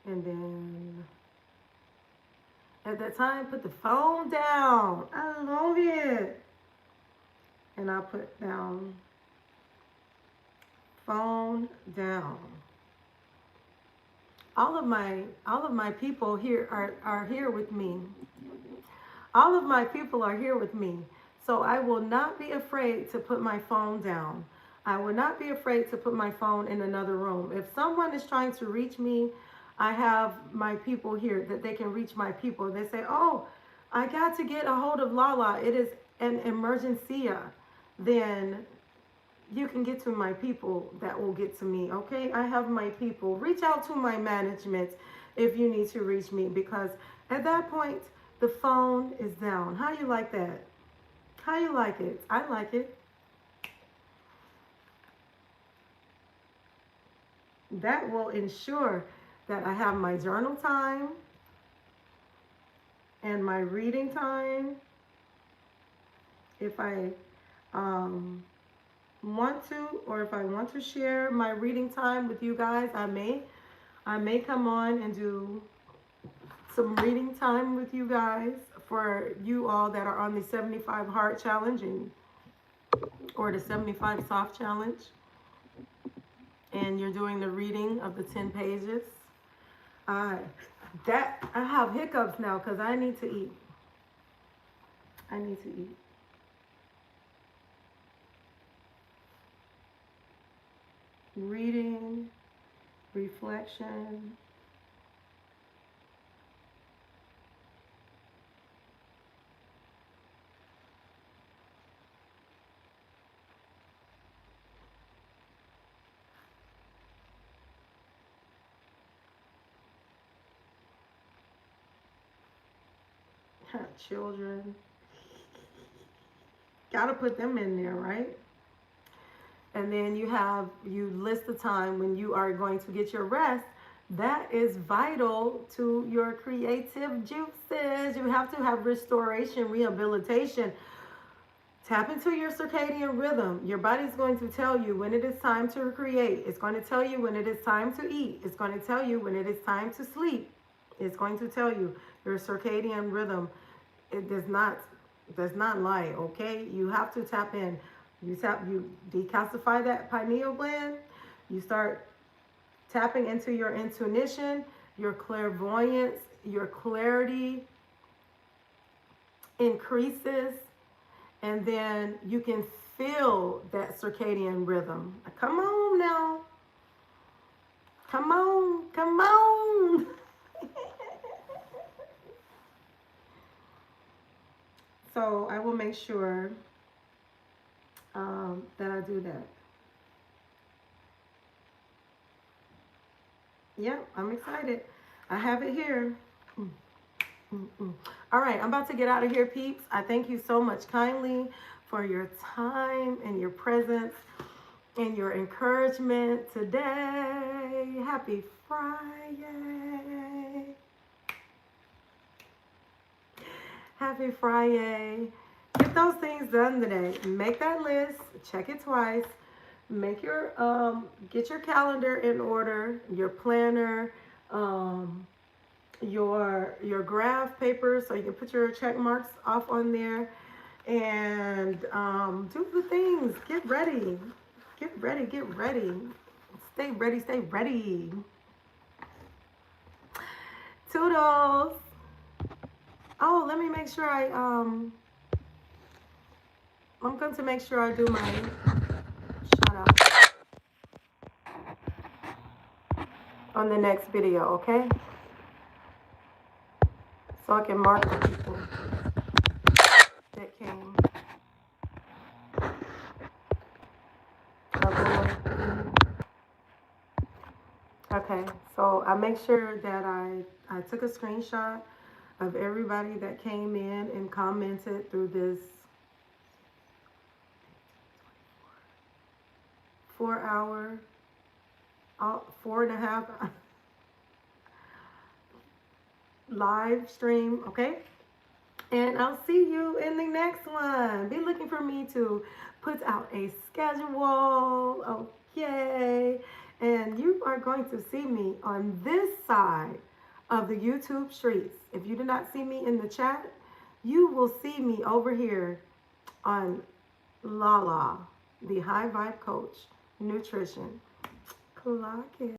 And then at that time, put the phone down. I love it. And I'll put down phone down. All of my people here are here with me. All of my people are here with me. So I will not be afraid to put my phone down. I will not be afraid to put my phone in another room. If someone is trying to reach me, I have my people here that they can reach my people. They say, oh, I got to get a hold of LaLa. It is an emergency. Then you can get to my people that will get to me, okay? I have my people. Reach out to my management if you need to reach me, because at that point, the phone is down. How you like that? How you like it? I like it. That will ensure that I have my journal time and my reading time. If I want to, or if I want to share my reading time with you guys, I may come on and do some reading time with you guys, for you all that are on the 75 hard challenge or the 75 soft challenge, and you're doing the reading of the 10 pages. I have hiccups now because I need to eat. Reading, reflection. Children. Gotta put them in there, right? And then you list the time when you are going to get your rest. That is vital to your creative juices. You have to have restoration, rehabilitation. Tap into your circadian rhythm. Your body's going to tell you when it is time to create. It's going to tell you when it is time to eat. It's going to tell you when it is time to sleep. It's going to tell you your circadian rhythm. It does not lie, okay? You have to tap in. You decalcify that pineal gland. You start tapping into your intuition, your clairvoyance, your clarity, increases, and then you can feel that circadian rhythm. Come on now. Come on. Come on. So I will make sure that I do that. Yeah, I'm excited. I have it here. All right, I'm about to get out of here, peeps. I thank you so much kindly for your time and your presence and your encouragement today. Happy Friday. Happy Friday. Get those things done today. Make that list. Check it twice. Make your get your calendar in order, your planner, your graph paper so you can put your check marks off on there, and do the things. Get ready. Get ready. Get ready. Stay ready. Stay ready. Toodles. Oh, let me make sure I'm going to make sure I do my shout out on the next video, okay? So I can mark the people that came. Okay, so I make sure that I took a screenshot of everybody that came in and commented through this 4 hour, 4.5 live stream, okay? And I'll see you in the next one. Be looking for me to put out a schedule, okay? And you are going to see me on this side of the YouTube streets. If you do not see me in the chat, you will see me over here on LaLa, the High Vibe Coach Nutrition. Clock it.